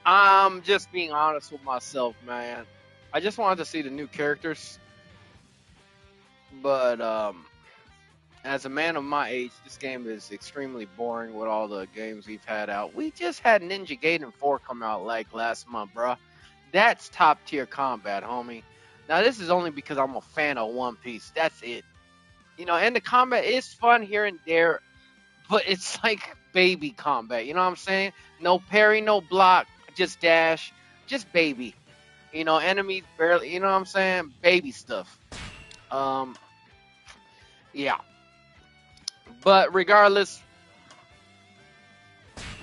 I'm just being honest with myself, man. I just wanted to see the new characters, but as a man of my age, this game is extremely boring with all the games we've had out. We just had Ninja Gaiden 4 come out like last month, bruh. That's top tier combat, homie. Now this is only because I'm a fan of One Piece. That's it. And the combat is fun here and there, but it's like baby combat. You know what I'm saying? No parry, no block, just dash, just baby. Enemies barely. You know what I'm saying? Baby stuff. Um, yeah. But regardless,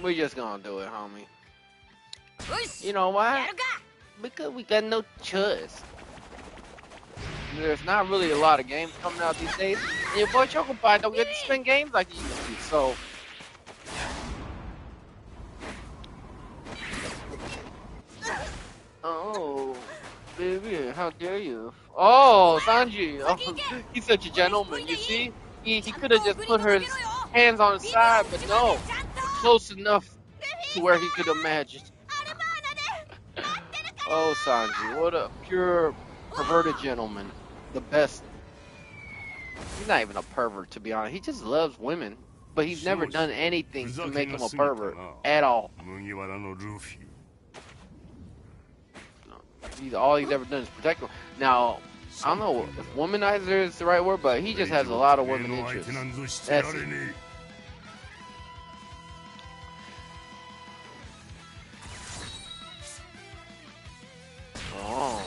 we just gonna do it, homie. You know why? Because we got no choice. There's not really a lot of games coming out these days. And your boy Chocopie don't get to spin games like he used to. So, oh, baby, how dare you? Oh, Sanji, he's such a gentleman. You see, he could have just put his hands on his side, but no, close enough to where he could imagine. Oh, Sanji, what a pure perverted gentleman. The best. He's not even a pervert, to be honest. He just loves women, but he's never done anything to make him a pervert at all. All he's ever done is protect them. Now, I don't know if womanizer is the right word, but he just has a lot of women interests. That's it. Oh.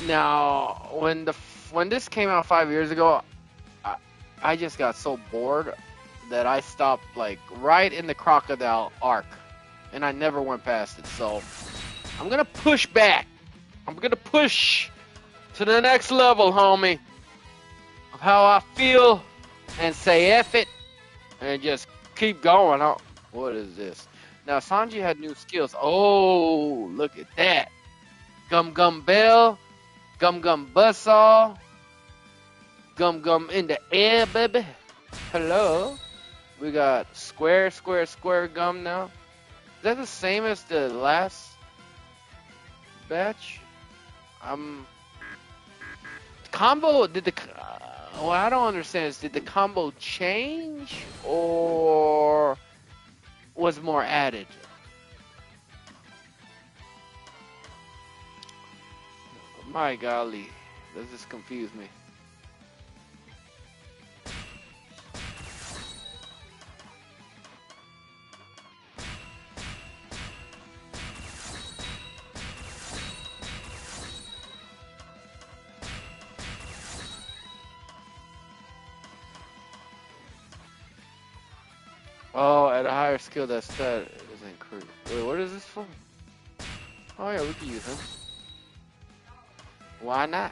Now, when this came out 5 years ago, I just got so bored that I stopped like right in the crocodile arc, and I never went past it. So I'm gonna push back. I'm gonna push to the next level, homie, of how I feel, and say F it, and just keep going. Oh, what is this? Now Sanji had new skills. Oh, look at that. Gum Gum Bell, Gum Gum Buzzsaw, Gum Gum in the air, baby. Hello. We got Square Gum now. Is that the same as the last batch? Combo, what I don't understand is, did the combo change or was more added? My golly, does this confuse me? Oh, at a higher skill, that stat is increased. Wait, what is this for? Oh yeah, we can use him. Why not?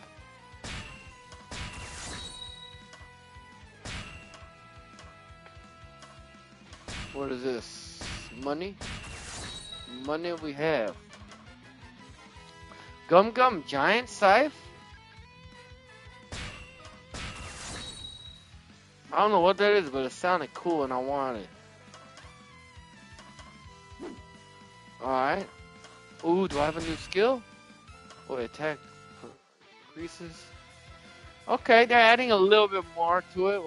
What is this? Money? Money we have. Gum Gum Giant Scythe? I don't know what that is, but it sounded cool and I want it. Alright. Ooh, do I have a new skill? Boy, attack increases. Okay, they're adding a little bit more to it,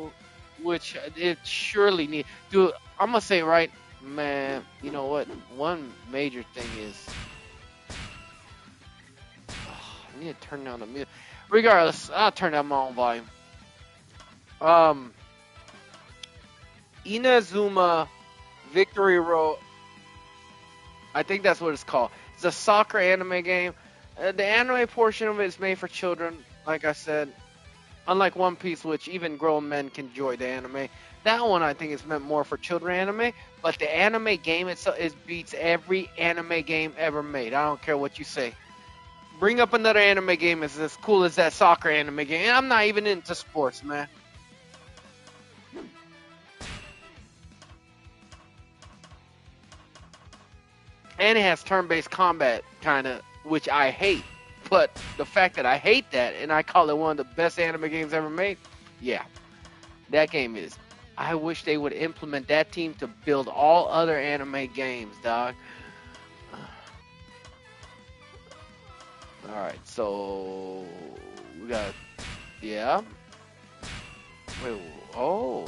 which it surely need. Dude, I'm gonna say right, man, you know what? One major thing is, I need to turn down the music. Regardless, I'll turn down my own volume. Inazuma Victory Road. I think that's what it's called. It's a soccer anime game. The anime portion of it is made for children, like I said. Unlike One Piece, which even grown men can enjoy the anime. That one I think is meant more for children anime. But the anime game itself beats every anime game ever made. I don't care what you say. Bring up another anime game that's as cool as that soccer anime game. And I'm not even into sports, man. And it has turn-based combat, kind of, which I hate. But the fact that I hate that, and I call it one of the best anime games ever made, yeah, that game is. I wish they would implement that team to build all other anime games, dog. Alright, so we got, yeah. Wait, oh.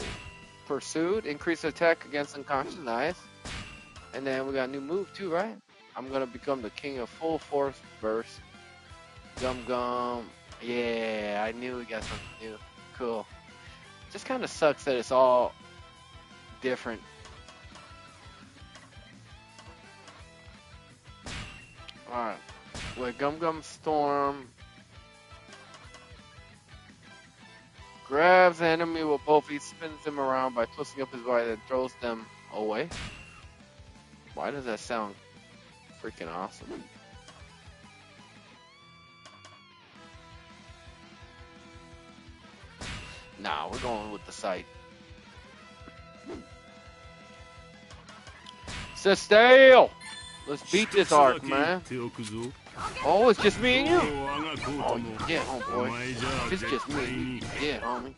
Pursued, increase attack against unconscious, nice. And then we got a new move too, right? I'm gonna become the king of full force burst. Gum gum. Yeah, I knew we got something new. Cool. Just kind of sucks that it's all different. Alright. With Gum Gum Storm. Grabs the enemy with both feet, spins them around by twisting up his body and throws them away. Why does that sound freaking awesome? Nah, we're going with the sight. Sit still! Let's beat this arc, man. Oh, it's just me and you. Oh, yeah, homeboy. If it's just me and you, yeah, homie.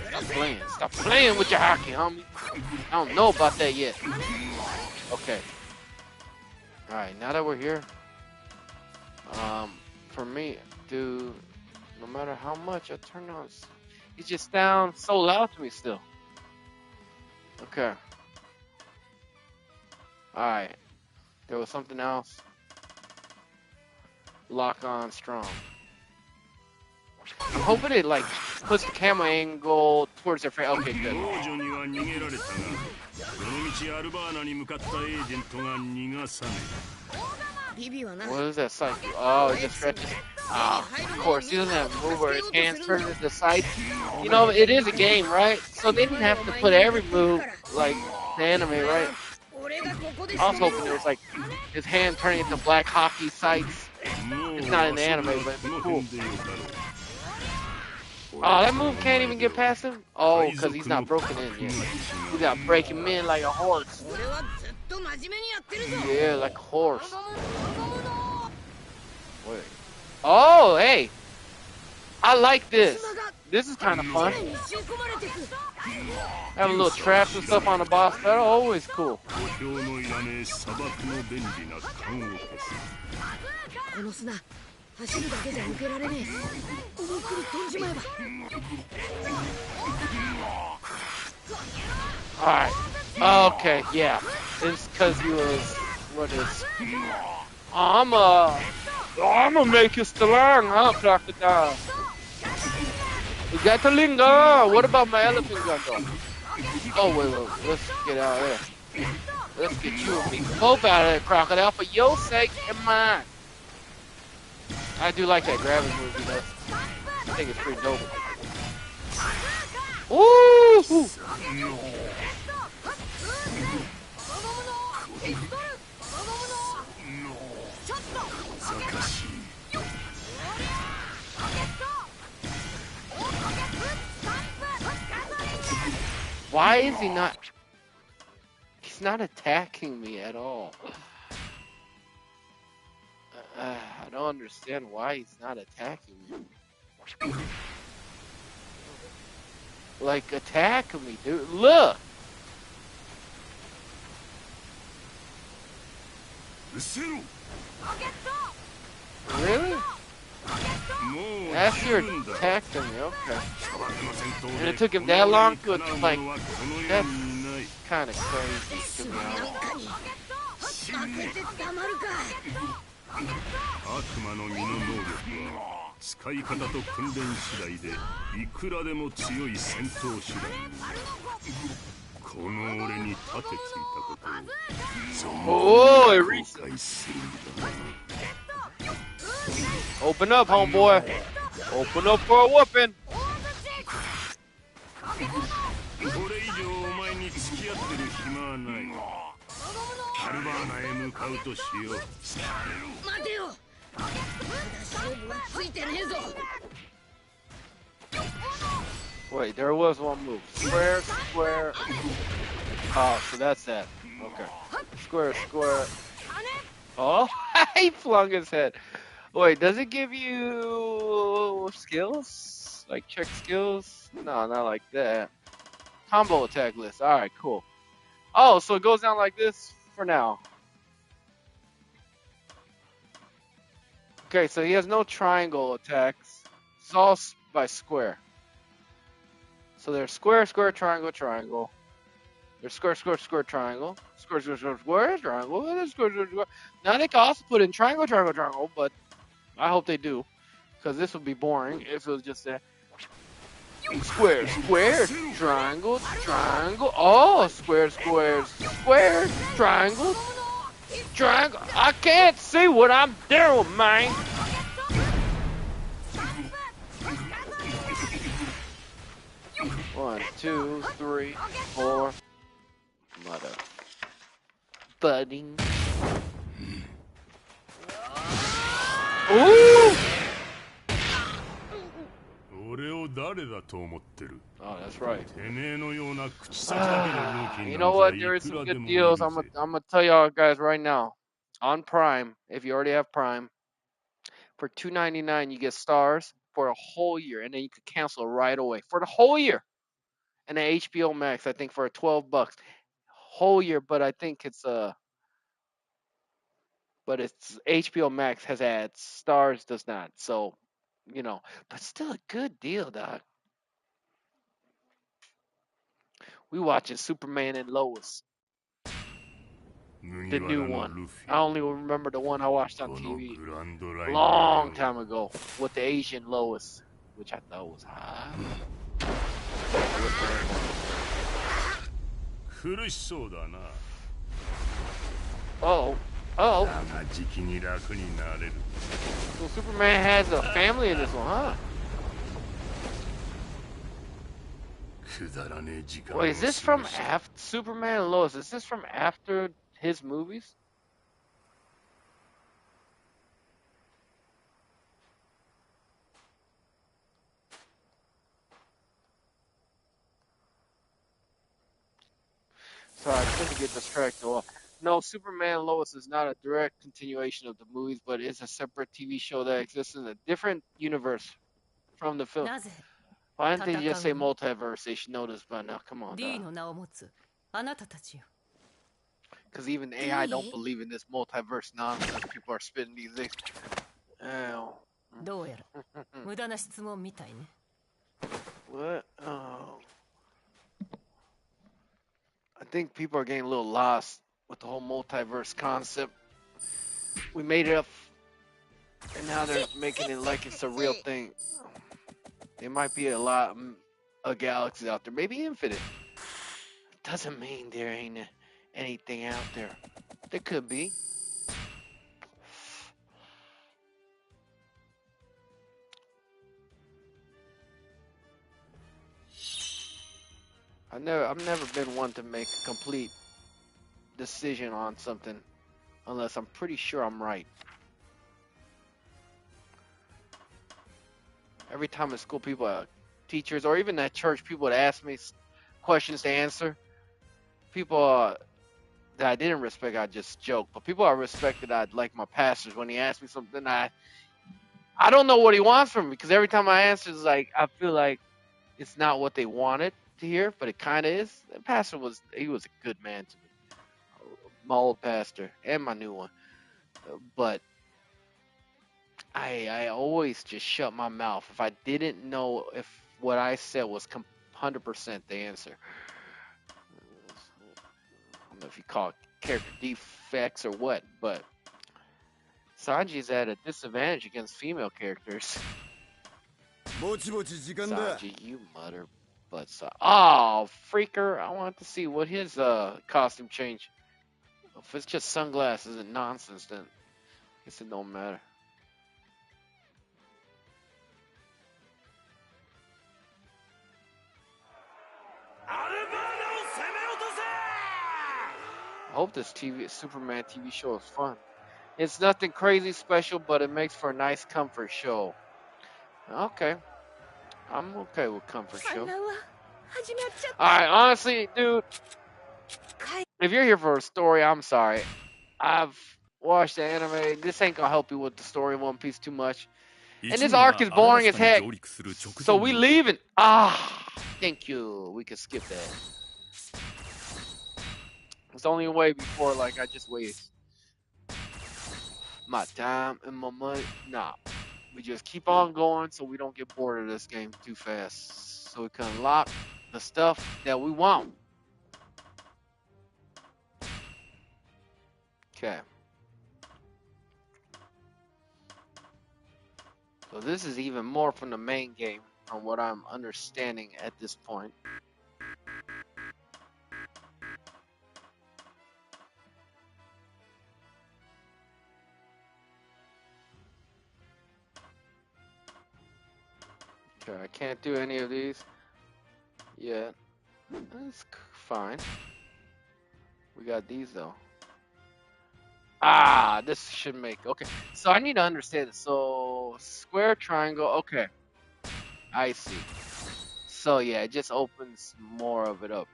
Stop playing. Stop playing with your hockey, homie. I don't know about that yet. Okay. Alright, now that we're here, for me, dude, no matter how much I turn on, it just sounds so loud to me still. Okay. Alright. There was something else. Lock on strong. I'm hoping it like puts the camera angle towards their face. Okay, good. What is that cycle? Oh, it just stretches. Ah, of course, he doesn't have a move where his hands turn into sights. You know, it is a game, right? So they didn't have to put every move like the anime, right? I was hoping it was like his hand turning into black hockey sights. It's not in the anime, but it's cool. Oh, that move can't even get past him? Oh, because he's not broken in yet. We got to break him in like a horse. Yeah, like a horse. Wait. Oh, hey. I like this. This is kind of fun. Have a little traps and stuff on the boss battle. Always cool. Alright. Okay, yeah. It's because he was... What is... I'm gonna make you strong, huh, crocodile? We got the lingo. What about my elephant gun, though? Oh, wait. Let's get out of there. Let's get you and me both out of there, crocodile, for your sake and mine. I do like that grabbing move, you know. I think it's pretty dope. Ooh! Why is he not? He's not attacking me at all. I don't understand why he's not attacking me. Like, attack me, dude. Look! Really? That's your attacking me, okay. And it took him that long to, like, that's kind of crazy to be honest. Oh, it reached him. Open up, homeboy. Open up for a whooping. Wait, there was one move. Square, square. Oh, so that's that. Okay. Square, square. Oh, he flung his head. Wait, does it give you skills? Like check skills? No, not like that. Combo attack list. Alright, cool. Oh, so it goes down like this for now. Okay, so he has no triangle attacks. It's all by square. So there's square, square, triangle, triangle. There's square, square, square, triangle. Square, square, square, square, triangle. And then square, square, square. Now they can also put in triangle, triangle, triangle, but I hope they do. Because this would be boring if it was just a square, square, triangle, triangle. Oh, square, square, square, triangle, triangle. I can't see what I'm doing, man. One, two, three, four. Mother. Budding. Ooh! Oh, that's right. You know what? There is some good deals. I'm gonna tell y'all guys right now. On Prime, if you already have Prime, for $2.99 you get stars for a whole year, and then you could cancel right away for the whole year. And then HBO Max, I think for $12, whole year. But I think it's HBO Max has ads. Stars does not. So, but still a good deal, dog. We watching Superman and Lois, the new one. I only remember the one I watched on TV a long time ago with the Asian Lois, which I thought was hot. Oh. So Superman has a family in this one, huh? Wait, is this from after Superman and Lois? Is this from after his movies? Sorry, I couldn't get distracted. Well, no, Superman and Lois is not a direct continuation of the movies, but it's a separate TV show that exists in a different universe from the film. Why didn't they just say multiverse? They should know this by now. Come on, dog. Because even AI don't believe in this multiverse nonsense people are spitting these days. What? Oh. I think people are getting a little lost with the whole multiverse concept. We made it up, and now they're making it like it's a real thing. There might be a lot of galaxies out there, maybe infinite. Doesn't mean there ain't anything out there. There could be. I've never been one to make a complete decision on something unless I'm pretty sure I'm right. Every time at school, people, teachers, or even at church, people would ask me questions to answer. People that I didn't respect, I just joke. But people I respected, I'd like my pastors. When he asked me something, I don't know what he wants from me, because every time I answer, it's like I feel like it's not what they wanted to hear, but it kind of is. The pastor was a good man to me, my old pastor and my new one. But I always just shut my mouth if I didn't know if what I said was 100% the answer. I don't know if you call it character defects or what, but Sanji's at a disadvantage against female characters. Sanji, you mutter. But oh, freaker! I want to see what his costume change. If it's just sunglasses and nonsense, then I guess it don't matter. I hope this Superman TV show is fun. It's nothing crazy special, but it makes for a nice comfort show. Okay. I'm okay with comfort show. Alright, honestly, dude, if you're here for a story, I'm sorry. I've watched the anime. This ain't gonna help you with the story of One Piece too much. And this arc is boring as heck. So we leaving. Thank you. We can skip that. It's the only way before, like, I just waited. my time and my money. Nah, we just keep on going so we don't get bored of this game too fast. So we can unlock the stuff that we want. Okay. So this is even more from the main game, from what I'm understanding at this point. Okay, I can't do any of these yet. That's fine. We got these though. Ah, this should make, okay. So I need to understand this. So square, triangle, okay. I see. So yeah, it just opens more of it up.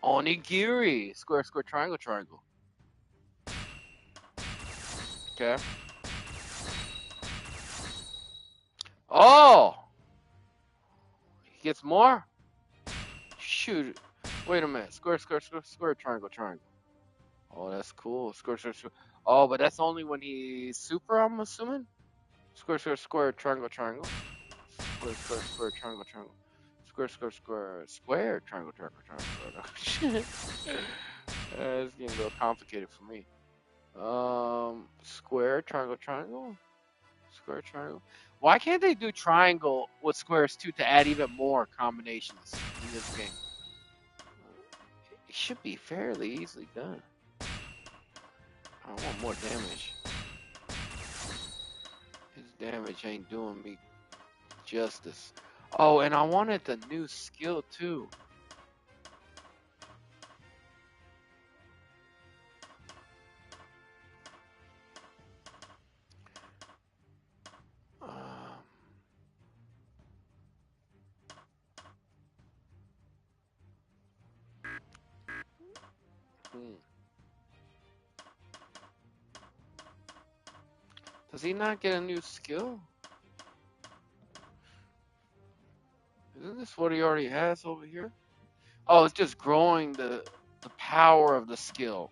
Onigiri, square, square, triangle, triangle. Okay. Oh, he gets more. Shoot. Wait a minute. Square, square, square, square, triangle, triangle. Oh, that's cool. Square, square, square. Oh, but that's only when he's super, I'm assuming? Square, square, square, triangle, triangle. Square, square, square, triangle, triangle. Square, square, square, square, triangle, triangle, triangle. It's getting a little complicated for me. Square, triangle, triangle. Square, triangle. Why can't they do triangle with squares too to add even more combinations in this game? It should be fairly easily done. I want more damage. His damage ain't doing me justice. Oh, and I wanted the new skill too. Does he not get a new skill? Isn't this what he already has over here? Oh, it's just growing the power of the skill.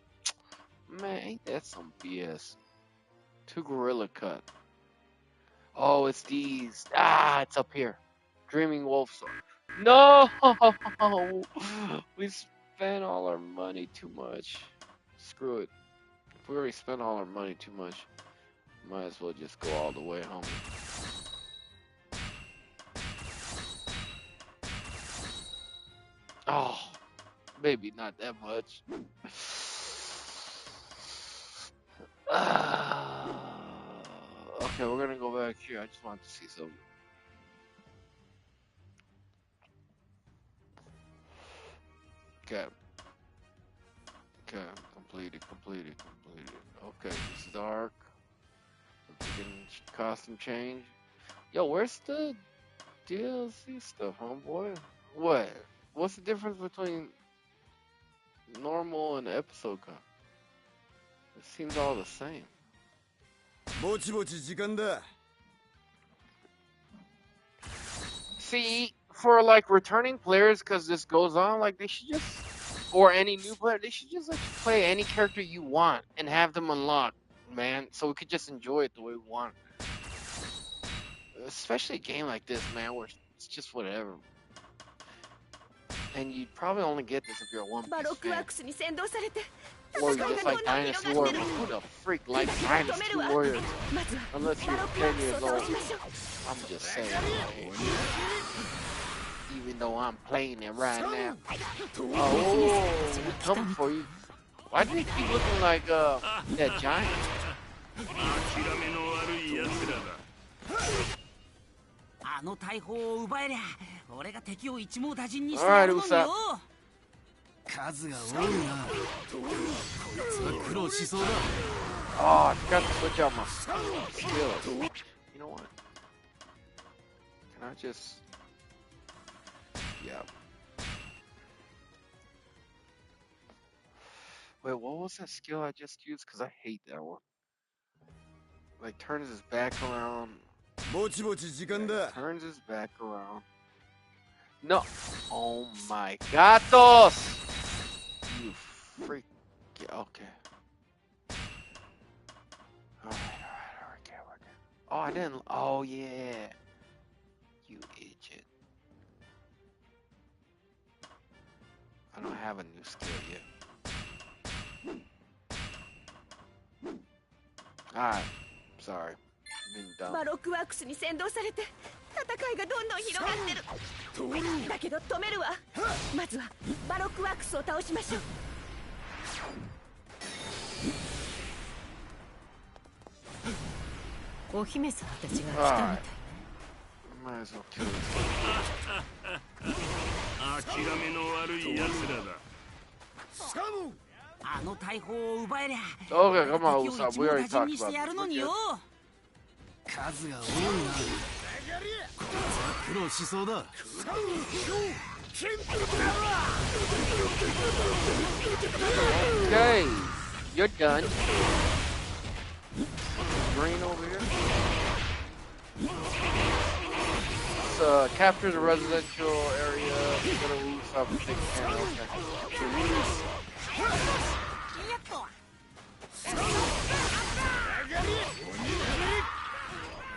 Man, ain't that some BS? 2 gorilla cut. Oh, it's these. Ah, it's up here. Dreaming Wolf Sword. No! We spent all our money too much. Screw it. If we already spent all our money too much, might as well just go all the way, homie. Oh, maybe not that much. Okay, we're gonna go back here. I just want to see something. Okay. Okay, completed. Okay, this is arc. Freaking costume change. Yo, where's the DLC stuff, homeboy? What? What's the difference between normal and episode cut? It seems all the same. See, for like returning players, because this goes on, like they should just, or any new player, they should just let you play any character you want and have them unlocked, man. So we could just enjoy it the way we want. Especially a game like this, man, where it's just whatever. And you'd probably only get this if you're a One Piece fan. Or you're just like Dynasty Warriors. Who the freak likes Dynasty Warriors? Unless you're 10 years old. I'm just saying. Man. Even though I'm playing it right now. Oh, he's coming for you. Why do they keep looking like that giant? Alright, Usopp. Oh, I forgot to switch out my skill. You know what? Can I just... Yeah. Wait, what was that skill I just used? Because I hate that one. Like, turns his back around. Turns his back around. No. Oh my gatos! You freak. Yeah, okay. Alright. Oh, I didn't. Oh, yeah. You idiot. I don't have a new skill yet. Alright. Sorry. Been dumb. バロックワークスに先導されて戦いがどんどん広がってる。だけど止めるわ。まずはバロックワークスを倒しましょう。お姫様たちが来たみたい。Might as well kill this. 諦めの悪い奴らだ。あの大砲を奪えりゃ Okay, come on, 敵を Usopp. 一 We 網 already 打尽 talked にして about やる this. の We're に good. よ。数が多いな。こいつは苦労しそうだ。Okay. You're done. Green over here. Capture the residential area. Go to Usopp and take the camera.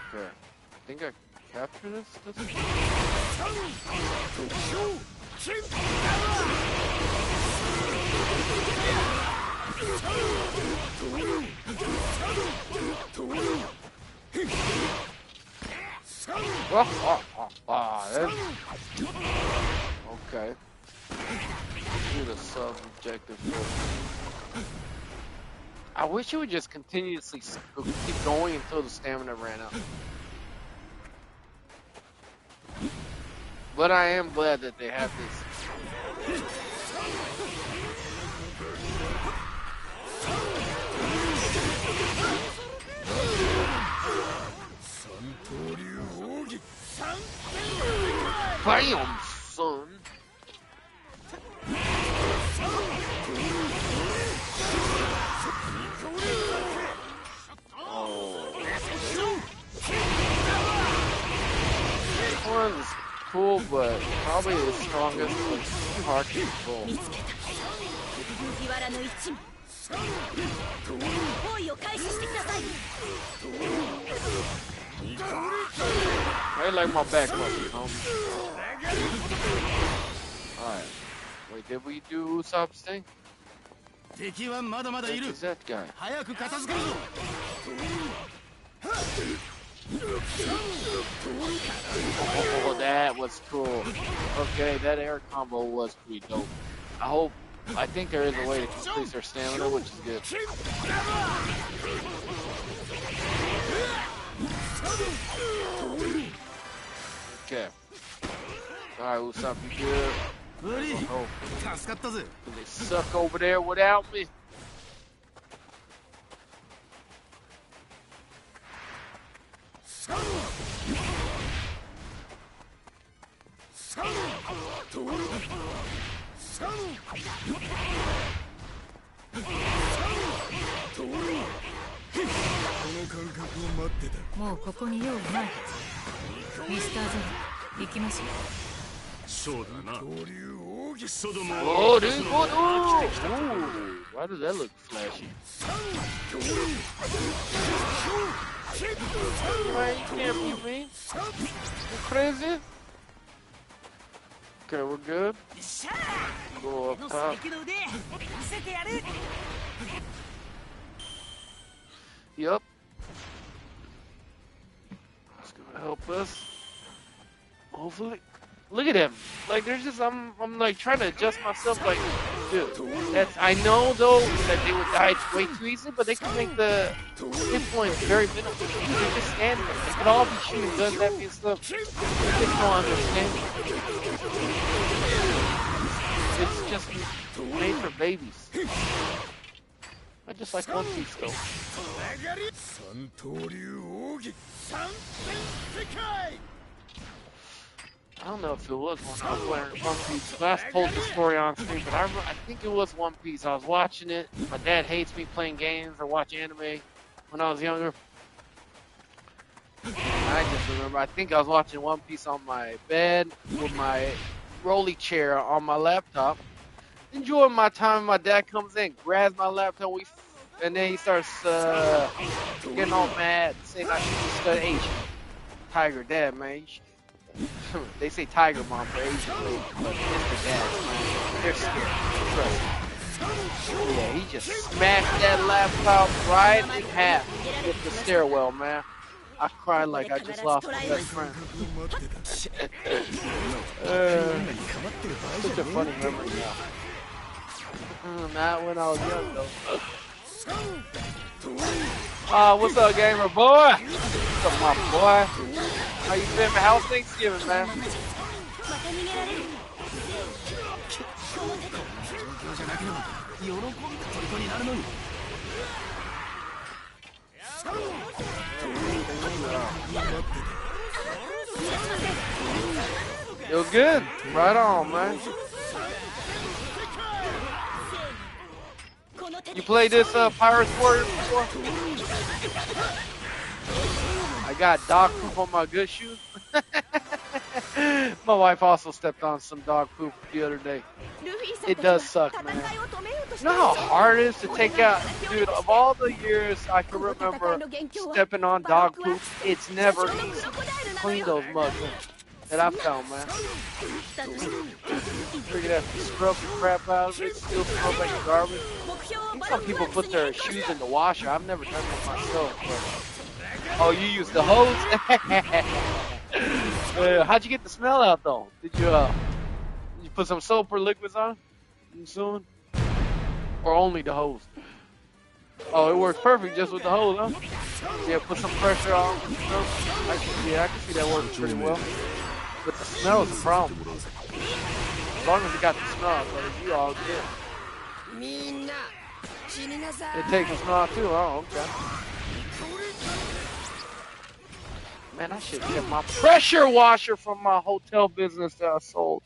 Okay. I think I captured this. Okay. Do the sub-objective first. I wish it would just continuously keep going until the stamina ran out. But I am glad that they have this. Bam, son! This one's cool, but probably the strongest was hard to control. 麦わらの一味。包囲を開始してください。 I like my back muscle, homie. Alright. Wait, did we do Usopp's thing? 敵はまだまだいる。 Who's that guy? 早く片付けるぞ。 Oh, that was cool. Okay, that air combo was pretty dope. I think there is a way to increase their stamina, which is good. Okay. Alright, Usopp, you good? 無理。 Oh, 助かったぜ。 they suck over there without me. More ここに用はないはず。ミスターゼロ、行きましょう。そうだな。ソドム Oh, dude, what? Ooh, why does that look flashy? Man, you can't beat me. You crazy? Okay, we're good. Go up top. Yep. That's gonna help us. Hopefully. Look at him. Like there's just I'm like trying to adjust myself like dude. That's I know though that they would die way too easy, but they can make the hit points very minimal. They're just standing there. They could all be shooting guns at me and stuff. They just don't understand. It's just made for babies. I just like One Piece though. I don't know if it was One Piece. Last told the story on stream, but I think it was One Piece. I was watching it. My dad hates me playing games or watch anime when I was younger. I just remember, I think I was watching One Piece on my bed with my rolly chair on my laptop. Enjoying my time. My dad comes in, grabs my laptop, and then he starts getting all mad, saying I should be studying Asian. Tiger dad, man. They say Tiger Mom for Asian lady, but it's the dads, man. They're scared. Trust me. Yeah, he just smashed that laptop right in half with the stairwell, man. I cried like I just lost my best friend. Such a funny memory now. Not when I was young, though. What's up, gamer boy? What's up, my boy? How you been, man? How's Thanksgiving, man? 状況じゃなければ喜んで虜になるのに You're good. Right on, man. You played this Pirates Warrior before? I got dog poop on my good shoes. My wife also stepped on some dog poop the other day. It does suck, man. You know how hard it is to take out, dude, of all the years I can remember stepping on dog poop, it's never easy to clean those mugs that I found, man. Figure that scrub the crap out of it, still smell like garbage. I think some people put their shoes in the washer. I've never done that myself, but... Oh, you use the hose? How'd you get the smell out, though? Did you put some soap or liquids on? Soon? Or only the hose? Oh, it works perfect just with the hose, huh? Yeah, put some pressure on. I can see that works pretty well. But the smell is a problem. As long as it got the smell, but you all good. It takes the smell too. Oh, okay. Man, I should get my pressure washer from my hotel business that I sold.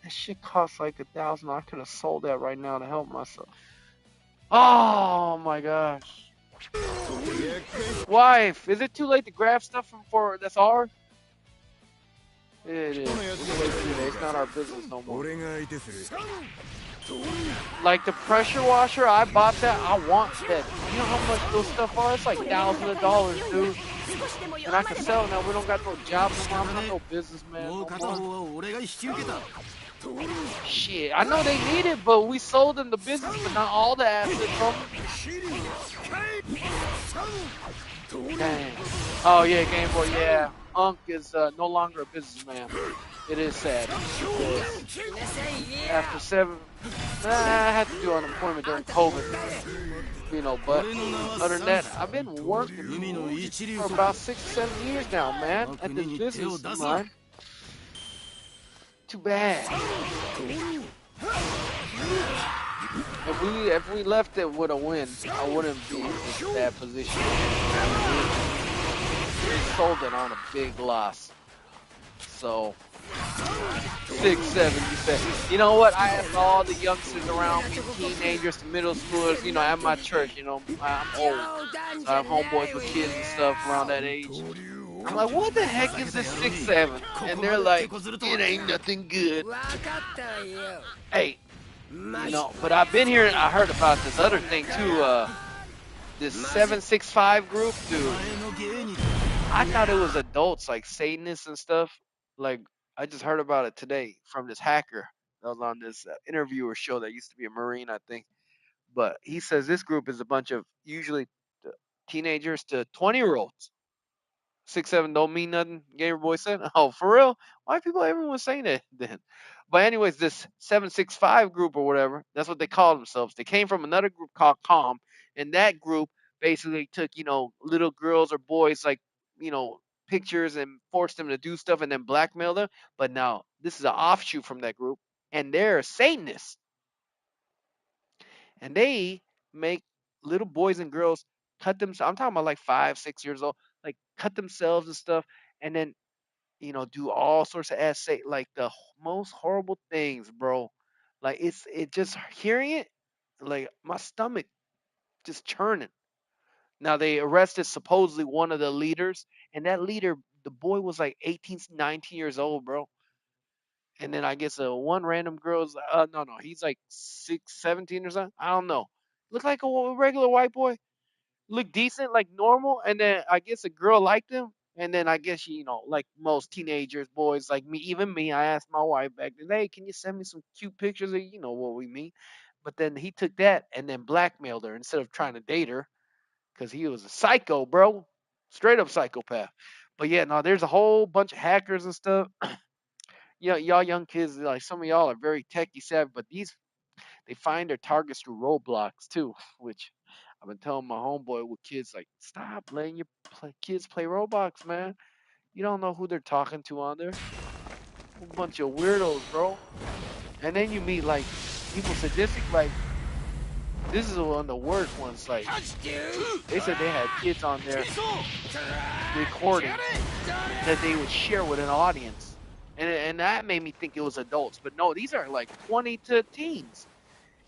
That shit cost like $1,000. I could have sold that right now to help myself. Oh my gosh. Wife, is it too late to grab stuff for that's ours? It is. It's not our business no more. Like the pressure washer, I bought that. I want that. You know how much those stuff are? It's like thousands of dollars, dude. And I can sell it now. We don't got no job no more. I'm not no businessman no more. Shit, I know they need it, but we sold them the business, but not all the assets from them. Dang. Oh yeah, Game Boy, yeah. Unc is no longer a businessman. It is sad. After 7, I had to do unemployment during COVID. You know, but other than that, I've been working for about 6 or 7 years now, man, at this business of mine. Too bad. If we left it with a win, I wouldn't be in that position. We sold it on a big loss. So 6, 7, you said. You know what? I asked all the youngsters around me, teenagers to middle schoolers, you know, at my church, you know, I'm old. So I have homeboys with kids and stuff around that age. I'm like, what the heck is this 6, 7? And they're like, it ain't nothing good. Hey, you know, but I've been here and I heard about this other thing too, this 765 group, dude. I thought it was adults like Satanists and stuff. Like, I just heard about it today from this hacker that was on this interviewer show that used to be a Marine, I think. But he says this group is a bunch of usually teenagers to 20-year-olds. 6, 7 don't mean nothing. Gamer Boy said, "Oh, for real? Why people everyone saying that then?" But anyways, this 765 group or whatever, that's what they call themselves. They came from another group called Calm, and that group basically took, you know, little girls or boys like, you know, pictures and forced them to do stuff and then blackmail them. But now this is an offshoot from that group, and they're Satanists, and they make little boys and girls cut themselves. I'm talking about like 5, 6 years old, like cut themselves and stuff, and then, you know, do all sorts of essay, like the most horrible things, bro. Like it just hearing it, like my stomach just churning. Now they arrested supposedly one of the leaders, and that leader, the boy was like 18, 19 years old, bro. And then I guess one random girl's, no, he's like 6, 17 or something. I don't know. Look like a regular white boy. looked decent, like normal, and then I guess a girl liked him, and then I guess you know, like most teenagers, boys like me, even me, I asked my wife back then, hey, can you send me some cute pictures of you know what we mean? But then he took that and then blackmailed her instead of trying to date her, because he was a psycho, bro, straight up psychopath. But yeah, no, there's a whole bunch of hackers and stuff. Y'all young kids, like some of y'all are very techie savvy, but these they find their targets through roadblocks too, which I've been telling my homeboy with kids like, stop letting your kids play Roblox, man. You don't know who they're talking to on there. A bunch of weirdos, bro. And then you meet like people sadistic, like this is one of the worst ones. Like they said they had kids on there recording that they would share with an audience, and that made me think it was adults, but no, these are like 20 to teens,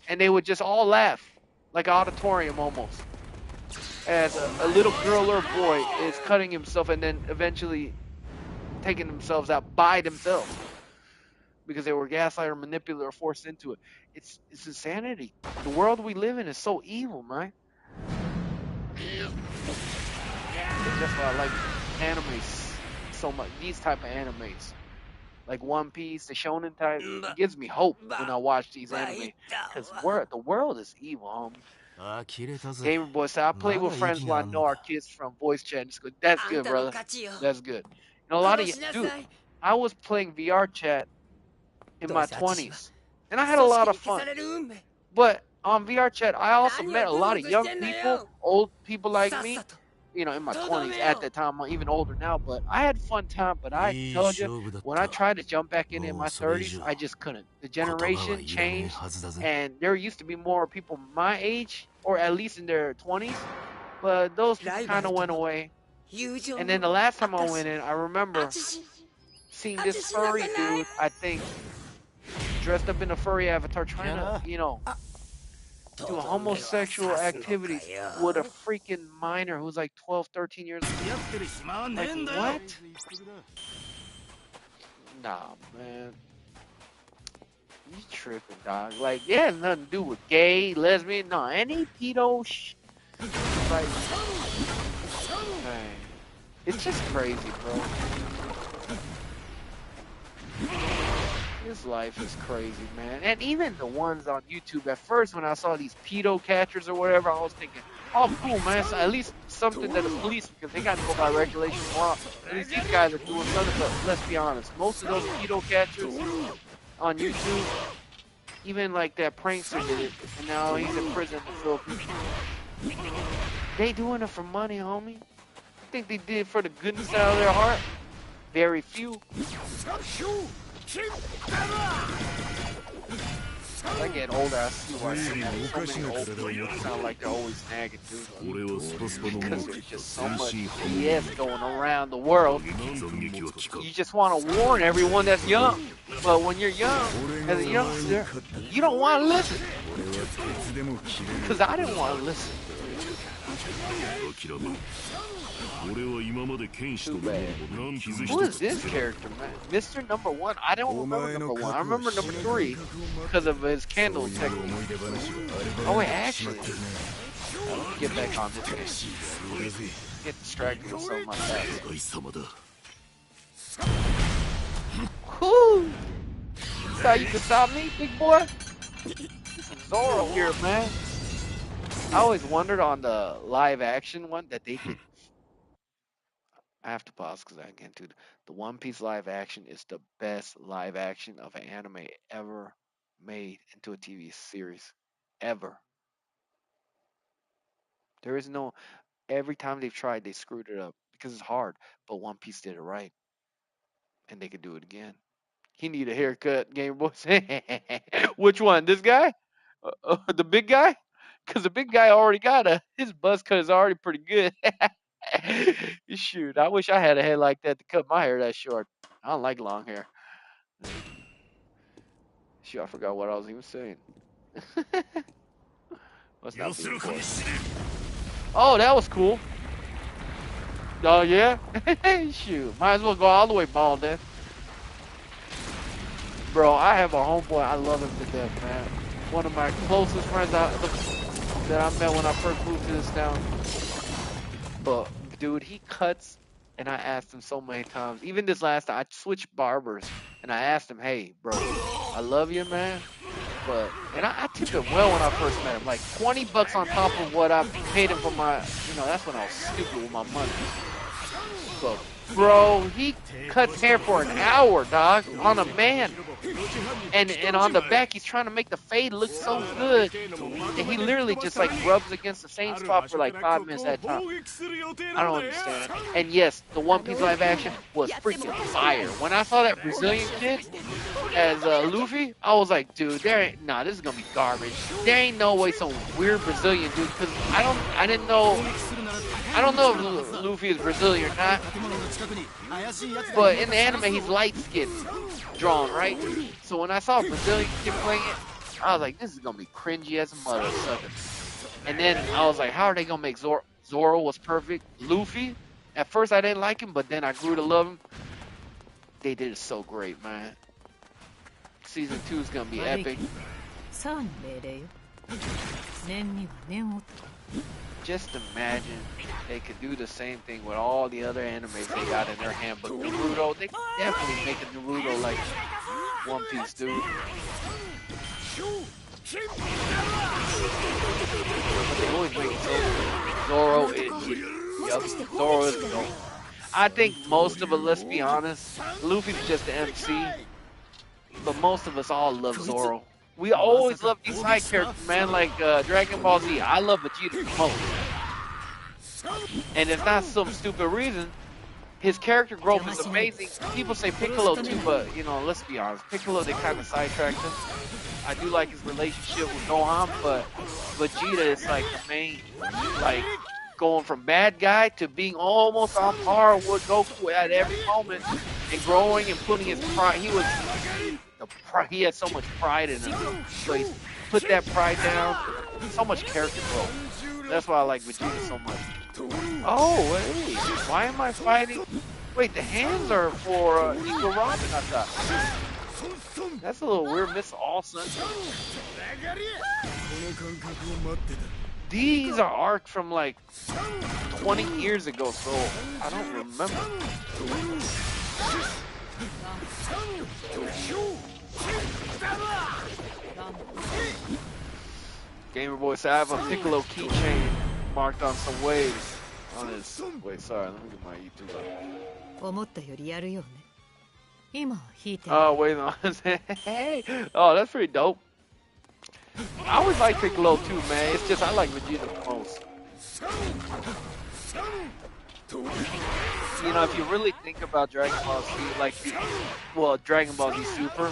and they would just all laugh like an auditorium almost as a little girl or boy is cutting himself and then eventually taking themselves out by themselves because they were gaslighted or manipulated or forced into it. It's insanity. The world we live in is so evil, man. That's why I like animes so much. These type of animes, like One Piece, the shonen type, it gives me hope when I watch these anime. Because the world is evil, homie. Gamer boy said, I play with friends who I know are kids from voice chat in school. That's good, brother. That's good. You know, a lot of dude, I was playing VR chat in my 20s, and I had a lot of fun. But on VR chat, I also met a lot of young people, old people like me, you know, in my 20s at that time. I'm even older now, but I had fun time. But I told you, when I tried to jump back in my 30s, I just couldn't. The generation changed, and there used to be more people my age, or at least in their 20s, but those people kind of went away. And then the last time I went in, I remember seeing this furry dude, I think, dressed up in a furry avatar, trying to, you know, do a homosexual activity with a freaking minor who's like 12, 13 years old. Like, what? Nah, man. You tripping, dog. Like, it has nothing to do with gay, lesbian, no, any pedo like, man. It's just crazy, bro. This life is crazy, man. And even the ones on YouTube, at first when I saw these pedo catchers or whatever, I was thinking, oh, cool, man. So at least something that the police, because they got to go by regulation law. At least these guys are doing something, but let's be honest. Most of those pedo catchers on YouTube, even like that prankster did it, and now he's in prison in the Philippines. They doing it for money, homie. I think they did it for the goodness out of their heart. Very few. As I get older, I see why so many old people sound like they're always nagging, dude. Because there's just so much BS going around the world. You just want to warn everyone that's young. But when you're young, as a youngster, you don't want to listen. Because I didn't want to listen. Too bad. Who is this character, man? Mr. Number One? I don't remember Number One. I remember Number 3 because of his candle technique. Oh wait, actually, get back on this game. Get distracted with something like that. Whoo! Thought you could stop me, big boy? This is Zoro here, man. I always wondered on the live action one that they could. I have to pause because I can't do the One Piece live action is the best live action of an anime ever made into a TV series. Ever. There is no every time they've tried they screwed it up because it's hard. But One Piece did it right. And they could do it again. He need a haircut, Game Boy. Which one? This guy? The big guy? Because the big guy already got his buzz cut is already pretty good. Shoot, I wish I had a head like that to cut my hair that short. I don't like long hair. Shoot, I forgot what I was even saying. Must not be important. Oh, that was cool. Oh, yeah? Shoot, might as well go all the way bald then. Bro, I have a homeboy. I love him to death, man. One of my closest friends. that I met when I first moved to this town. But dude, he cuts, and I asked him so many times. Even this last time, I switched barbers, and I asked him, "Hey, bro, I love you, man, but," and I tipped him well when I first met him, like $20 on top of what I paid him for my, that's when I was stupid with my money. But bro, he cuts hair for an hour, dog, on a man. And on the back, he's trying to make the fade look so good. And he literally just like rubs against the same spot for like 5 minutes at a time. I don't understand it. And yes, the One Piece live action was freaking fire. When I saw that Brazilian kid as Luffy, I was like, dude, this is gonna be garbage. There ain't no way some weird Brazilian dude, because I don't know if Luffy is Brazilian or not, but in the anime he's light skinned drawn, right? So when I saw a Brazilian kid playing it, I was like, this is gonna be cringy as a mother sucker. And then I was like, how are they gonna make Zoro? Zoro was perfect. Luffy, at first I didn't like him, but then I grew to love him. They did it so great, man. Season 2 is gonna be epic. Just imagine they could do the same thing with all the other animes they got in their handbook. Naruto, they could definitely make a Naruto like One Piece, dude. But they always make it so Zoro is the GOAT. I think most of it, let's be honest, Luffy's just the MC, but most of us all love Zoro. We always love these side characters, man, like Dragon Ball Z. I love Vegeta the most. And it's not some stupid reason. His character growth is amazing. People say Piccolo too, but, let's be honest. Piccolo, they kind of sidetracked him. I do like his relationship with Gohan, but Vegeta is like the main, like, going from bad guy to being almost on par with Goku at every moment and growing and putting his pride. He had so much pride in him. So he put that pride down. So much character growth. That's why I like Vegeta so much. Oh, wait. Why am I fighting? Wait, the hands are for Eagle Robin, I thought. That's a little weird. Miss Olsen. These are arcs from like 20 years ago, so I don't remember. Gamer Boy said I have a Piccolo keychain marked on some waves on his. Wait, sorry, let me get my YouTube up. Oh, wait, no. Hey, oh, that's pretty dope. I always like Piccolo too, man. It's just I like Vegeta the most. If you really think about Dragon Ball Z, Dragon Ball Z Super,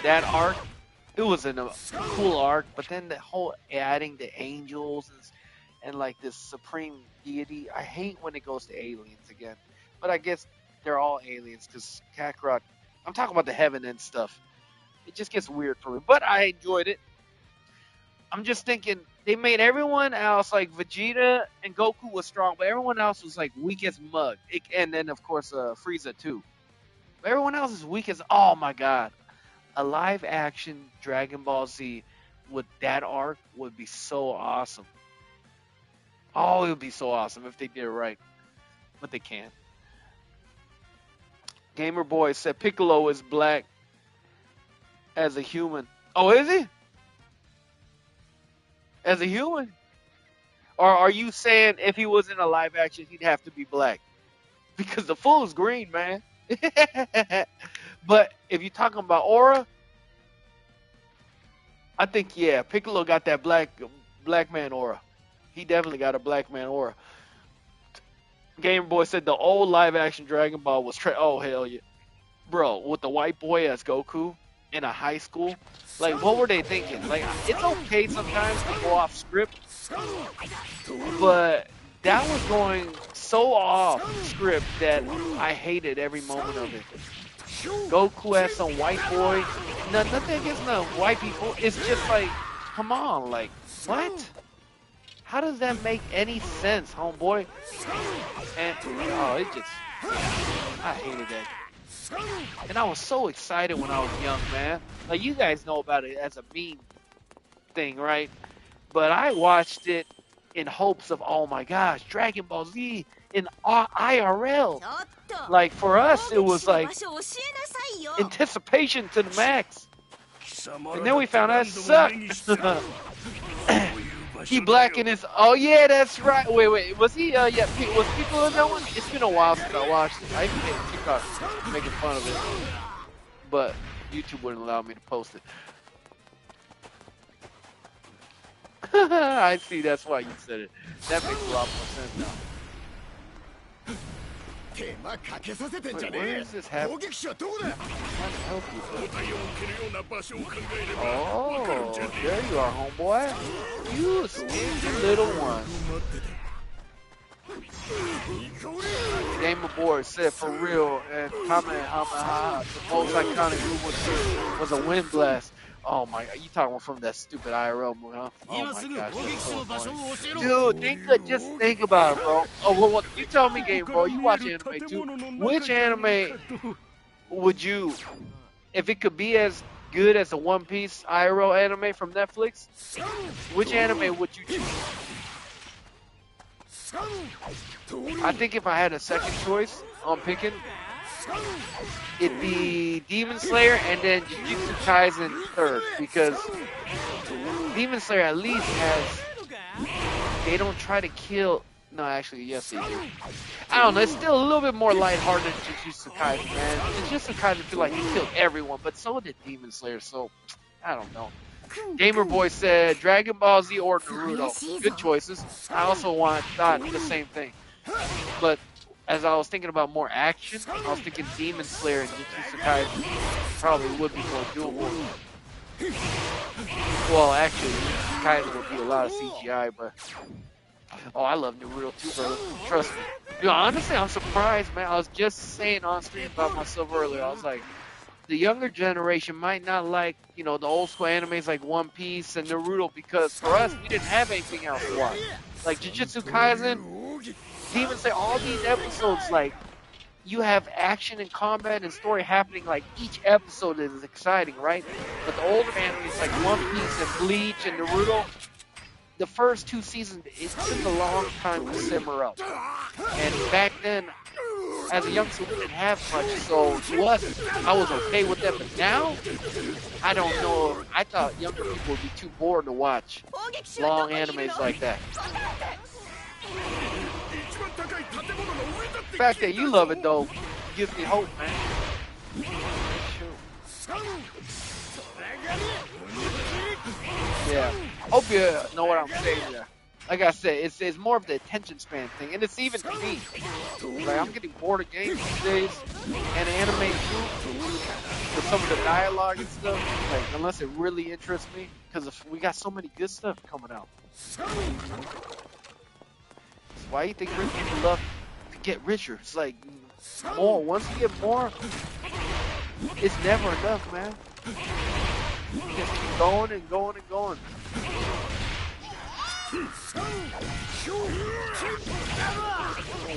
that arc, it was a cool arc, but then the whole adding the angels and like this supreme deity, I hate when it goes to aliens again. But I guess they're all aliens because Kakarot, I'm talking about the heaven and stuff. It just gets weird for me, but I enjoyed it. I'm just thinking, they made everyone else, like Vegeta and Goku was strong, but everyone else was like weak as mud. And then, of course, Frieza too. But everyone else is weak as, oh my god. A live action Dragon Ball Z with that arc would be so awesome. Oh, it would be so awesome if they did it right. But they can't. Gamer Boy said Piccolo is black as a human. Oh, is he? As a human? Or are you saying if he was in a live action, he'd have to be black? Because the fool is green, man. But if you're talking about aura, I think, yeah, Piccolo got that black man aura. He definitely got a black man aura. Gamer Boy said the old live action Dragon Ball was oh hell yeah. Bro, with the white boy as Goku in a high school, like what were they thinking? Like it's okay sometimes to go off script, but that was going so off script that I hated every moment of it. Goku as some white boy, nothing against the white people. It's just like, come on, like what? How does that make any sense, homeboy? And it just, I hated that. And I was so excited when I was young, man. Like you guys know about it as a meme thing, right? But I watched it in hopes of, oh my gosh, Dragon Ball Z in IRL. ちょっと Like for us, it 攻撃 was 手の like 場所を教えなさいよ anticipation to the max. 貴様 And ら then だ we って found 何 that 度も sucked. 目にしてるこういう場 He 所だ black よ in his. Oh yeah, that's right. Wait. Was he? Yeah. Was people in that one? It's been a while since I watched it. I even made a TikTok making fun of it, but YouTube wouldn't allow me to post it. I see. That's why you said it. That makes a lot more sense now. 手間かけさせてんじゃ Wait, ね where え does this happen? 攻撃手はどこだ I'm trying to help you, 答 but... えを受けるような場所を考えればわかるん Oh, じゃね there you are, homeboy. You stinky little one. 待ってて Game of Board said for real, and Kamehameha, the most iconic move was a wind blast. Oh my god, you talking from that stupid IRL move, huh? Oh 今 my すぐ gosh, 攻撃 that's 手 so の場所を annoying. 教えろ Dude, just think about it, bro. Oh, well, you tell me, Game Boy, you watch anime too. Which anime would you, if it could be as good as the One Piece IRL anime from Netflix, which anime would you choose? I think if I had a second choice on picking, it'd be Demon Slayer and then Jujutsu Kaisen third, because Demon Slayer at least has, they don't try to kill. No, actually, yes, they do. I don't know. It's still a little bit more lighthearted than Jujutsu Kaisen, man. Jujutsu Kaisen feel like he killed everyone, but so did Demon Slayer. So I don't know. Gamer Boy said Dragon Ball Z or Naruto. Good choices. I also thought the same thing. But as I was thinking about more action, I was thinking Demon Slayer and Jujutsu Kaisen probably would be more doable. Well, actually, Jujutsu Kaisen would be a lot of CGI, but oh, I love Naruto too, brother. Trust me. Dude, honestly, I'm surprised, man. I was just saying on stream about myself earlier. I was like, the younger generation might not like, you know, the old school animes like One Piece and Naruto, because for us, we didn't have anything else to watch. Like Jujutsu Kaisen, Demon Slayer, all these episodes, like, you have action and combat and story happening, like, each episode is exciting, right? But the older animes like One Piece and Bleach and Naruto, the first 2 seasons, it took a long time to simmer up. And back then, as a youngster, we didn't have much, so to us, I was okay with that. But now, I don't know. I thought younger people would be too bored to watch long animes like that. The fact that you love it, though, gives me hope, man. Yeah. Hope you know what I'm saying there. Like I said, it's more of the attention span thing, and it's even to me. Like, I'm getting bored of games these days, and anime too, with some of the dialogue and stuff. Like, unless it really interests me, because we got so many good stuff coming out. Why do you think rich people love to get richer? It's like more. Once you get more, it's never enough, man. You just keep going and going and going.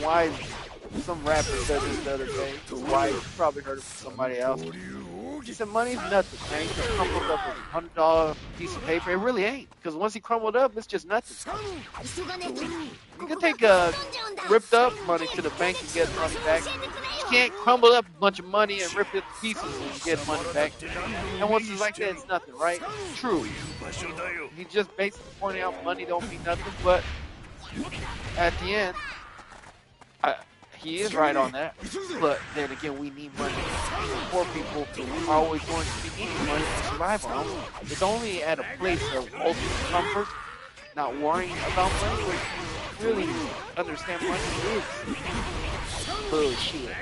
Why some rapper said this the other day? Why you probably heard it from somebody else. He said money's nothing, man. He just crumpled up a $100 piece of paper. It really ain't, because once he crumbled up, it's just nothing. You can take ripped up money to the bank and get money back. You can't crumble up a bunch of money and rip it to pieces and get money back. And once it's like that, it's nothing, right? True. He just basically pointing out money don't mean nothing, but at the end, he is right on that. But then again, we need money. Poor people are always going to be needing money for survival. It's only at a place of ultimate comfort, not worrying about money, where you really understand money is bullshit.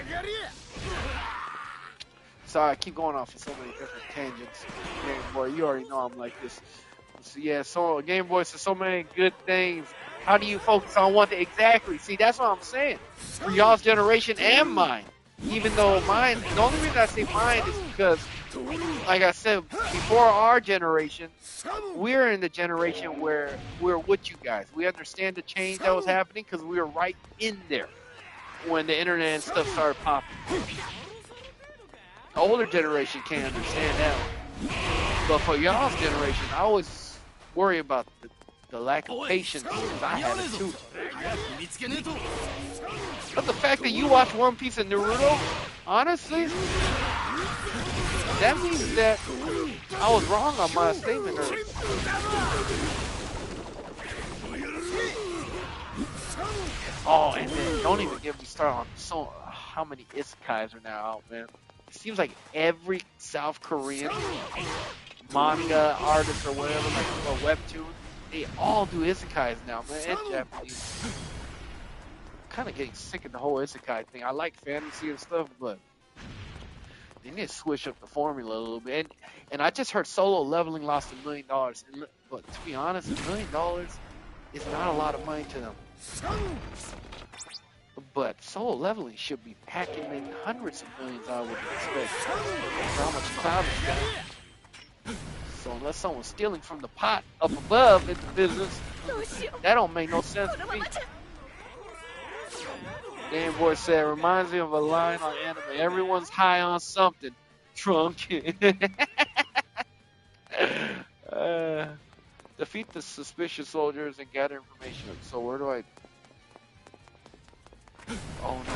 Sorry, I keep going off of so many different tangents. Game Boy, you already know I'm like this. So yeah, so Game Boy says so many good things. How do you focus on one thing? Exactly. See, that's what I'm saying. For y'all's generation and mine. Even though mine, the only reason I say mine is because, like I said, before our generation, we're in the generation where we're with you guys. We understand the change that was happening because we were right in there when the internet and stuff started popping. The older generation can't understand that. But for y'all's generation, I always worry about the the lack of patience, because I have it too. 見つけねえと But the fact that you watch One Piece and Naruto, honestly, that means that I was wrong on my statement earlier. Oh, and then don't even get me started on how many isekais are now out, man. It seems like every South Korean manga artist or whatever, like or webtoon, they all do isekais now, man. And Japanese. I'm kind of getting sick of the whole isekai thing. I like fantasy and stuff, but they need to switch up the formula a little bit. And I just heard Solo Leveling lost $1 million. But to be honest, $1 million is not a lot of money to them. But Solo Leveling should be packing in hundreds of millions, I would expect. For how much cloud it's got. So unless someone's stealing from the pot up above in the business, that don't make no sense to me. Game Boy said, reminds me of a line on anime. Everyone's high on something. Drunk. Defeat the suspicious soldiers and gather information. So where do I... Oh no.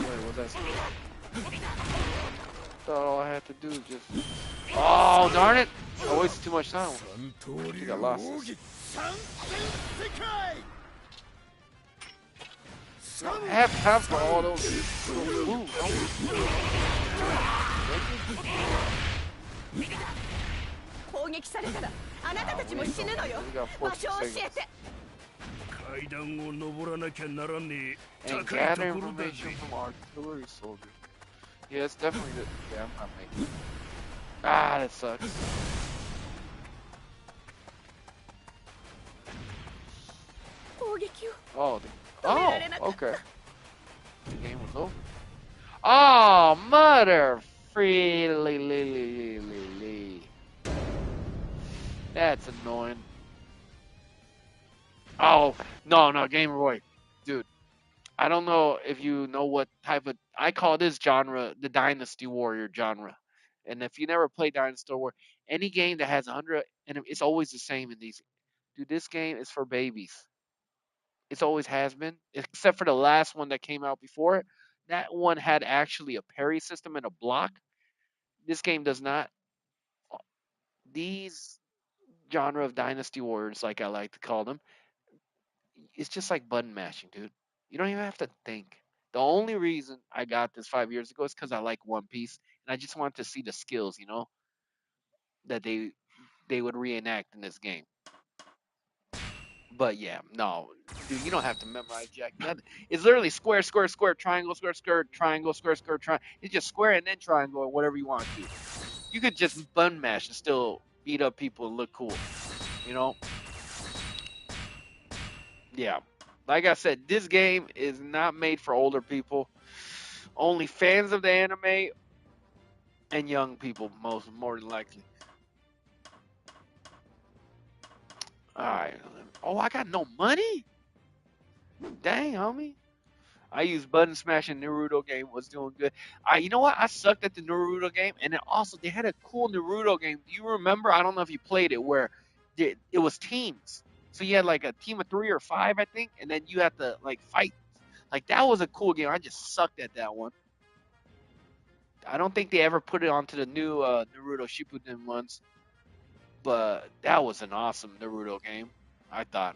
Wait, what's that? Thought all I had to do was just... Oh, darn it! I wasted too much time. I think I lost this. I have time for all those moves. And gather information from artillery soldiers. Yeah, it's definitely good. Yeah, I'm not making it. Ah, that sucks. Oh, okay. The game was over. Oh, mother freely. That's annoying. Oh, no, Game Boy. Dude, I don't know if you know what type of... I call this genre the Dynasty Warrior genre. And if you never played Dynasty Warrior, any game that has 100... And it's always the same in these. Dude, this game is for babies. It's always has been, except for the last one that came out before it. That one had actually a parry system and a block. This game does not. These genre of Dynasty Warriors, like I like to call them, it's just like button mashing, dude. You don't even have to think. The only reason I got this 5 years ago is because I like One Piece, and I just wanted to see the skills, that they would reenact in this game. But yeah, no, dude, you don't have to memorize jack nothing. It's literally square, triangle, triangle, triangle. It's just square and then triangle or whatever you want to do. You could just button mash and still beat up people and look cool, Yeah, like I said, this game is not made for older people. Only fans of the anime and young people, more than likely. All right. Oh, I got no money? Dang, homie. I used button smash in Naruto game, was doing good. You know what? I sucked at the Naruto game, and then also they had a cool Naruto game. Do you remember? I don't know if you played it, where it was teams. So you had like a team of 3 or 5, I think, and then you had to like fight. Like that was a cool game. I just sucked at that one. I don't think they ever put it onto the new Naruto Shippuden ones, but that was an awesome Naruto game, I thought.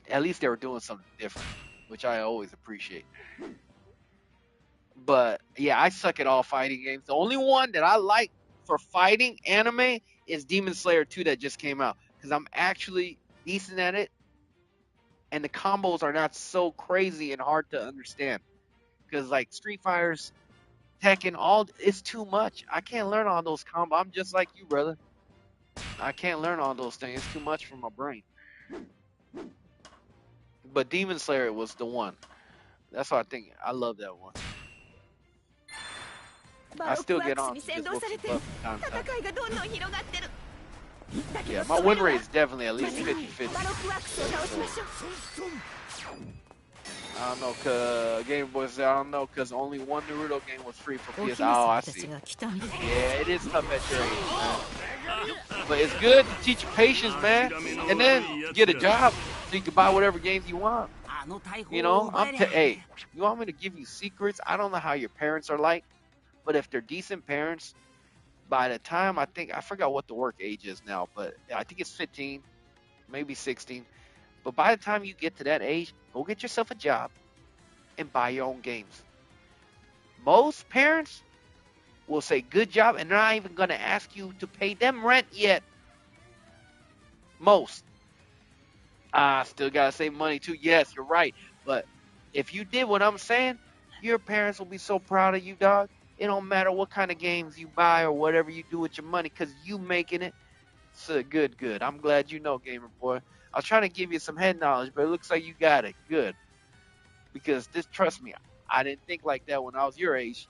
At least they were doing something different, which I always appreciate. But yeah, I suck at all fighting games. The only one that I like for fighting anime is Demon Slayer 2 that just came out, because I'm actually decent at it, and the combos are not so crazy and hard to understand. Because like Street Fighters, Tekken, it's too much. I can't learn all those combos. I'm just like you, brother. I can't learn all those things. It's too much for my brain. But Demon Slayer was the one. That's what I think. I love that one. I still get on. Yeah, my win rate is definitely at least 50-50. I don't know, cause Game Boy said I don't know, cause only one Naruto game was free for お PS. 姫 Oh, 様 I たち see. が来たみたい。 Yeah, it is tough at your age, man. But it's good to teach you patience, man, and then get a job so you can buy whatever games you want. あの大砲 You を know, 奪えりゃ hey, you want me to give you secrets? I don't know how your parents are like, but if they're decent parents, by the time I forgot what the work age is now, but I think it's 15, maybe 16. But by the time you get to that age, go get yourself a job and buy your own games. Most parents will say good job and they're not even going to ask you to pay them rent yet. Most. Still got to save money too. Yes, you're right. But if you did what I'm saying, your parents will be so proud of you, dog. It don't matter what kind of games you buy or whatever you do with your money because you making it. So good. I'm glad you know, Gamer Boy. I was trying to give you some head knowledge, but it looks like you got it. Good. Because trust me, I didn't think like that when I was your age.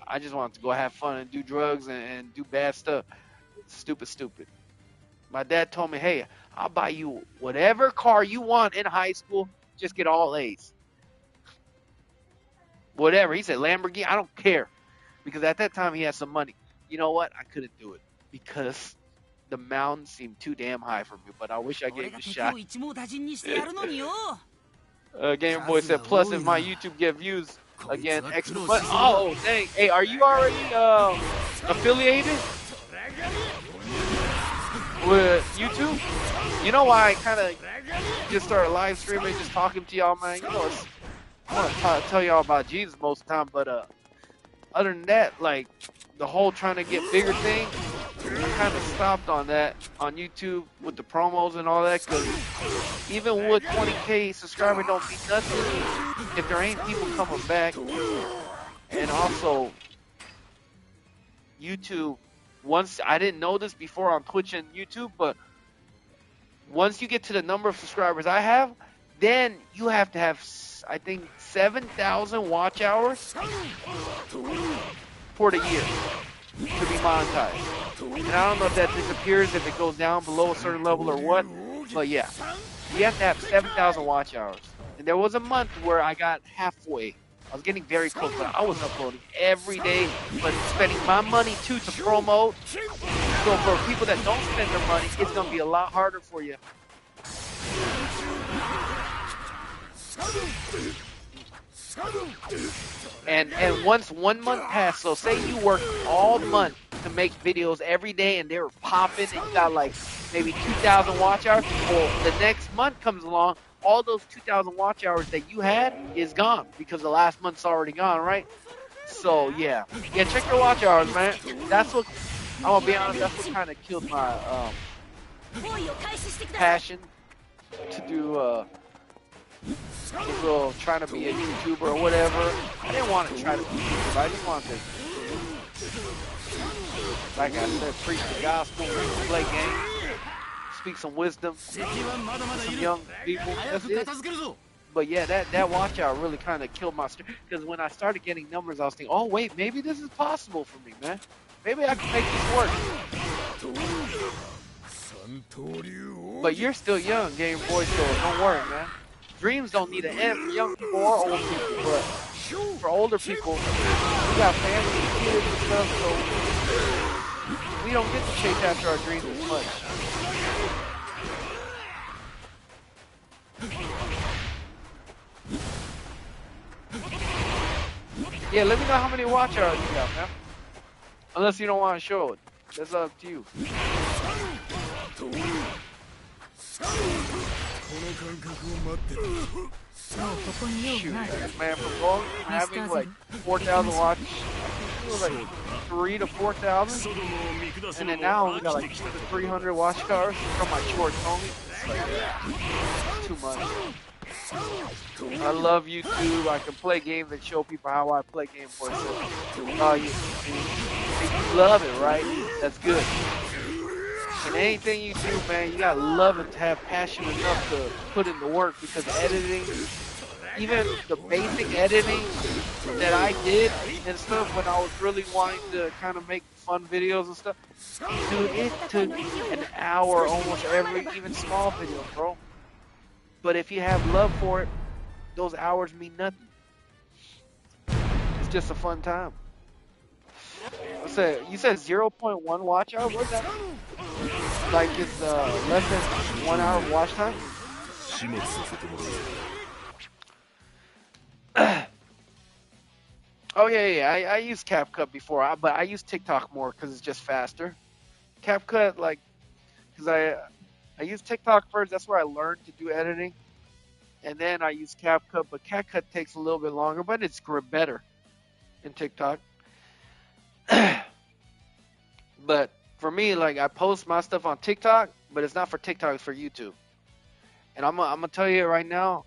I just wanted to go have fun and do drugs and do bad stuff. Stupid. My dad told me, hey, I'll buy you whatever car you want in high school. Just get all A's. Whatever. He said Lamborghini. I don't care. Because at that time he had some money. You know what? I couldn't do it. Because the mountain seemed too damn high for me. But I wish I 俺 gave が it a 敵 shot. を一網打尽にしてやるのによ Gamer Boy said, plus if my YouTube get views again, extra. But, oh, dang. Hey, are you already affiliated with YouTube? You know why I kind of just started live streaming, just talking to y'all, man? You know, I want to tell y'all about Jesus most of the time, but other than that, like, the whole trying to get bigger thing, I kind of stopped on that on YouTube with the promos and all that, because even with 20K subscribers don't mean nothing if there ain't people coming back. And also, YouTube, once, I didn't know this before on Twitch and YouTube, but once you get to the number of subscribers I have, then you have to have, I think, 7,000 watch hours for the year to be monetized. And I don't know if that disappears, if it goes down below a certain level or what, but yeah. You have to have 7,000 watch hours. And there was a month where I got halfway. I was getting very close, but I was uploading every day, but spending my money too to promote. So for people that don't spend their money, it's going to be a lot harder for you. And once 1 month passed, so say you worked all month to make videos every day and they were popping and you got like maybe 2,000 watch hours, well, the next month comes along, all those 2,000 watch hours that you had is gone because the last month's already gone, right? So yeah, check your watch hours, man. That's what, I'm gonna be honest, that's what kind of killed my passion to do trying to be a YouTuber or whatever. I didn't want to try to be a YouTuber. I just wanted to, like I said, preach the gospel, play games, speak some wisdom to some young people. That's it. But yeah, that watch out really kind of killed my streak. Because when I started getting numbers, I was thinking, oh wait, maybe this is possible for me, man. Maybe I can make this work. But you're still young, Game Boy, so don't worry, man. Dreams don't need an end for young people or old people, but for older people, we got families, kids and stuff, so we don't get to chase after our dreams as much. Yeah, let me know how many watch hours you got, man. Unless you don't want to show it. That's up to you. Shoot, man, from going from having like 4,000 watch, it was like 3 to 4,000, and then now we got like 2 to 300 watch hours from my shorts only. It's like, too much. I love YouTube. I can play games and show people how I play games for it. So, you love it, right? That's good. And anything you do, man, you gotta love it to have passion enough to put in the work, because editing, even the basic editing that I did and stuff when I was really wanting to kind of make fun videos and stuff, dude, it took an hour almost every even small video, bro. But if you have love for it, those hours mean nothing. It's just a fun time. What's that? You said 0.1 watch hour? What's that? Like it's less than 1 hour of watch time? 始末させてもらうぞ。Oh yeah. I used CapCut before, but I use TikTok more because it's just faster. CapCut, like, because I use TikTok first. That's where I learned to do editing, and then I use CapCut. But CapCut takes a little bit longer, but it's better in TikTok. But for me, like, I post my stuff on TikTok, but it's not for TikTok; it's for YouTube. And I'm gonna tell you right now,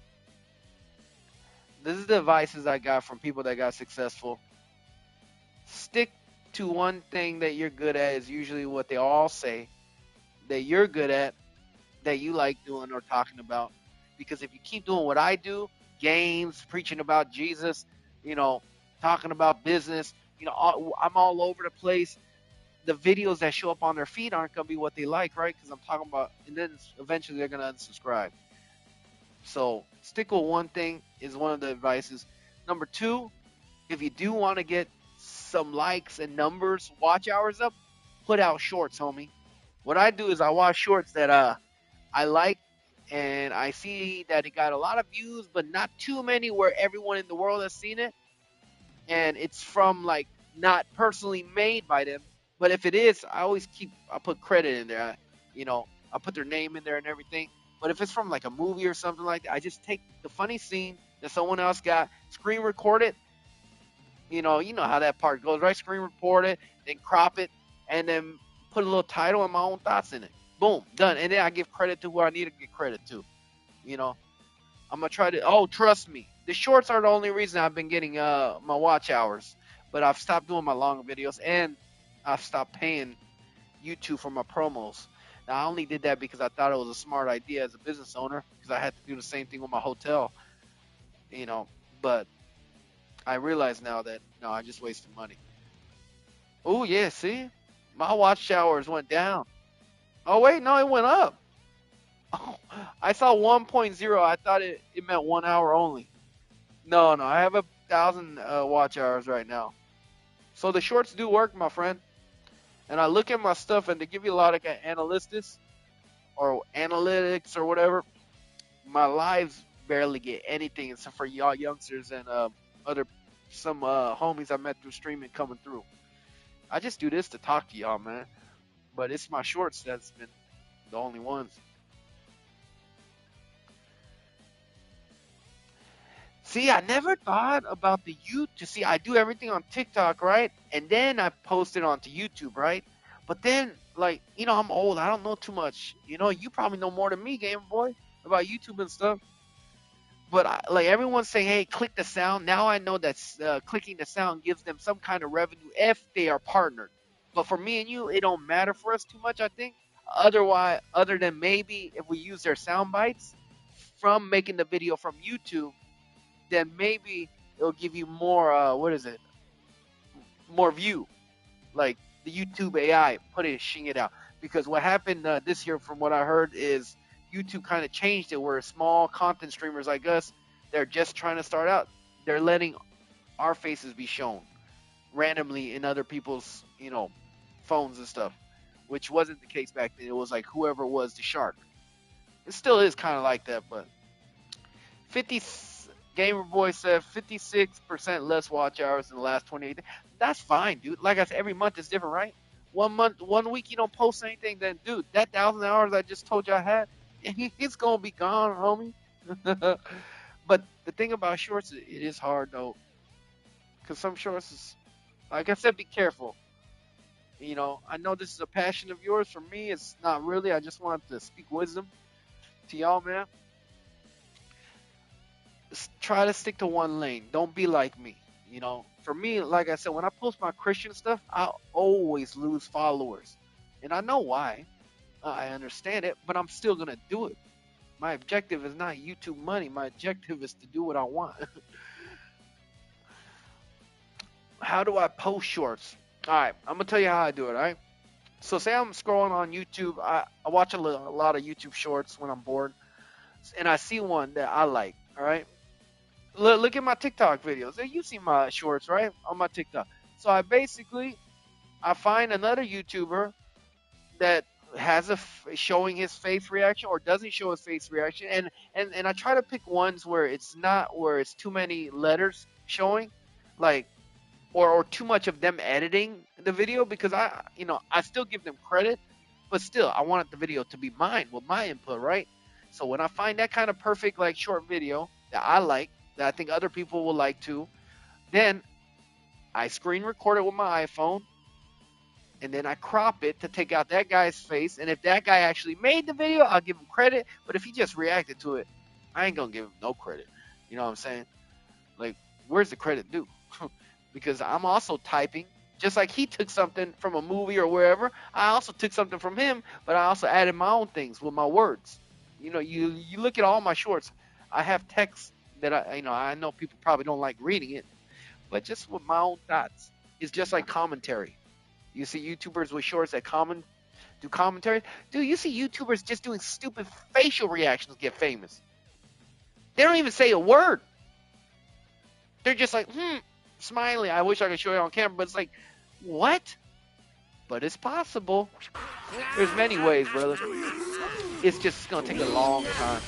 this is the advices I got from people that got successful. Stick to one thing that you're good at is usually what they all say that you're good at, that you like doing or talking about. Because if you keep doing what I do, games, preaching about Jesus, you know, talking about business, I'm all over the place. The videos that show up on their feed aren't gonna be what they like, right? Because I'm talking about, and then eventually they're gonna unsubscribe. So stick with one thing is one of the advices. Number two, if you do want to get some likes and numbers, watch hours up, put out shorts, homie. What I do is I watch shorts that I like and I see that it got a lot of views, but not too many where everyone in the world has seen it. And it's from like not personally made by them. But if it is, I put credit in there. I put their name in there and everything. But if it's from like a movie or something like that, I just take the funny scene that someone else got, screen record it. You know how that part goes, right? Screen record it, then crop it, and then put a little title and my own thoughts in it. Boom, done. And then I give credit to who I need to give credit to. You know, I'm gonna try to. Oh, trust me, the shorts are the only reason I've been getting my watch hours. But I've stopped doing my long videos and I've stopped paying YouTube for my promos. Now I only did that because I thought it was a smart idea as a business owner because I had to do the same thing with my hotel. You know, but I realize now that no, I just wasted money. Oh yeah, see, my watch hours went down. Oh wait, no, it went up. Oh, I saw 1.0. I thought it meant 1 hour only. No, I have 1,000 watch hours right now. So the shorts do work, my friend. And I look at my stuff, and they give you a lot of analytics or analytics or whatever. My lives barely get anything except for y'all youngsters and other some homies I met through streaming coming through. I just do this to talk to y'all, man. But it's my shorts that's been the only ones. See, I never thought about the YouTube. See, I do everything on TikTok, right? And then I post it onto YouTube, right? But then, like, I'm old. I don't know too much. You probably know more than me, Game Boy, about YouTube and stuff. But like everyone's saying, hey, click the sound. Now I know that clicking the sound gives them some kind of revenue if they are partnered. But for me and you, it don't matter for us too much, I think. Other than maybe if we use their sound bites from making the video from YouTube, then maybe it'll give you more. What is it? More view, like the YouTube AI pushing it out. Because what happened this year, from what I heard, is YouTube kind of changed it where small content streamers like us, they're just trying to start out. They're letting our faces be shown randomly in other people's, phones and stuff, which wasn't the case back then. It was like whoever was the shark. It still is kind of like that, but 50 Gamer Boy said 56% less watch hours in the last 28 days. That's fine, dude. Like I said, every month is different, right? 1 week you don't post anything, then dude, that 1,000 hours I just told you I had, it's gonna be gone, homie. But the thing about shorts, it is hard though, because some shorts is, like I said, be careful. I know this is a passion of yours. For me, it's not really. I just wanted to speak wisdom to y'all, man. Try to stick to one lane. Don't be like me. For me, like I said, when I post my Christian stuff, I always lose followers, and I know why. I understand it, but I'm still gonna do it. My objective is not YouTube money. My objective is to do what I want. How do I post shorts? All right, I'm gonna tell you how I do it. All right. So say I'm scrolling on YouTube. I watch a lot of YouTube shorts when I'm bored, and I see one that I like. All right. look at my TikTok videos. You see my shorts, right? On my TikTok. So I find another YouTuber that has showing his face reaction or doesn't show his face reaction, and I try to pick ones where it's too many letters showing, like or too much of them editing the video, because I still give them credit, but still I want the video to be mine with my input, right? So when I find that kind of perfect like short video that I like, that I think other people will like too, then I screen record it with my iPhone, and then I crop it to take out that guy's face. And if that guy actually made the video, I'll give him credit. But if he just reacted to it, I ain't gonna give him no credit. You know what I'm saying? Like, where's the credit due? Because I'm also typing, just like he took something from a movie or wherever. I also took something from him, but I also added my own things with my words. You look at all my shorts. I have text that I know people probably don't like reading it, but just with my own thoughts. It's just like commentary. You see YouTubers with shorts that do commentary. Dude, you see YouTubers just doing stupid facial reactions get famous. They don't even say a word. They're just like, smiling. I wish I could show you on camera, but it's like, what? But it's possible. There's many ways, brother. It's just going to take a long time.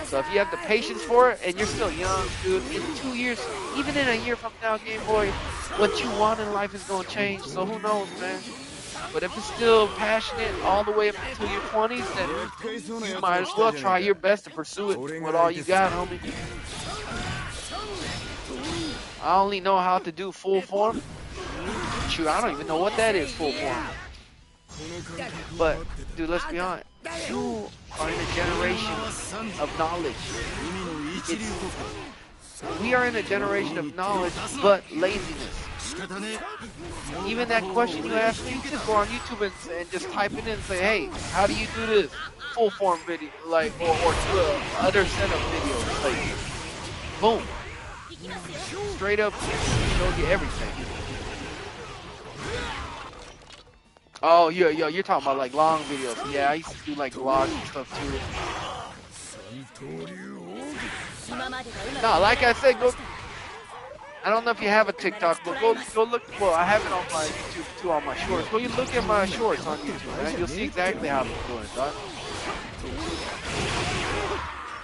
So if you have the patience for it, and you're still young, dude, in 2 years, even in a year from now, Game Boy, what you want in life is going to change. So who knows, man? But if it's still passionate all the way up until your 20s, then you might as well try your best to pursue it with all you got, homie. I only know how to do full form. Shoot, I don't even know what that is, full form. But, dude, let's be honest. You are in a generation of knowledge. We are in a generation of knowledge, but laziness. Even that question you asked, you just go on YouTube and just type it in and say, hey, how do you do this? Full form video, like, or other set of videos. Like, boom. Straight up shows you everything. Oh, yeah, you're talking about like long videos. Yeah, I used to do like vlogs and stuff too. No, like I said, go. I don't know if you have a TikTok, but go look. Well, I have it on my YouTube too, on my shorts. Go look at my shorts on YouTube, man. You'll see exactly how I'm doing it, dog.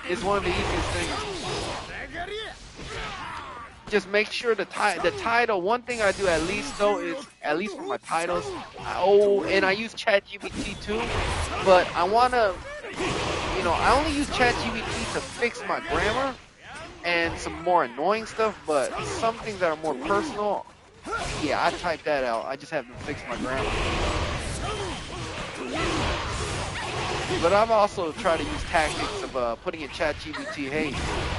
It's one of the easiest things. Just make sure the title. One thing I do at least though is, at least for my titles, and I use ChatGPT too, but I wanna, I only use ChatGPT to fix my grammar and some more annoying stuff, but some things that are more personal, yeah, I type that out. I just have to fix my grammar. But I've also tried to use tactics of putting in ChatGPT, hey,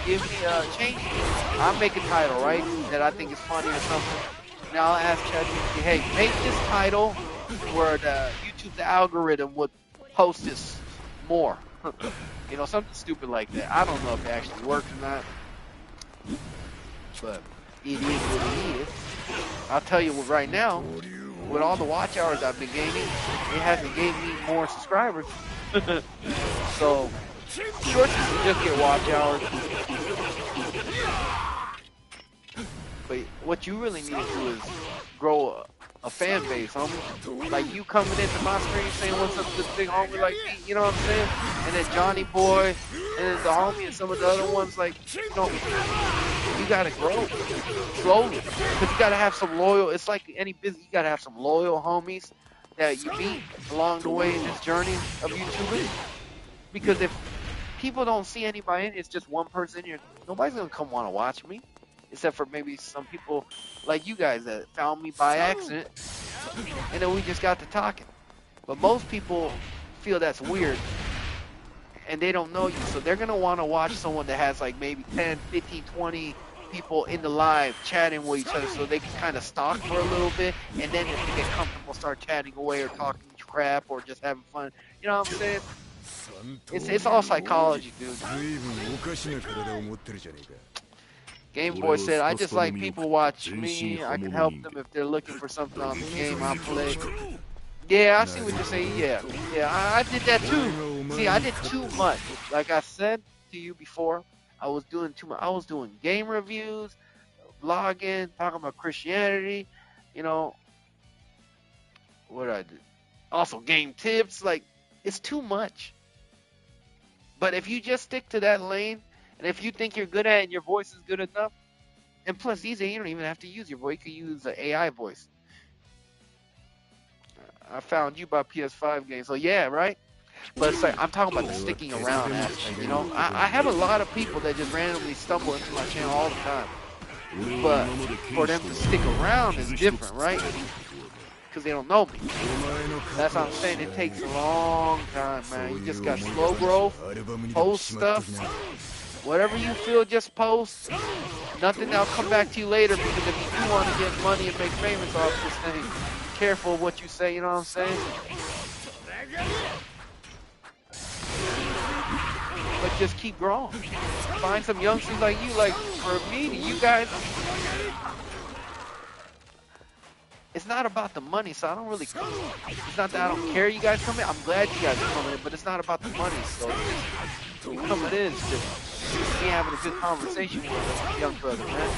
give me a change. I'll make a title, right, that I think is funny or something. Now I'll ask ChatGPT, hey, make this title where the algorithm would post this more. Something stupid like that. I don't know if it actually works or not, but it is what it is. I'll tell you what, right now, with all the watch hours I've been gaining, it hasn't gave me more subscribers. So, shorts just get watch hours. But what you really need to do is grow a fan base, homie. Like you coming into my screen saying what's up to this big homie like me, you know what I'm saying? And then Johnny Boy, and then the homie and some of the other ones, like, you gotta grow slowly. Because you gotta have some loyal, it's like any business, you gotta have some loyal homies that you meet along the way in this journey of YouTubing. Because if people don't see anybody in it, it's just one person here, nobody's gonna come want to watch me. Except for maybe some people like you guys that found me by accident, and then we just got to talking. But most people feel that's weird, and they don't know you, so they're going to want to watch someone that has like maybe 10, 15, 20 people in the live chatting with each other, so they can kind of stalk for a little bit, and then if they get comfortable, start chatting away or talking crap or just having fun. You know what I'm saying? It's all psychology, dude. Game Boy said, I just like people watch me. I can help them if they're looking for something on the game I play. Yeah, I see what you're saying. Yeah, I did that too. See, I did too much. Like I said to you before, I was doing too much. I was doing game reviews, vlogging, talking about Christianity, you know, what I did. Also game tips, like it's too much. But if you just stick to that lane, and if you think you're good at it and your voice is good enough, and plus these days you don't even have to use your voice, you can use the AI voice. I found you by PS5 games, so yeah, right? But it's like I'm talking about the sticking around aspect, you know? I have a lot of people that just randomly stumble into my channel all the time. But for them to stick around is different, right? Because they don't know me. That's what I'm saying. It takes a long time, man. You just got slow growth, post stuff. Whatever you feel, just post. Nothing that'll come back to you later, because if you do want to get money and make famous off this thing, careful of what you say, you know what I'm saying? But just keep growing. Find some youngsters like you. Like, for me, you guys, it's not about the money, so I don't really, it's not that I don't care you guys come in. I'm glad you guys are coming in, but it's not about the money. So you coming in, it's just me having a good conversation with a young brother, man.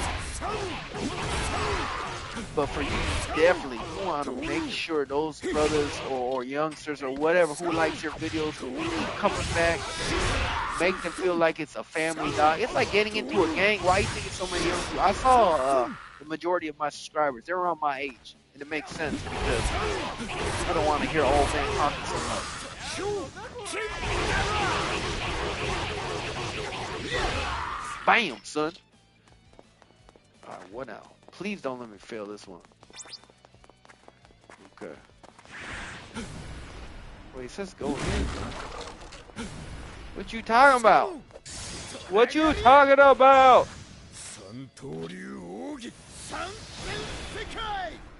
But for you, definitely, you want to make sure those brothers or youngsters or whatever who likes your videos keep coming back. Make them feel like it's a family, dog. It's like getting into a gang. Why you think it's so many young people? I saw the majority of my subscribers. They're around my age. And it makes sense because I don't want to hear old man talking so much. Bam, son. Alright, what now? Please don't let me fail this one. Okay. Wait, it says go in. What you talking about? What you talking about?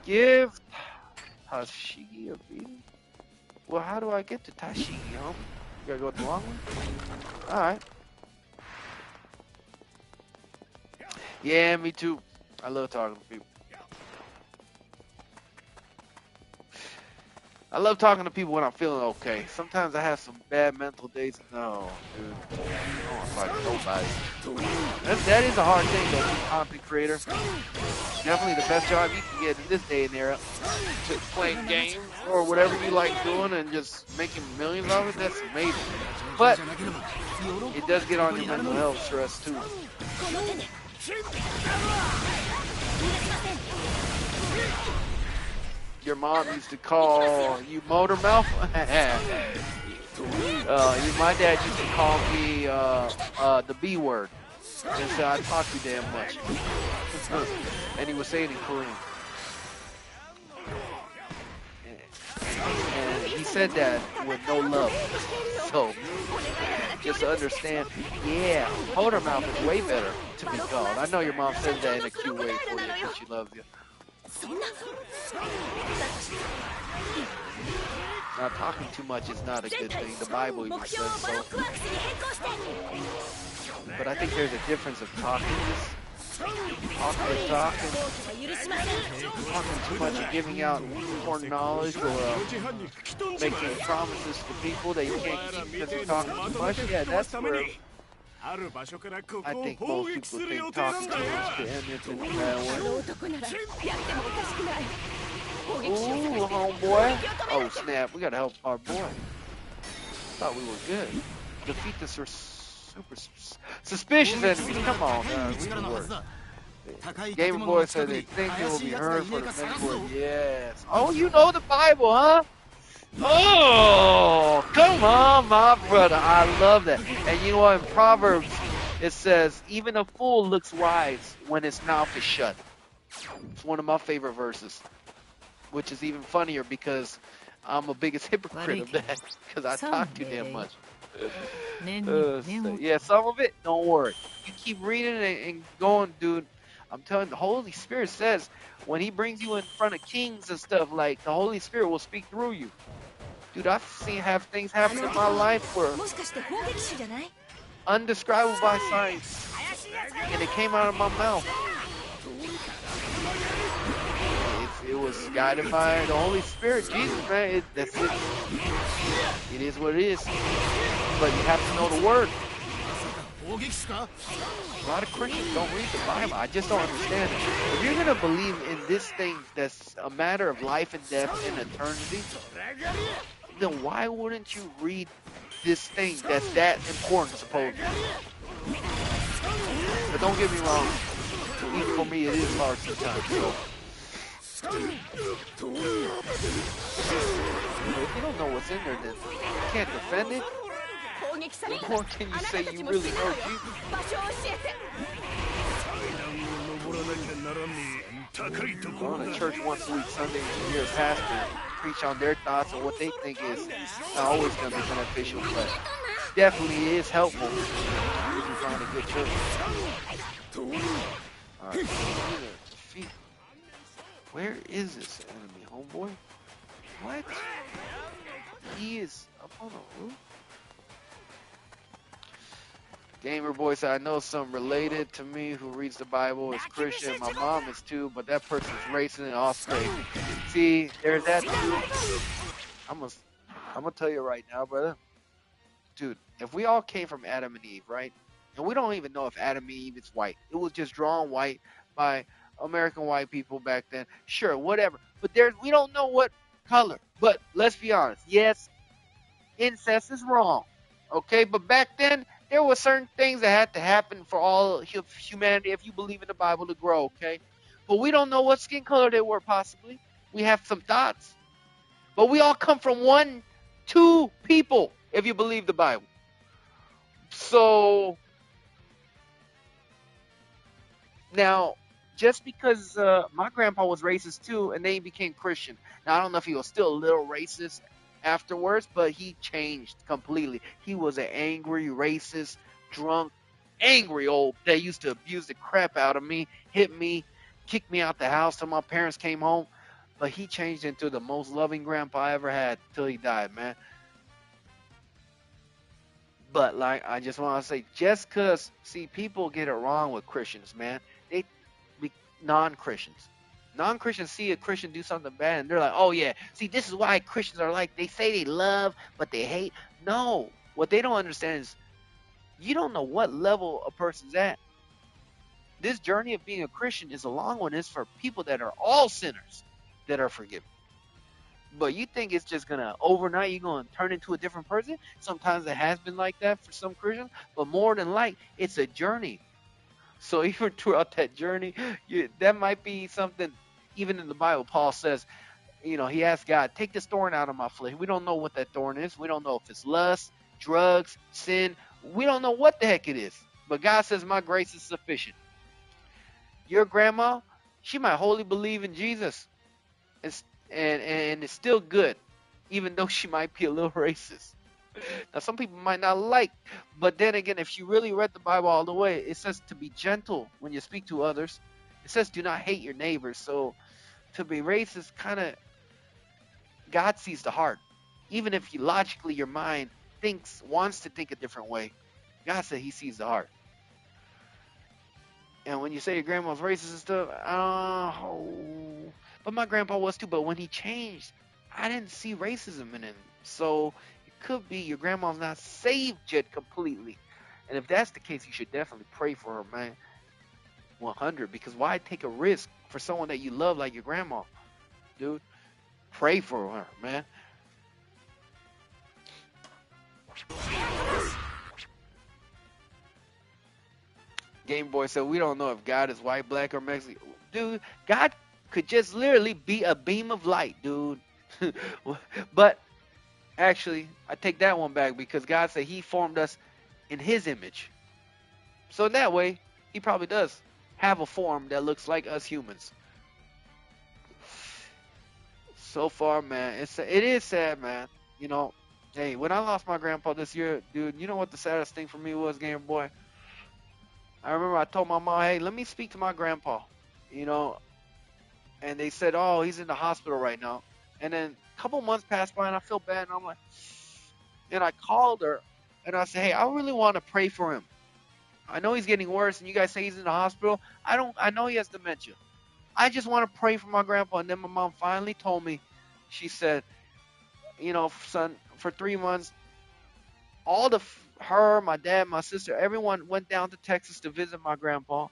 Give Tashigi a beating? Well, how do I get to Tashigi, huh? You gotta go with the long one? Alright. Yeah, me too. I love talking to people. I love talking to people when I'm feeling okay. Sometimes I have some bad mental days. No, dude. I don't want to fight nobody. That is a hard thing, though, being a content creator. Definitely the best job you can get in this day and era. To playing games or whatever you like doing and just making millions of it, that's amazing. But it does get on your mental health stress, too. Your mom used to call you motor mouth. My dad used to call me the B word. And said I talk too damn much. And he would say it in Korean. And he said that with no love. So just to understand, yeah, motor mouth is way better to be called. I know your mom says that in a cute way for you because she loves you. Now, talking too much is not a good thing. The Bible even says so. But I think there's a difference of talking too much and giving out important knowledge or making promises to people that you can't keep because you're talking too much. Yeah, that's where I think most people think talking too much could end up in a bad way. Ooh, homeboy. Oh, snap. We gotta help our boy. Thought we were good. Defeat the super suspicious enemies. Come on, guys. We can work. Gamer Boy said they think it will be heard for the next word. Yes. Oh, you know the Bible, huh? Oh, come on, my brother. I love that. And you know what? In Proverbs, it says, even a fool looks wise when his mouth is shut. It's one of my favorite verses. Which is even funnier because I'm a biggest hypocrite of that. Because I talk too damn much. So, yeah, some of it, don't worry. You keep reading and going, dude. I'm telling you, the Holy Spirit says when he brings you in front of kings and stuff, like, the Holy Spirit will speak through you. Dude, I've seen things happen in my life where undescribable by science, and it came out of my mouth. It was guided by the Holy Spirit, Jesus, man. That's it. It is what it is. But you have to know the word. 攻撃すか A lot of Christians don't read the Bible. I just don't understand it. If you're gonna believe in this thing that's a matter of life and death and eternity, then why wouldn't you read this thing that's that important, supposedly? But don't get me wrong, even for me, it is hard sometimes. So if you don't know what's in there, then you can't defend it. 攻撃され What たら more can あ you な say たたち you も really 死ぬ know わよ Jesus? 場所を教えて 登らなきゃならねえ高いところ Going だ to church once a week Sunday and hear a pastor preach on their thoughts and what they think is not always going to be beneficial, but definitely is helpful if you find a good church. Alright, defeat. Where is this enemy, homeboy? What? He is up on a roof? Gamer boy said, I know some related to me who reads the Bible, is Christian. My mom is too, but that person's racing and all straight. See, there's that too. I'm gonna tell you right now, brother. Dude, if we all came from Adam and Eve, right? And we don't even know if Adam and Eve is white. It was just drawn white by American white people back then. Sure, whatever. But we don't know what color. But let's be honest. Yes, incest is wrong. Okay, but back then there were certain things that had to happen for all humanity, if you believe in the Bible, to grow. Okay, but we don't know what skin color they were. Possibly, we have some thoughts, but we all come from two people, if you believe the Bible. So now, just because my grandpa was racist too, and then he became Christian. Now I don't know if he was still a little racist afterwards, but he changed completely. He was an angry, racist, drunk, angry old that used to abuse the crap out of me, hit me, kick me out the house till my parents came home. But he changed into the most loving grandpa I ever had till he died, man. But like I just want to say, just cause see people get it wrong with Christians, man. They be non-Christians. Non-Christians see a Christian do something bad and they're like, oh yeah, see this is why Christians are like, they say they love but they hate. No, what they don't understand is you don't know what level a person's at. This journey of being a Christian is a long one. It's for people that are all sinners that are forgiven. But you think it's just gonna overnight you're gonna turn into a different person? Sometimes it has been like that for some Christians, but more than like it's a journey. So even throughout that journey, that might be something. Even in the Bible, Paul says, he asked God, take this thorn out of my flesh. We don't know what that thorn is. We don't know if it's lust, drugs, sin. We don't know what the heck it is. But God says, my grace is sufficient. Your grandma, she might wholly believe in Jesus, and it's still good, even though she might be a little racist. Now, some people might not like, but then again, if you really read the Bible all the way, it says to be gentle when you speak to others. It says do not hate your neighbors. So to be racist, kind of, God sees the heart. Even if logically your mind wants to think a different way, God said he sees the heart. And when you say your grandma's racist and stuff, but my grandpa was too. But when he changed, I didn't see racism in him. So it could be your grandma's not saved yet completely. And if that's the case, you should definitely pray for her, man. 100. Because why take a risk for someone that you love like your grandma, dude? Pray for her, man. Game Boy said, we don't know if God is white, black, or Mexican. Dude, God could just literally be a beam of light, dude. But actually, I take that one back because God said he formed us in his image. So in that way, he probably does have a form that looks like us humans. So far, man, it is sad, man. Hey, when I lost my grandpa this year, dude, you know what the saddest thing for me was, Game Boy? I remember I told my mom, hey, let me speak to my grandpa, and they said, oh, he's in the hospital right now. And then a couple months passed by and I feel bad, and I'm like, and I called her and I said, hey, I really want to pray for him. I know he's getting worse and you guys say he's in the hospital. I know he has dementia. I just want to pray for my grandpa. And then my mom finally told me, she said, son, for 3 months, all the her, my dad, my sister, everyone went down to Texas to visit my grandpa.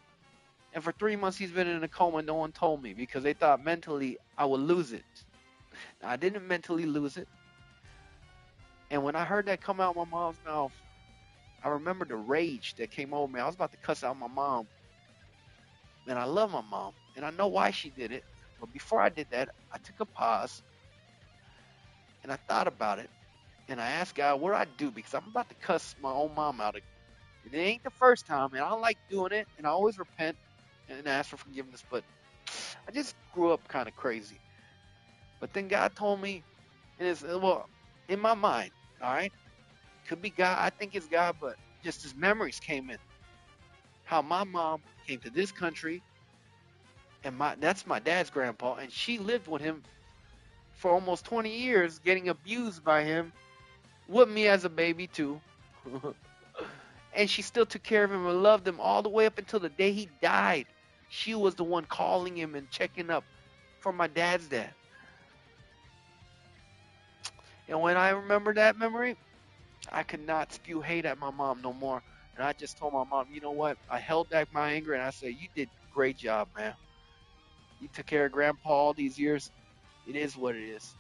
And for 3 months, he's been in a coma. No one told me because they thought mentally I would lose it. Now, I didn't mentally lose it. And when I heard that come out of my mom's mouth, I remember the rage that came over me. I was about to cuss out my mom. And I love my mom. And I know why she did it. But before I did that, I took a pause and I thought about it. And I asked God, what do I do? Because I'm about to cuss my own mom out. And it ain't the first time. And I don't like doing it. And I always repent and ask for forgiveness. But I just grew up kind of crazy. But then God told me, and it's, well, in my mind, all right? Could be God. I think it's God, but just his memories came in. How my mom came to this country, and that's my dad's grandpa, and she lived with him for almost 20 years, getting abused by him, with me as a baby too. And she still took care of him and loved him all the way up until the day he died. She was the one calling him and checking up for my dad's dad. And when I remember that memory, I could not spew hate at my mom no more. And I just told my mom, you know what? I held back my anger and I said, you did a great job, man. You took care of grandpa all these years. It is what it is.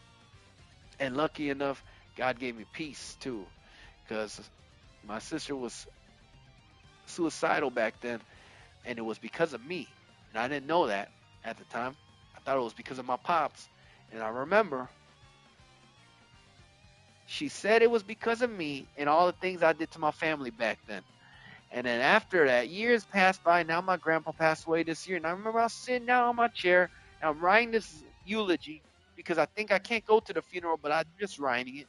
And lucky enough, God gave me peace too. Because my sister was suicidal back then. And it was because of me. And I didn't know that at the time. I thought it was because of my pops. And I remember she said it was because of me and all the things I did to my family back then. And then after that, years passed by. Now my grandpa passed away this year. And I remember I was sitting down on my chair and I'm writing this eulogy because I think I can't go to the funeral, but I'm just writing it.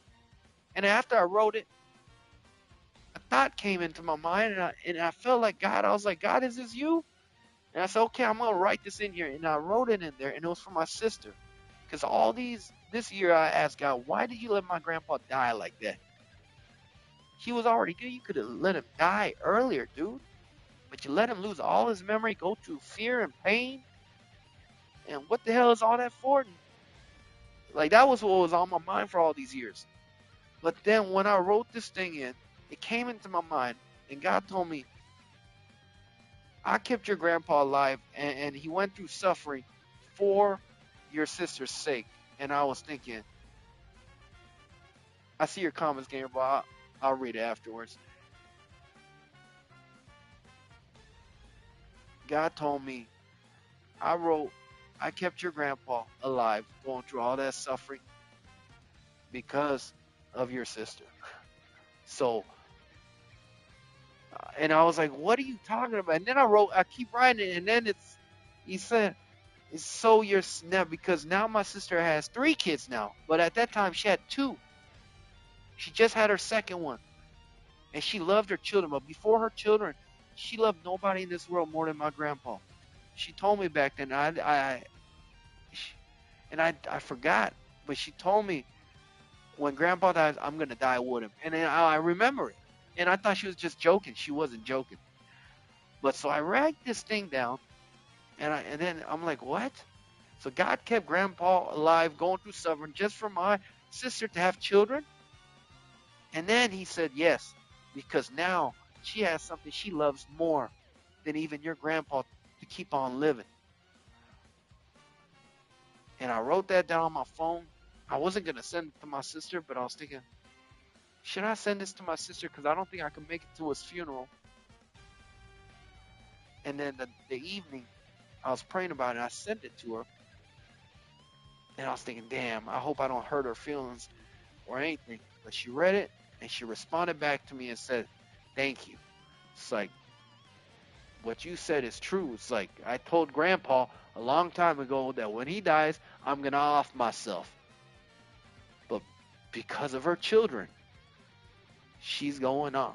And after I wrote it, a thought came into my mind and I felt like God. I was like, God, is this you? And I said, okay, I'm going to write this in here. And I wrote it in there and it was for my sister. Because this year I asked God, why did you let my grandpa die like that? He was already good. You could have let him die earlier, dude. But you let him lose all his memory, go through fear and pain. And what the hell is all that for? Like, that was what was on my mind for all these years. But then when I wrote this thing in, it came into my mind. And God told me, I kept your grandpa alive. And he went through suffering for your sister's sake. And I was thinking, I see your comments, Gamer, but I'll read it afterwards. God told me, I kept your grandpa alive going through all that suffering because of your sister. So, and I was like, what are you talking about? And then I keep writing it, and then he said, it's so you're now, because now my sister has 3 kids now, but at that time she had 2. She just had her second one, and she loved her children, but before her children, she loved nobody in this world more than my grandpa. She told me back then, I forgot, but she told me when grandpa dies, I'm gonna die with him, and then I remember it, and I thought she was just joking. She wasn't joking, but so I write this thing down, and then I'm like, what? So God kept grandpa alive, going through suffering, just for my sister to have children, and then he said yes, because now she has something she loves more than even your grandpa to keep on living. And I wrote that down on my phone. I wasn't gonna send it to my sister, but I was thinking, should I send this to my sister? Because I don't think I can make it to his funeral. And then the evening, I was praying about it. I sent it to her. And I was thinking, damn, I hope I don't hurt her feelings or anything. But she read it, and she responded back to me and said, thank you. It's like, what you said is true. It's like, I told Grandpa a long time ago that when he dies, I'm going to off myself. But because of her children, she's going on.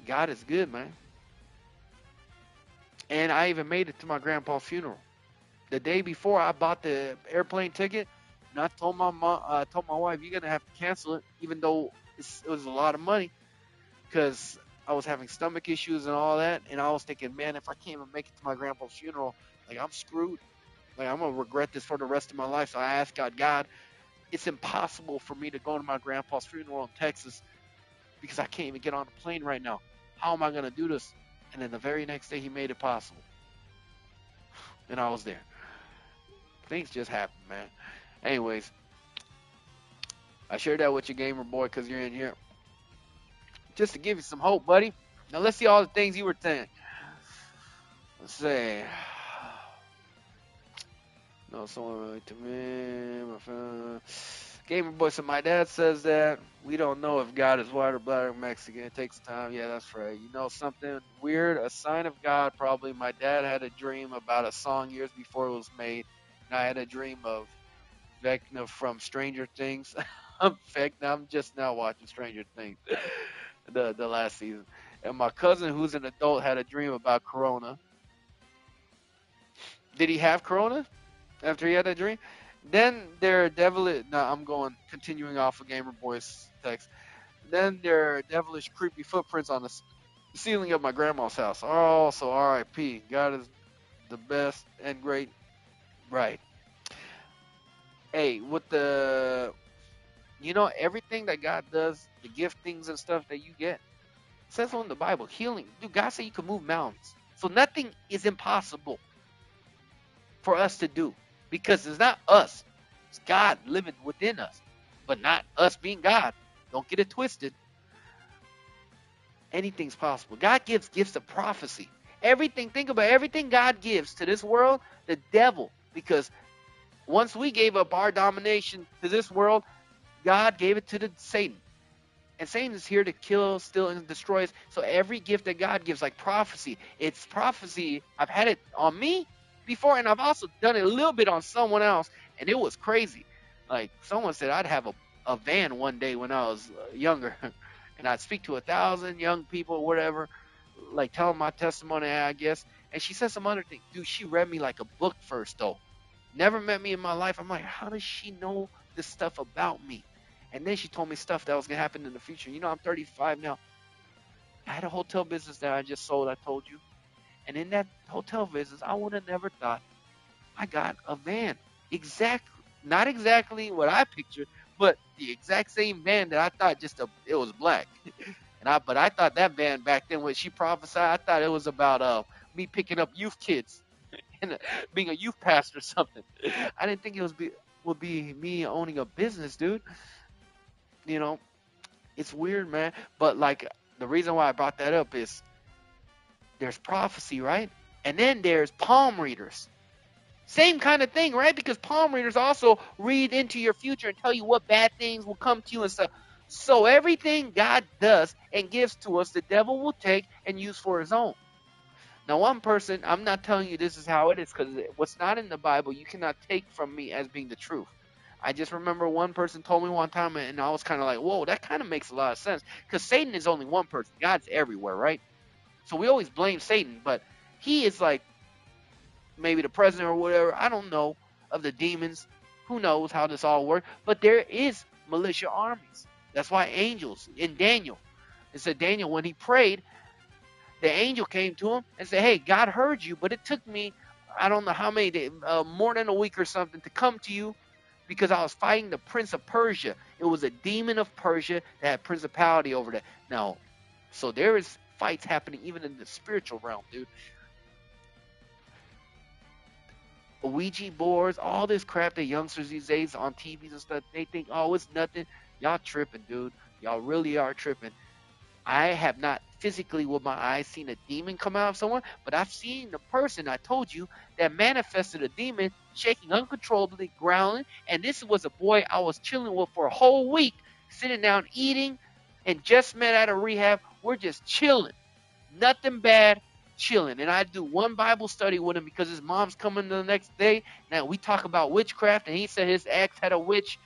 God is good, man. And I even made it to my grandpa's funeral. The day before, I bought the airplane ticket, and I told my wife, you're gonna have to cancel it, even though it was a lot of money, because I was having stomach issues and all that. And I was thinking, man, if I can't even make it to my grandpa's funeral, like, I'm screwed. Like, I'm gonna regret this for the rest of my life. So I asked God, it's impossible for me to go to my grandpa's funeral in Texas because I can't even get on a plane right now. How am I going to do this? And then the very next day, he made it possible. And I was there. Things just happen, man. Anyways, I shared that with you, gamer boy, because you're in here. Just to give you some hope, buddy. Now, let's see all the things you were saying. Let's see. No, someone really to me. My friend. Gamer boy, so my dad says that we don't know if God is white or black or Mexican. It takes time. Yeah, that's right. You know something weird? A sign of God, probably. My dad had a dream about a song years before it was made. And I had a dream of Vecna from Stranger Things. I'm just now watching Stranger Things, the last season. And my cousin, who's an adult, had a dream about Corona. Did he have Corona after he had that dream? Then there are devilish. No, I'm going continuing off of Gamer Boy's text. Then there are devilish, creepy footprints on the ceiling of my grandma's house. Oh, so R.I.P. God is the best and great. Right. Hey, with the, everything that God does, the giftings and stuff that you get, it says on the Bible, healing. Dude, God said you can move mountains. So nothing is impossible for us to do because it's not us. It's God living within us, but not us being God. Don't get it twisted. Anything's possible. God gives gifts of prophecy. Think about everything God gives to this world, the devil, because once we gave up our domination to this world, God gave it to Satan. And Satan is here to kill, steal, and destroy us. So every gift that God gives, like prophecy, it's prophecy. I've had it on me before, and I've also done it a little bit on someone else, and it was crazy. Like someone said I'd have a van one day when I was younger, and I'd speak to 1,000 young people, whatever, like tell them my testimony, I guess. And she said some other thing. Dude, she read me like a book first, though. Never met me in my life. I'm like, how does she know this stuff about me? And then she told me stuff that was going to happen in the future. I'm 35 now. I had a hotel business that I just sold, I told you. And in that hotel business, I would have never thought I got a van. Not exactly what I pictured, but the exact same van that I thought it was black. But I thought that van back then, when she prophesied, I thought it was about me picking up youth kids and being a youth pastor or something. I didn't think would be me owning a business, dude. It's weird, man. But like the reason why I brought that up is there's prophecy, right? And then there's palm readers. Same kind of thing, right? Because palm readers also read into your future and tell you what bad things will come to you and stuff. So everything God does and gives to us, the devil will take and use for his own. Now, one person, I'm not telling you this is how it is, because what's not in the Bible, you cannot take from me as being the truth. I just remember one person told me one time, and I was kind of like, whoa, that kind of makes a lot of sense. Because Satan is only one person. God's everywhere, right? So we always blame Satan, but he is like maybe the president or whatever, I don't know, of the demons. Who knows how this all works? But there is militia armies. That's why angels in Daniel, it said Daniel, when he prayed, the angel came to him and said, hey, God heard you, but it took me, I don't know how many days, more than a week or something to come to you because I was fighting the prince of Persia. It was a demon of Persia that had principality over that. Now, so there is fights happening even in the spiritual realm, dude. Ouija boards, all this crap that youngsters these days on TVs and stuff, they think, oh, it's nothing. Y'all tripping, dude. Y'all really are tripping. I have not physically with my eyes seen a demon come out of someone, but I've seen the person I told you that manifested a demon shaking uncontrollably, growling, and this was a boy I was chilling with for a whole week, sitting down eating, and just met at a rehab. We're just chilling. Nothing bad, chilling. And I do one Bible study with him because his mom's coming the next day. Now, we talk about witchcraft, and he said his ex had a witch.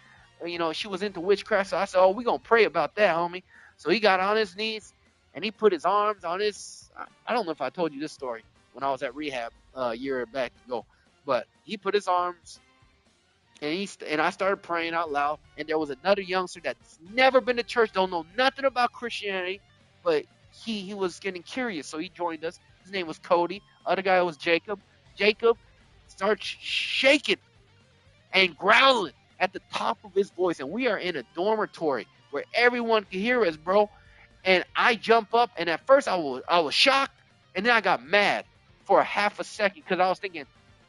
She was into witchcraft, so I said, oh, we're going to pray about that, homie. So he got on his knees, and he put his arms on his, I don't know if I told you this story when I was at rehab a year back ago, but he put his arms, and I started praying out loud, and there was another youngster that's never been to church, don't know nothing about Christianity, but he was getting curious, so he joined us. His name was Cody. Other guy was Jacob. Jacob started shaking and growling at the top of his voice, and we are in a dormitory where everyone can hear us, bro. And I jump up, and at first I was shocked, and then I got mad for a half a second because I was thinking,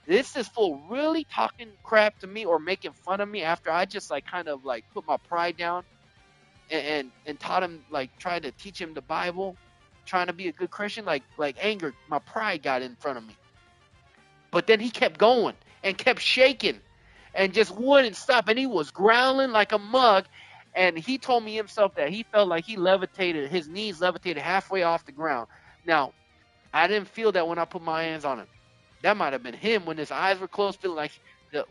this is fool really talking crap to me or making fun of me after I just like kind of like put my pride down and taught him, like trying to teach him the Bible, trying to be a good Christian, like anger, my pride got in front of me. But then he kept going and kept shaking and just wouldn't stop, and he was growling like a mug. And he told me himself that he felt like he levitated, his knees levitated halfway off the ground. Now, I didn't feel that when I put my hands on him. That might have been him when his eyes were closed, feeling like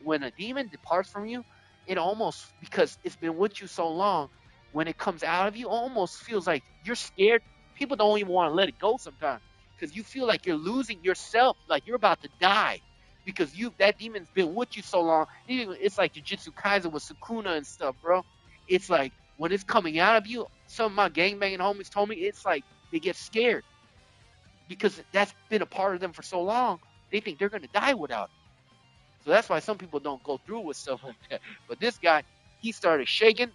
when a demon departs from you, it almost, because it's been with you so long, when it comes out of you, almost feels like you're scared. People don't even want to let it go sometimes because you feel like you're losing yourself, like you're about to die because that demon's been with you so long. It's like Jujutsu Kaisen with Sukuna and stuff, bro. It's like when it's coming out of you, some of my gangbanging homies told me it's like they get scared because that's been a part of them for so long. They think they're going to die without it. So that's why some people don't go through with stuff like that. But this guy, he started shaking.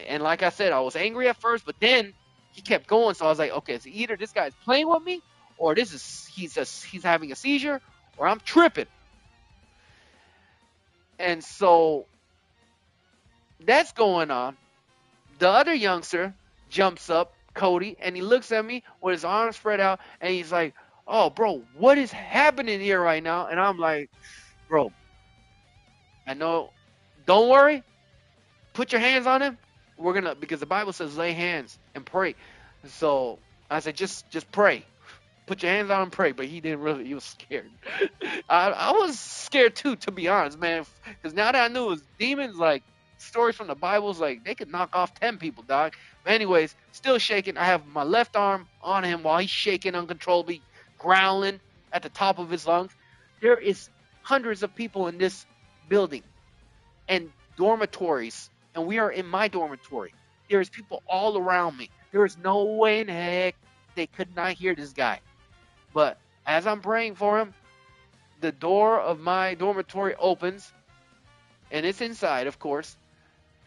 And like I said, I was angry at first, but then he kept going. So I was like, okay, so either this guy's playing with me or he's having a seizure or I'm tripping. And so that's going on. The other youngster jumps up, Cody, and he looks at me with his arms spread out, and he's like, oh, bro, what is happening here right now? And I'm like, bro, I know, don't worry. Put your hands on him. Because the Bible says lay hands and pray. So I said, just pray. Put your hands on him and pray. But he didn't really, he was scared. I was scared too, to be honest, man. Because now that I knew it was demons, like, stories from the Bible's like they could knock off 10 people, dog. But anyways, still shaking. I have my left arm on him while he's shaking uncontrollably, growling at the top of his lungs. There is hundreds of people in this building and dormitories, and we are in my dormitory. There's people all around me. There is no way in heck they could not hear this guy. But as I'm praying for him, the door of my dormitory opens, and it's inside, of course.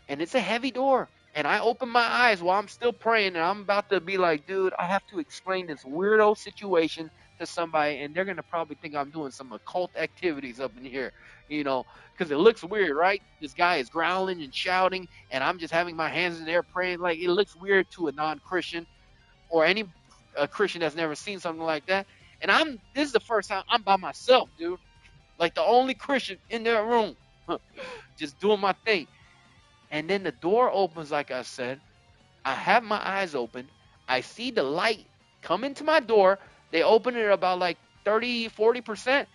And it's a heavy door. And I open my eyes while I'm still praying, and I'm about to be like, dude, I have to explain this weirdo situation to somebody, and they're going to probably think I'm doing some occult activities up in here, because it looks weird, right? This guy is growling and shouting, and I'm just having my hands in the air praying. Like, it looks weird to a non-Christian or a Christian that's never seen something like that. And this is the first time I'm by myself, dude. Like the only Christian in their room, just doing my thing. And then the door opens, like I said. I have my eyes open. I see the light come into my door. They open it about like 30, 40%.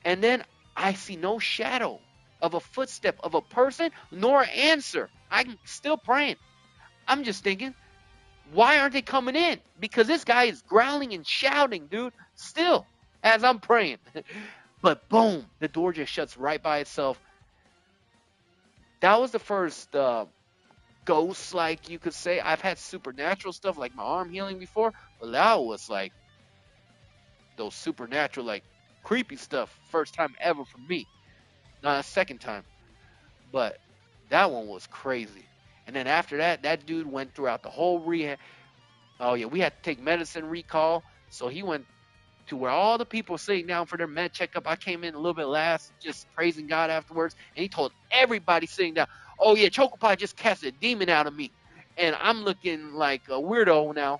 And then I see no shadow of a footstep of a person nor an answer. I'm still praying. I'm just thinking, why aren't they coming in? Because this guy is growling and shouting, dude, still, as I'm praying. But boom, the door just shuts right by itself. That was the first ghost, like you could say. I've had supernatural stuff like my arm healing before, but that was like those supernatural, like creepy stuff. First time ever for me. Not a second time. But that one was crazy. And then after that, that dude went throughout the whole rehab. Oh yeah, we had to take medicine recall. So he went to where all the people were sitting down for their med checkup. I came in a little bit last, just praising God afterwards, and he told everybody sitting down, oh yeah, Chocopie just cast a demon out of me. And I'm looking like a weirdo now.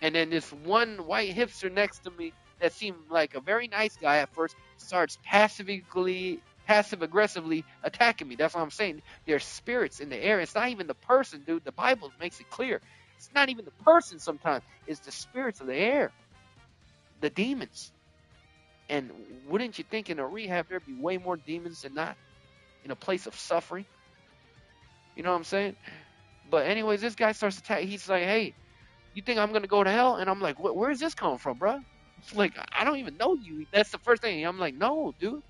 And then this one white hipster next to me that seemed like a very nice guy at first starts passive-aggressively attacking me. That's what I'm saying. There's spirits in the air. It's not even the person, dude. The Bible makes it clear. It's not even the person sometimes. It's the spirits of the air. The demons. And wouldn't you think in a rehab there'd be way more demons than not in a place of suffering? You know what I'm saying? But anyways, this guy starts attacking. He's like, hey, you think I'm going to go to hell? And I'm like, where's this coming from, bro? It's like, I don't even know you. That's the first thing. I'm like, no, dude.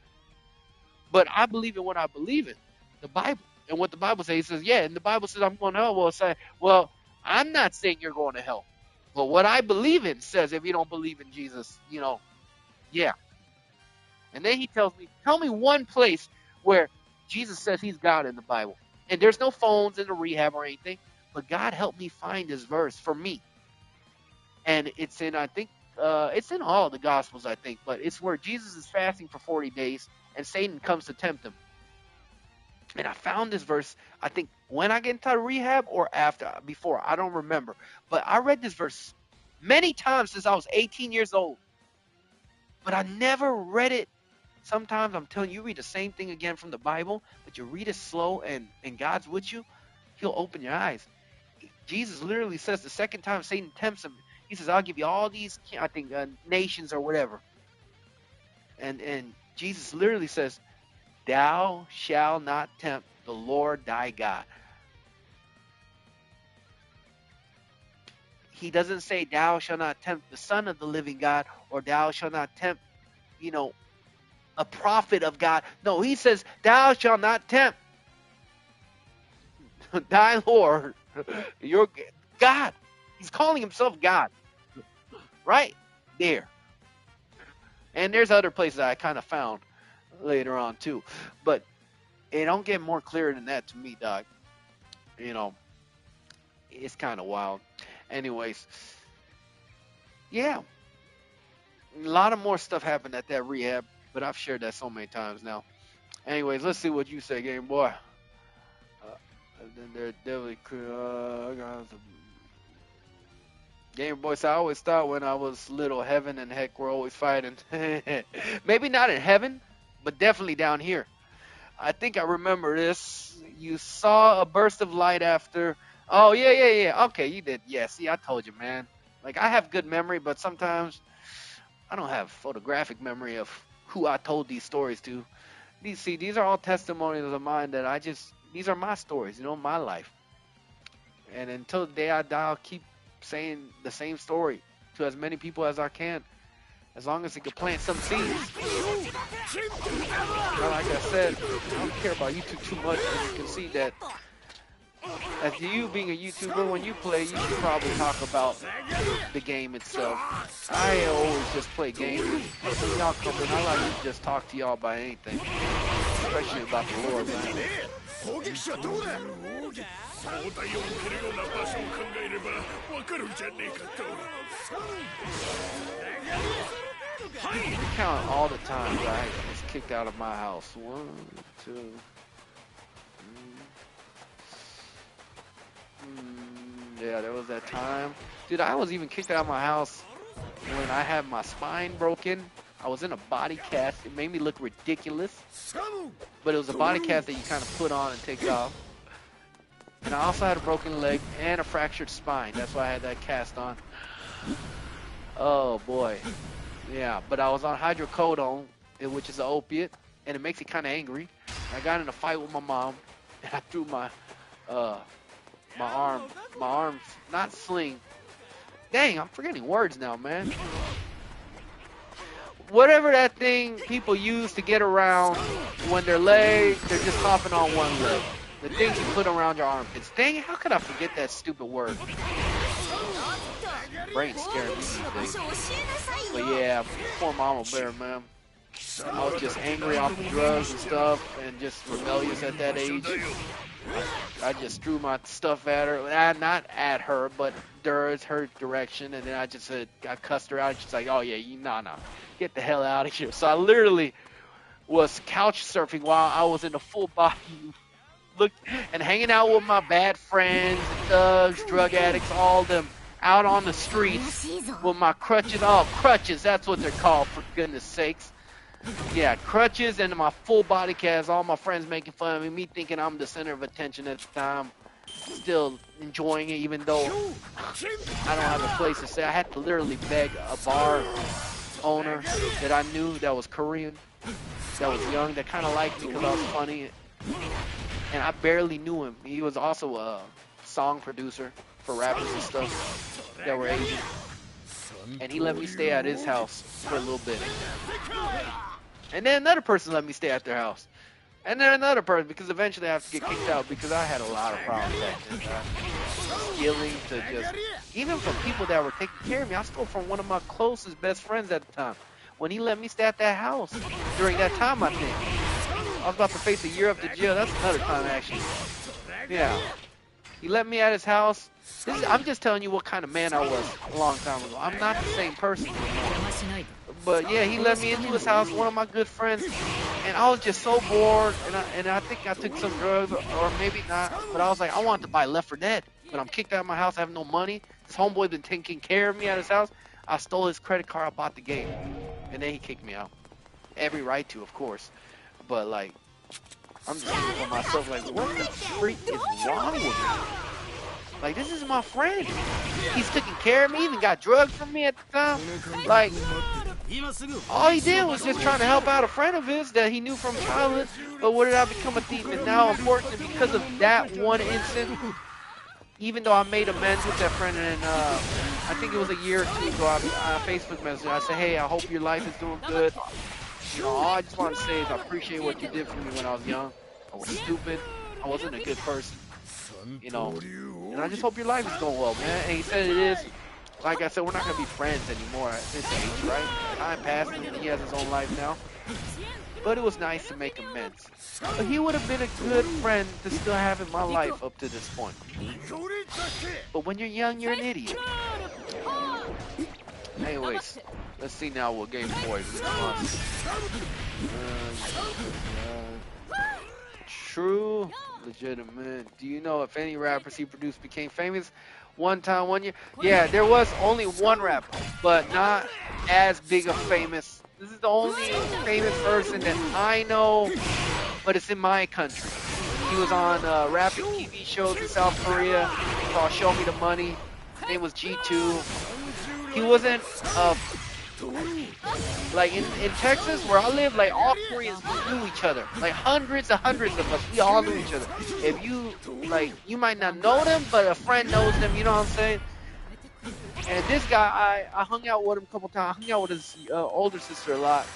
But I believe in what I believe in, the Bible. And what the Bible says, he says, yeah, and the Bible says I'm going to hell. Well, I'm not saying you're going to hell. But what I believe in says if you don't believe in Jesus, yeah. And then he tells me, tell me one place where Jesus says he's God in the Bible. And there's no phones in the rehab or anything. But God helped me find this verse for me. And it's in, I think, it's in all the Gospels, I think. But it's where Jesus is fasting for 40 days and Satan comes to tempt him. And I found this verse, I think, when I get into rehab or after, before. I don't remember. But I read this verse many times since I was 18 years old. But I never read it. Sometimes I'm telling you, read the same thing again from the Bible, but you read it slow and God's with you, he'll open your eyes. Jesus literally says the second time Satan tempts him, he says, I'll give you all these, I think, nations or whatever. And Jesus literally says, thou shalt not tempt the Lord thy God. He doesn't say thou shalt not tempt the Son of the living God or thou shalt not tempt, a prophet of God. No, he says, thou shalt not tempt thy Lord, your God. He's calling himself God. Right there. And there's other places I kind of found later on too. But it don't get more clear than that to me, dog. It's kind of wild. Anyways, yeah. A lot of more stuff happened at that rehab, but I've shared that so many times now. Anyways, let's see what you say, Game Boy. Then there definitely could. Game Boy said, I always thought when I was little, heaven and heck were always fighting. Maybe not in heaven, but definitely down here. I think I remember this. You saw a burst of light after. Oh, yeah. Okay, you did. Yeah, see, I told you, man. Like, I have good memory, but sometimes I don't have photographic memory of who I told these stories to. These are all testimonies of mine that these are my stories, my life. And until the day I die, I'll keep saying the same story to as many people as I can, as long as it can plant some seeds. Like I said, I don't care about YouTube too much, but you can see that as you being a YouTuber, when you play, you should probably talk about the game itself. I always just play games. When y'all come in, I like to just talk to y'all about anything, especially about the Lord, man. 総体を受けるような場所を考えればわかるんじゃねえかと。We count all the times I was kicked out of my house. 1, 2, 3. Yeah, there was that time. Dude, I was even kicked out of my house when I had my spine broken. I was in a body cast. It made me look ridiculous. But it was a body cast that you kind of put on and take off. And I also had a broken leg and a fractured spine. That's why I had that cast on. Oh, boy. Yeah, but I was on hydrocodone, which is an opiate, and it makes you kind of angry. I got in a fight with my mom, and I threw my arm, not sling. Dang, I'm forgetting words now, man. Whatever that thing people use to get around when they're just hopping on one leg. The things you put around your armpits. Dang, how could I forget that stupid word? Brain scared me these days. But yeah, poor Mama Bear, man. I was just angry off the drugs and stuff and just rebellious at that age. I just threw my stuff at her. Not at her, but towards her direction. And then I cussed her out. She's like, oh yeah, nah. Get the hell out of here. So I literally was couch surfing while I was in a full body and hanging out with my bad friends, thugs, drug addicts, all of them out on the streets with my crutches. Oh, crutches, that's what they're called, for goodness sakes. Yeah, crutches and my full body cast, all my friends making fun of me thinking I'm the center of attention at the time. Still enjoying it, even though I don't have a place to stay. I had to literally beg a bar owner that I knew that was Korean, that was young, that kind of liked me because I was funny. And I barely knew him. He was also a song producer for rappers and stuff that were Asian. And he let me stay at his house for a little bit. And then another person let me stay at their house. And then another person, because eventually I have to get kicked out because I had a lot of problems back then. Stealing to just, even from people that were taking care of me. I stole from one of my closest best friends at the time. When he let me stay at that house during that time, I think. I was about to face a year up to jail. That's another time, actually. Yeah. He let me at his house. I'm just telling you what kind of man I was a long time ago. I'm not the same person anymore. But yeah, he let me into his house, one of my good friends, and I was just so bored, and I think I took some drugs, or maybe not, but I was like, I wanted to buy Left 4 Dead, but I'm kicked out of my house, I have no money. His homeboy been taking care of me at his house. I stole his credit card, I bought the game, and then he kicked me out. Every right to, of course, but like, I'm just thinking for myself, like, what the freak is wrong with me? Like, this is my friend. He's taking care of me, even got drugs from me at the time. Like, all he did was just trying to help out a friend of his that he knew from childhood. But what did I become a thief? And now, unfortunately, because of that one incident, even though I made amends with that friend, and I think it was a year or two ago, I Facebook messaged, I said, hey, I hope your life is doing good. You know, all I just want to say is I appreciate what you did for me when I was young. I was stupid. I wasn't a good person. You know, and I just hope your life is going well, man. And he said it is. Like I said, we're not going to be friends anymore at this age, right? Time passed and he has his own life now. But it was nice to make amends. But he would have been a good friend to still have in my life up to this point. But when you're young, you're an idiot. Anyways, let's see now what Game Boy responds. True, legitimate. Do you know if any rappers he produced became famous one time, 1 year? Yeah, there was only one rapper, but not as big of famous. This is the only famous person that I know, but it's in my country. He was on rapping TV shows in South Korea called Show Me the Money. His name was G2. He wasn't like in Texas where I live, like all Koreans knew each other. Like hundreds of us, we all knew each other. If you like, you might not know them, but a friend knows them. You know what I'm saying? And this guy, I hung out with him a couple times. I hung out with his older sister a lot.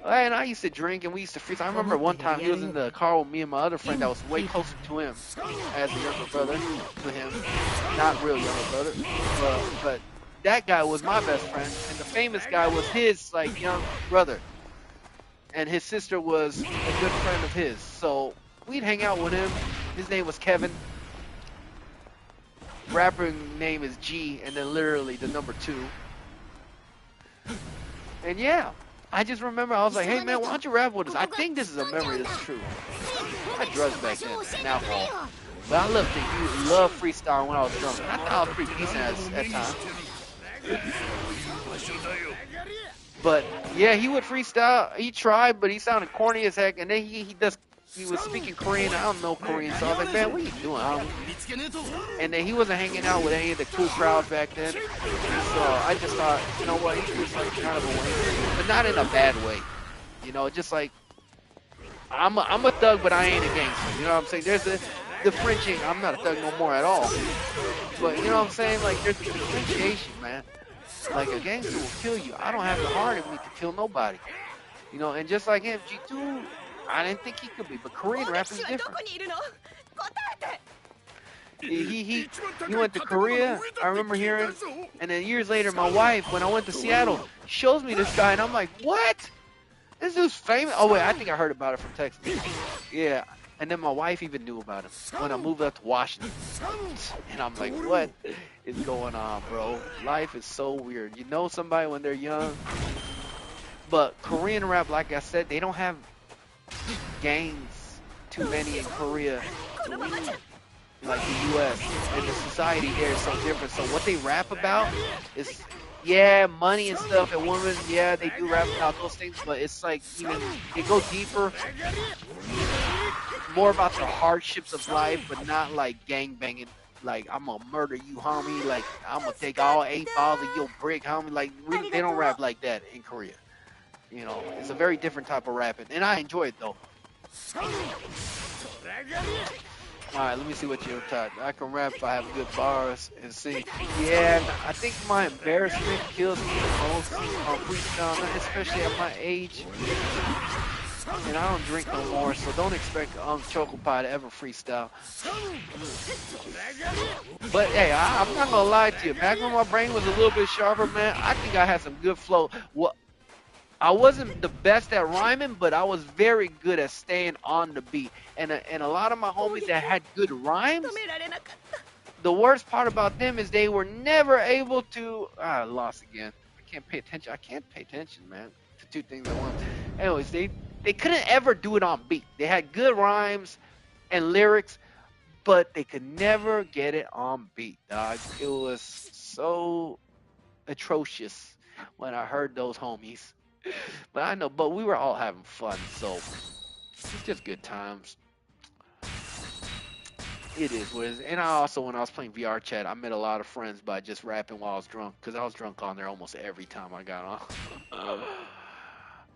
And I used to drink, and we used to freeze. I remember one time he was in the car with me and my other friend that was way closer to him as a younger brother to him. Not real younger brother, but that guy was my best friend, and the famous guy was his like young brother, and his sister was a good friend of his. So we'd hang out with him. His name was Kevin. Rapper name is G, and then literally the number 2. And yeah, I just remember I was like, hey man, why don't you rap with us? I think this is a memory that's true. I had drugs back then and alcohol, but I love freestyle when I was drunk. I thought I was pretty decent at times. But yeah, he would freestyle. He tried, but he sounded corny as heck. And then he was speaking Korean. I don't know Korean, so I was like, man, what are you doing, homie? And then he wasn't hanging out with any of the cool crowds back then. So I just thought, you know what, he was like kind of a winner, but not in a bad way. You know, just like I'm a thug, but I ain't a gangster. You know what I'm saying? There's the differentiating. I'm not a thug no more at all. But you know what I'm saying? Like there's the differentiation, man. Like a gangster will kill you. I don't have the heart in me to kill nobody. You know, and just like him, G2, I didn't think he could be, but Korean rap is different. He went to Korea, I remember hearing, and then years later, my wife, when I went to Seattle, shows me this guy, and I'm like, what? This dude's famous? Oh wait, I think I heard about it from Texas. Yeah, and then my wife even knew about him when I moved up to Washington. And I'm like, what is going on, bro? Life is so weird. You know somebody when they're young, but Korean rap, like I said, they don't have gangs too many in Korea like the US, and the society there is so different. So what they rap about is, yeah, money and stuff, and women, yeah, they do rap about those things, but it's like even they go deeper, more about the hardships of life, but not like gang banging. Like, I'm gonna murder you, homie. Like, I'm gonna take all 8 balls of your brick, homie. Like, really, they don't rap like that in Korea. You know, it's a very different type of rapping, and I enjoy it though. Alright, let me see what you're talking. I can rap if I have good bars and sing. Yeah, I think my embarrassment kills me the most on freestyle, especially at my age. And I don't drink no more, so don't expect Choco Pie to ever freestyle. But hey, I'm not gonna lie to you. Back when my brain was a little bit sharper, man, I think I had some good flow. What? I wasn't the best at rhyming, but I was very good at staying on the beat. And a lot of my homies that had good rhymes, 止められなかった。 the worst part about them is they were never able to. I lost again. I can't pay attention. I can't pay attention, man, to two things at once. Anyways, they couldn't ever do it on beat. They had good rhymes and lyrics, but they could never get it on beat, dog. It was so atrocious when I heard those homies. But I know, but we were all having fun, so it's just good times. It is what it is. And I also, when I was playing VR chat, I met a lot of friends by just rapping while I was drunk, because I was drunk on there almost every time I got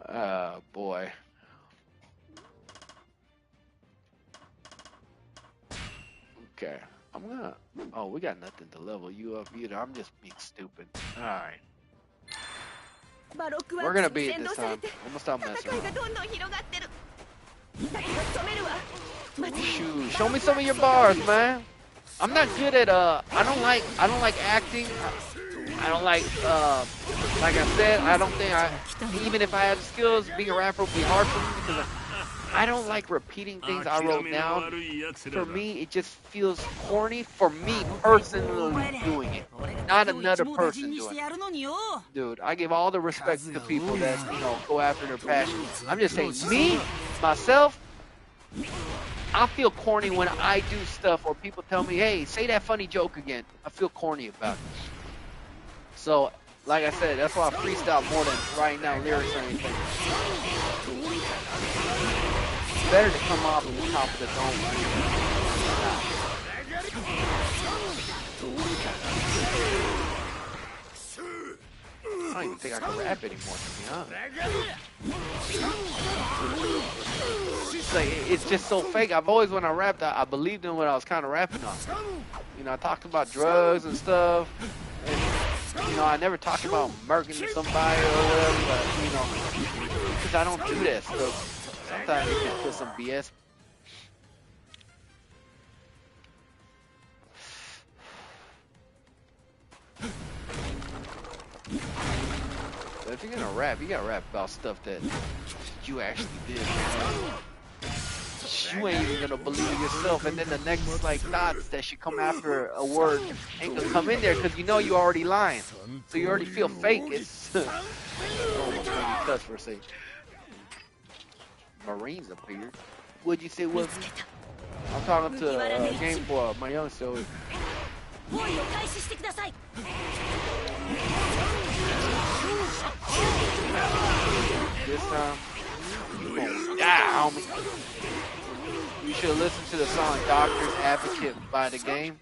on. Boy. Okay. I'm gonna. Oh, we got nothing to level you up either. I'm just being stupid. Alright. We're gonna beat it this time. I'm gonna stop messing around. Shoot, show me some of your bars, man. I'm not good at I don't like acting. I don't like I said, I don't think even if I had the skills, being a rapper would be hard for me because I don't like repeating things I wrote down. For me, it just feels corny for me personally doing it, not another person doing it. Dude, I give all the respect to people that, go after their passion. I'm just saying, me, myself, I feel corny when I do stuff or people tell me, hey, say that funny joke again. I feel corny about it. So, like I said, that's why I freestyle more than writing down lyrics or anything. It's better to come off the top of the dome. I don't even think I can rap anymore, to be honest. It's like, it's just so fake. I've always, when I rapped, I believed in what I was kind of rapping on. I talked about drugs and stuff. And, I never talked about murking somebody or whatever, but, because I don't do that. So sometimes you can put some BS. But if you're gonna rap, you gotta rap about stuff that you actually did. You ain't even gonna believe it yourself, and then the next thoughts that should come after a word ain't gonna come in there because you already lying, so you already feel fake. It's almost made me cuss for a second. Marines appeared. What'd you say was? I'm talking to Game Boy, my young so. This time, you gonna die, homie. You should listen to the song Doctor's Advocate by The Game.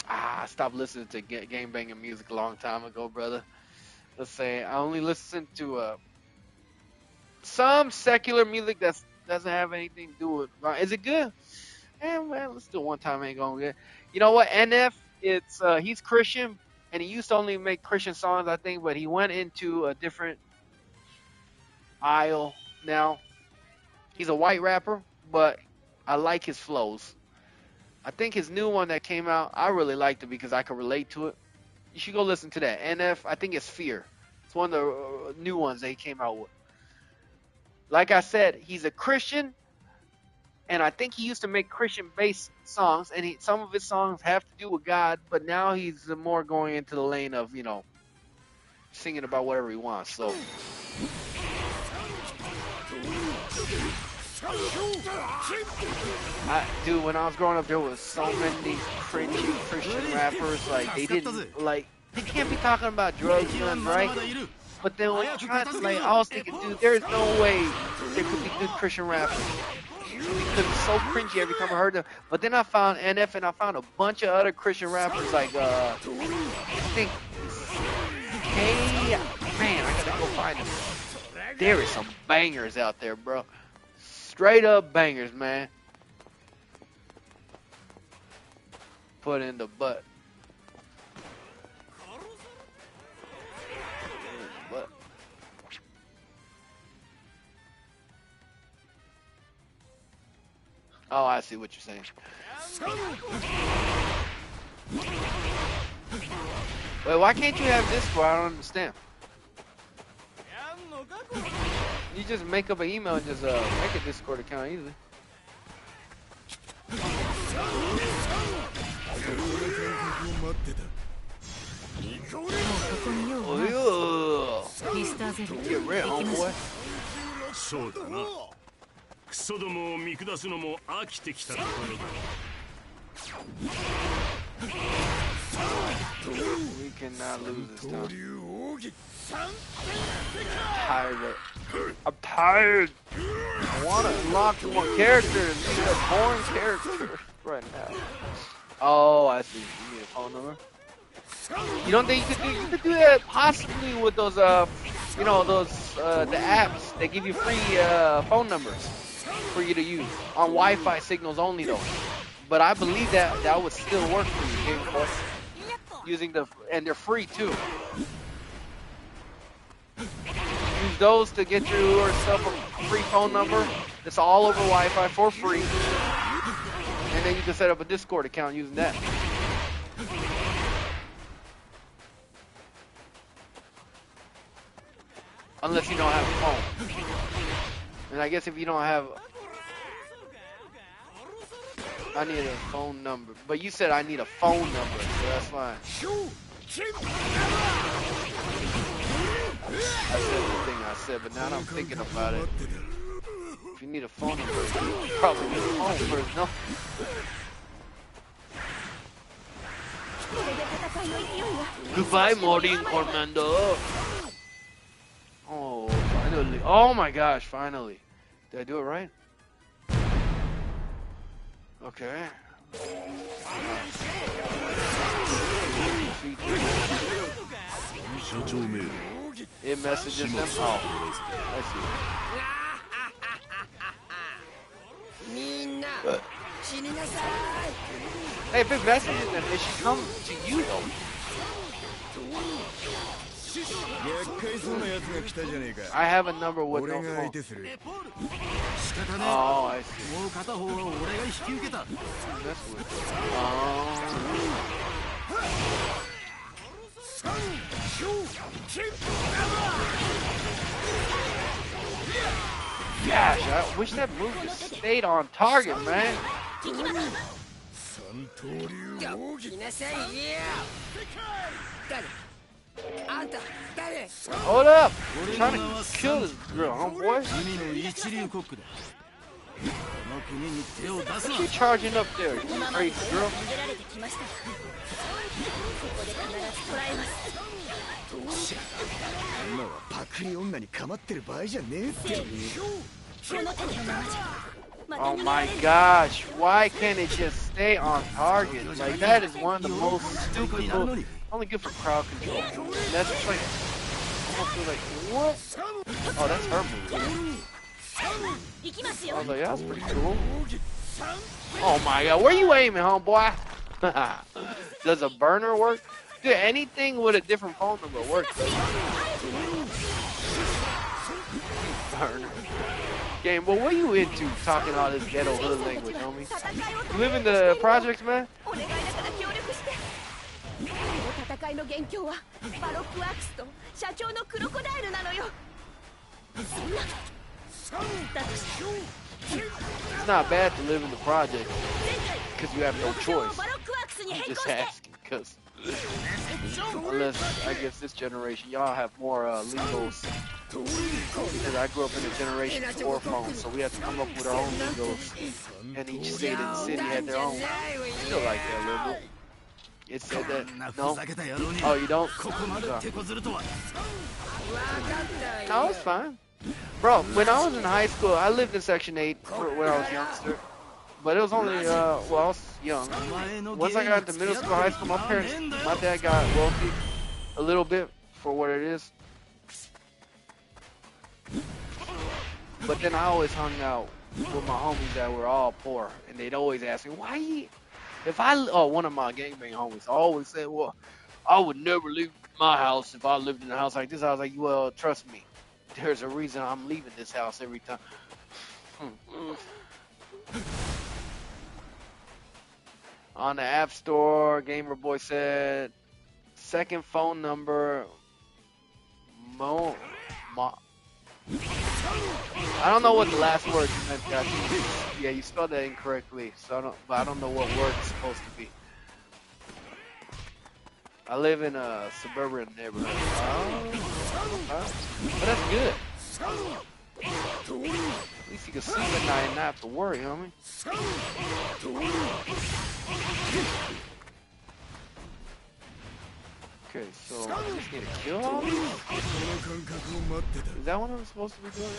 I stopped listening to game banging music a long time ago, brother. Let's say I only listen to some secular music that doesn't have anything to do with. Is it good? Man, let's do it one time. Ain't going good. You know what? NF, he's Christian, and he used to only make Christian songs, I think, but he went into a different aisle now. He's a white rapper, but I like his flows. I think his new one that came out, I really liked it because I could relate to it. You should go listen to that. NF, I think it's Fear. It's one of the new ones that he came out with. Like I said, he's a Christian, and I think he used to make Christian-based songs, and some of his songs have to do with God, but now he's more going into the lane of, singing about whatever he wants. So, dude, when I was growing up, there was so many cringy Christian rappers. They can't be talking about drugs, guns, right? But then when you try to, I was thinking, dude, there's no way there could be good Christian rappers. Because it's so cringy every time I heard them. But then I found NF and I found a bunch of other Christian rappers I think man, I gotta go find them. There is some bangers out there, bro. Straight up bangers, man. Put in the butt. Oh, I see what you're saying. Wait, why can't you have this score? I don't understand. You just make up an email and just make a Discord account easily. Oh, get rid, homeboy. そうだな。クソどもを見下すのも飽きてきたところだ。We cannot lose this time. I'm tired. I want to unlock more characters. These are boring characters right now. Oh, I see. You need a phone number. You don't think you could do that possibly with those you know, those the apps that give you free phone numbers for you to use on Wi-Fi signals only though. But I believe that would still work for you, Game Boy. Using and they're free too. Use those to get yourself a free phone number. It's all over Wi-Fi for free. And then you can set up a Discord account using that. Unless you don't have a phone. And I guess if you don't have... I need a phone number. But you said I need a phone number, so that's fine. I said the thing I said, but now that I'm thinking about it. If you need a phone number, you probably need a phone first, no? Goodbye, Maureen Cormando. Oh, finally. Oh my gosh, finally. Did I do it right? Okay. It messages them. Oh, I see. Hey, if it messages them, it should come to you though. I have a number with no phone. Oh, I see. That's weird. Gosh, I wish that move just stayed on target, man. Hold up! I'm trying to kill this girl, homeboy. What you charging up there, you crazy girl? Oh my gosh, why can't it just stay on target? Like, that is one of the most stupid moves. Only good for crowd control. And that's just like, almost feel like, what? Oh, that's her move. I was like, that's pretty cool. Oh my god, where you aiming, homeboy? Does a burner work? Dude, anything with a different phone number works. Burner. Game, but what are you into talking all this ghetto hood language, homie? You live in the projects, man? It's not bad to live in the project because you have no choice. I'm just asking because unless I guess this generation y'all have more legals. Because I grew up in a generation before phones, so we had to come up with our own legals. And each state in the city had their own. Still like that a little bit. It said that. No? Oh, you don't? No, it's fine. Bro, when I was in high school, I lived in Section 8 when I was a youngster. But it was only, well, I was young. Once I got into middle school, high school, my dad got wealthy a little bit for what it is. But then I always hung out with my homies that were all poor. And they'd always ask me, why you... one of my gangbang homies always said, well, I would never leave my house if I lived in a house like this. I was like, well, trust me. There's a reason I'm leaving this house every time. On the App Store, Gamer Boy said, second phone number, I don't know what the last word you meant. Yeah, you spelled that incorrectly. So I don't know what word it's supposed to be. I live in a suburban neighborhood. Oh, but that's good. At least you can sleep at night and not have to worry, homie. Okay, so I just need to kill all these? Is that what I'm supposed to be doing?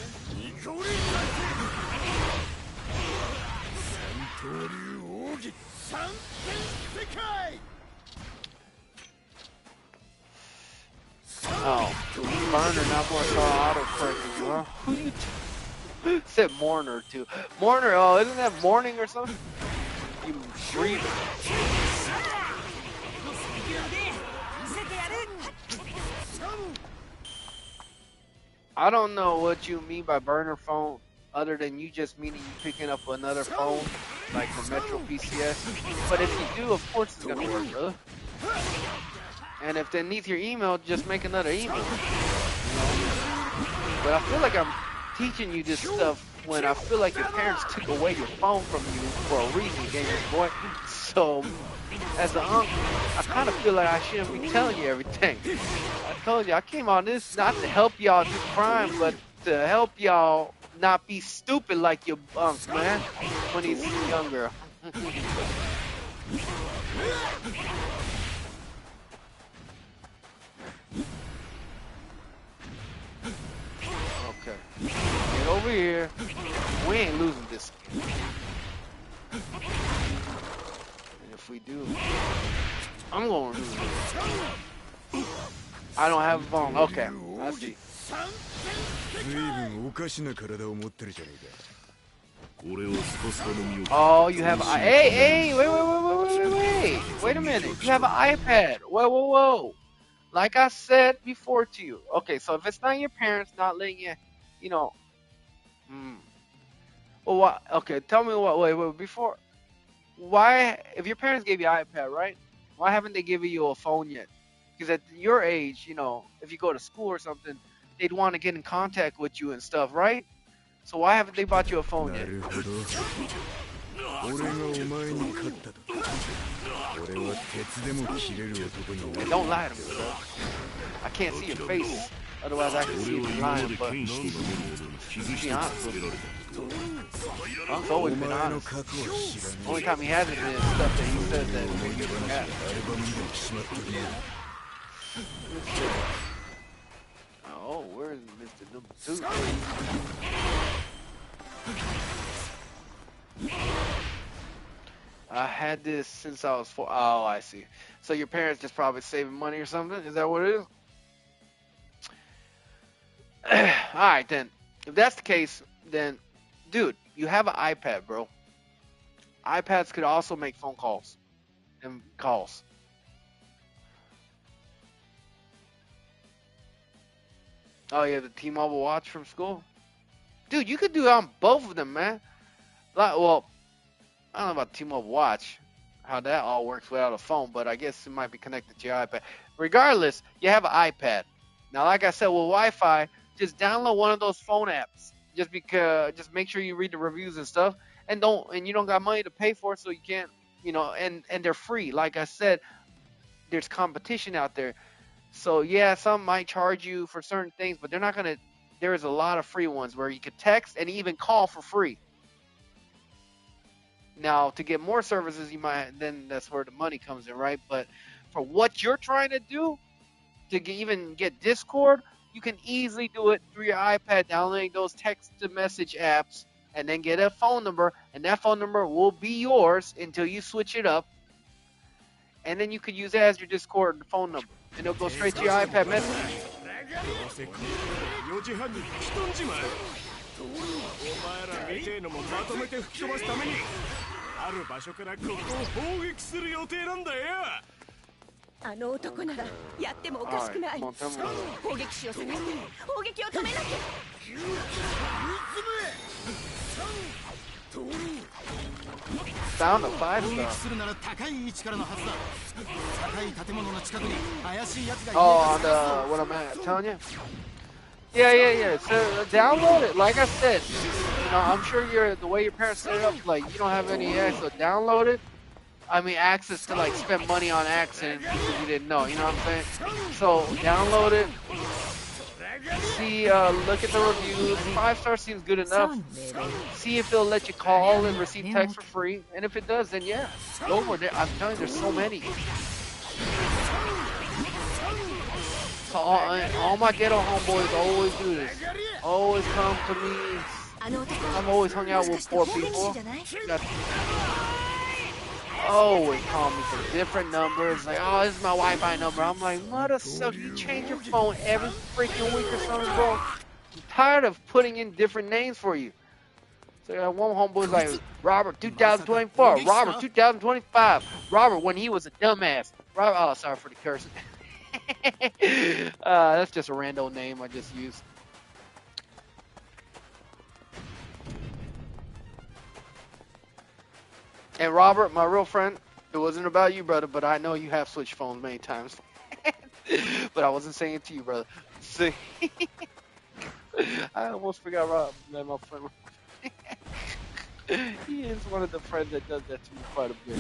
Oh, burner, not more so autocorrecting. Well, who you said mourner too? Mourner, oh, isn't that morning or something? You breathe. I don't know what you mean by burner phone, other than you just meaning you picking up another phone, like from Metro PCS. But if you do, of course it's gonna work, brother. And if they need your email, just make another email. But I feel like I'm teaching you this stuff when I feel like your parents took away your phone from you for a reason, gamers boy. So, as an uncle, I kind of feel like I shouldn't be telling you everything. I told you, I came on this not to help y'all do crime, but to help y'all not be stupid like your uncle, man, when he's younger. Okay, get over here. We ain't losing this. And if we do, I'm gonna lose it. I don't have a phone. Okay, I see. Oh, you have hey, wait a minute. You have an iPad. Whoa. Like I said before to you. Okay, so if it's not your parents not letting you, you know, well, what? Okay, tell me what. Wait. Before, why? If your parents gave you an iPad, right? Why haven't they given you a phone yet? Because at your age, you know, if you go to school or something, they'd want to get in contact with you and stuff, right? So why haven't they bought you a phone yet? Don't lie to me, bro. I can't see your face. Otherwise, I can see you lying, but be honest with me. I've always been honest. Only time he hasn't been is stuff that he says that he didn't have. Oh, where's Mr. Number 2? I had this since I was 4. Oh, I see. So your parents just probably saving money or something? Is that what it is? Alright then. If that's the case, then, dude, you have an iPad, bro. iPads could also make phone calls and calls. Oh, yeah, the T-Mobile watch from school? Dude, you could do it on both of them, man. Like, well, I don't know about T-Mobile watch, how that all works without a phone, but I guess it might be connected to your iPad. Regardless, you have an iPad. Now, like I said, with Wi-Fi, just download one of those phone apps. Just make sure you read the reviews and stuff, and you don't got money to pay for it, so you can't, you know, and they're free. Like I said, there's competition out there. So yeah, some might charge you for certain things, but they're not gonna. There's a lot of free ones where you could text and even call for free. Now, to get more services, then that's where the money comes in, right? But for what you're trying to do, even get Discord, you can easily do it through your iPad, downloading those text-to-message apps, and then get a phone number, and that phone number will be yours until you switch it up, and then you could use that as your Discord phone number, and it'll go straight to your iPad message. Sound of 5-star. Oh, on the what I'm telling you. Yeah. So download it. Like I said, I'm sure the way your parents set it up, like you don't have any access. So download it. I mean, access to like spend money on accent because you didn't know. You know what I'm saying? So download it. See, look at the reviews. 5 star seems good enough. See if it'll let you call and receive text for free. And if it does, then yeah, go for it. I'm telling you, there's so many. So all my ghetto homeboys always do this. Always come to me. I've always hung out with poor people. Always call me for different numbers. Like, oh, this is my Wi-Fi number. I'm like, mother suck, you change your phone every freaking week or something, bro. I'm tired of putting in different names for you. So one homeboy's like, Robert 2024, Robert 2025, Robert when he was a dumbass. Robert, oh, sorry for the cursing. That's just a random name I just used. And Robert, my real friend, it wasn't about you, brother, but I know you have switched phones many times. But I wasn't saying it to you, brother. See, I almost forgot Rob, man, my friend. He is one of the friends that does that to me quite a bit.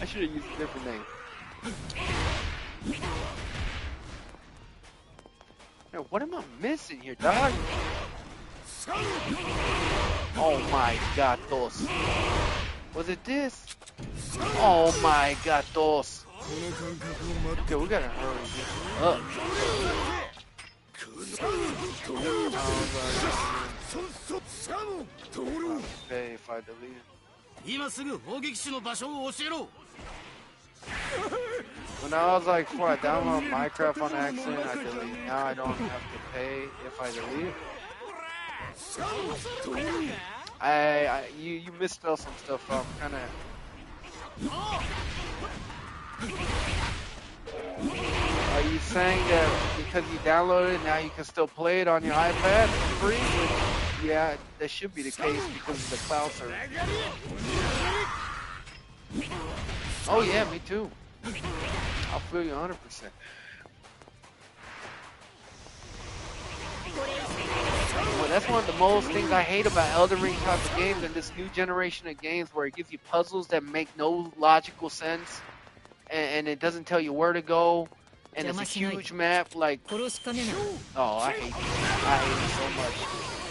I should have used a different name. Man, what am I missing here, dog? Oh my God, those. Was it this? Oh my God, those. Okay, we gotta hurry this up. Okay, if I delete it. When I was like, before I download Minecraft on accident, I delete. Now I don't have to pay if I delete it. You misspelled some stuff. I'm kind of. Are you saying that because you downloaded it, now you can still play it on your iPad for free? Which, yeah, that should be the case because of the cloud service. Oh yeah, me too. I'll feel you 100%. Well, that's one of the most things I hate about Elden Ring type of games and this new generation of games where it gives you puzzles that make no logical sense and it doesn't tell you where to go and it's a huge map like oh I hate it so much,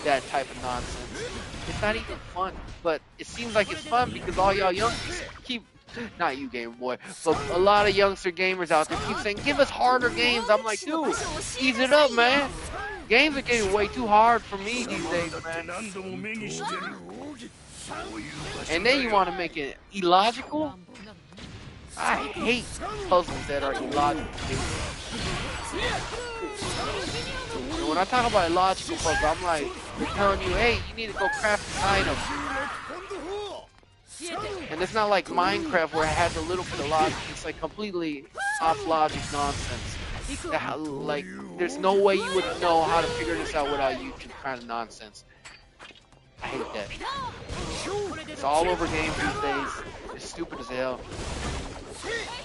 that type of nonsense. It's not even fun, but it seems like it's fun because all y'all youngsters keep, not you gamer boy, but a lot of youngster gamers out there keep saying give us harder games. I'm like, dude, ease it up, man. Games are getting way too hard for me these days, man. And then you want to make it illogical? I hate puzzles that are illogical. And when I talk about illogical puzzles, I'm like, they're telling you, hey, you need to go craft this item. And it's not like Minecraft where it has a little bit of logic. It's like completely off logic nonsense. Like, there's no way you would know how to figure this out without YouTube kind of nonsense. I hate that. It's all over games these days. It's stupid as hell.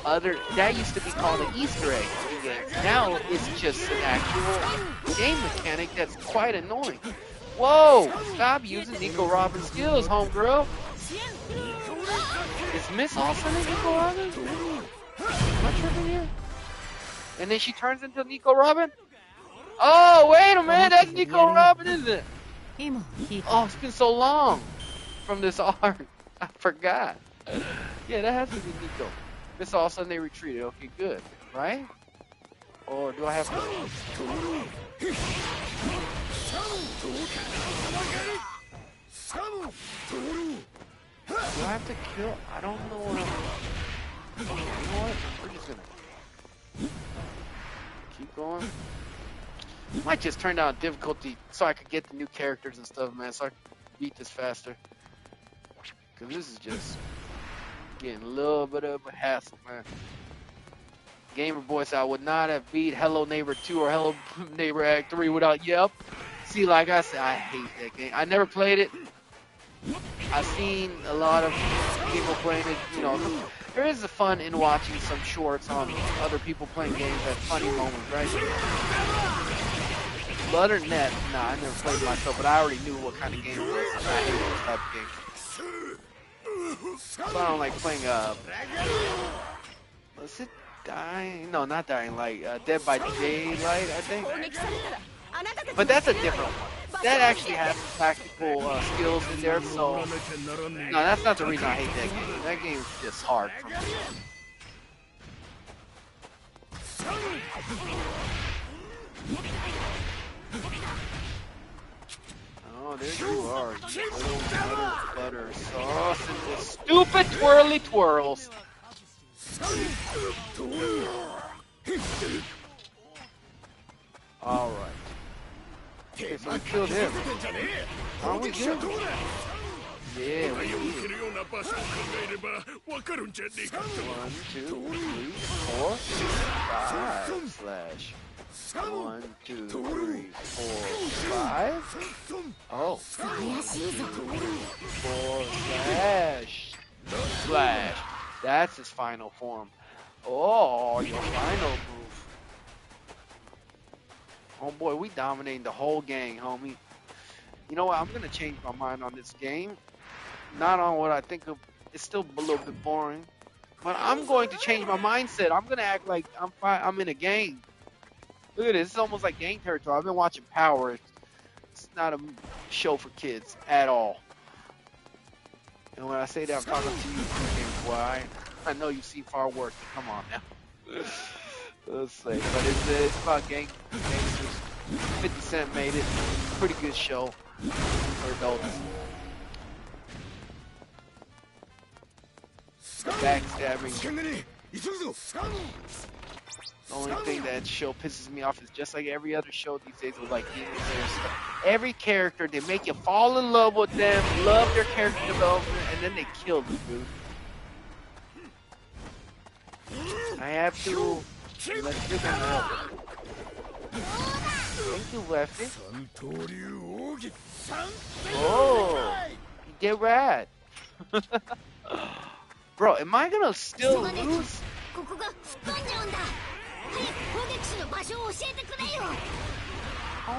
That used to be called an Easter egg in games. Now it's just an actual game mechanic that's quite annoying. Whoa! Stop using Nico Robin's skills, homegirl. Is Miss also Nico Robin? Am I tripping here? And then she turns into Nico Robin? Oh, wait a minute, that's Nico Robin, isn't it? Oh, it's been so long from this art. I forgot. Yeah, that has to be Nico. Miss all of a sudden they retreated. Okay, good. Right? Or do I have to... Do I have to kill? I don't know what you know what? We're just gonna keep going. Might just turn down difficulty so I could get the new characters and stuff, man, so I can beat this faster. Cause this is just getting a little bit of a hassle, man. Gamer Boy said I would not have beat Hello Neighbor 2 or Hello Neighbor Act 3 without Yep. See, like I said, I hate that game. I never played it. I've seen a lot of people playing it, you know. There is a fun in watching some shorts on other people playing games at funny moments, right? But other than that, nah, I never played it myself, but I already knew what kind of game it was. And I hate those type of games. So I don't like playing, was it Dying? No, not Dying Light. Dead by Daylight, I think. But that's a different one. That actually has some tactical skills in there, so... No, that's not the reason I hate that game. That game is just hard for me. Oh, there you are, you little butter sauce and the stupid twirly twirls. Alright. Okay, so we killed him. Are we good? Yeah, we did. 1, 2, 3, 4, 5 slash. 1, 2, 3, 4, 5. Oh. 4 slash. That's his final form. Oh, your final move. Oh boy, we dominating the whole gang, homie. You know what? I'm gonna change my mind on this game. Not on what I think of. It's still a little bit boring, but I'm going to change my mindset. I'm gonna act like I'm in a gang. Look at this. It's almost like gang territory. I've been watching Power. It's not a show for kids at all. And when I say that, I'm talking to you, boy. I know you've seen far worse. Come on now. Let's say, but it's about gangsters. 50 Cent made it. Pretty good show for adults. Backstabbing. The only thing that show pisses me off is just like every other show these days with like Demon Slayer stuff. Every character, they make you fall in love with them, love their character development, and then they kill them, dude. I have to let you know. Thank you, Lefty. Oh, you get rad. Bro, am I gonna still lose? How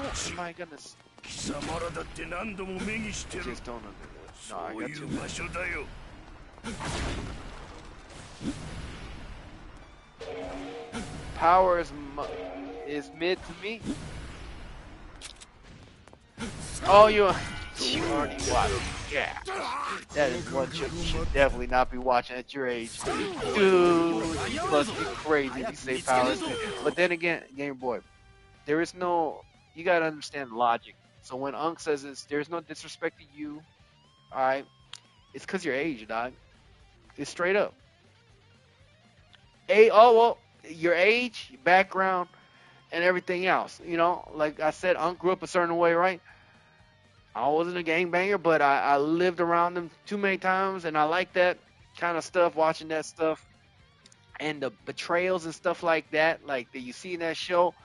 am I gonna? I just don't understand. No, I got too much. Power is mid to me. Oh, you already watched. Yeah, that is one you should definitely not be watching at your age, dude. You must be crazy if you say Power. But then again, Game Boy, there is no. You gotta understand logic. So when Unc says this, there's no disrespect to you. All right, it's cause your age, dog. It's straight up. Well, your age, your background, and everything else. You know, like I said, Unc grew up a certain way, right? I wasn't a gangbanger, but I lived around them too many times, and I like that kind of stuff, watching that stuff. And the betrayals and stuff like that you see in that show,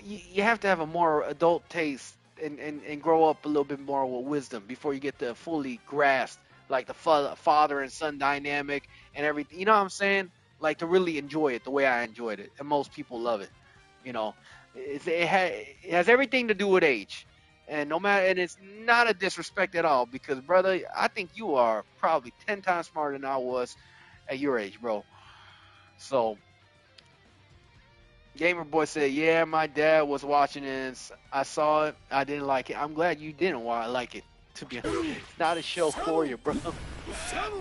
you have to have a more adult taste and grow up a little bit more with wisdom before you get to fully grasp like the father and son dynamic and everything. You know what I'm saying? Like to really enjoy it the way I enjoyed it, and most people love it. You know, it has everything to do with age, and and it's not a disrespect at all, because brother, I think you are probably 10 times smarter than I was at your age, bro. So Gamer Boy said, yeah, my dad was watching this. I saw it. I didn't like it. I'm glad you didn't like it, to be honest. It's not a show for you, bro.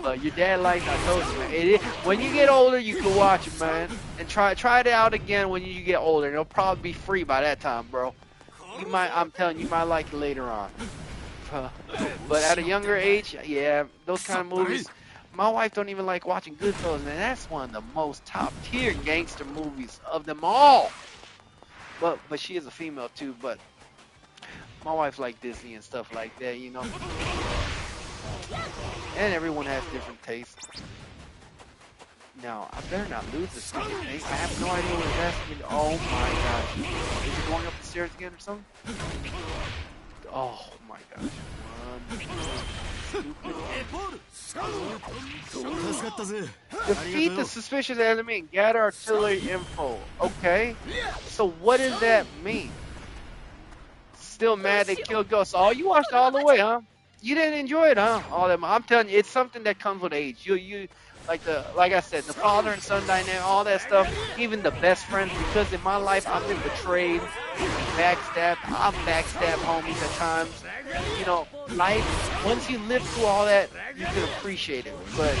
But your dad likes it. I told you, man. When you get older, you can watch it, man. And try it out again when you get older. It'll probably be free by that time, bro. I'm telling you, you might like it later on. But at a younger age, yeah, those kind of movies. My wife don't even like watching Goodfellas, man. That's one of the most top-tier gangster movies of them all. But she is a female too. But my wife like Disney and stuff like that, you know. And everyone has different tastes. Now, I better not lose this thing. I have no idea what that's going to. Oh my gosh. Is it going up the stairs again or something? Oh my gosh. 1, 2, Defeat the suspicious enemy and gather artillery info. Okay. So what does that mean? Still mad they killed Ghost. Oh, you watched all the way, huh? You didn't enjoy it, huh? All that. I'm telling you, it's something that comes with age. You like I said, the father and son dynamic, all that stuff. Even the best friends, because in my life I've been betrayed, backstabbed. I've backstabbed homies at times. You know, life. Once you live through all that, you can appreciate it. But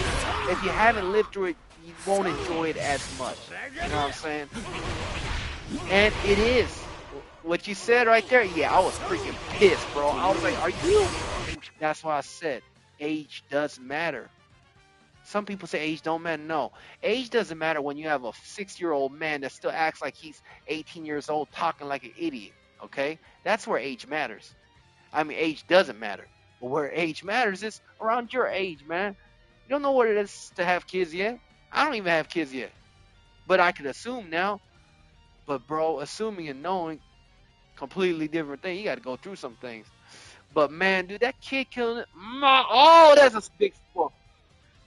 if you haven't lived through it, you won't enjoy it as much. You know what I'm saying? And it is. What you said right there, yeah, I was freaking pissed, bro. I was like, are you? That's why I said age does matter. Some people say age don't matter. No, age doesn't matter when you have a 6-year-old man that still acts like he's 18 years old, talking like an idiot. Okay, that's where age matters. I mean, age doesn't matter, but where age matters is around your age, man. You don't know what it is to have kids yet. I don't even have kids yet, but I could assume now. But bro, assuming and knowing, completely different thing. You got to go through some things. But man, dude, that kid killing it. Oh, that's a big spoil.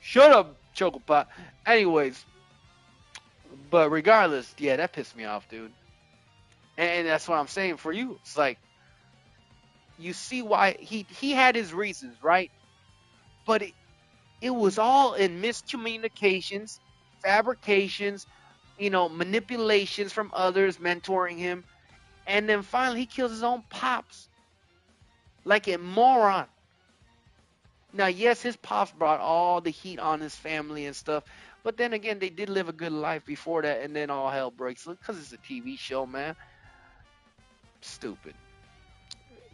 Shut up, Chocopot. Anyways, but regardless, yeah, that pissed me off, dude. And that's what I'm saying for you. It's like you see why he had his reasons, right? But it was all in miscommunications, fabrications, manipulations from others mentoring him, and then finally he kills his own pops like a moron. Now, yes, his pops brought all the heat on his family and stuff, but then again, they did live a good life before that, and then all hell breaks loose because it's a TV show, man. Stupid.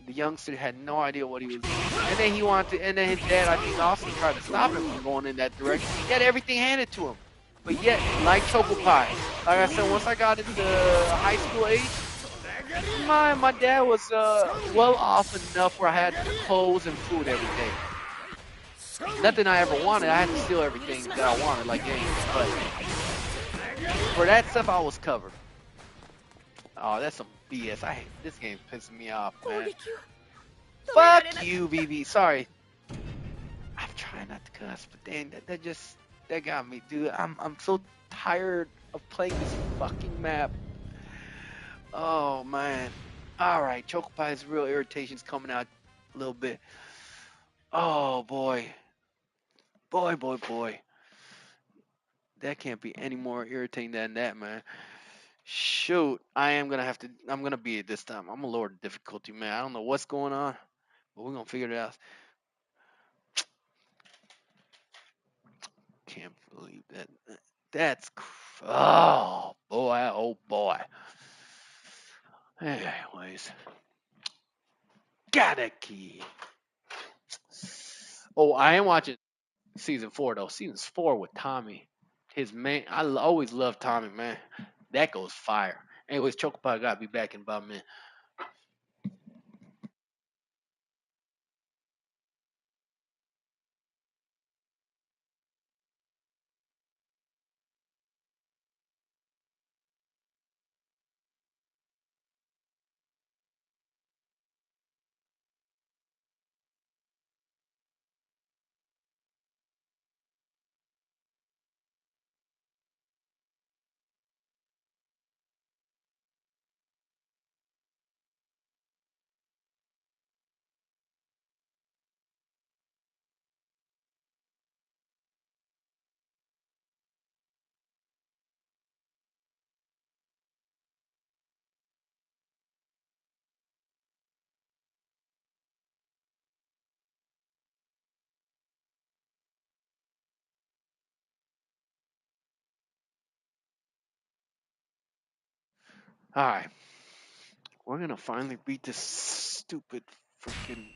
The youngster had no idea what he was doing, and then he wanted to, and then his dad, I think, also tried to stop him from going in that direction. He had everything handed to him, but yet, like Choco Pie, like I said, once I got into high school age, my dad was well off enough where I had clothes and food every day. Nothing I ever wanted. I had to steal everything that I wanted, like games. But for that stuff, I was covered. Oh, that's some BS. I hate this game. Pissing me off, man. Fuck you, BB. Sorry. I'm trying not to cuss, but dang, that got me, dude. I'm so tired of playing this fucking map. Oh man. All right, Chocopie's real irritation's coming out a little bit. Oh boy. Boy. That can't be any more irritating than that, man. Shoot, I'm gonna beat it this time. I'm gonna lower the difficulty, man. I don't know what's going on, but we're gonna figure it out. Can't believe that. Oh boy. Anyways, got a key. Oh, I am watching season 4 though. Season's 4 with Tommy. His man, always love Tommy, man. That goes fire. Anyways, Chocopie got to be back in about a minute. All right, we're gonna finally beat this stupid freaking.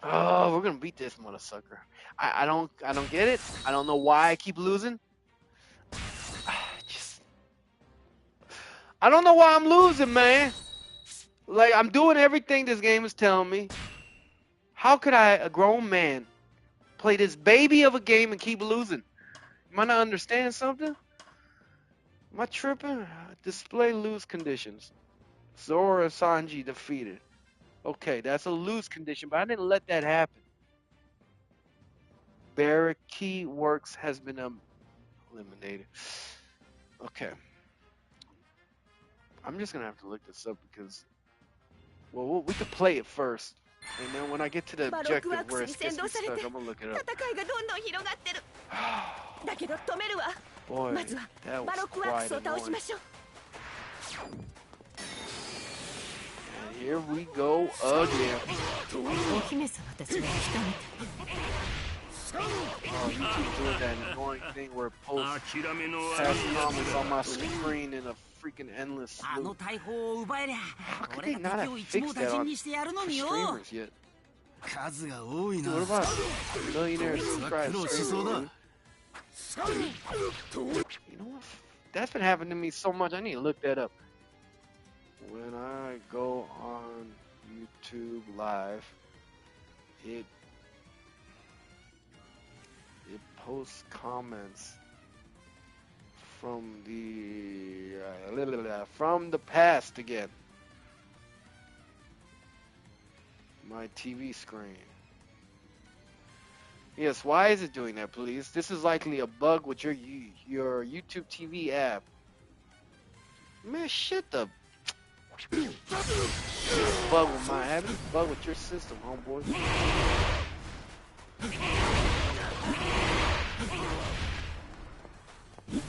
We're gonna beat this mother sucker. I don't get it. I don't know why I keep losing. Just, I don't know why I'm losing, man. Like I'm doing everything this game is telling me. How could I, a grown man, play this baby of a game and keep losing? Am I not understanding something? Am I tripping? Display lose conditions. Zora Sanji defeated. Okay, that's a lose condition, but I didn't let that happen. Barracky Works has been eliminated. Okay. I'm just gonna have to look this up because, well, we could play it first, and then when I get to the バロック objective ワーク where ス it に gets 先 me 導され stuck, て I'm gonna look it up. 戦いがどんどん広がってるだけど止めるわ Boy, まずは that バ was ロックワーク quite スを倒し annoying. ましょう And here we go again. お姫様たちが来たみ Oh, you keep doing that annoying thing where it posts 諦めの past comments on my screen in a freaking endless あの loop. 大砲を奪えりゃ How could 俺 they が not 敵 have を一網 fixed 打 that 尽 on にしてやるの for によ streamers yet? 数が多いな Dude, what about millionaire subscribe 苦労しそうだ streamers? You know what? That's been happening to me so much. I need to look that up. When I go on YouTube Live, it posts comments from the past again. My TV screen. Yes, why is it doing that, please? This is likely a bug with your YouTube TV app. Man, shit the bug with my app. Bug with your system, homeboy.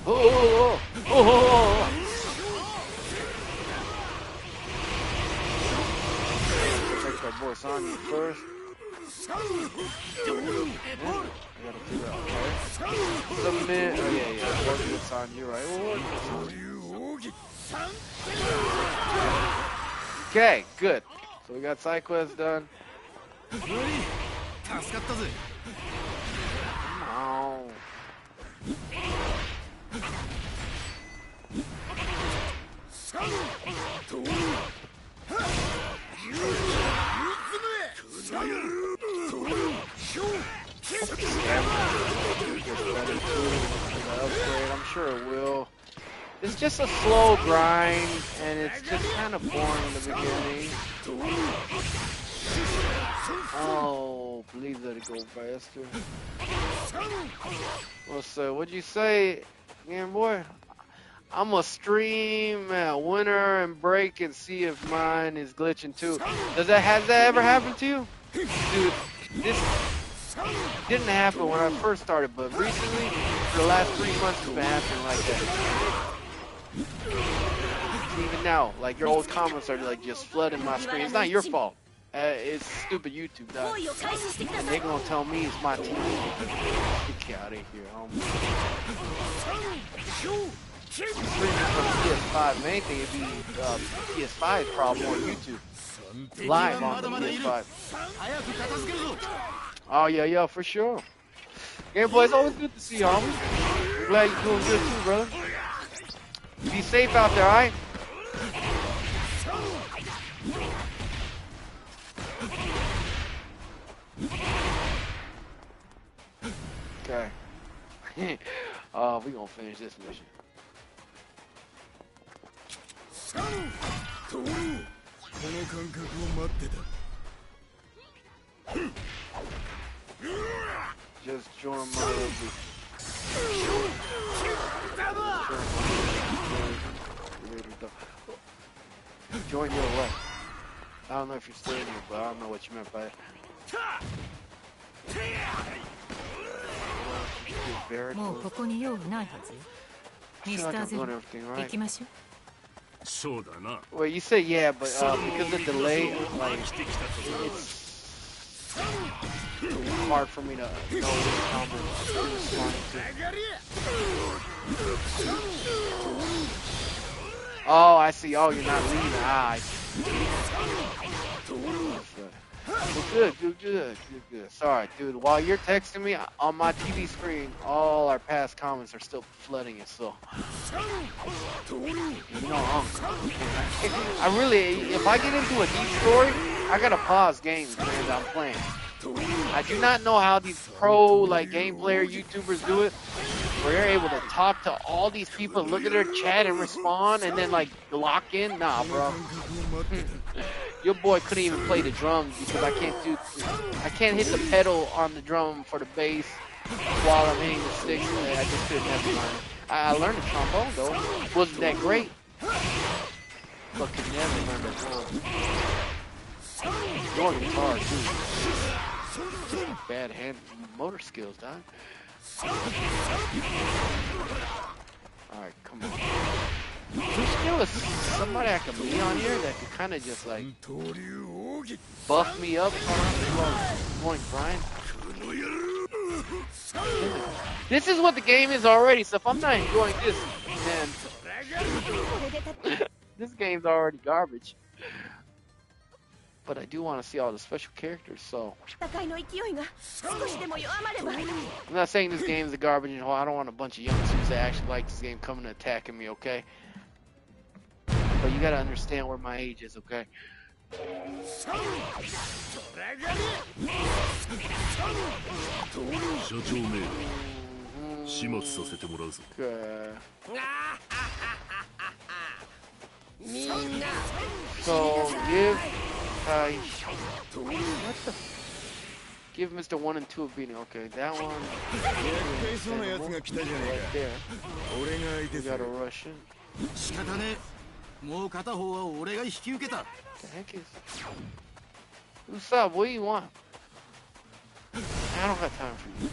Oh, oh, oh. Take that boy Sonya first. I gotta figure out, okay? Submit. Oh, yeah. Work with Sonya, right? We'll work with Sonya. Okay, good. So we got side quest done. 助かったぜ Oh. I'm sure it will. It's just a slow grind, and it's just kind of boring in the beginning. Oh, please let it go faster. What'd you say, Game Boy? I'm gonna stream winter and break and see if mine is glitching too. Has that ever happened to you? Dude, this didn't happen when I first started, but recently, for the last 3 months, it's been happening like that. Even now, like your old comments are like just flooding my screen. It's not your fault. It's stupid YouTube, dog. And they gonna tell me it's my TV. Get out of here, homie. Streaming from PS5, if anything, it'd be PS5's problem on YouTube. Live on the PS5. Oh yeah, for sure. Game Boy, it's always good to see you, homie. I'm glad you're doing good too, brother. Be safe out there, alright? Okay. We gonna finish this mission. Just join my join your what? I don't know if you're still in here, but I don't know what you meant by it.もうここに用はないはずよ。ミスターゼロ、行きましょう。そうだな Well, you say yeah, but because of the delay, like, it's hard for me to know which combo I'm responding to. Oh, I see. Oh, you're not leaving. Ah, I see. Well, good. Sorry, dude. While you're texting me on my TV screen, all our past comments are still flooding it. So, you know, I really, if I get into a deep story, I gotta pause games, man, that I'm playing. I do not know how these pro like game player YouTubers do it, where they're able to talk to all these people, look at their chat and respond, and then like lock in. Nah, bro. Your boy couldn't even play the drums because I can't hit the pedal on the drum for the bass while I'm hitting the sticks. I just couldn't never learn. I learned the trombone though. Wasn't that great, but could never learn the drum. Your guitar too. Bad hand motor skills, dog. Alright, come on. There's still somebody I can be on here that could kind of just like buff me up so I don't have to do all this morning grind. This is what the game is already, so if I'm not enjoying this, man, this game's already garbage. But I do want to see all the special characters, so I'm not saying this game is a garbage and I don't want a bunch of youngsters that actually like this game coming and attacking me, okay? But you gotta understand where my age is, okay? 社長命令始末させてもらうぞ。 So give Mr. 1 and 2 a beating. Okay, that one. Right there. We gotta rush in. 仕方ねえ。もう片方は俺が引き受けた。 The heck is? What's up? What do you want? I don't got time for you.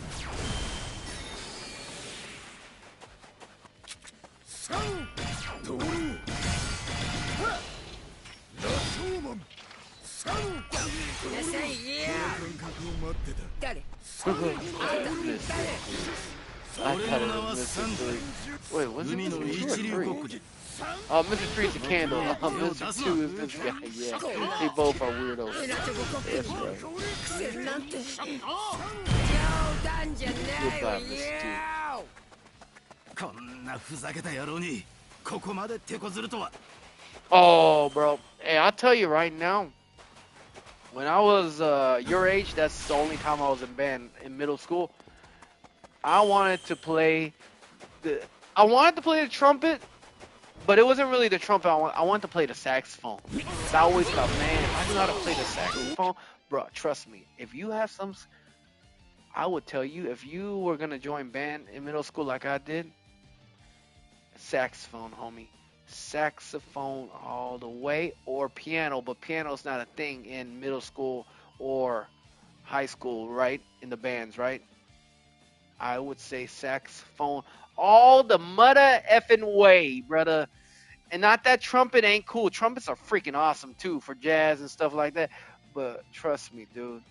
I thought it was Mr. 3. Wait, was it Mr. 2 or 3? Mr. 3 is a candle. Mr. 2 is this guy. Yeah, they both are weirdos. That's right. Goodbye, Mr. 2. こんなふざけた野郎にここまで手こずるとは。 Oh, bro. Hey, I'll tell you right now. When I was your age, that's the only time I was in band in middle school. I wanted to play the trumpet, but it wasn't really the trumpet. I wanted to play the saxophone. So I always thought, man, if I knew how to play the saxophone, bro, trust me. If you have some, I would tell you, if you were gonna join band in middle school like I did, saxophone, homie. Saxophone all the way, or piano, but piano's not a thing in middle school or high school, right? In the bands, right? I would say saxophone all the mother effing way, brother. And not that trumpet ain't cool. Trumpets are freaking awesome too for jazz and stuff like that. But trust me, dude,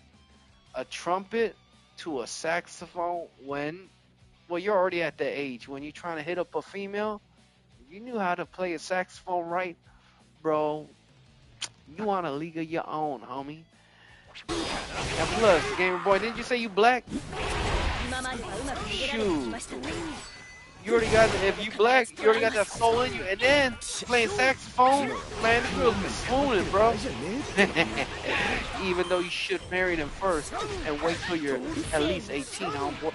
a trumpet to a saxophone well, you're already at the age when you're trying to hit up a female. You knew how to play a saxophone right, bro. You want a league of your own, homie. And plus, Gamer Boy, didn't you say you black? Shoot. You already got, if you black, you already got that soul in you. And then, playing saxophone, man, this girl's been swooning, bro. Even though you should marry them first and wait till you're at least 18, homeboy.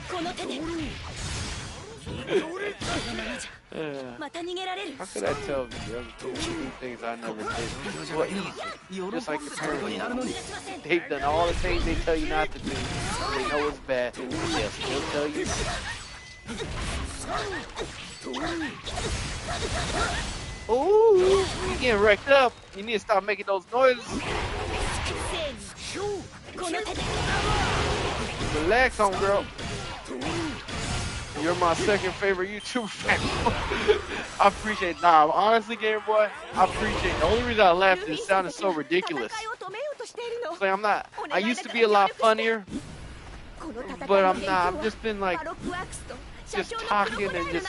How could I tell the other two things I never did? Well, easy. Just like your parents. They've done all the things they tell you not to do. They know it's bad. They'll still tell you. Ooh, you getting wrecked up. You need to stop making those noises. Relax, homegirl. You're my second favorite YouTube fan. I appreciate it. Nah, honestly, Gamer Boy, I appreciate it. The only reason I laughed is it sounded so ridiculous. So I'm not. I used to be a lot funnier, but I'm not. I've just been like, just talking and just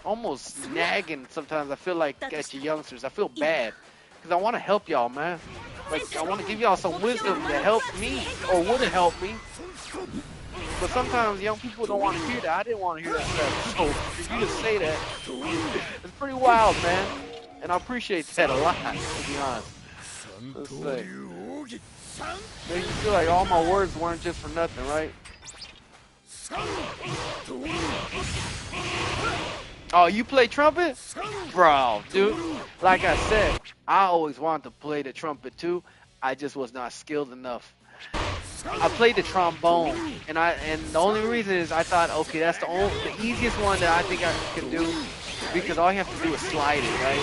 almost nagging sometimes. I feel like at you youngsters. I feel bad because I want to help y'all, man. Like, I want to give y'all some wisdom that helped me or would have helped me. But sometimes young people don't want to hear that. I didn't want to hear that stuff. So for you to say that, it's pretty wild, man. And I appreciate that a lot, to be honest. Let's say. Makes you feel like all my words weren't just for nothing, right? Oh, you play trumpet? Bro, dude. like I said, I always wanted to play the trumpet too. I just was not skilled enough. I played the trombone, and the only reason is I thought, okay, that's the easiest one that I think I can do, because all you have to do is slide it, right?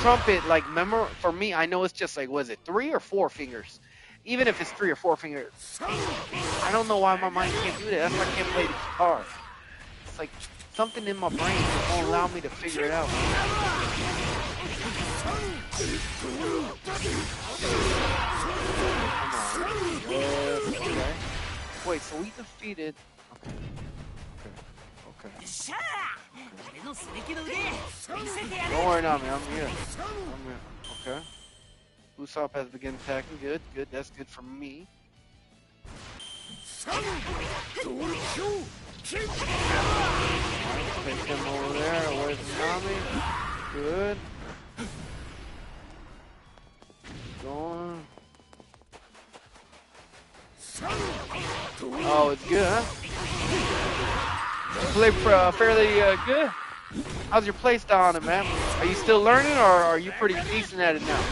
Trumpet, like, remember, for me, I know it's just like, was it 3 or 4 fingers? Even if it's 3 or 4 fingers, I don't know why my mind can't do that. That's why I can't play the guitar. It's like something in my brain just won't allow me to figure it out. Okay. Wait, so we defeated. Okay. Don't worry now, man. I'm here. Okay. Usopp has begun attacking. Good. That's good for me. Take him over there. Where's Nami? Good. Going. Oh, it's good, huh? Play fairly good. How's your play style on it, man? Are you still learning, or are you pretty decent at it now?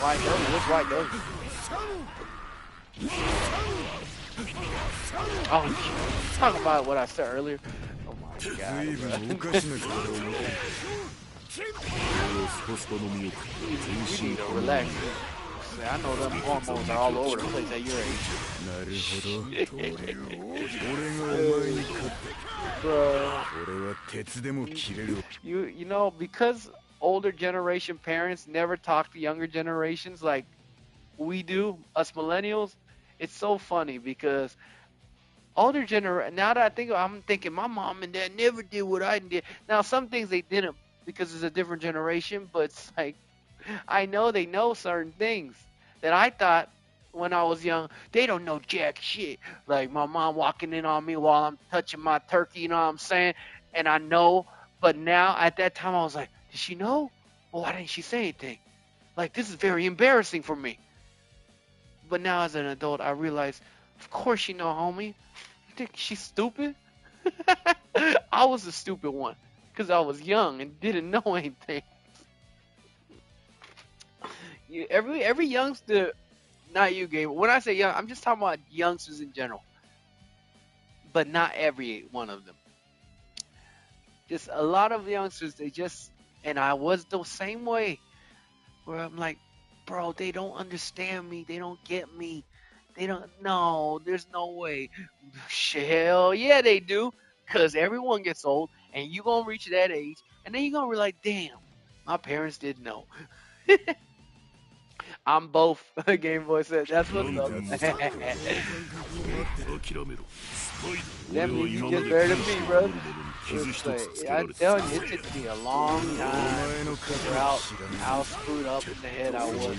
White dozy. What's white dozy? Oh, shit. Talking about what I said earlier. Oh my god. You need to relax. I know them hormones are all over the place at your age. You know, because older generation parents never talk to younger generations like we do, us millennials, it's so funny because older generation, now that I'm thinking my mom and dad never did what I did. Now some things they didn't because it's a different generation, but it's like I know they know certain things that I thought when I was young, they don't know jack shit. Like my mom walking in on me while I'm touching my turkey, you know what I'm saying? And I know, but now at that time I was like, did she know? Well, why didn't she say anything? Like, this is very embarrassing for me. But now as an adult, I realize, of course you know, homie. You think she's stupid? I was the stupid one because I was young and didn't know anything. Every youngster, not you, Gabe. When I say young, I'm just talking about youngsters in general, but not every one of them. Just a lot of youngsters, and I was the same way, where I'm like, bro, they don't understand me, they don't get me, no, there's no way. Hell yeah, they do, because everyone gets old, and you gonna reach that age, and then you're gonna realize, damn, my parents didn't know. I'm both. Game Boy said, that's what's up. Damn, you just better than me, bro. I'm telling you, it took me a long time to figure out how screwed up in the head I was.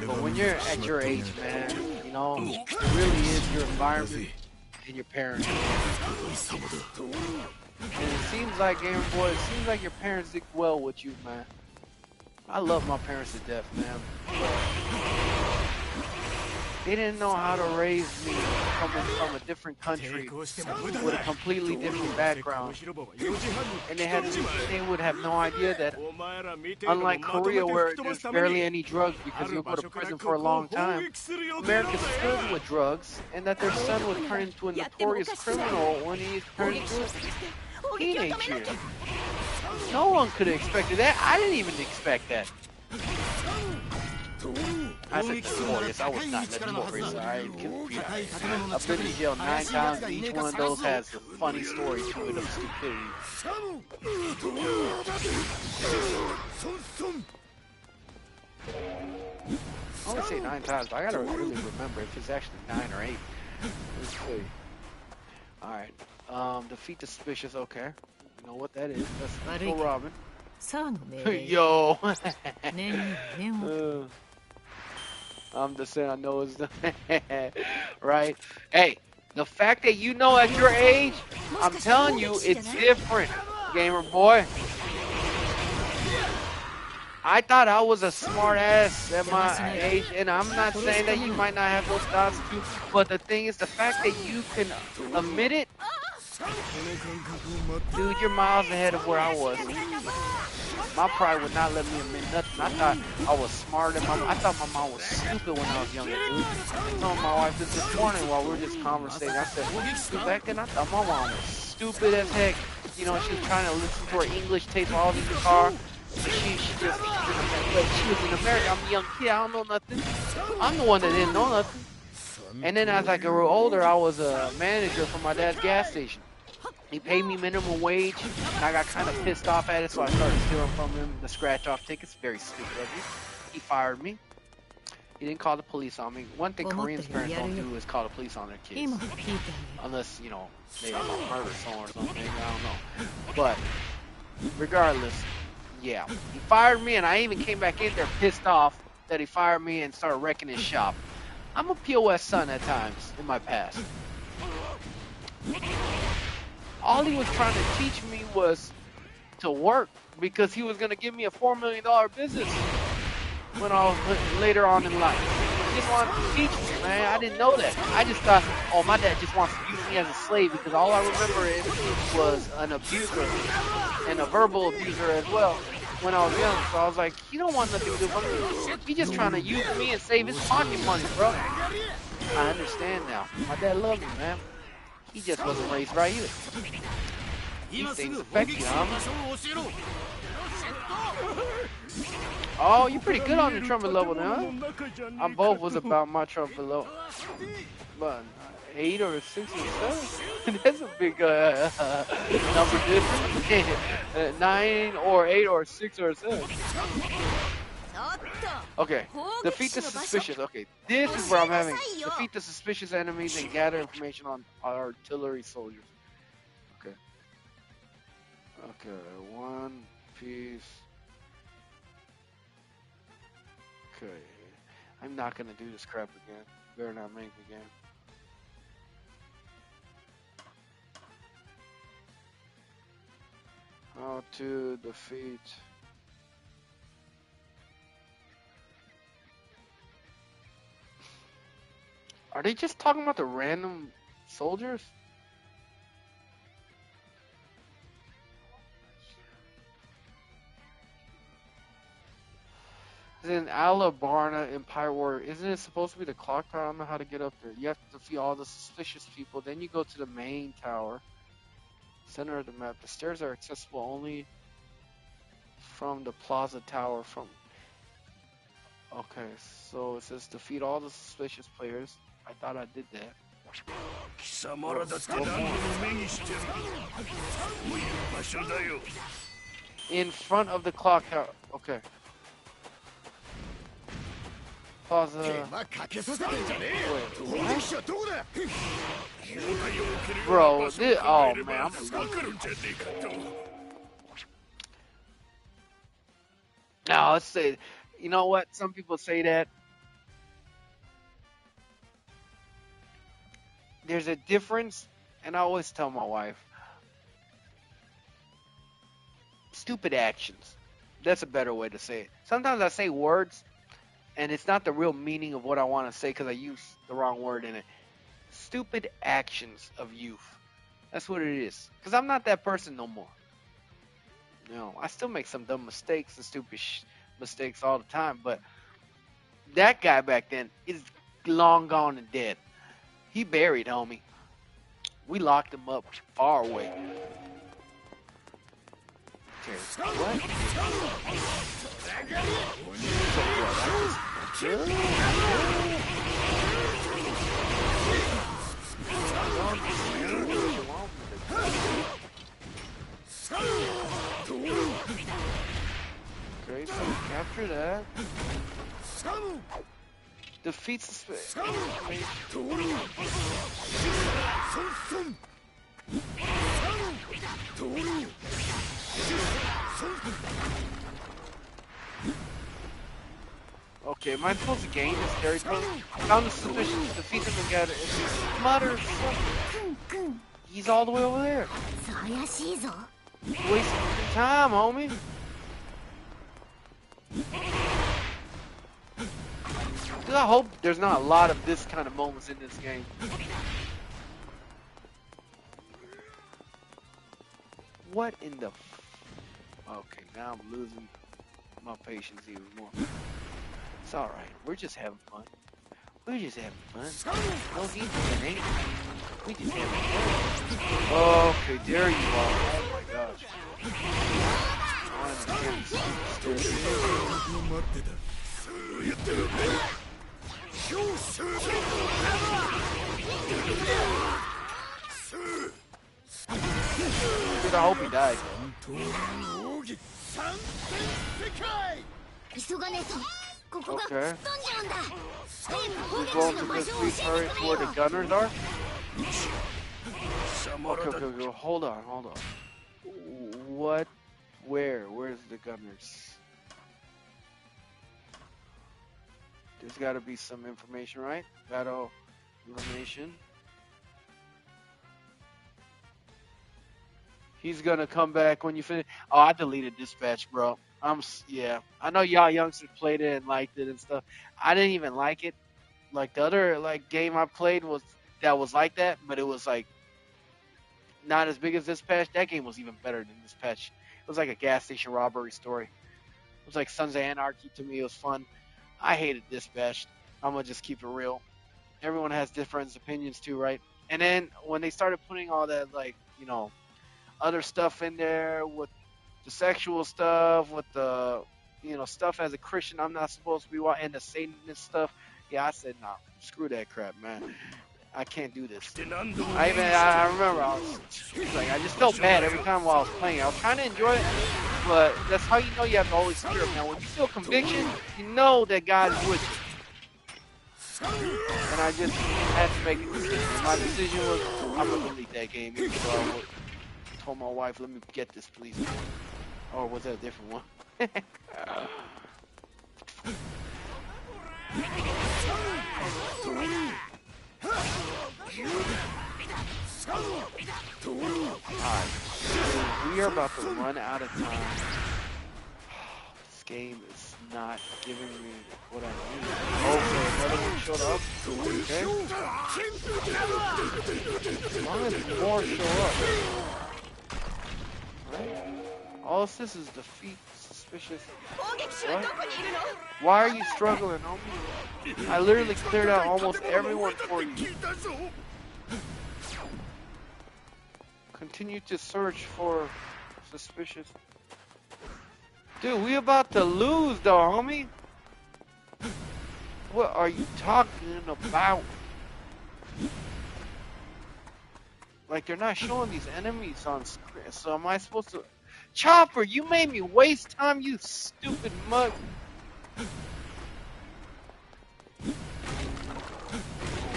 But when you're at your age, man, you know, it really is your environment and your parents. And it seems like, Game Boy, it seems like your parents did well with you, man. I love my parents to death, man. They didn't know how to raise me coming from a different country with a completely different background. And they would have no idea that, unlike Korea where there's barely any drugs because you'll go to prison for a long time, America's filled with drugs, and that their son would turn into a notorious criminal when he turns into a teenager. No one could have expected that. I didn't even expect that. I said notorious. I was not notorious. Alright, I've been to jail 9 times. Each one of those has a funny story to it of stupidity. I only say 9 times, but I gotta really remember if it's actually 9 or 8. Let's see. Alright. Defeat the suspicious. Okay. You know what that is. That's Uncle Robin. Yo. I'm just saying I know it's the right. Hey, the fact that you know at your age, I'm telling you, it's different, gamer boy. I thought I was a smart ass at my age, and I'm not saying that you might not have those thoughts too, but the thing is, the fact that you can admit it, dude, you're miles ahead of where I was. My pride would not let me admit nothing. I thought I was smarter than my mom. I thought my mom was stupid when I was younger, dude. I told my wife this morning while we were just conversating. I said, dude, back then I thought my mom was stupid as heck. You know, she was trying to listen to her English tapes while I was in the car. She was in America. I'm a young kid. I don't know nothing. I'm the one that didn't know nothing. And then as I grew older, I was a manager for my dad's gas station. He paid me minimum wage, and I got kind of pissed off at it, so I started stealing from him the scratch-off tickets. Very stupid of me. He fired me. He didn't call the police on me. One thing Koreans parents don't do is call the police on their kids. Unless, you know, they murder someone or something. I don't know. But regardless, yeah. He fired me, and I even came back in there pissed off that he fired me and started wrecking his shop. I'm a POS son at times in my past. All he was trying to teach me was to work because he was going to give me a $4 million business when I was later on in life. He just wanted to teach me, man. I didn't know that. I just thought, oh, my dad just wants to use me as a slave because all I remember was an abuser and a verbal abuser as well when I was young. So I was like, he don't want nothing to do with me. He just trying to use me and save his pocket money, bro. I understand now. My dad loved me, man. He just wasn't raised right either. These things affect you, huh? Oh, you're pretty good on your trumpet level now. I'm both was about my trumpet level. But 8 or 6 or 7? That's a big number difference. 9 or 8 or 6 or 7. Okay, defeat the suspicious. Okay, this is where I'm having. Defeat the suspicious enemies and gather information on artillery soldiers. Okay. Okay, one piece. Okay. I'm not gonna do this crap again. Better not make again. How to defeat. Are they just talking about the random soldiers? In Alabarna in Pirate Warrior, isn't it supposed to be the clock tower? I don't know how to get up there. You have to defeat all the suspicious people. Then you go to the main tower. Center of the map. The stairs are accessible only from the plaza tower from... Okay, so it says defeat all the suspicious players. I thought I did that. In front of the clock tower. Okay. Plaza. Wait, bro, this, oh man, now let's say, you know what? Some people say that there's a difference, and I always tell my wife, stupid actions. That's a better way to say it. Sometimes I say words, and it's not the real meaning of what I want to say because I use the wrong word in it. Stupid actions of youth. That's what it is. Because I'm not that person no more. You know, I still make some dumb mistakes and stupid mistakes all the time, but that guy back then is long gone and dead. He buried, homie. We locked him up far away. Okay, what? Okay, so capture that. Defeats the space. Okay, am I supposed to gain this territory? Found the suspicion, defeat them and gather. Mother, he's all the way over there. Wasting time, homie. Dude, I hope there's not a lot of this kind of moments in this game. What in the... Okay, now I'm losing my patience even more. It's alright. We're just having fun. We're just having fun. No need for anything. We just having fun. Okay, there you are. Oh my gosh. Dude, I hope he dies. Okay. We're going to this street turret where the gunners are? Okay. Hold on. What? Where? Where's the gunners? There's gotta be some information, right? Battle elimination. He's gonna come back when you finish. Oh, I deleted dispatch, bro. Yeah. I know y'all youngsters played it and liked it and stuff. I didn't even like it. Like the other game I played was like that, but it was like not as big as Dispatch. That game was even better than Dispatch. It was like a gas station robbery story. It was like Sons of Anarchy to me. It was fun. I hated Dispatch. I'm gonna just keep it real. Everyone has different opinions too, right? And then when they started putting all that other stuff in there with the sexual stuff, with the stuff as a Christian I'm not supposed to be watching, and the Satanist stuff. Yeah, I said nah, screw that crap, man. I can't do this. I remember I just felt bad every time while I was playing. I was trying to enjoy it, but that's how you know you have the Holy Spirit, man. When you feel conviction, you know that God is with you. And I just had to make a decision. My decision was I'm gonna delete that game. Even though I told my wife, let me get this, please. Or was that a different one? Alright, we are about to run out of time. This game is not giving me what I need. Okay, another one showed up. Okay. As long as more show up. Right? All this is defeat suspicious. What? Why are you struggling, homie? I literally cleared out almost everyone for you. Continue to search for suspicious. Dude, we about to lose though, homie. What are you talking about? Like, they're not showing these enemies on screen. So am I supposed to... Chopper, you made me waste time, you stupid mug. Oh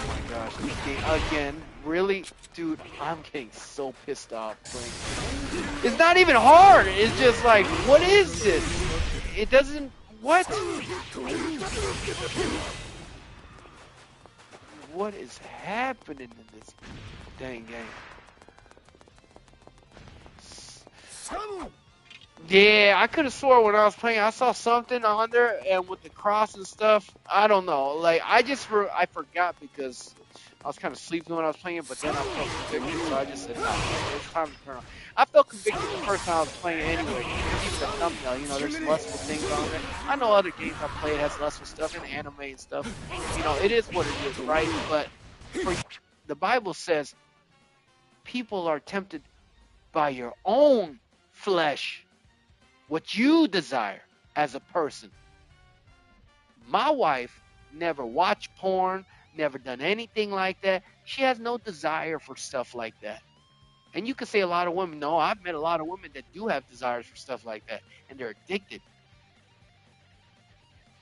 my gosh, this game again. Really? Dude, I'm getting so pissed off playing. It's not even hard. It's just like, what is this? It doesn't... What? What is happening in this dang game? Yeah, I could have swore when I was playing, I saw something on there, and with the cross and stuff, I don't know. Like, I forgot because I was kind of sleeping when I was playing it, but then I felt convicted, so I just said, no, it's time to turn on. I felt convicted the first time I was playing anyway, because even the thumbnail, there's lustful things on there. I know other games I played has lustful stuff and anime and stuff. It is what it is, right? But the Bible says people are tempted by your own flesh, what you desire as a person. My wife never watched porn, never done anything like that. She has no desire for stuff like that. And you could say a lot of women, no, I've met a lot of women that do have desires for stuff like that, and they're addicted.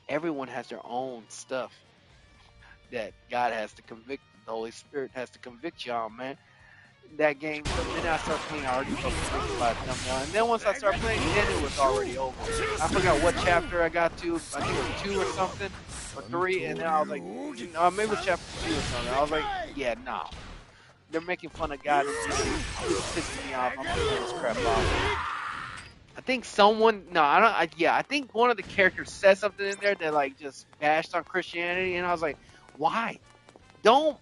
Everyone has their own stuff that God has to convict, the Holy Spirit has to convict y'all, man. That game, the minute I started playing, I already felt convicted by the thumbnail. And then once I started playing, then it was already over. I forgot what chapter I got to. I think it was 2 or something, or 3, and then I was like, maybe it was chapter 2 or something. I was like, yeah, nah. They're making fun of God, and it's pissing me off. I'm gonna turn this crap off. I think someone, no, I don't, yeah, I think one of the characters said something in there that like just bashed on Christianity, and I was like, why? Don't,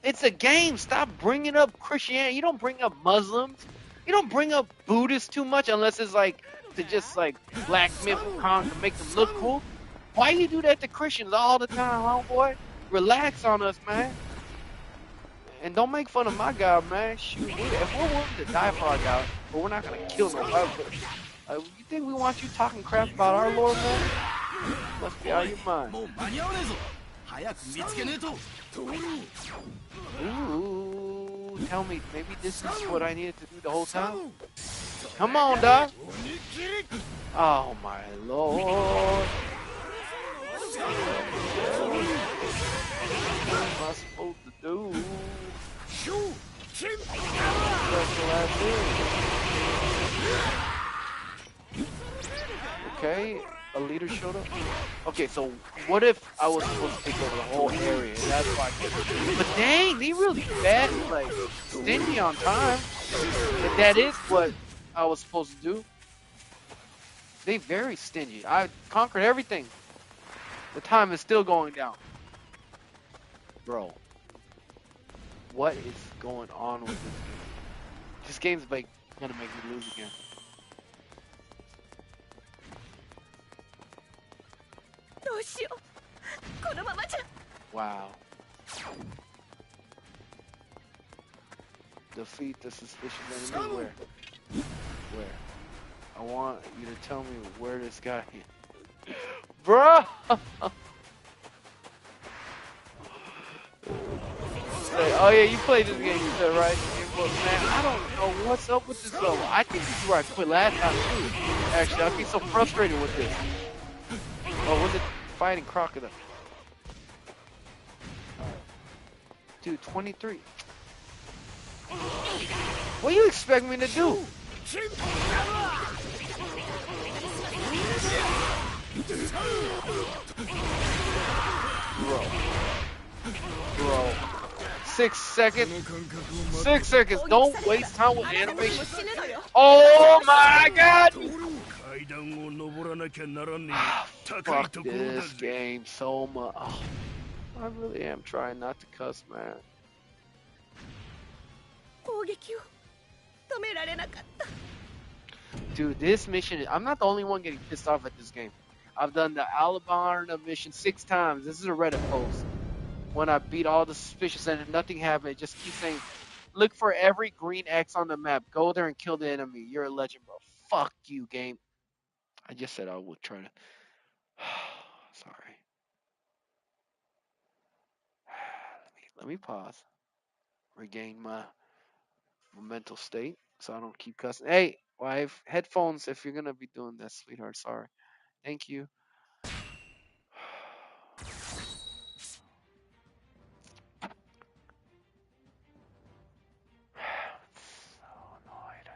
it's a game. Stop bringing up Christianity. You don't bring up Muslims. You don't bring up Buddhists too much unless it's like to just like blackmail Kong to make them look cool. Why you do that to Christians all the time, homeboy? Relax on us, man. And don't make fun of my God, man. Shoot, if we're willing to die for our God, but we're not gonna kill nobody. You think we want you talking crap about our Lord, man? Must be out of your mind. もう間に合わねえぞ。早く見つけねえと。 Ooh, tell me, maybe this is what I needed to do the whole time? Come on, dog. Oh, my Lord. What am I supposed to do? Special ass thing. Okay, a leader showed up. Okay, so what if I was supposed to take over the whole area? And that's why I couldn't. But dang, they really bad, like stingy on time. If that is what I was supposed to do, they very stingy. I conquered everything. The time is still going down, bro. What is going on with this game? This game's like gonna make me lose again. Wow. Defeat the suspicious enemy. Where? Where? I want you to tell me where this guy is. Bruh! Oh yeah, you played this game, you said, right? But man, I don't know what's up with this level. I think this is where I quit last time too. Actually, I get so frustrated with this. Oh, was it fighting crocodile? Dude, 23. What do you expect me to do? Bro. 6 seconds. 6 seconds. Don't waste time with animation. Oh my god! Fuck this game so much. Oh, I really am trying not to cuss, man. Dude, this mission, I'm not the only one getting pissed off at this game. I've done the Alabama mission 6 times. This is a Reddit post. When I beat all the suspicious and nothing happened, it just keeps saying, look for every green X on the map. Go there and kill the enemy. You're a legend, bro. Fuck you, game. I just said I would try to. Sorry. Let me pause. Regain my mental state so I don't keep cussing. Hey, wife, headphones if you're gonna be doing that, sweetheart. Sorry. Thank you. So annoyed.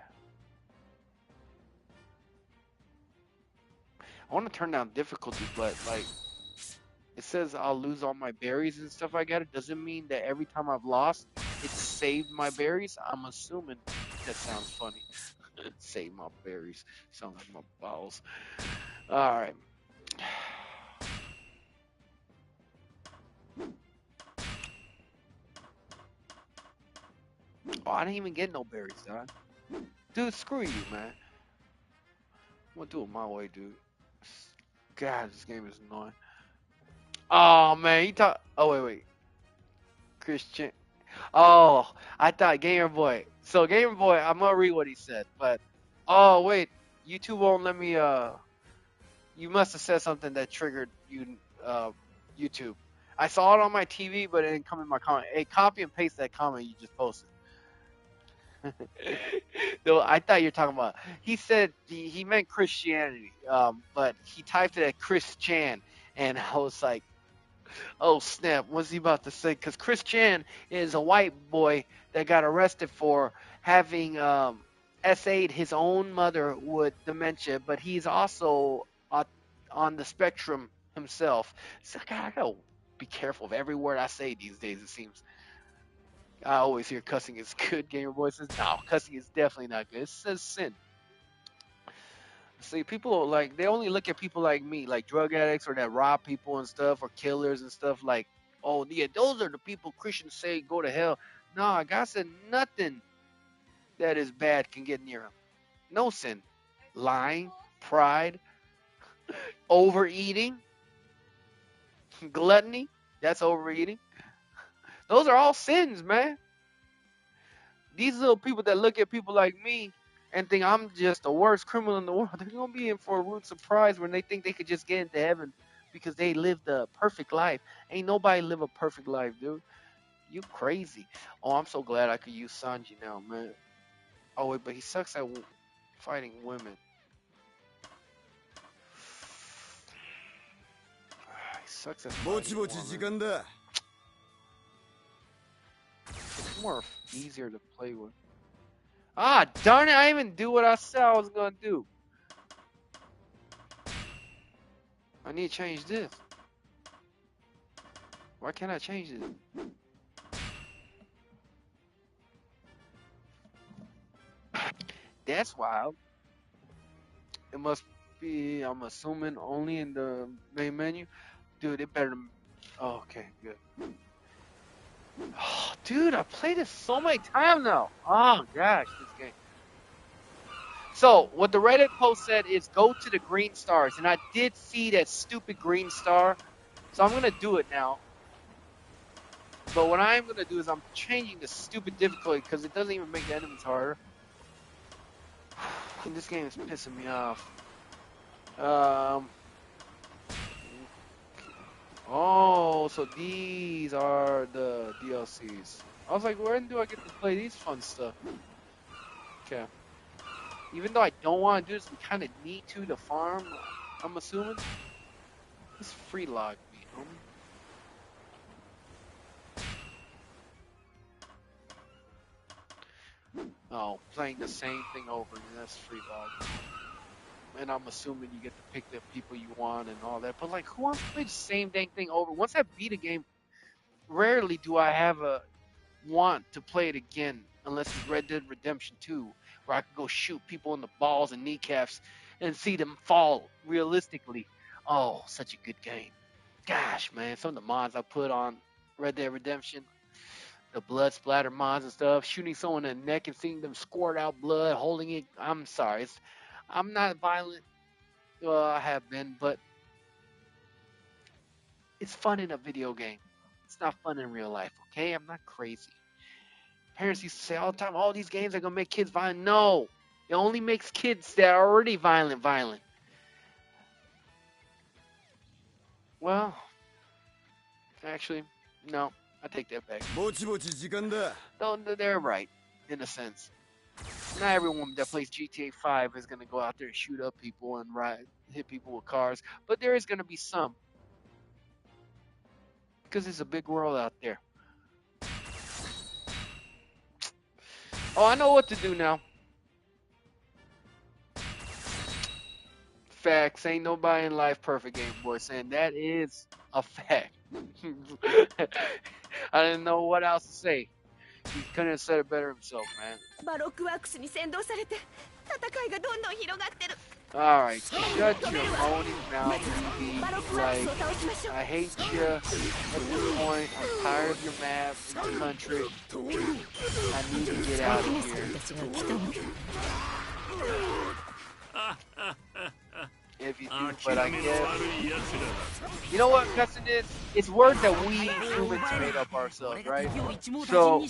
I want to turn down difficulty, but like it says I'll lose all my berries and stuff like that. It doesn't mean that every time I've lost, it saved my berries. I'm assuming that sounds funny. Save my berries. Sounds like my balls. Alright. Oh, I didn't even get no berries, dog. Dude, screw you, man. I'm gonna do it my way, dude. God, this game is annoying. Oh, man, you talk. Oh, wait. Christian. Oh, I thought Gamer Boy. So, Gamer Boy, I'm gonna read what he said, but. Oh, wait. YouTube won't let me, You must have said something that triggered you, YouTube. I saw it on my TV, but it didn't come in my comment. Hey, copy and paste that comment you just posted. No, I thought you were talking about. He said he meant Christianity, but he typed it at Chris Chan, and I was like, "Oh snap! What's he about to say?" Because Chris Chan is a white boy that got arrested for having SA'd his own mother with dementia, but he's also on the spectrum himself. So I gotta be careful of every word I say these days. It seems. I always hear cussing is good. Gamer Boy says, no, cussing is definitely not good. It says sin. See, people like they only look at people like me, like drug addicts or that rob people and stuff, or killers and stuff. Like, oh yeah, those are the people Christians say go to hell. No, God said nothing that is bad can get near him. No sin, lying, pride, overeating, gluttony. That's overeating. Those are all sins, man. These little people that look at people like me and think I'm just the worst criminal in the world, they're gonna be in for a rude surprise when they think they could just get into heaven because they lived a perfect life. Ain't nobody live a perfect life, dude. You crazy. Oh, I'm so glad I could use Sanji now, man. Oh wait, but he sucks at fighting women. He sucks at fighting women. It's more easier to play with. Ah, darn it! I didn't even do what I said I was gonna do. I need to change this. Why can't I change this? That's wild. It must be, I'm assuming, only in the main menu. Dude, it better. Oh, okay, good. Oh, dude, I played this so many times now. Oh, gosh, this game. So, what the Reddit post said is go to the green stars. And I did see that stupid green star. So, I'm going to do it now. But what I'm going to do is I'm changing the stupid difficulty because it doesn't even make the enemies harder. And this game is pissing me off. Oh, so these are the DLCs. I was like, when do I get to play these fun stuff? Okay. Even though I don't want to do this, we kind of need to farm, I'm assuming. This free log me, homie. Oh, playing the same thing over again, that's free log. And I'm assuming you get to pick the people you want and all that. But like, who wants to play the same dang thing over? Once I beat a game, rarely do I have a want to play it again unless it's Red Dead Redemption 2, where I can go shoot people in the balls and kneecaps and see them fall realistically. Oh, such a good game. Gosh, man, some of the mods I put on Red Dead Redemption, the blood splatter mods and stuff, shooting someone in the neck and seeing them squirt out blood, holding it. I'm sorry, I'm not violent. Well, I have been, but it's fun in a video game. It's not fun in real life, okay? I'm not crazy. Parents used to say all the time, all these games are going to make kids violent. No, it only makes kids that are already violent. Well, actually, no, I take that back. No, they're right, in a sense. Not everyone that plays GTA 5 is going to go out there and shoot up people and hit people with cars, but there is going to be some. Because it's a big world out there. Oh, I know what to do now. Facts. Ain't nobody in life perfect, Game Boy. Saying that is a fact. I didn't know what else to say. He couldn't have said it better himself, man. Alright, shut your moaning mouth, BB. Like, I hate you at this point. I'm tired of your map in the country. I need to get out of here. If you do, but I guess. You know what, cussing is? It's words that we humans made up ourselves, right? So,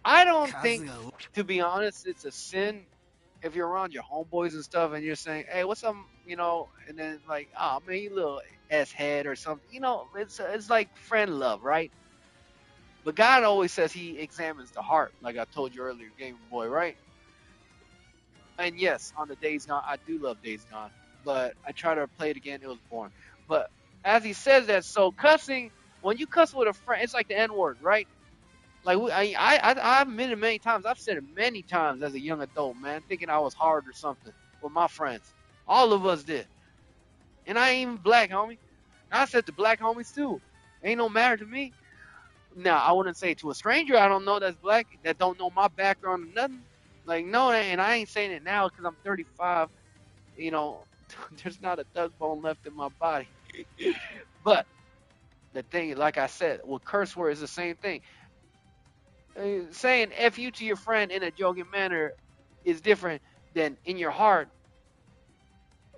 I don't think, to be honest, it's a sin if you're around your homeboys and stuff and you're saying, hey, what's up, you know, and then like, oh man, you little S-head or something. You know, it's like friend love, right? But God always says he examines the heart, like I told you earlier, Game Boy, right? And yes, on the Days Gone, I do love Days Gone, but I try to play it again, it was boring. But as he says that, so cussing, when you cuss with a friend, it's like the N-word, right? Like I've admitted many times, I've said it many times as a young adult, man, thinking I was hard or something with my friends. All of us did. And I ain't even black, homie. I said to black homies too. Ain't no matter to me. Now, I wouldn't say to a stranger I don't know that's black, that don't know my background or nothing. Like, no, and I ain't saying it now because I'm 35. You know, there's not a duck bone left in my body. But the thing, like I said, with curse words, the same thing. Saying "f you" to your friend in a joking manner is different than in your heart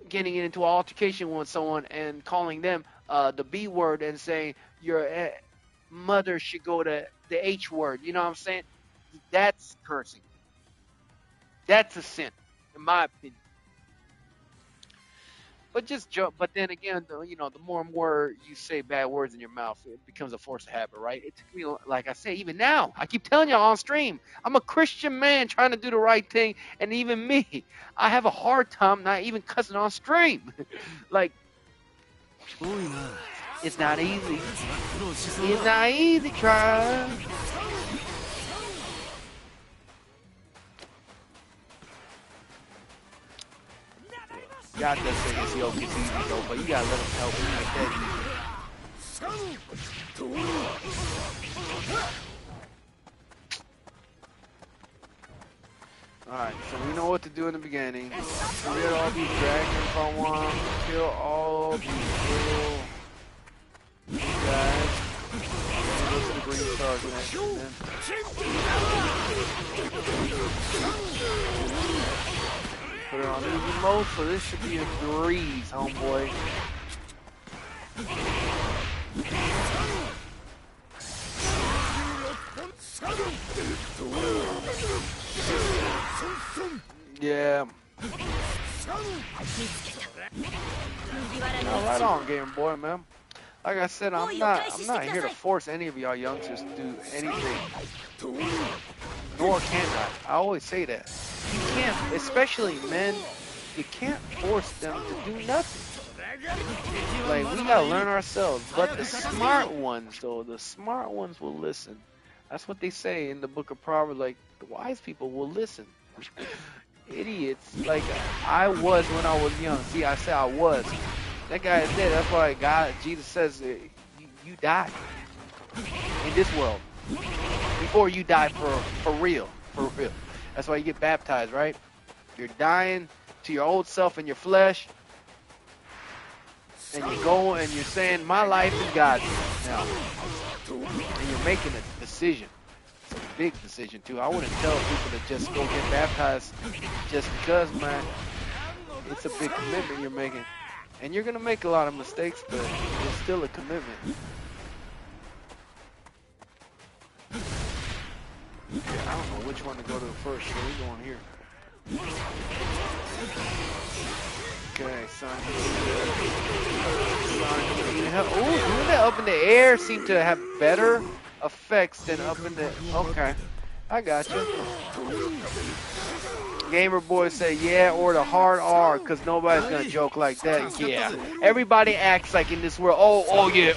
getting into an altercation with someone and calling them the B word and saying your mother should go to the H word. You know what I'm saying? That's cursing. That's a sin, in my opinion. But just joke. But then again, the more and more you say bad words in your mouth, it becomes a force of habit, right? It took me, like I say, even now, I keep telling y'all on stream, I'm a Christian man trying to do the right thing, and even me, I have a hard time not even cussing on stream. Like, it's not easy. It's not easy, try. God does say it's yoke is easy though, but you gotta let him help you make that easy. Alright, so we know what to do in the beginning. Clear all these dragons if I want. Kill all these little guys. Go to the green stars next. Put it on easy mode, so this should be a breeze, homeboy. Yeah. Now, right on, Game Boy, man. Like I said, I'm not here to force any of y'all youngsters to do anything. Nor can I. I always say that. You can't, especially men, you can't force them to do nothing. Like, we gotta learn ourselves. But the smart ones, though, the smart ones will listen. That's what they say in the book of Proverbs. Like, the wise people will listen. Idiots, like I was when I was young. See, I said I was. That guy is dead. That's why Jesus says, you die in this world before you die for real. For real. That's why you get baptized, right? You're dying to your old self and your flesh. And you go and you're saying, my life is God's now. And you're making a decision. It's a big decision, too. I wouldn't tell people to just go get baptized just because, man. It's a big commitment you're making. And you're going to make a lot of mistakes, but it's still a commitment. I don't know which one to go to first, so we're going here. Okay, son. Oh, doing that up in the air seemed to have better effects than up in the... Okay, I got you. Gamer boys say yeah, or the hard R, because nobody's gonna joke like that. Yeah, everybody acts like in this world. Oh yeah,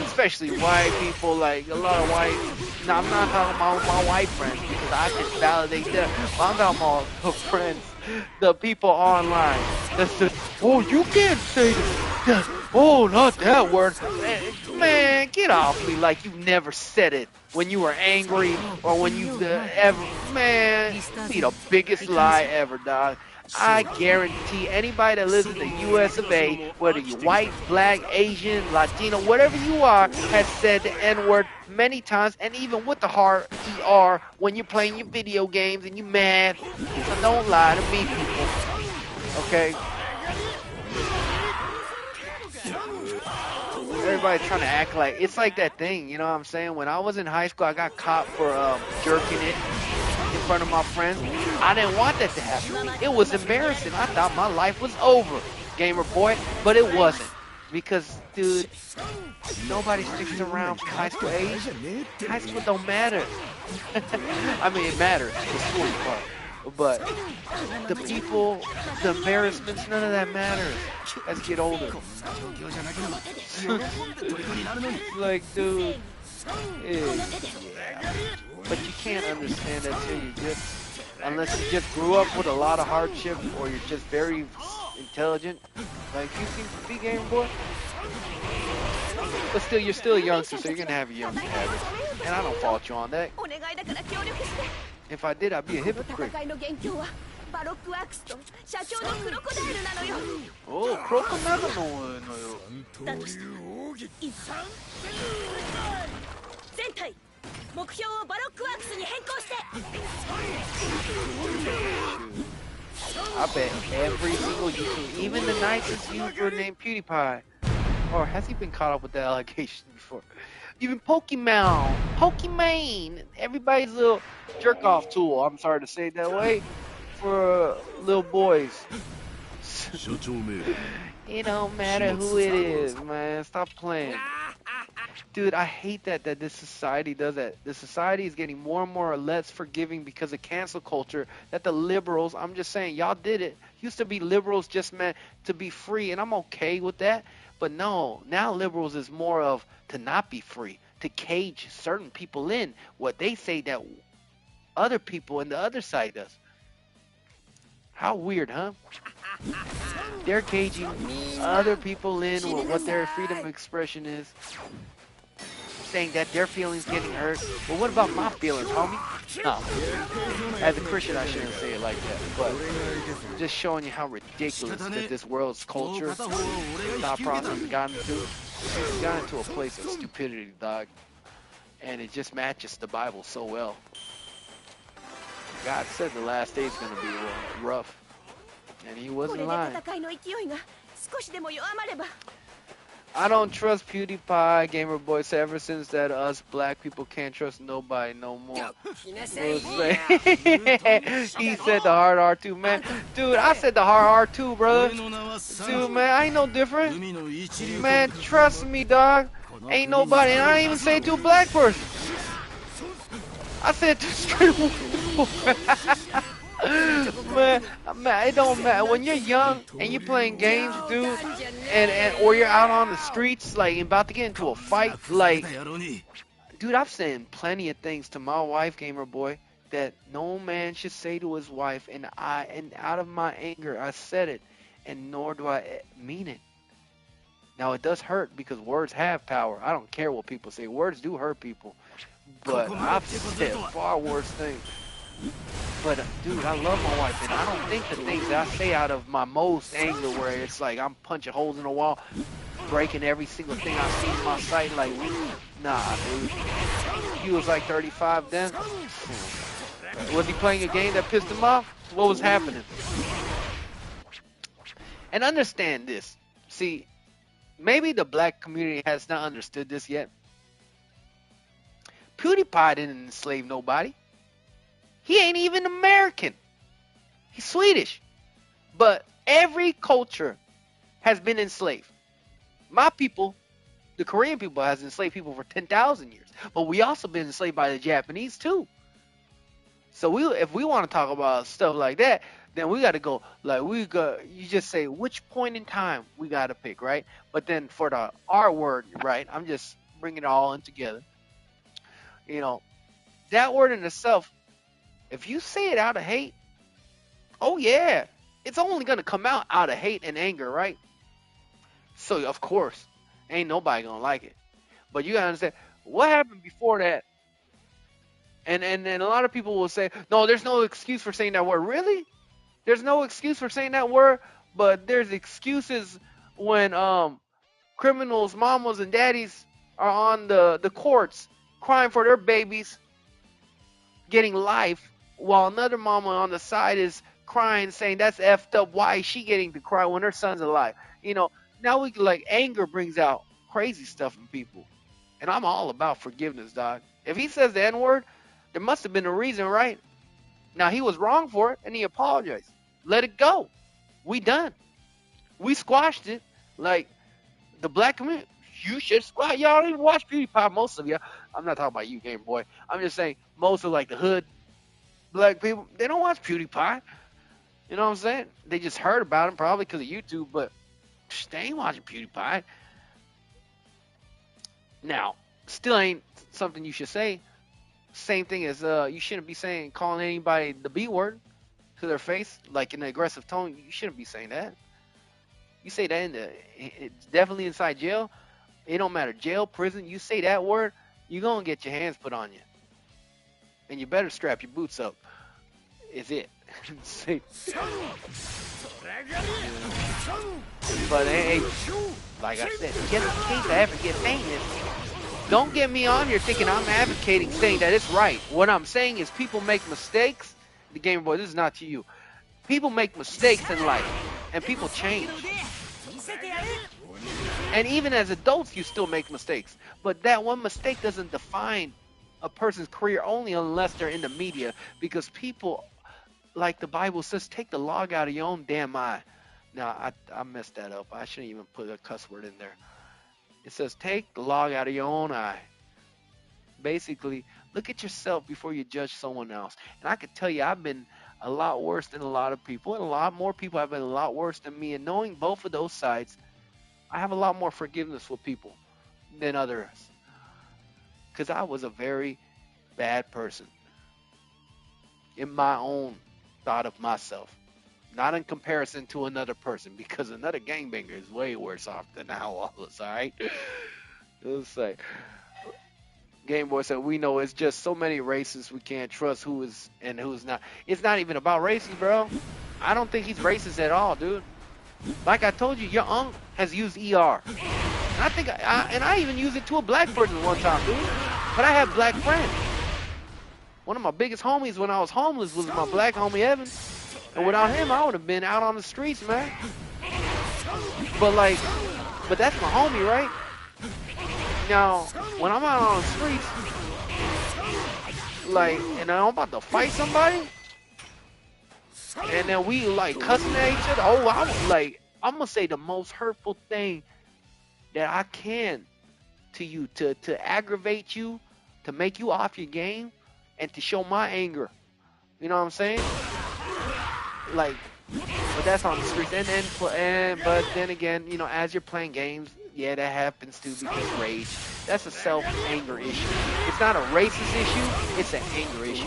especially white people. Like a lot of white. No, I'm not talking about my white friends because I can validate them. I'm talking about the friends, the people online. That's the, oh, you can't say that. Oh, not that word. Man, get off me like you never said it when you were angry or when you ever. Man, be the biggest lie ever, dog. I guarantee anybody that lives in the US of A, whether you're white, black, Asian, Latino, whatever you are, has said the N-word many times, and even with the hard ER when you're playing your video games and you mad. So don't lie to me, people. Okay? Everybody trying to act like it's like that thing, you know what I'm saying? When I was in high school, I got caught for jerking it in front of my friends. I didn't want that to happen. It was embarrassing. I thought my life was over, gamer boy, but it wasn't. Because, dude, nobody sticks around from high school age. High school don't matter. I mean, it matters, the school part. But the people, the embarrassments, none of that matters as you get older. Like, dude, yeah. But you can't understand that till you just, unless you just grew up with a lot of hardship or you're just very intelligent, like you seem to be, Game Boy. But still, you're still a youngster, so you're gonna have your young habits, and I don't fault you on that. If I did, I'd be a hypocrite. 戦いの元凶はバロックワークスと社長のクロコダイルなのよ。 Oh, crocodile no. だとしていざ全体目標をバロックワークスに変更して。 I bet every single YouTuber, even the nicest YouTuber named PewDiePie, or has he been caught up with that allegation before? Even Pokemon, everybody's little jerk-off tool. I'm sorry to say it that way, for little boys. It don't matter who it is, man. Stop playing. Dude, I hate that this society does that. The society is getting more and more less forgiving because of cancel culture. That the liberals, I'm just saying, y'all did it. Used to be liberals just meant to be free, and I'm okay with that. But no, now liberals is more of to not be free, to cage certain people in what they say that other people in the other side does. How weird, huh? They're caging other people in with what their freedom of expression is, saying that their feelings getting hurt. Well, what about my feelings, homie? No. As a Christian, I shouldn't say it like that, but just showing you how ridiculous that this world's culture, thought process has gotten to. It's gotten to a place of stupidity, dog. And it just matches the Bible so well. God said the last day is going to be rough. And he wasn't lying. I don't trust PewDiePie, Gamer Boy said, ever since that us black people can't trust nobody no more. He said the hard R too, man. Dude, I said the hard R too, brother. Dude, man, I ain't no different. Man, trust me, dog. Ain't nobody, and I didn't even say it to a black person. I said to straight man, it don't matter. When you're young and you're playing games, dude, or you're out on the streets, like about to get into a fight, like, dude, I've said plenty of things to my wife, Gamer Boy, that no man should say to his wife, and out of my anger, I said it, and nor do I mean it. Now, it does hurt because words have power. I don't care what people say. Words do hurt people. But I've said far worse things. But, dude, I love my wife, and I don't think the things that I say out of my most anger, where it's like I'm punching holes in the wall, breaking every single thing I see in my sight, like, nah, dude. He was like 35 then. Was he playing a game that pissed him off? What was happening? And understand this. See, maybe the black community has not understood this yet. PewDiePie didn't enslave nobody. He ain't even American. He's Swedish. But every culture has been enslaved. My people, the Korean people, has enslaved people for 10,000 years. But we also been enslaved by the Japanese too. So if we want to talk about stuff like that, then we got to go, like, you just say which point in time we got to pick, right? But then for the R word, right, I'm just bringing it all in together. You know, that word in itself, if you say it out of hate, oh yeah, it's only going to come out of hate and anger, right? So, of course, ain't nobody going to like it. But you got to understand, what happened before that? And a lot of people will say, no, there's no excuse for saying that word. Really? There's no excuse for saying that word, but there's excuses when criminals, mamas, and daddies are on the courts crying for their babies getting life, while another mama on the side is crying, saying that's effed up. Why is she getting to cry when her son's alive? You know, now anger brings out crazy stuff in people. And I'm all about forgiveness, dog. If he says the N-word, there must have been a reason, right? Now, he was wrong for it, and he apologized. Let it go. We done. We squashed it. Like, the black community, you should squash. Y'all don't even watch PewDiePie, most of you. I'm not talking about you, Game Boy. I'm just saying, most of, like, the hood black people, they don't watch PewDiePie. You know what I'm saying? They just heard about him probably because of YouTube, but they ain't watching PewDiePie. Now, still ain't something you should say. Same thing as you shouldn't be calling anybody the B word to their face, like in an aggressive tone. You shouldn't be saying that. You say that it's definitely inside jail. It don't matter, jail, prison. You say that word, you're gonna get your hands put on you. and you better strap your boots up. Is it? Say- but hey, like I said, just in case I ever get famous, don't get me on here thinking I'm advocating saying that it's right. What I'm saying is people make mistakes. The Gamer Boy, this is not to you. People make mistakes in life, and people change. And even as adults, you still make mistakes. But that one mistake doesn't define a person's career only unless they're in the media. Because people, like the Bible says, take the log out of your own damn eye. Now, I messed that up. I shouldn't even put a cuss word in there. It says, take the log out of your own eye. Basically, look at yourself before you judge someone else. And I can tell you, I've been a lot worse than a lot of people. And a lot more people have been a lot worse than me. And knowing both of those sides, I have a lot more forgiveness for people than others. Because I was a very bad person in my own thought of myself. Not in comparison to another person, because another gangbanger is way worse off than I was, alright? Let's say. Game Boy said, we know it's just so many races we can't trust who is and who's not. It's not even about races, bro. I don't think he's racist at all, dude. Like I told you, your uncle has used ER. And I think, I even used it to a black person one time, dude. But I have black friends. One of my biggest homies when I was homeless was my black homie Evan. And without him, I would have been out on the streets, man. But that's my homie, right? Now, when I'm out on the streets, and I'm about to fight somebody, and then we cussing at each other, I'm gonna say the most hurtful thing that I can to you to aggravate you, to make you off your game, and to show my anger. You know what I'm saying? But that's on the streets. But then again, as you're playing games, yeah, that happens too, because rage. That's a self-anger issue. It's not a racist issue, it's an anger issue.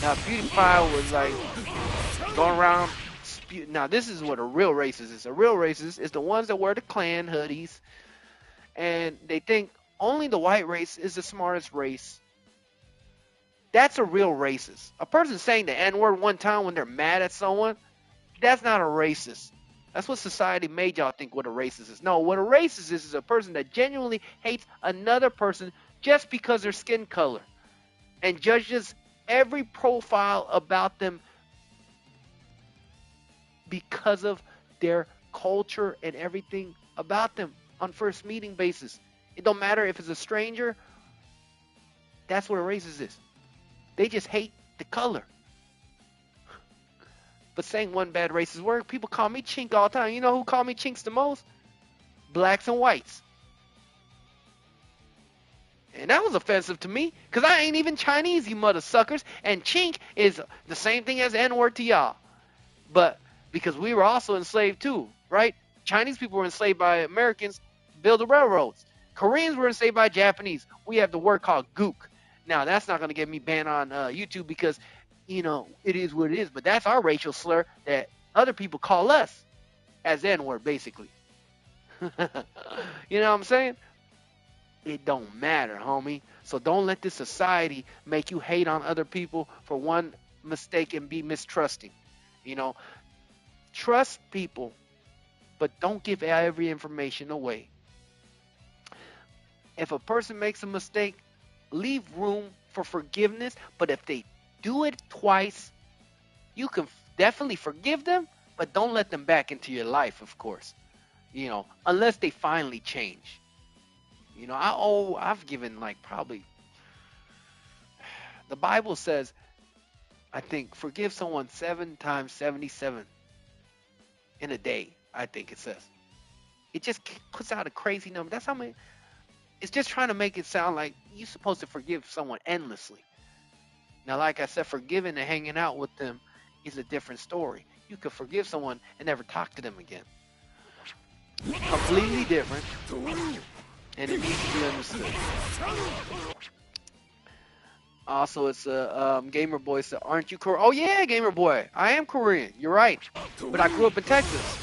Now, PewDiePie was going around now, this is what a real racist is. A real racist is the ones that wear the Klan hoodies, and they think only the white race is the smartest race. That's a real racist. A person saying the N-word one time when they're mad at someone, that's not a racist. That's what society made y'all think what a racist is. No, what a racist is a person that genuinely hates another person just because their skin color and judges every profile about them because of their culture and everything about them on first meeting basis. It don't matter if it's a stranger. That's what a racist is. They just hate the color. But saying one bad racist word, people call me chink all the time. You know who call me chinks the most? Blacks and whites. And that was offensive to me, because I ain't even Chinese, you mother suckers. And chink is the same thing as N-word to y'all. But because we were also enslaved too, right? Chinese people were enslaved by Americans to build the railroads. Koreans were enslaved by Japanese. We have the word called gook. Now, that's not going to get me banned on YouTube because, it is what it is. But that's our racial slur that other people call us as N-word, basically. You know what I'm saying? It don't matter, homie. So don't let this society make you hate on other people for one mistake and be mistrusting. Trust people, but don't give every information away. If a person makes a mistake, leave room for forgiveness, but if they do it twice, you can definitely forgive them, but don't let them back into your life, of course. Unless they finally change. I've given probably, the Bible says, I think, forgive someone 7 times 77 in a day, I think it says. It just puts out a crazy number. That's how many. It's just trying to make it sound like you're supposed to forgive someone endlessly. Now, like I said, forgiving and hanging out with them is a different story. You could forgive someone and never talk to them again. Completely different. And it needs to be understood. Also, it's Gamer Boy said, aren't you Korean? Oh, yeah, Gamer Boy. I am Korean. You're right. But I grew up in Texas.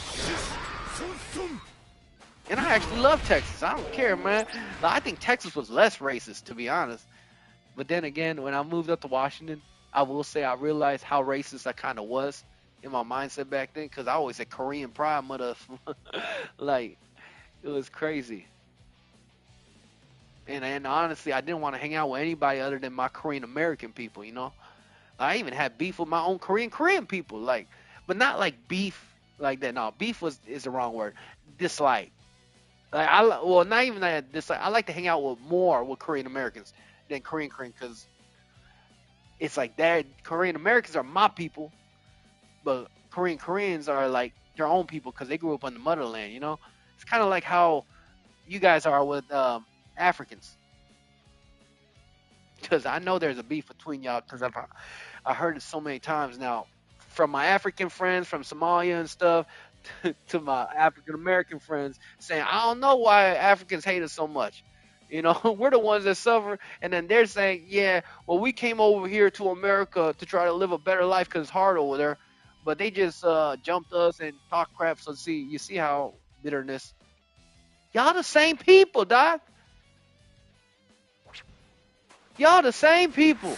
And I actually love Texas. I don't care, man. I think Texas was less racist, to be honest. But then again, when I moved up to Washington, I will say I realized how racist I kind of was in my mindset back then, because I always said Korean pride, mother. Like, it was crazy. And honestly, I didn't want to hang out with anybody other than my Korean American people, you know? I even had beef with my own Korean people, like, but not like beef like that. No, beef is the wrong word. Dislike. Like well, not even that dislike. I like to hang out with more with Korean Americans than Korean, because it's like that Korean Americans are my people, but Koreans are like their own people because they grew up on the motherland. You know, it's kind of like how you guys are with Africans. Because I know there's a beef between y'all, because I heard it so many times now from my African friends from Somalia and stuff to my African American friends saying, I don't know why Africans hate us so much. You know, we're the ones that suffer. And then they're saying, yeah, well, we came over here to America to try to live a better life because it's hard over there. But they just jumped us and talked crap. So, you see how bitterness. Y'all the same people, Doc. Y'all the same people.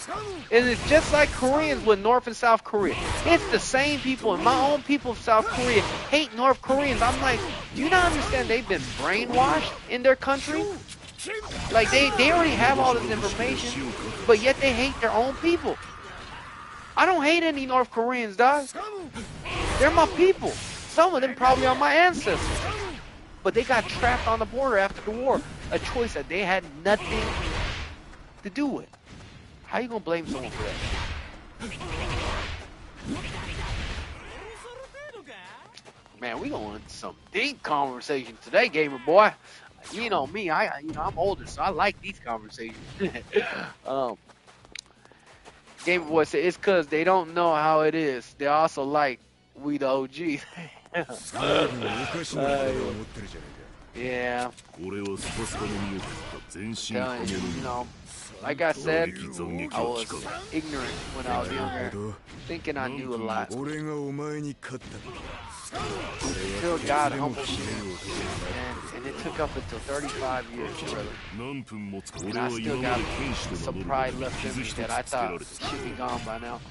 And it's just like Koreans with North and South Korea. It's the same people. And my own people of South Korea hate North Koreans. I'm like, do you not understand they've been brainwashed in their country? Like, they already have all this information, but yet they hate their own people. I don't hate any North Koreans, dog. They're my people. Some of them probably are my ancestors. But they got trapped on the border after the war. A choice that they had nothing to do with. How you gonna blame someone for that? Man, we going into some deep conversation today, gamer boy. You know me, I'm older, so I like these conversations. Gamer boy said it's cause they don't know how it is. They also like we the OG. Yeah. Telling you, like I said, I was ignorant when I was younger, thinking I knew a lot. Until God humbled me, and it took up until 35 years, brother. And I still got some pride left in me that I thought should be gone by now.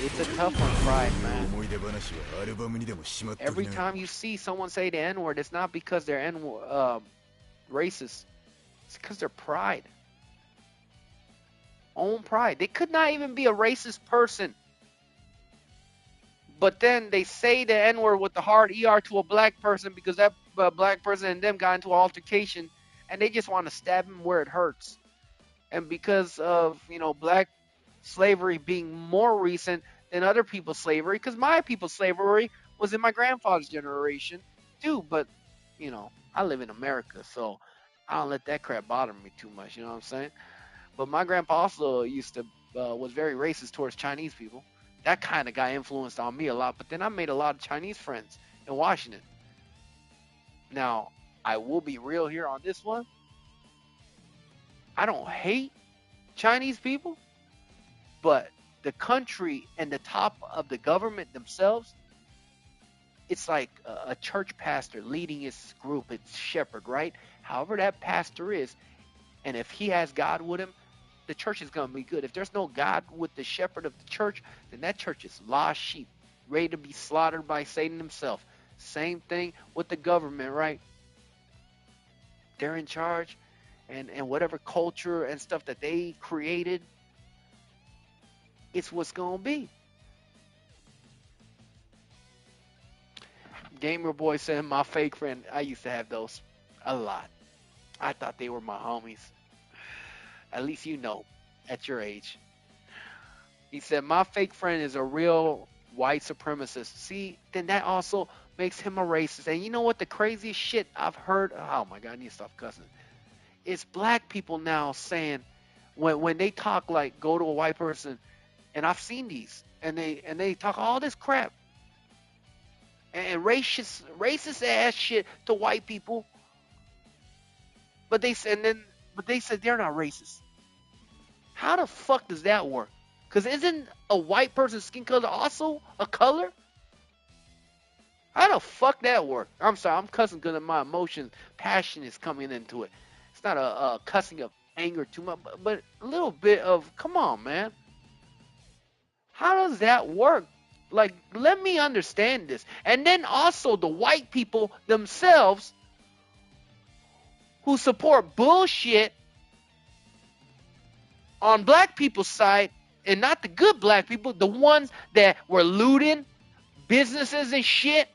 It's a tough one, pride, man. Every time you see someone say the N-word, it's not because they're racist. It's because they're pride. Own pride. They could not even be a racist person. But then they say the N-word with the hard ER to a black person because that black person and them got into an altercation, and they just want to stab him where it hurts. And because of, black slavery being more recent than other people's slavery, because my people's slavery was in my grandfather's generation too, but, I live in America, so I don't let that crap bother me too much, you know what I'm saying? But my grandpa also was very racist towards Chinese people. That kind of got influenced on me a lot. But then I made a lot of Chinese friends in Washington. Now, I will be real here on this one. I don't hate Chinese people, but the country and the top of the government themselves, it's like a church pastor leading his group, its shepherd, right? However that pastor is, and if he has God with him, the church is going to be good. If there's no God with the shepherd of the church, then that church is lost sheep, ready to be slaughtered by Satan himself. Same thing with the government, right? They're in charge, and whatever culture and stuff that they created, it's what's going to be. Gamer Boy said, my fake friend, I used to have those a lot. I thought they were my homies. At least at your age. He said, my fake friend is a real white supremacist. See, then that also makes him a racist. And you know what the craziest shit I've heard? Oh my God, I need to stop cussing. It's black people now saying, when they talk, like, go to a white person, and I've seen these, and they talk all this crap and racist ass shit to white people, but they said they're not racist. How the fuck does that work? Because isn't a white person's skin color also a color? How the fuck that work? I'm sorry, I'm cussing because my emotions, passion is coming into it. it's not a cussing of anger too much, but a little bit of, come on, man. How does that work? Like, let me understand this. And then also the white people themselves who support bullshit on black people's side, and not the good black people, the ones that were looting businesses and shit.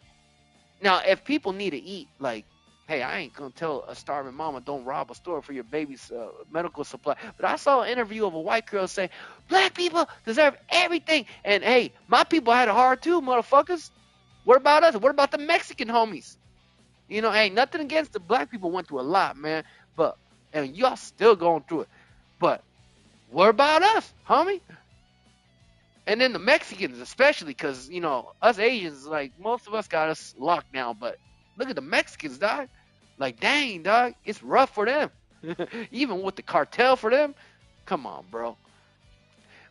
Now, if people need to eat, like, hey, I ain't gonna tell a starving mama don't rob a store for your baby's medical supply. But I saw an interview of a white girl say, black people deserve everything. And hey, my people had it hard too, motherfuckers. What about us? What about the Mexican homies? You know, ain't nothing against the black people, went through a lot, man. But, and y'all still going through it. But what about us, homie? And then the Mexicans, especially, because, you know, us Asians, like, most of us got us locked down. But look at the Mexicans, dog. Like, dang, dog, it's rough for them. Even with the cartel for them. Come on, bro.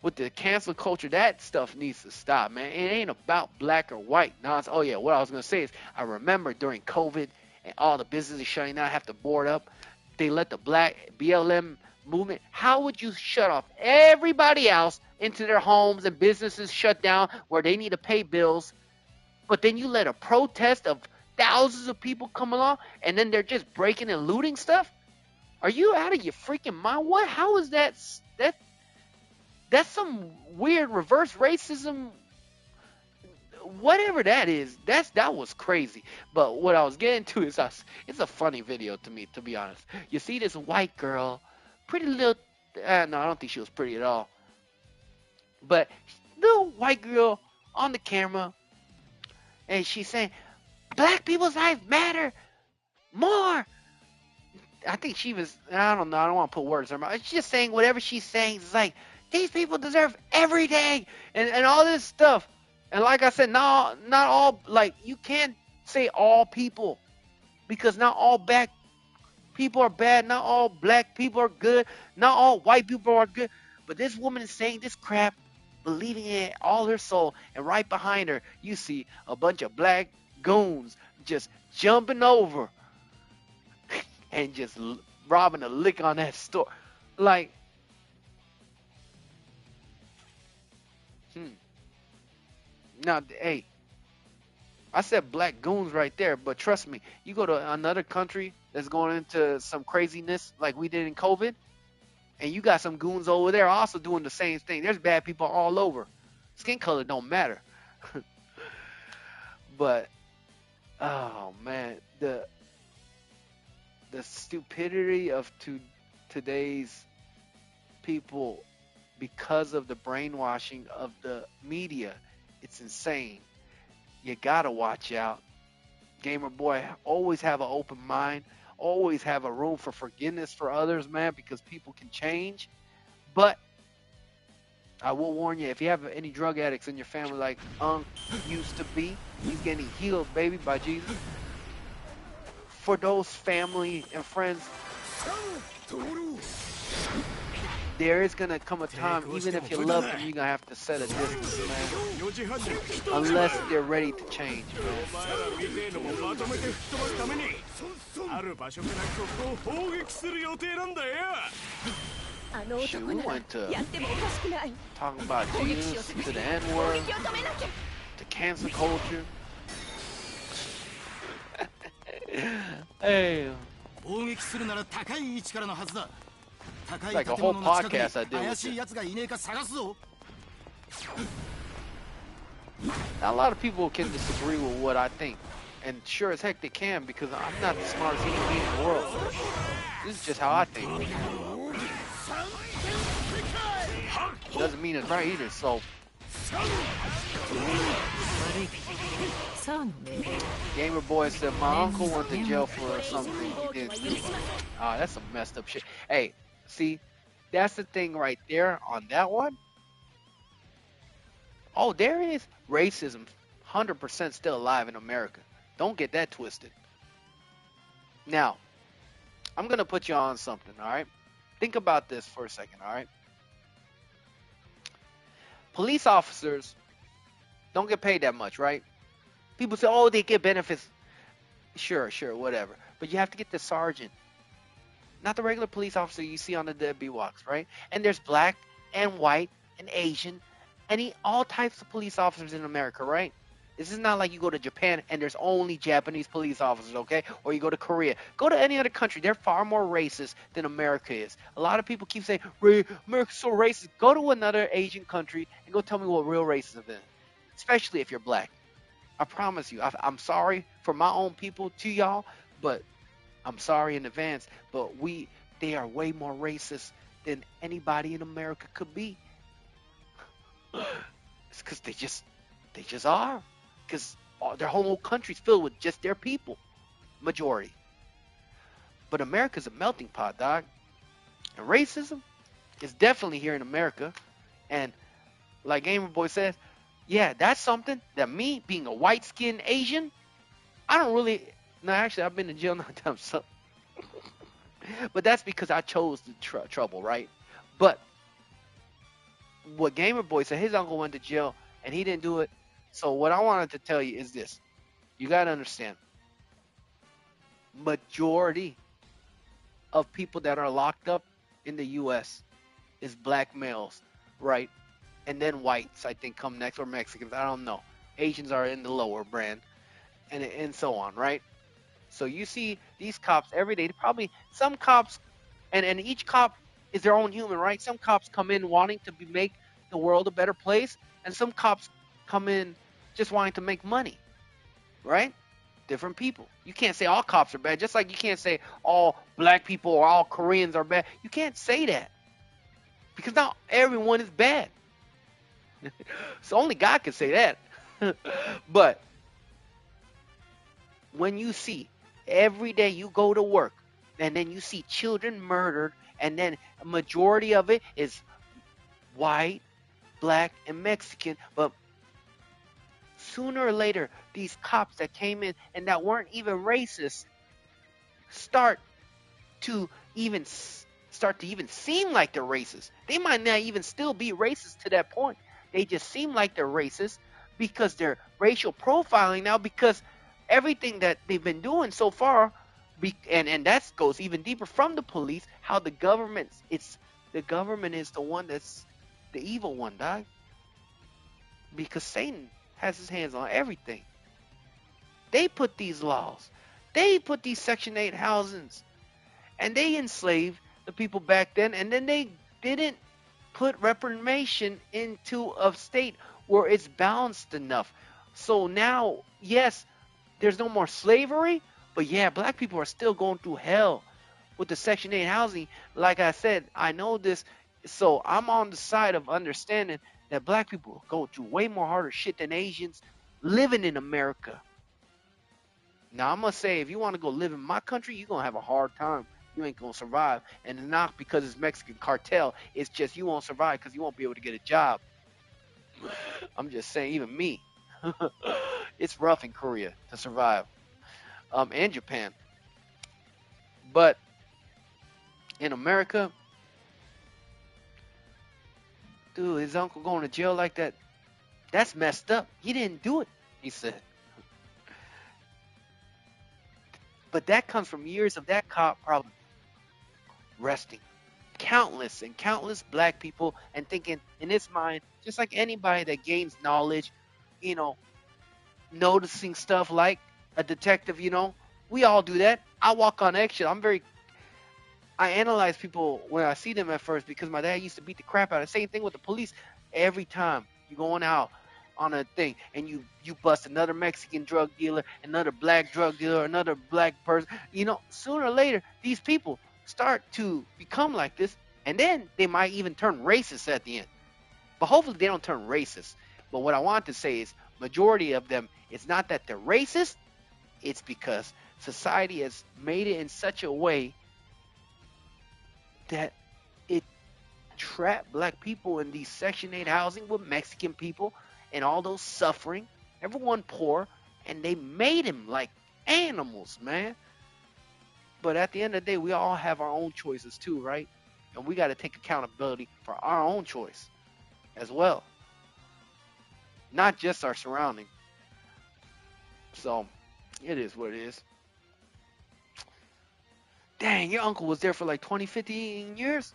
With the cancel culture, that stuff needs to stop, man. It ain't about black or white nonsense. Oh, yeah, what I was going to say is, I remember during COVID and all the businesses shutting down, have to board up. They let the black BLM movement. How would you shut off everybody else into their homes and businesses shut down where they need to pay bills, but then you let a protest of thousands of people come along and then they're just breaking and looting stuff? Are you out of your freaking mind? What? How is that? That's some weird reverse racism. Whatever that is, that was crazy. But what I was getting to is it's a funny video to me, to be honest. You see this white girl, pretty little. No, I don't think she was pretty at all. But little white girl on the camera, and she's saying, "Black people's lives matter more." I think she was. I don't know. I don't want to put words in her mouth. She's just saying whatever she's saying. It's like, these people deserve everything and all this stuff. And like I said, not all, like, you can't say all people, because not all black people are bad, not all black people are good, not all white people are good. But this woman is saying this crap, believing it all her soul, and right behind her, you see a bunch of black goons just jumping over and just robbing a lick on that store. Like, now, hey, I said black goons right there, but trust me, you go to another country that's going into some craziness like we did in COVID, and you got some goons over there also doing the same thing. There's bad people all over. Skin color don't matter. But, oh man, the stupidity of today's people because of the brainwashing of the media, it's insane. You gotta watch out. Gamer boy, always have an open mind. Always have a room for forgiveness for others, man, because people can change. But I will warn you, if you have any drug addicts in your family like Unc used to be, he's getting healed, baby, by Jesus. For those family and friends, there is going to come a time, even if you love them, you're going to have to set a distance, man. Unless they're ready to change, man. Shoot, we went to talking about Jesus, to the N-word, to cancel culture. Hey. It's like a whole podcast I did with you. Now, a lot of people can disagree with what I think, and sure as heck they can, because I'm not the smartest human being in the world. This is just how I think. Doesn't mean it's right either, so. Gamer boy said my uncle went to jail for something he didn't do. That's some messed up shit. Hey, see, that's the thing right there on that one. Oh, there is racism 100% still alive in America. Don't get that twisted. Now, I'm going to put you on something, all right? Think about this for a second, all right? Police officers don't get paid that much, right? People say, oh, they get benefits. Sure, whatever. But you have to get the sergeant. not the regular police officer you see on the deadbeat walks, right? And there's black and white and Asian and all types of police officers in America, right? This is not like you go to Japan and there's only Japanese police officers, okay? Or you go to Korea. Go to any other country. They're far more racist than America is. A lot of people keep saying, America's so racist. Go to another Asian country and go tell me what real racism is, especially if you're black. I promise you. I'm sorry for my own people to y'all, but I'm sorry in advance. But they are way more racist than anybody in America could be. It's because they just are. Because their whole country's filled with just their people, majority. But America's a melting pot, dog. And racism is definitely here in America. And like Gamer Boy says, yeah, that's something that me being a white skinned Asian, I don't really. No, actually, I've been in jail 9 times. So, but that's because I chose the trouble, right? But what Gamer Boy said, his uncle went to jail and he didn't do it. So what I wanted to tell you is this: you gotta understand, majority of people that are locked up in the U.S. is black males, right? And then whites, I think, come next, or Mexicans. I don't know. Asians are in the lower brand, and so on, right? So you see these cops every day. Probably some cops, and each cop is their own human, right? Some cops come in wanting to make the world a better place, and some cops come in just wanting to make money, right? Different people. You can't say all cops are bad, just like you can't say all black people or all Koreans are bad. You can't say that because not everyone is bad. So only God can say that. But when you see every day you go to work and then you see children murdered and then a majority of it is white, black, and Mexican, but sooner or later these cops that came in and that weren't even racist start to even seem like they're racist. They might not even still be racist to that point. They just seem like they're racist because they're racial profiling now, because everything that they've been doing so far, and that goes even deeper from the police, how the government is the one that's the evil one, dog. Because Satan has his hands on everything. They put these laws. They put these Section 8 housings. And they enslaved the people back then. And then they didn't put reformation into a state where it's balanced enough. So now, yes, there's no more slavery. But yeah, black people are still going through hell with the Section 8 housing. Like I said, I know this. So I'm on the side of understanding that black people go through way more harder shit than Asians living in America. Now, I must say, if you want to go live in my country, you're going to have a hard time. You ain't going to survive. And it's not because it's Mexican cartel. It's just you won't survive because you won't be able to get a job. I'm just saying, even me. It's rough in Korea to survive. And Japan. But in America, dude, his uncle going to jail like that, that's messed up. He didn't do it, he said. But that comes from years of that cop probably resting countless and countless black people and thinking in his mind, just like anybody that gains knowledge, you know, noticing stuff like a detective, we all do that. I walk on eggshell. I analyze people when I see them at first because my dad used to beat the crap out of. Same thing with the police. Every time you're going out on a thing and you bust another Mexican drug dealer, another black drug dealer, another black person, sooner or later these people start to become like this, and then they might even turn racist at the end. But hopefully they don't turn racist. But what I want to say is majority of them, it's not that they're racist, it's because society has made it in such a way that it trapped black people in these Section 8 housing with Mexican people and all those suffering, everyone poor, and they made them like animals, man. But at the end of the day, we all have our own choices too, right? And we got to take accountability for our own choice as well, not just our surrounding. So it is what it is. Dang, your uncle was there for like 20, 15 years.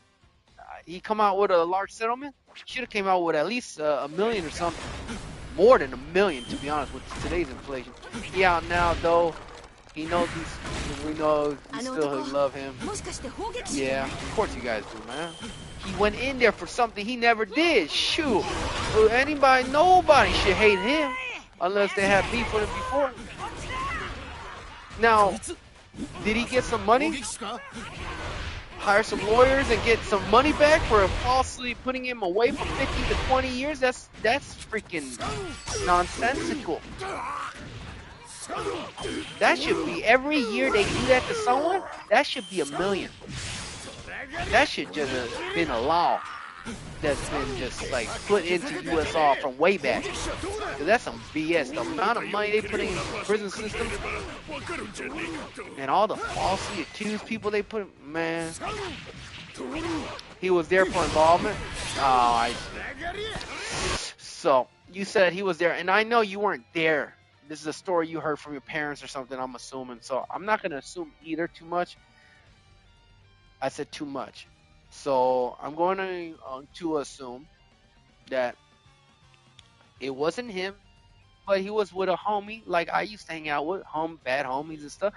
He come out with a large settlement. Should have came out with at least a million or something. More than a million, to be honest, with today's inflation. He out now, though. He knows we know we still love him. Yeah, of course you guys do, man. He went in there for something he never did. Shoot. Nobody should hate him unless they had beef with him before. Now, did he get some money? Hire some lawyers and get some money back for falsely putting him away for 15 to 20 years? That's freaking nonsensical. That should be, every year they do that to someone, that should be a million. That should just have been a law that's been just like put into US law from way back. Cause that's some BS. The amount of money they put in the prison system and all the falsely accused people they put, man. He was there for involvement. Oh, I see. So you said he was there, and I know you weren't there. This is a story you heard from your parents or something, I'm assuming. So I'm not gonna assume either too much. I said too much. So I'm going to assume that it wasn't him, but he was with a homie like I used to hang out with, bad homies and stuff,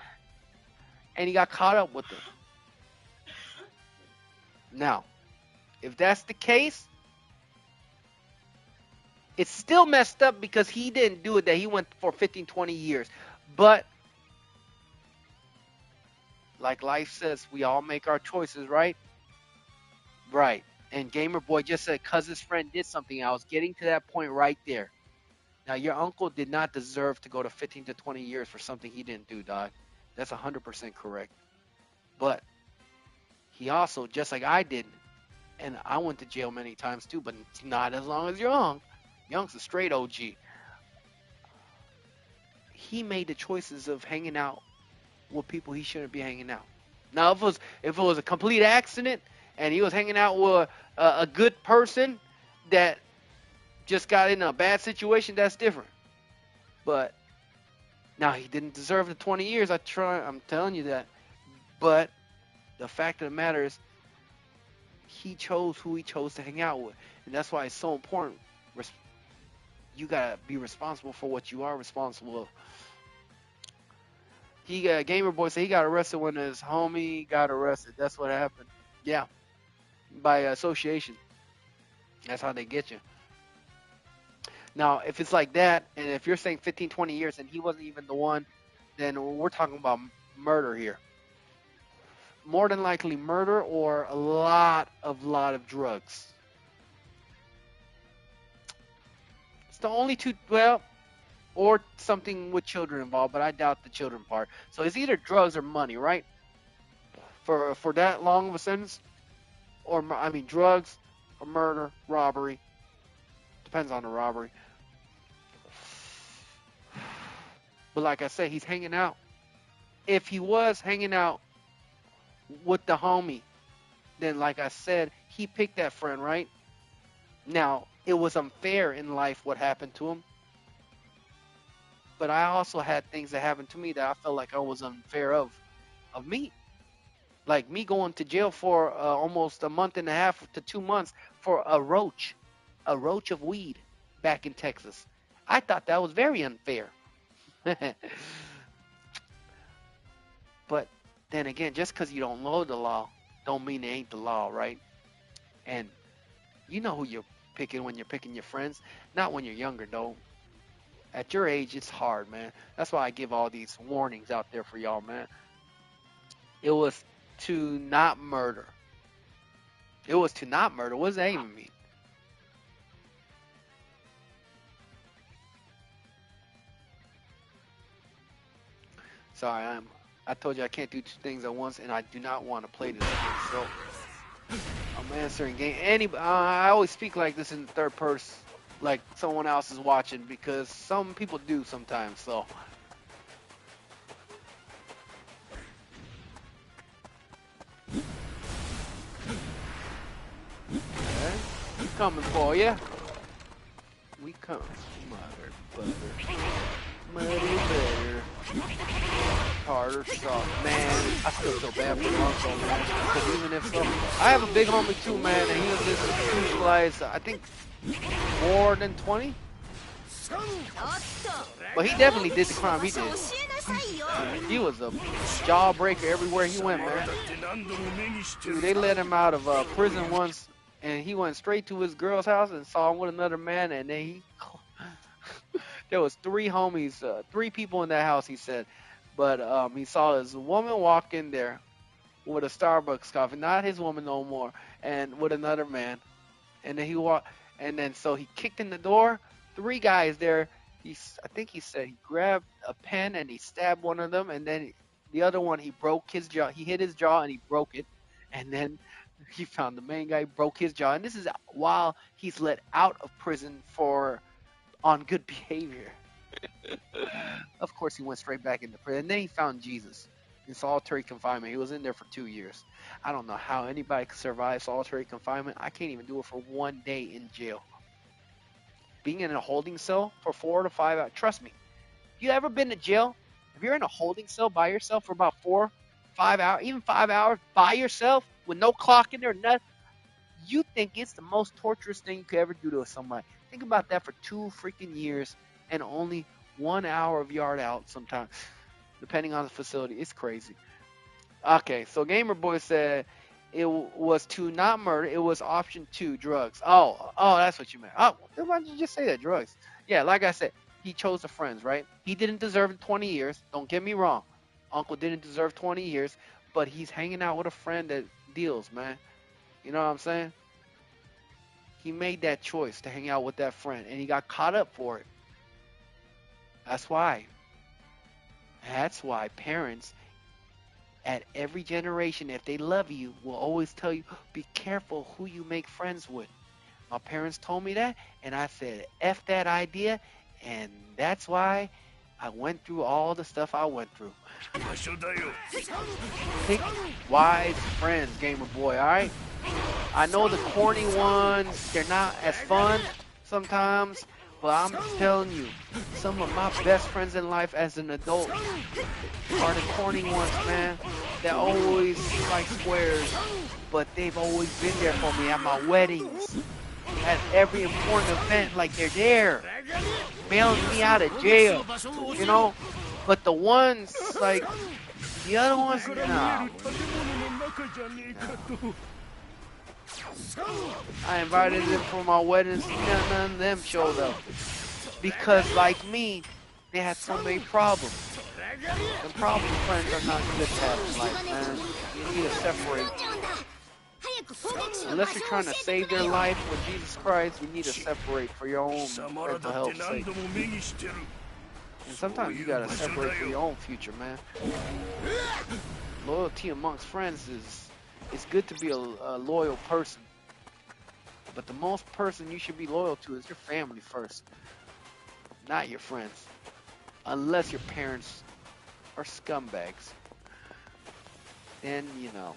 and he got caught up with them. Now, if that's the case, it's still messed up because he didn't do it, that he went for 15, 20 years. But like life says, we all make our choices, right? Right. And Gamer Boy just said, cuz his friend did something. I was getting to that point right there. Now, your uncle did not deserve to go to 15 to 20 years for something he didn't do, dog. That's 100% correct. But he also, just like I did, and I went to jail many times too, but not as long as Young. Young's a straight OG. He made the choices of hanging out with people he shouldn't be hanging out. Now, if it was a complete accident and he was hanging out with a good person that just got in a bad situation, that's different. But now he didn't deserve the 20 years. I'm telling you that. But the fact of the matter is, he chose who he chose to hang out with, and that's why it's so important. You gotta be responsible for what you are responsible of. Gamer Boy said he got arrested when his homie got arrested. That's what happened. Yeah, by association. That's how they get you. Now, if it's like that, and if you're saying 15, 20 years, and he wasn't even the one, then we're talking about murder here. More than likely murder or a lot of drugs. It's the only two, well, or something with children involved, but I doubt the children part. So it's either drugs or money, right? For that long of a sentence, or drugs or murder, robbery. Depends on the robbery. But like I said, he's hanging out. If he was hanging out with the homie, then like I said, he picked that friend, right? Now, it was unfair in life what happened to him. But I also had things that happened to me that I felt like I was unfair of me. Like me going to jail for almost a month and a half to 2 months for a roach of weed back in Texas. I thought that was very unfair. But then again, just because you don't know the law, don't mean it ain't the law, right? And you know who you're picking when you're picking your friends. Not when you're younger, though. At your age, it's hard, man. That's why I give all these warnings out there for y'all, man. It was to not murder. It was to not murder. What does that even mean? Sorry, I told you I can't do two things at once, and I do not want to play this game, so I'm answering game. I always speak like this in the third person, like someone else is watching, because some people do sometimes, so. Okay. We coming for ya. We coming, mother. Muddy better. Harder soft. Man, I still feel bad for Uncle, man. Because even if so, I have a big homie too, man, and he was institutionalized, I think, more than 20. But he definitely did the crime he did. He was a jawbreaker everywhere he went, man. Dude, they let him out of prison once, and he went straight to his girl's house and saw him with another man, and then he... there was three homies, three people in that house, he said. But he saw his woman walk in there with a Starbucks coffee, not his woman no more, and with another man. And then he walked, and then so he kicked in the door. Three guys there. I think he said he grabbed a pen and he stabbed one of them, and then the other one he broke his jaw. He hit his jaw and he broke it, and then he found the main guy, broke his jaw, and this is while he's let out of prison on good behavior. Of course, he went straight back into prison. And then he found Jesus in solitary confinement. He was in there for 2 years. I don't know how anybody could survive solitary confinement. I can't even do it for 1 day in jail. Being in a holding cell for 4 to 5 hours. Trust me, if you ever been to jail, if you're in a holding cell by yourself for about 4, 5 hours, even 5 hours by yourself with no clock in there, nothing, you think it's the most torturous thing you could ever do to somebody. Think about that for 2 freaking years and only 1 hour of yard out sometimes, depending on the facility. It's crazy. Okay, so Gamer Boy said it was to not murder. It was option 2, drugs. Oh, that's what you meant. Oh, then why did you just say that, drugs? Yeah, like I said, he chose the friends, right? He didn't deserve 20 years. Don't get me wrong. Uncle didn't deserve 20 years, but he's hanging out with a friend that deals, man. You know what I'm saying? He made that choice to hang out with that friend, and he got caught up for it. That's why. That's why parents at every generation, if they love you, will always tell you, be careful who you make friends with. My parents told me that, and I said, F that idea, and that's why I went through all the stuff I went through. Pick wise friends, Gamer Boy, alright? I know the corny ones, they're not as fun sometimes, but I'm telling you, some of my best friends in life as an adult are the corny ones, man. That always like squares, but they've always been there for me at my weddings, at every important event, like they're there, bailing me out of jail, you know? But the ones, like, the other ones, nah. I invited them for my weddings, none of them showed up. Because, like me, they had so many problems. And problem friends are not good to have in life, man. You need to separate. Unless you're trying to save their life with Jesus Christ, you need to separate for your own mental health sake. And sometimes you gotta separate for your own future, man. Loyalty amongst friends it's good to be a loyal person. But the most person you should be loyal to is your family first, not your friends. Unless your parents are scumbags. Then, you know.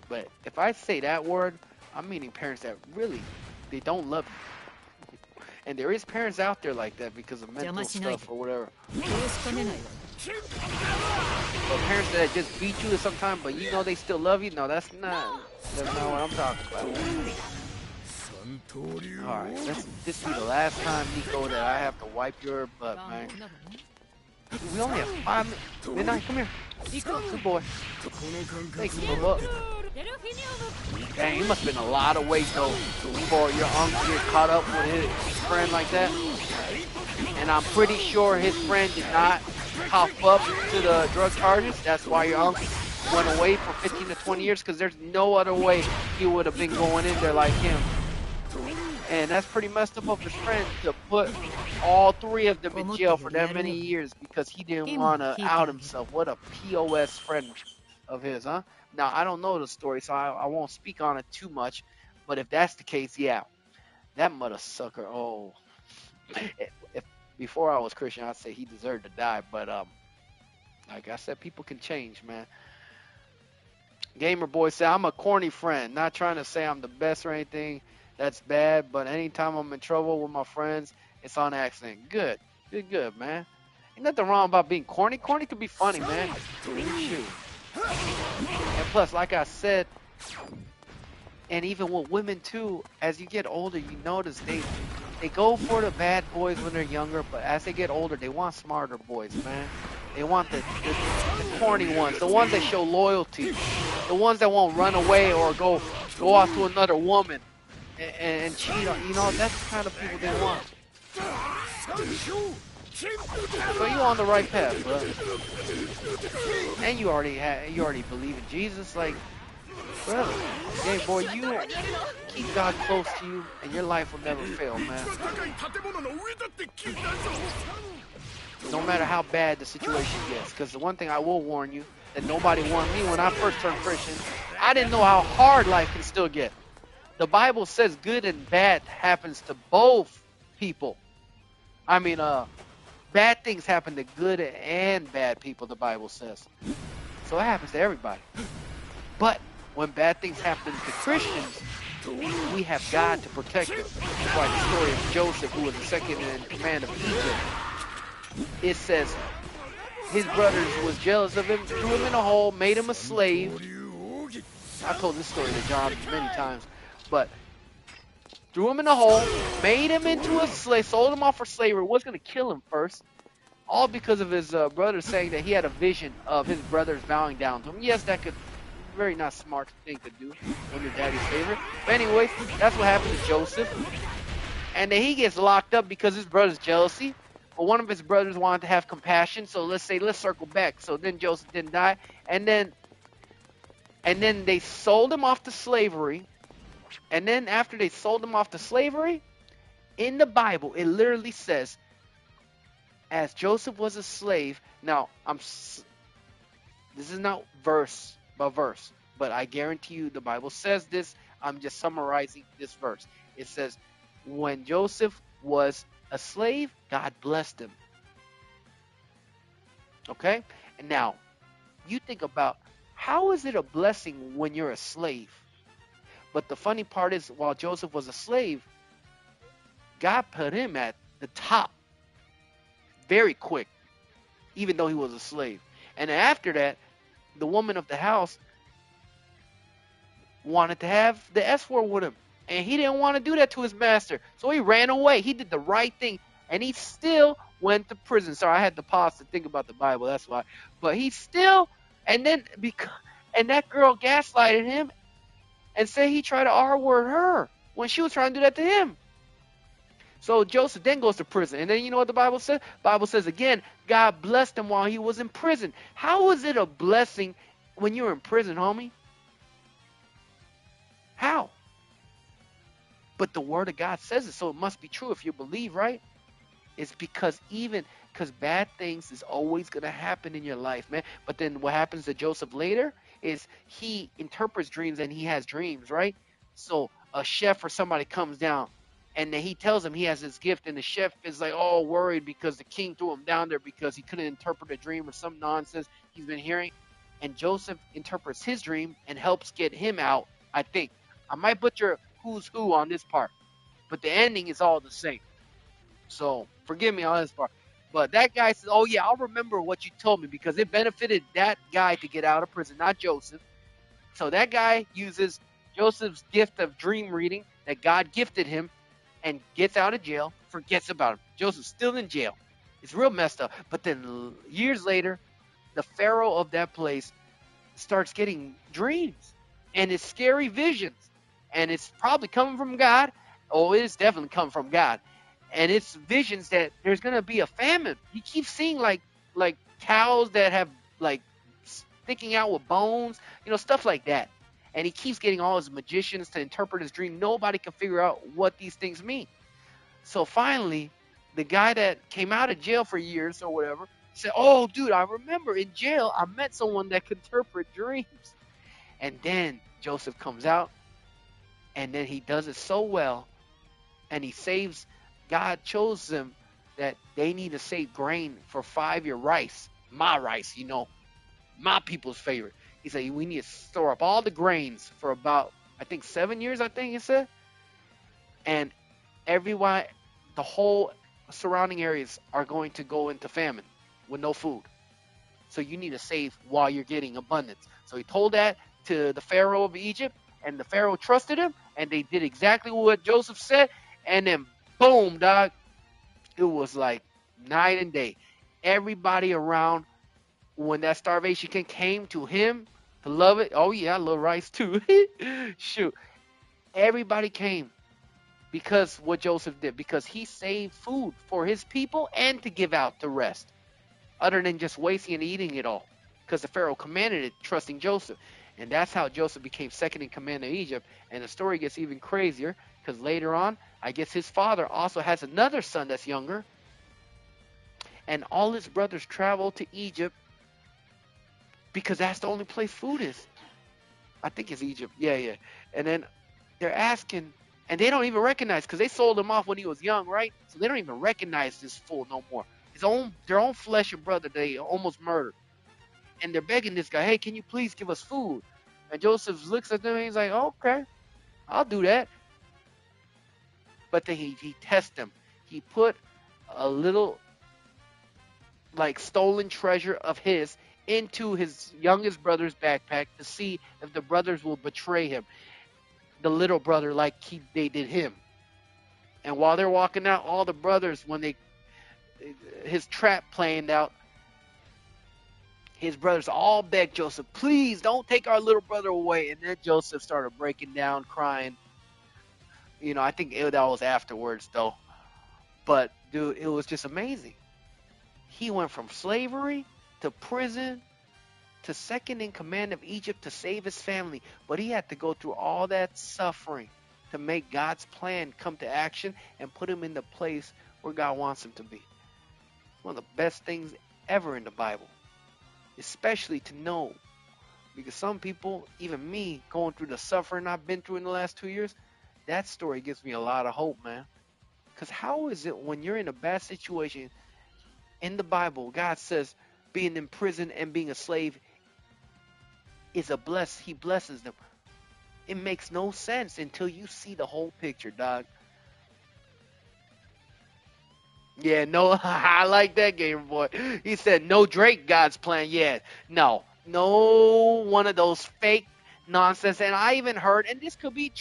But if I say that word, I'm meaning parents that really, they don't love you. And there is parents out there like that because of mental stuff or whatever. But parents that just beat you sometimes, but you know they still love you. No, that's not what I'm talking about. Alright, this be the last time, Nico, that I have to wipe your butt, man. We only have 5 minutes. Midnight, come here. Good boy. Thanks, little buck. Dang, it must have been a lot of weight, though, for your uncle to get caught up with his friend like that. And I'm pretty sure his friend did not pop up to the drug charges. That's why your uncle went away for 15 to 20 years, because there's no other way he would have been going in there like him. And that's pretty messed up of his friend to put all 3 of them in jail for that many years because he didn't want to out himself. What a POS friend of his, huh? Now, I don't know the story, so I won't speak on it too much. But if that's the case, yeah, that mother sucker. Oh, if before I was Christian, I'd say he deserved to die. But like I said, people can change, man. Gamer Boy said, I'm a corny friend. Not trying to say I'm the best or anything. That's bad, but anytime I'm in trouble with my friends, It's on accident. Good. Good, man. Ain't nothing wrong about being corny. Corny could be funny, man. Shoot. And plus, like I said, and even with women too, as you get older, you notice they go for the bad boys when they're younger, but as they get older, they want smarter boys, man. They want the corny ones, the ones that show loyalty, the ones that won't run away or go out to another woman and cheat on. You know, that's the kind of people they want. So you on the right path, bro. And you already believe in Jesus, like, brother. Hey, boy, you keep God close to you, and your life will never fail, man. No matter how bad the situation gets, because the one thing I will warn you that nobody warned me when I first turned Christian, I didn't know how hard life can still get. The Bible says good and bad happens to both people. I mean, bad things happen to good and bad people, the Bible says. So it happens to everybody. But when bad things happen to Christians, we have God to protect us. That's why the story of Joseph, who was the second in command of Egypt, it says his brothers was jealous of him, threw him in a hole, made him a slave. I told this story to John many times, but threw him in a hole, made him into a slave, sold him off for slavery, was going to kill him first, all because of his brothers saying that he had a vision of his brothers bowing down to him. Yes, that could very not smart thing to do when your daddy's favorite. But anyways, that's what happened to Joseph. And then he gets locked up because his brother's jealousy. But one of his brothers wanted to have compassion. So let's circle back. So then Joseph didn't die. And then they sold him off to slavery. And then after they sold him off to slavery, in the Bible, it literally says, as Joseph was a slave. Now, this is not verse by verse, but I guarantee you the Bible says this. I'm just summarizing this verse. It says, when Joseph was a slave, God blessed him. Okay? And now, you think about, how is it a blessing when you're a slave? But the funny part is, while Joseph was a slave, God put him at the top very quick, even though he was a slave. And after that, the woman of the house wanted to have the escort with him. And he didn't want to do that to his master. So he ran away. He did the right thing. And he still went to prison. Sorry, I had to pause to think about the Bible. That's why. But he still, and that girl gaslighted him and said he tried to R-word her when she was trying to do that to him. So Joseph then goes to prison. And then you know what the Bible says? The Bible says again, God blessed him while he was in prison. How is it a blessing when you're in prison, homie? How? But the word of God says it, so it must be true if you believe, right? It's because bad things is always going to happen in your life, man. But then what happens to Joseph later is he interprets dreams and he has dreams, right? So a chef or somebody comes down and then he tells him he has this gift, and the chef is like all worried because the king threw him down there because he couldn't interpret a dream or some nonsense he's been hearing. And Joseph interprets his dream and helps get him out, I think. I might butcher who's who on this part, but the ending is all the same. So forgive me on this part. But that guy says, oh yeah, I'll remember what you told me because it benefited that guy to get out of prison, not Joseph. So that guy uses Joseph's gift of dream reading that God gifted him and gets out of jail, forgets about him. Joseph's still in jail. It's real messed up. But then years later, the pharaoh of that place starts getting dreams and it's scary visions. And it's probably coming from God. Oh, it is definitely coming from God. And it's visions that there's going to be a famine. He keeps seeing like cows that have like sticking out with bones, stuff like that. And he keeps getting all his magicians to interpret his dream. Nobody can figure out what these things mean. So finally, the guy that came out of jail for years or whatever said, oh, dude, I remember in jail, I met someone that could interpret dreams. And then Joseph comes out, and then he does it so well, and he saves. God chose them that they need to save grain for 5-year rice. My rice, my people's favorite. He said, we need to store up all the grains for about, I think, 7 years, I think he said. And everyone, the whole surrounding areas are going to go into famine with no food. So you need to save while you're getting abundance. So he told that to the Pharaoh of Egypt, and the Pharaoh trusted him, and they did exactly what Joseph said. And then, boom, dog, it was like night and day. Everybody around, when that starvation came to him to love it. Oh yeah, I love rice too. Shoot, everybody came because what Joseph did, because he saved food for his people and to give out the rest, other than just wasting and eating it all. Because the Pharaoh commanded it, trusting Joseph. And that's how Joseph became second in command of Egypt. And the story gets even crazier because later on, I guess his father also has another son that's younger. And all his brothers travel to Egypt because that's the only place food is. I think it's Egypt. Yeah, yeah. And then they're asking, and they don't even recognize, because they sold him off when he was young, right? So they don't even recognize this fool no more. Their own flesh and brother they almost murdered. And they're begging this guy, hey, can you please give us food? And Joseph looks at them and he's like, okay, I'll do that. But then he tests them. He put a little like stolen treasure of his into his youngest brother's backpack to see if the brothers will betray him, the little brother, like they did him. And while they're walking out, all the brothers, when his trap planned out, his brothers all begged Joseph, please don't take our little brother away. And then Joseph started breaking down, crying. I think that was afterwards though. But dude, it was just amazing. He went from slavery to prison to second in command of Egypt to save his family. But he had to go through all that suffering to make God's plan come to action and put him in the place where God wants him to be. One of the best things ever in the Bible, especially to know, because some people, even me, going through the suffering I've been through in the last 2 years, that story gives me a lot of hope, man. Because how is it when you're in a bad situation, in the Bible, God says being in prison and being a slave is a bless. He blesses them. It makes no sense until you see the whole picture, dog. Yeah, no, I like that, Gamer Boy. He said, no Drake, God's plan. Yeah, no one of those fake nonsense. And I even heard, and this could be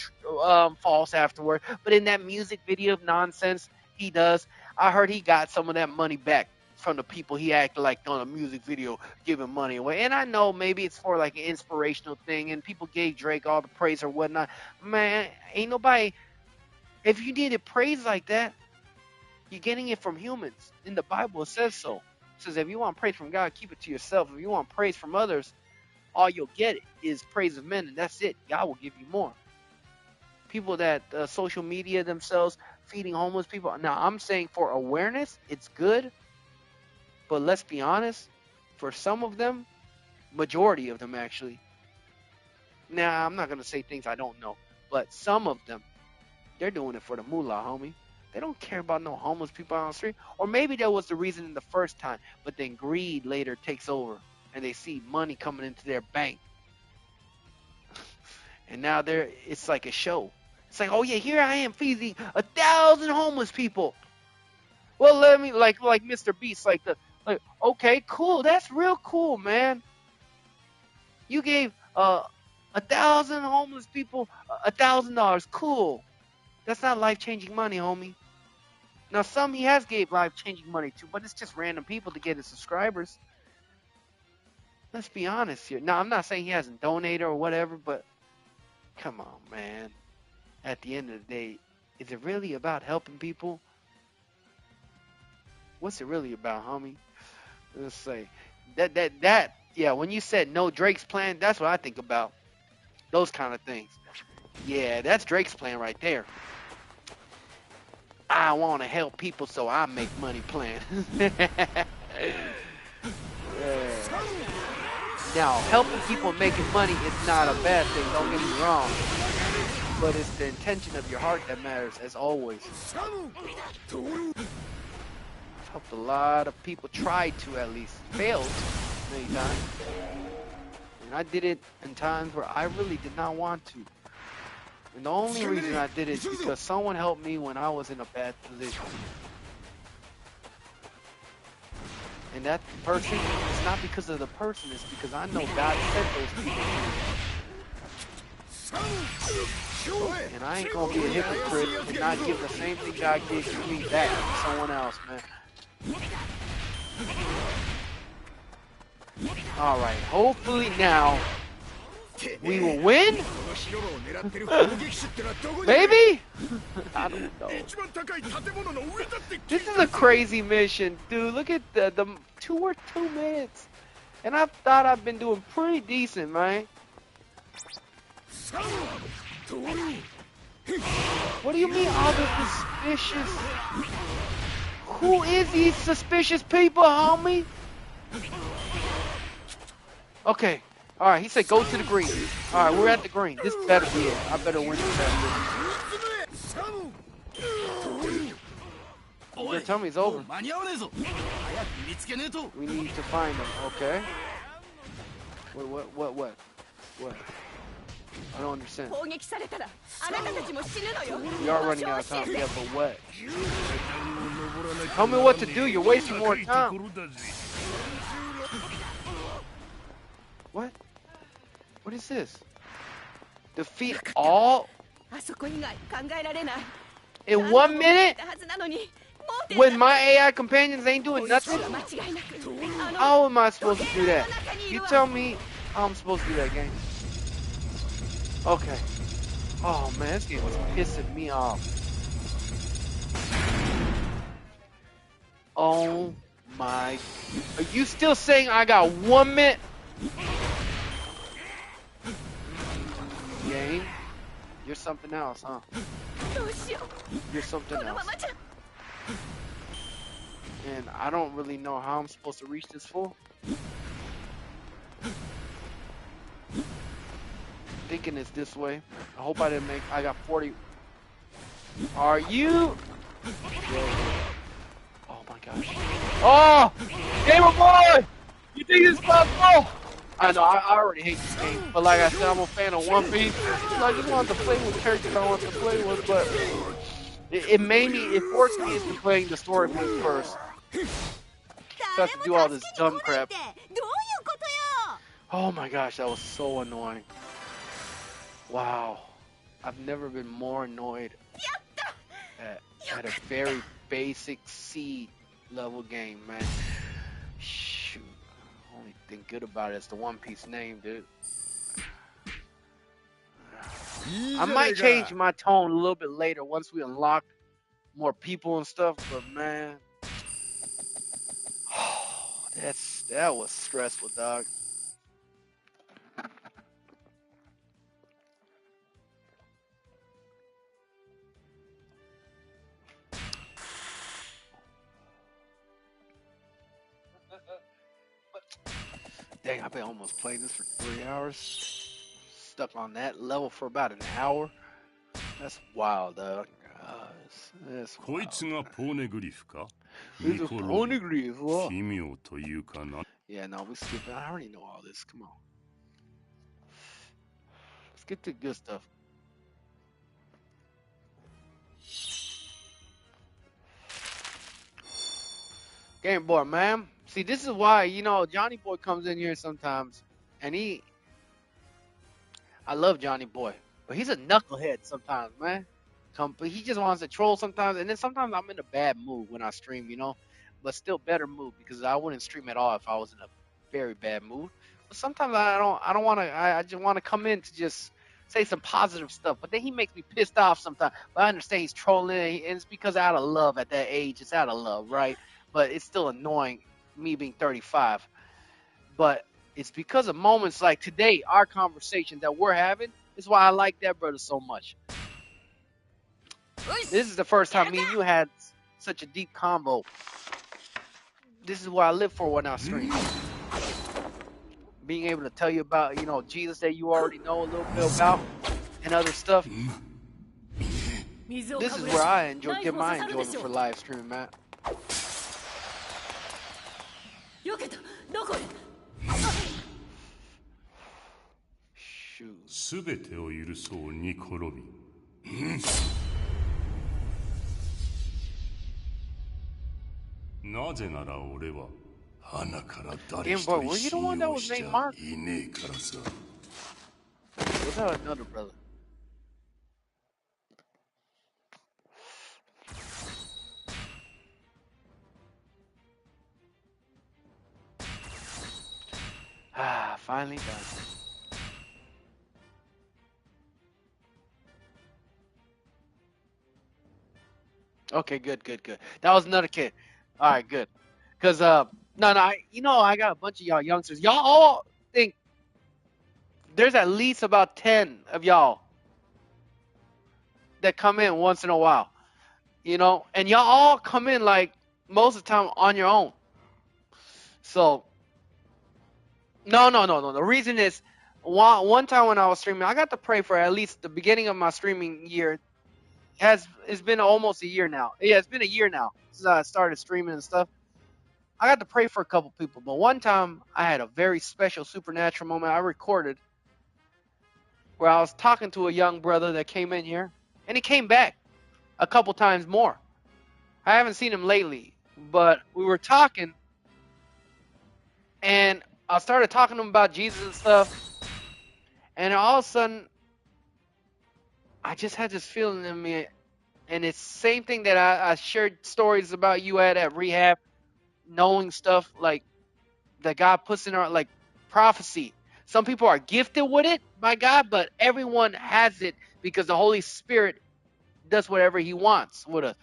false afterward, but in that music video of nonsense he does, I heard he got some of that money back from the people he acted like on a music video giving money away. And I know maybe it's for like an inspirational thing and people gave Drake all the praise or whatnot. Man, ain't nobody, if you needed praise like that, you're getting it from humans. In the Bible, it says so. It says if you want praise from God, keep it to yourself. If you want praise from others, all you'll get is praise of men, and that's it. God will give you more. People that social media themselves feeding homeless people. Now, I'm saying for awareness, it's good. But let's be honest, for some of them, majority of them actually. Now, I'm not going to say things I don't know, but some of them, they're doing it for the moolah, homie. They don't care about no homeless people on the street. Or maybe that was the reason in the first time, but then greed later takes over and they see money coming into their bank. And now it's like a show. It's like, oh yeah, here I am feeding 1,000 homeless people. Well, let me like Mr. Beast, like okay, cool, that's real cool, man. You gave 1,000 homeless people $1,000, cool. That's not life-changing money, homie. Now, some he has gave life-changing money to, but it's just random people to get his subscribers. Let's be honest here. Now, I'm not saying he hasn't donated or whatever, but come on, man. At the end of the day, is it really about helping people? What's it really about, homie? Let's say that yeah, when you said no Drake's plan, that's what I think about. Those kind of things. Yeah, that's Drake's plan right there. I want to help people so I make money plan. Now, helping people making money is not a bad thing, don't get me wrong. But it's the intention of your heart that matters, as always. I've helped a lot of people, tried to at least, failed many times. And I did it in times where I really did not want to. And the only reason I did it is because someone helped me when I was in a bad position. And that person, it's not because of the person, it's because I know God sent those people to me. And I ain't gonna be a hypocrite and not give the same thing God gave to me back to someone else, man. Alright, hopefully now we will win? Maybe? I don't know. This is a crazy mission, dude. Look at the 2 minutes. And I thought I've been doing pretty decent, man. What do you mean all the suspicious? Who is these suspicious people, homie? Okay. Alright, he said go to the green. Alright, we're at the green. This better be it. I better win this battle. You're telling me it's over. We need to find them, okay? What? I don't understand. We are running out of time, yeah, but what? Tell me what to do, you're wasting more time. What? What is this? Defeat all? In 1 minute? When my AI companions ain't doing nothing? How am I supposed to do that? You tell me how I'm supposed to do that, game. Okay. Oh man, this game was pissing me off. Oh my. Are you still saying I got 1 minute? Game? You're something else, huh? You're something else. And I don't really know how I'm supposed to reach this full. Thinking it's this way. I hope I didn't make. I got 40. Are you? Oh my gosh. Oh! Gamer boy! You think it's possible? I know, I already hate this game. But like I said, I'm a fan of One Piece. I just wanted to play with characters I want to play with, but it forced me into playing the story mode first. So I have to do all this dumb crap. Oh my gosh, that was so annoying. Wow. I've never been more annoyed at a very basic C level game, man. Shoot. Only thing good about it is the One Piece name, dude. I might change my tone a little bit later once we unlock more people and stuff, but man. That was stressful, dog. Dang, I've been almost playing this for 3 hours. Stuck on that level for about an hour. That's wild, dog. That's wild. This is Poneglyph. Yeah, no, we skipping. I already know all this. Come on. Let's get to good stuff. Game Boy, man. See, this is why, you know, Johnny Boy comes in here sometimes, and I love Johnny Boy, but he's a knucklehead sometimes, man. He just wants to troll sometimes, and then sometimes I'm in a bad mood when I stream, you know, but still better mood because I wouldn't stream at all if I was in a very bad mood. But sometimes I don't want to. I just want to come in to just say some positive stuff, but then he makes me pissed off sometimes. But I understand he's trolling, and it's because out of love at that age. It's out of love, right? But it's still annoying, me being 35. But it's because of moments like today, our conversation that we're having, is why I like that brother so much. This is the first time me and you had such a deep combo. This is what I live for when I stream. Being able to tell you about, you know, Jesus that you already know a little bit about and other stuff. This is where I get my enjoyment for live streaming, man. Shoot. なぜなら俺は Game Boy, were you the one that was named Mark? Was that another brother? Ah, finally done. Okay, good, good, good. That was another kid. All right, good. Cause no, no, I got a bunch of y'all youngsters. Y'all all think there's at least about 10 of y'all that come in once in a while, and y'all all come in like most of the time on your own. So no, no, no, no. The reason is one time when I was streaming, I got to pray for at least the beginning of my streaming year. It's been almost a year now. Yeah, it's been a year now since I started streaming and stuff. I got to pray for a couple people, but one time I had a very special supernatural moment I recorded where I was talking to a young brother that came in here, and he came back a couple times more. I haven't seen him lately, but we were talking, and I started talking to him about Jesus and stuff, and all of a sudden, I just had this feeling in me, and it's the same thing that I shared stories about you at rehab, knowing stuff like that God puts in our like prophecy. Some people are gifted with it by God, but everyone has it because the Holy Spirit does whatever He wants with us.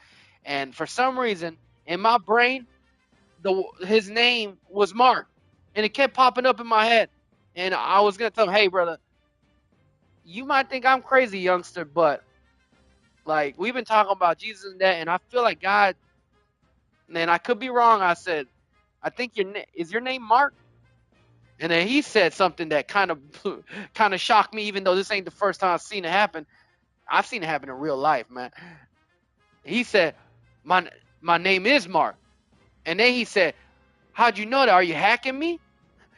And for some reason, in my brain, his name was Mark, and it kept popping up in my head. And I was gonna tell him, "Hey, brother, you might think I'm crazy, youngster, but like we've been talking about Jesus and that, and I feel like God. And I could be wrong. I said, I think is your name Mark?" And then he said something that kind of kind of shocked me, even though this ain't the first time I've seen it happen. I've seen it happen in real life, man. He said, "My my name is Mark," and then he said, "How'd you know that? Are you hacking me?"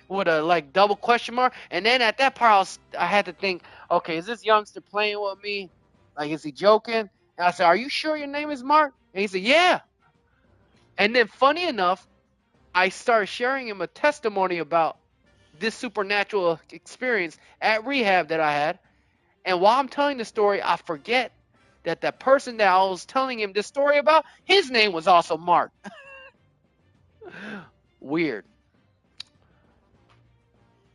With a like double question mark. And then at that part, I had to think, okay, is this youngster playing with me? Like, is he joking? And I said, "Are you sure your name is Mark?" And he said, "Yeah." And then, funny enough, I started sharing him a testimony about this supernatural experience at rehab that I had. And while I'm telling the story, I forget that the person that I was telling him this story about, his name was also Mark. Weird.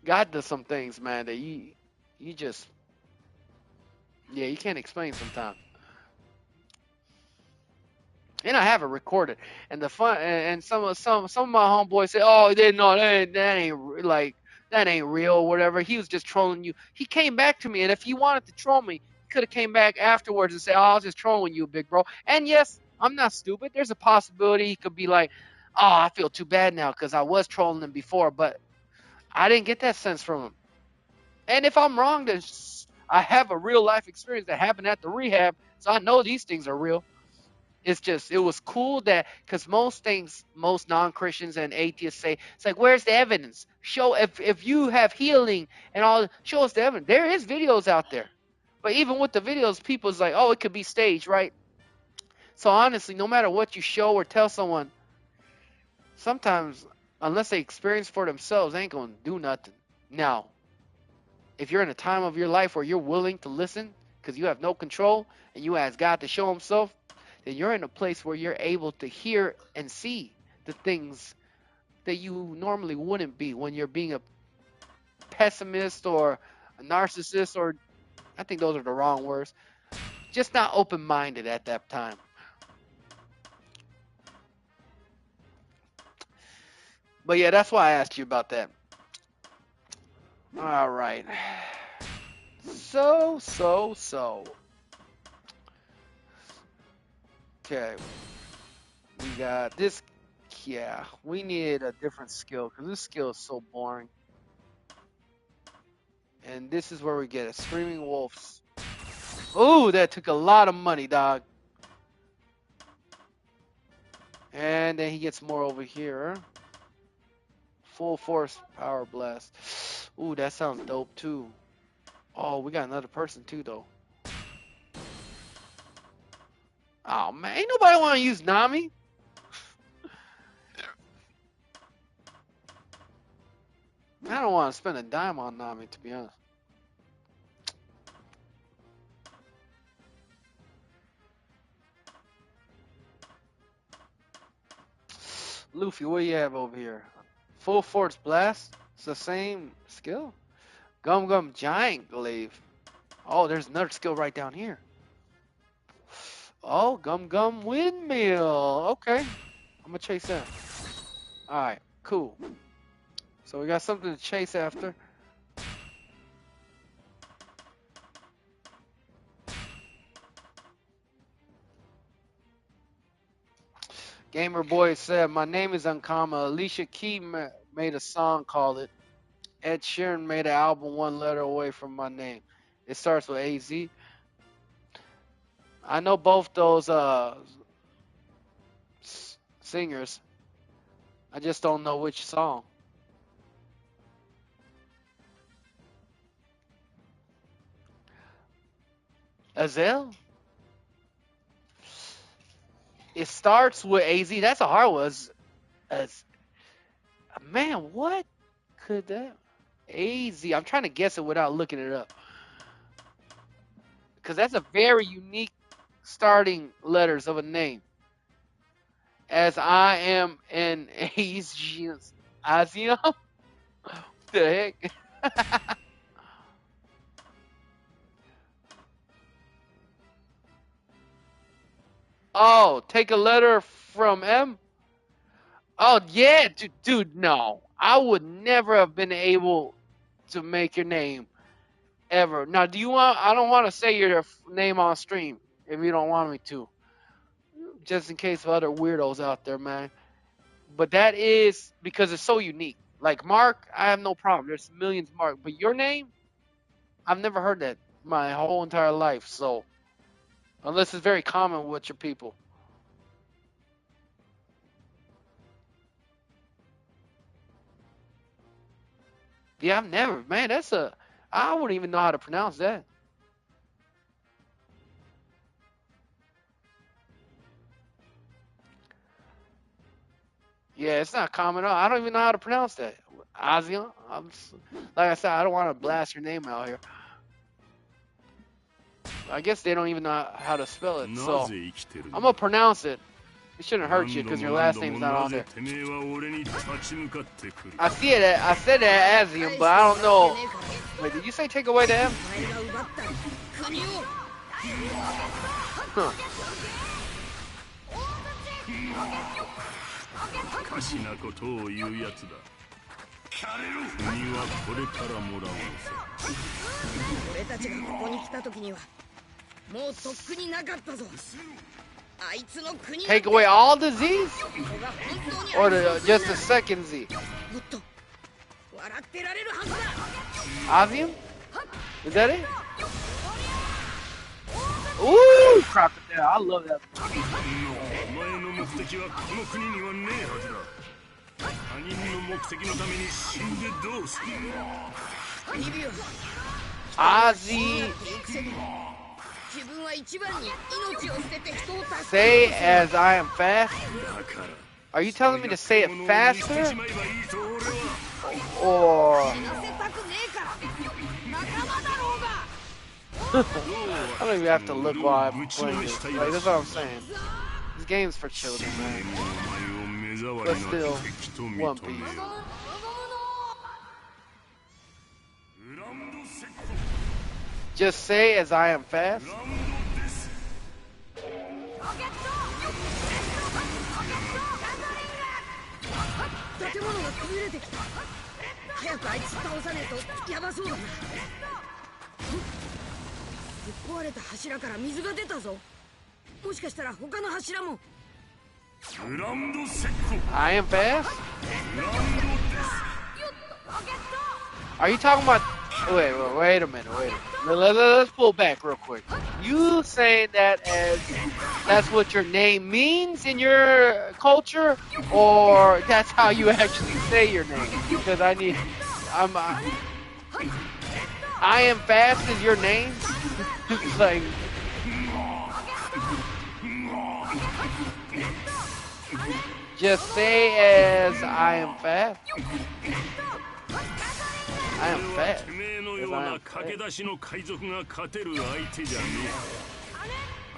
God does some things, man, that you just, yeah, you can't explain sometimes. And I have it recorded. And the fun, and some of my homeboys say, "Oh, they no, that ain't like that ain't real, or whatever." He was just trolling you. He came back to me, and if he wanted to troll me, he could have came back afterwards and said, "Oh, I was just trolling you, big bro." And yes, I'm not stupid. There's a possibility he could be like, "Oh, I feel too bad now because I was trolling him before," but I didn't get that sense from him. And if I'm wrong, then I have a real life experience that happened at the rehab, so I know these things are real. It's just, it was cool that, because most things, most non-Christians and atheists say, it's like, where's the evidence? Show, if you have healing and all, show us the evidence. There is videos out there. But even with the videos, people's like, oh, it could be staged, right? So honestly, no matter what you show or tell someone, sometimes, unless they experience for themselves, they ain't going to do nothing. Now, if you're in a time of your life where you're willing to listen because you have no control and you ask God to show Himself, then you're in a place where you're able to hear and see the things that you normally wouldn't be when you're being a pessimist or a narcissist, or I think those are the wrong words, just not open-minded at that time. But yeah, that's why I asked you about that. All right. So. Okay. We got this. Yeah, we need a different skill because this skill is so boring. And this is where we get it. Screaming Wolves. Ooh, that took a lot of money, dog. And then he gets more over here. Full force power blast. Ooh, that sounds dope too. Oh, we got another person too, though. Oh man, ain't nobody want to use Nami. I don't want to spend a dime on Nami, to be honest. Luffy, what do you have over here? Full Force Blast? It's the same skill? Gum Gum Giant Glaive. Oh, there's another skill right down here. Oh, Gum Gum Windmill. Okay. I'm going to chase that. Alright, cool. So we got something to chase after. Gamer Boy said, my name is uncommon. Alicia Keys made a song called it. Ed Sheeran made an album one letter away from my name. It starts with AZ. I know both those singers. I just don't know which song. Azelle? It starts with AZ. That's a hard one. Man, what could that? AZ. I'm trying to guess it without looking it up. Because that's a very unique starting letters of a name. As I am an Asian. Asian? What the heck? Oh, take a letter from M? Oh, yeah, dude, no. I would never have been able to make your name ever. Now, do you want, I don't want to say your name on stream if you don't want me to. Just in case of other weirdos out there, man. But that is because it's so unique. Like Mark, I have no problem. There's millions of Mark. But your name, I've never heard that my whole entire life. So, unless it's very common with your people. Yeah, I've never, man, I wouldn't even know how to pronounce that. Yeah, it's not common at all. I don't even know how to pronounce that. ASEAN? Like I said, I don't want to blast your name out here. I guess they don't even know how to spell it, so I'm going to pronounce it. It shouldn't hurt you because your last name's not on there. I said that ASEAN, but I don't know. Wait, did you say take away the M? Huh. おかしなことを言うやつだ。国はこれからもらうのさ。俺たちがここに来た時にはもうとっくになかったぞ。あいつの国 Take away all the Z's? Or just the second Z? もっと笑ってられるはずだ。ASEAN? Is that it? Ooh, crocodile! I love that. お前の目的はこの国にはねえはずだ。他人の目的のために死んでどうする。Ozzy. 自分は一番に命を捨てて人を助ける。 Say as I am fast. Are you telling me to say it faster? Or I don't even have to look while I'm playing this. Like, that's what I'm saying. This game's for children, man. But still, One Piece. Just say as I am fast. 建物が崩れてきた。早くあいつ倒さねえとヤバそうだな。ぶっ壊れた柱から水が出たぞ。もしかしたら他の柱も。グランドセッコ。 I am fast? Are you talking about... Wait a minute. Let's pull back real quick. You saying that as that's what your name means in your culture, or that's how you actually say your name? Because I am fast is your name? Like, just say as I am fast. I am fast. てめえのような駆け出しの海賊が勝てる相手じゃねえ。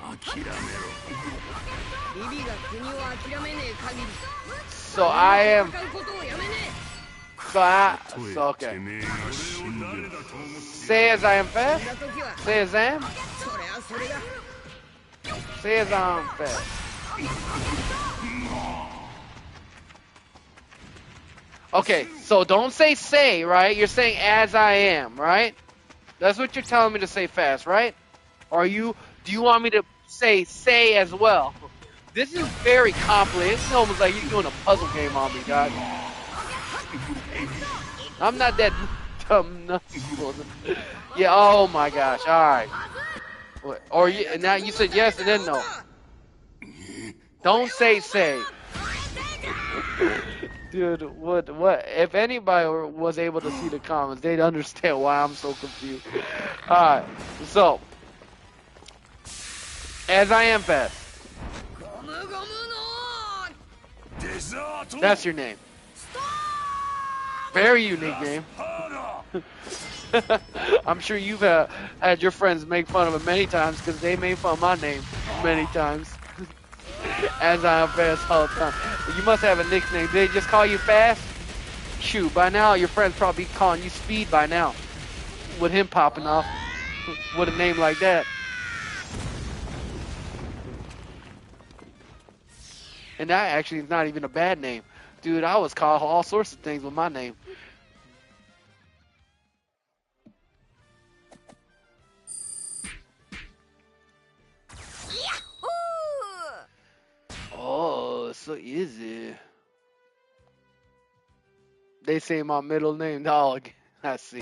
諦めろ。ビビが国を諦めねえ限り So I am. 戦うことをやめね So okay. Say as I am え。 fast. そんな時は Say as I am. それはそれだ。 Say as I am fast. Okay, so don't say, right? You're saying as I am, right? That's what you're telling me to say fast, right? Or do you want me to say as well? This is very complicated. It's almost like you're doing a puzzle game on me, guys. I'm not that dumb. Yeah, oh my gosh, alright. Or now you said yes and then no. Don't say. Dude, what? If anybody was able to see the comments, they'd understand why I'm so confused. Alright, so. As I am fast. That's your name. Very unique name. I'm sure you've had your friends make fun of it many times because they made fun of my name many times. As I am fast all the time. You must have a nickname. Did they just call you fast? Shoot, by now your friends probably calling you Speed by now. With him popping off with a name like that. And that actually is not even a bad name. Dude, I was called all sorts of things with my name. Oh, so easy. They say my middle name, dog. I see.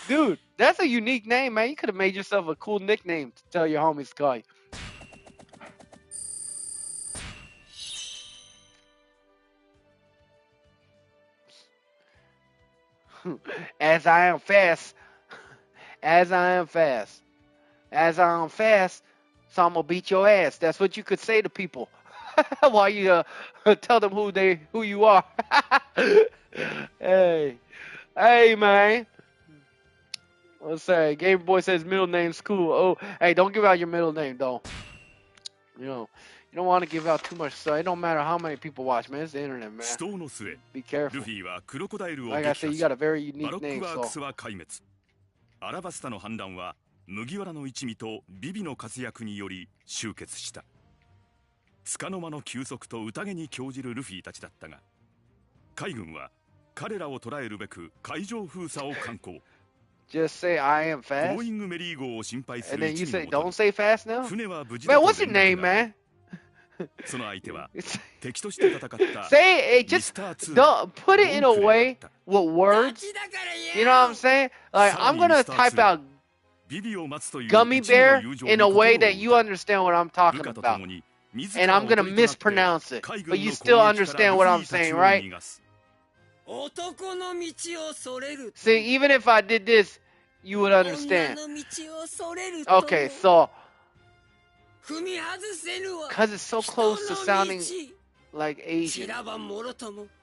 Dude, that's a unique name, man. You could have made yourself a cool nickname to tell your homies to call you. As I am fast. As I am fast. As I am fast, so I'm gonna beat your ass. That's what you could say to people while you tell them who you are. Hey, man. Let's say Gamer Boy says middle name's cool. Oh, hey, don't give out your middle name though. You don't want to give out too much stuff. It don't matter how many people watch, man. It's the internet, man. Be careful. Like I said, you got a very unique name, so. アラバスタの反乱は麦わらの一味とビビの活躍により終結した。束の間の休息と宴に興じるルフィたちだったが、海軍は彼らを捕らえるべく海上封鎖を敢行。Just say I am fast. ボーイングメリー号を心配す And る then you 一 say 味の don't say fast now. 船は無事 Man, だと what's your 連 name, 絡が。 man? その相手は敵として戦った Say it. Just don't put it in a way with words. You know what I'm saying? Like I'm gonna type out gummy bear in a way that you understand what I'm talking about, and I'm gonna mispronounce it, but you still understand what I'm saying, right? See, even if I did this, you would understand. Okay, so because it's so close to sounding like Asian. ASEAN.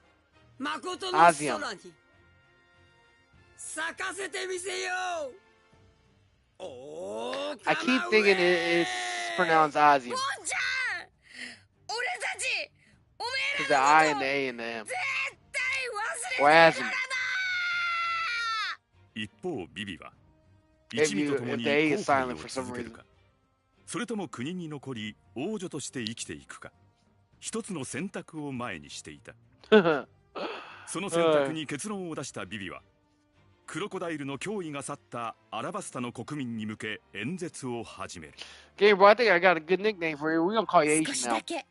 I keep thinking it's pronounced ASEAN. Because the I and the A and the M. Or ASEAN. 一方ビビは If 一味と共に the A 航 is 海 silent を for some 続ける reason. か、それとも国に残り王女として生きていくか、一つの選択を前にしていた。その選択に結論を出したビビは、クロコダイルの脅威が去ったアラバスタの国民に向け演説を始める。Gabriel, I think I got a good nickname for you. We're gonna call you 少し Asian だ now. け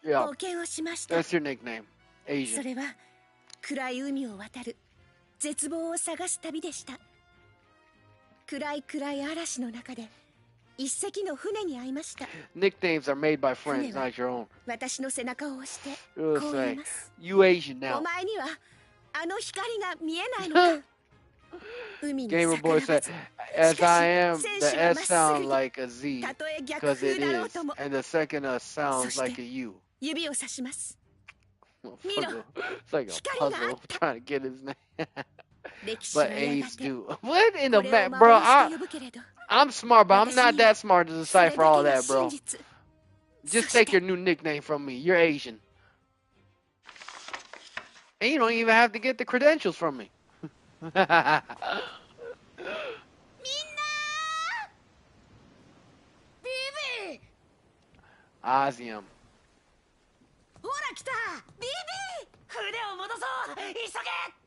Yeah, 冒険をしました。 that's your nickname. そ Asian. れは暗い海を渡る絶望を探す旅でした。暗い嵐の中で一隻の船に会いました。 Nicknames are made by friends, not your own. 私の背中を押して You'll こう言い say, ます。 you Asian お now. 前にはあの光が見えないのか。海に Gamer 逆 Boy らわ said, ず、 as I am, 戦 the 士はまっ S すぐ sound に like a Z, たとえ逆 because 風 it だろう is, とも and the second sounds そして like a U. 指をさします。Puzzle. It's like a puzzle trying to get his name. 歴史 But はや A's がて do. What in こ the れを back, bro? 幻と呼ぶけれど I'm smart, but I'm 私 not には that smart to それだ decipher け all が that, 真 bro. 実 Just そ take して your new nickname from me. You're Asian. And you don't even have to get the credentials from me. みんな ビビ Ozium. ほら来たビビ筆を戻そう急げ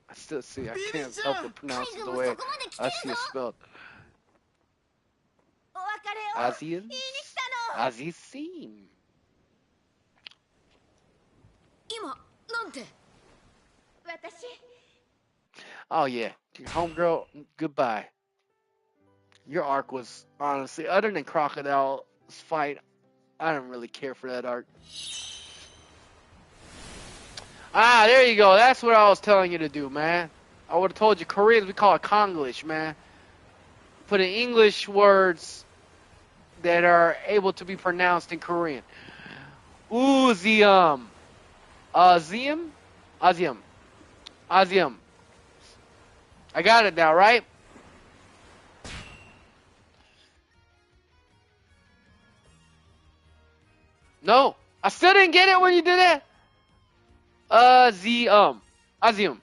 I still see. I can't help but pronounce it the way I see it spelled. お別れを Ozium? 言いに来たの Azizim. 今なんて 私 Oh yeah, homegirl. Goodbye. Your arc was honestly, other than Crocodile's fight, I didn't really care for that arc. Ah, there you go. That's what I was telling you to do, man. I would have told you Koreans, we call it Konglish, man. Put in English words that are able to be pronounced in Korean. Uzium. Azium? Azium. Azium. I got it now, right? No. I still didn't get it when you did that. Azium. Azium.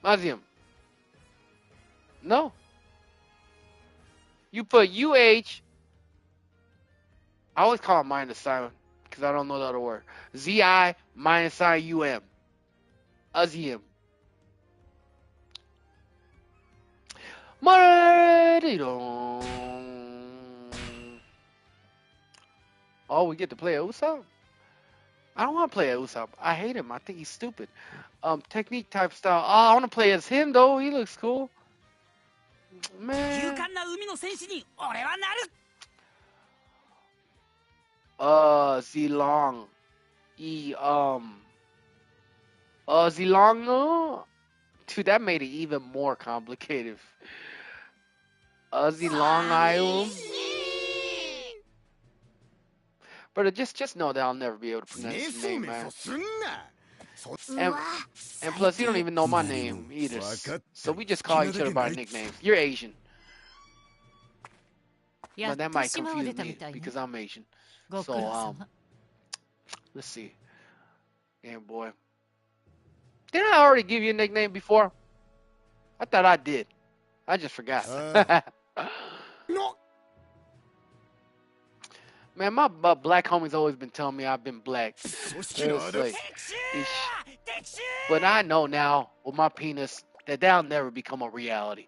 Azium. No. You put UH. I always call it minus sign because I don't know the other word. ZI minus sign UM. Azium. Oh, we get to play Usopp? I don't want to play Usopp. I hate him. I think he's stupid. Technique type style. Oh, I want to play as him though. He looks cool. 勇 Man. 敢な海の戦士に俺はなる Zilong. Zilong. Dude, that made it even more complicated. Zilong Island. Brother, just know that I'll never be able to pronounce his name, man. And, and plus, you don't even know my name either. So we just call each other by nicknames. You're Asian. But that might confuse me because I'm Asian. So, let's see. Damn, boy. Didn't I already give you a nickname before? I thought I did. I just forgot. No. Man, my black homie's always been telling me I've been black. It's like, but I know now with my penis that that'll never become a reality.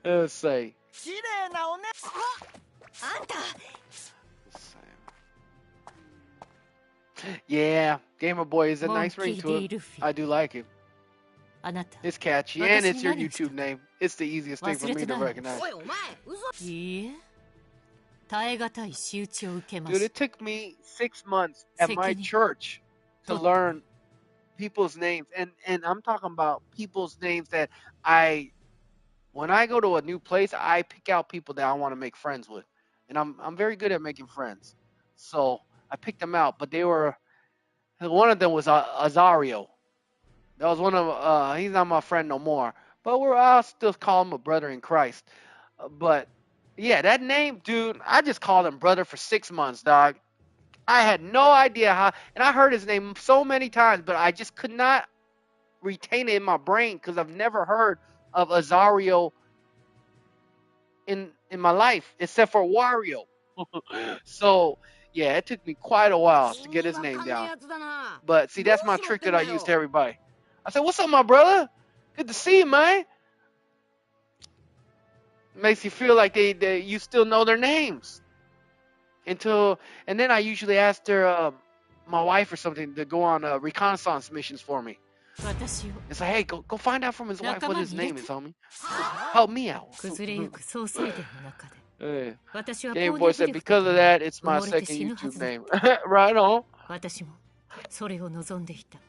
Let's say. 綺麗なおねあんた Yeah, Gamer Boy is a nice ring to it. I do like it. あなた It's catchy, and it's your YouTube name. It's the easiest thing for me to recognize. おいお前嘘いいえ耐え難い仕打ちを受けま Dude, し it took me 6 months at my church to learn people's names, and I'm talking about people's names that when I go to a new place, I pick out people that I want to make friends with, and I'm very good at making friends. So I picked them out, but one of them was Azario. That was one of he's not my friend no more, but I'll still call him a brother in Christ. But yeah, that name, dude, I just called him brother for 6 months, dog. I had no idea how, and I heard his name so many times, but I just could not retain it in my brain because I've never heard of Azario in my life except for Wario. So yeah, it took me quite a while to get his name down. But see, that's my trick that I use to everybody. I said, "What's up, my brother? Good to see you, man." Makes you feel like you still know their names. And then I usually ask my wife or something to go on reconnaissance missions for me. 私を It's like, hey, go find out from his wife what his name is, homie. Help me out. 崩れゆく総裁殿の中で Hey. 私は Game ポ Boy ニ said ー because of that, it's my 埋もれて second 死ぬは YouTube ずだ name. Right on. 私もそれを望んでいた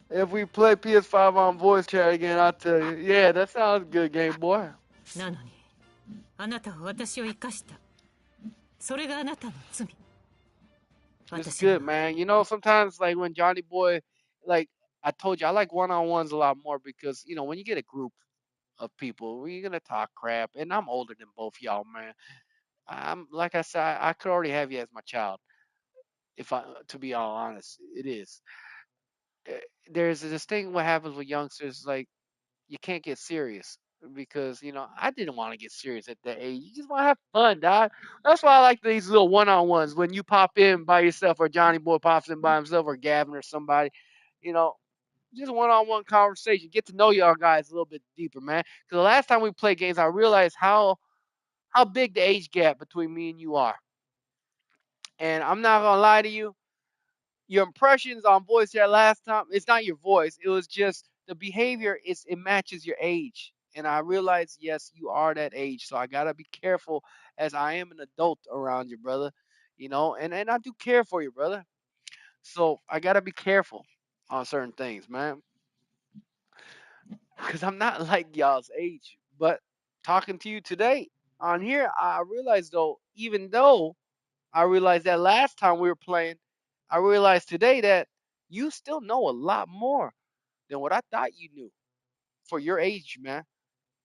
If we play PS5 on voice chat again, I'll tell you. Yeah, that sounds good, Game Boy. なのにあなたは私を生かしたそれがあなたの罪。 It's 私は good, man. You know, sometimes like when Johnny Boy, like I told you, I like one-on-ones a lot more because you know when you get a group of people, we're gonna talk crap, and I'm older than both y'all, man. I'm like I said, I could already have you as my child, if I, to be all honest, it is. Eh, There's this thing what happens with youngsters, like you can't get serious because you know I didn't want to get serious at that age. You just want to have fun, dog. That's why I like these little one-on-ones when you pop in by yourself or Johnny Boy pops in by himself or Gavin or somebody. You know, just one-on-one conversation. Get to know y'all guys a little bit deeper, man. Because the last time we played games, I realized how big the age gap between me and you are. And I'm not gonna lie to you, your impressions on voice there last time, it's not your voice. It was just the behavior. It matches your age. And I realized, yes, you are that age. So I gotta be careful as I am an adult around you, brother. You know, and I do care for you, brother. So I gotta be careful on certain things, man. Because I'm not like y'all's age. But talking to you today on here, I realized though, even though I realized that last time we were playing, I realized today that you still know a lot more than what I thought you knew for your age, man.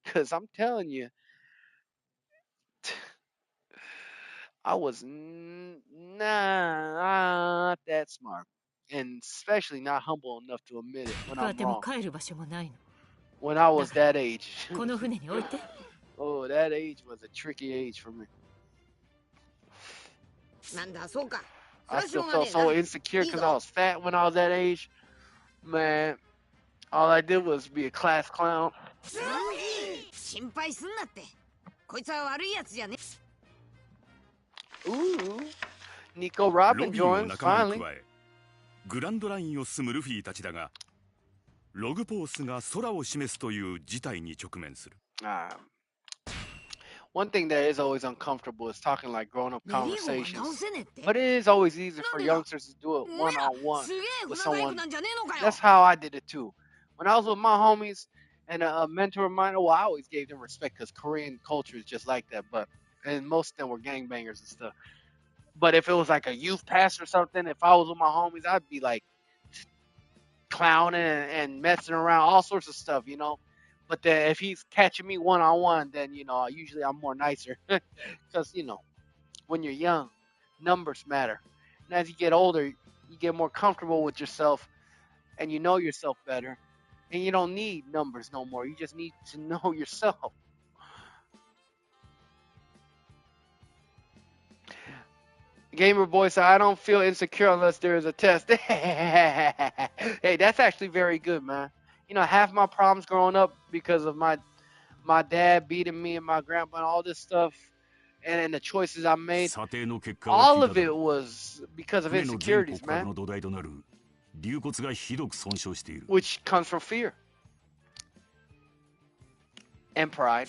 Because I'm telling you, I was not that smart. And especially not humble enough to admit it when 加 I'm えても wrong. 帰る場所もないの。 When I だ was から that age. この船に置いて。 Oh, that age was a tricky age for me. なんだそうか。そ I りゃしょ still うがね felt えな。 so い insecure い because I ぞ。 was fat when I was that age. Man, all I did was be a class clown. 心配すんなって。こいつは悪いやつじゃね。 Ooh, Nico ロ Robin ビンを joins 仲間に finally. 加えグランドラインを進むルフィたちだがログポースが空を示すという事態に直面する One thing that is always uncomfortable is talking like grown-up メリーゴーが直 conversations. せねえって。 But it is always easier for なんでだ。 youngsters to do it おめえら one-on-one すげえ with 船大工 someone. なんじゃねえのかよ。 That's how I did it too. When I was with my homies and a mentor of mine, well, I always gave them respect because Korean culture is just like that. And most of them were gangbangers and stuff. But if it was like a youth pastor or something, if I was with my homies, I'd be like clowning and messing around, all sorts of stuff, you know. But then if he's catching me one-on-one, then, you know, usually I'm more nicer. Because, you know, when you're young, numbers matter. And as you get older, you get more comfortable with yourself and you know yourself better. And you don't need numbers no more. You just need to know yourself. Gamer Boy said, I don't feel insecure unless there is a test. Hey, that's actually very good, man. You know, half my problems growing up because of my dad beating me and my grandpa and all this stuff and the choices I made, 査定の結果は all 聞い of ただ it ろう was because of 船の全国 insecurities, から man, の土台となる龍骨がひどく損傷している which comes from fear and pride.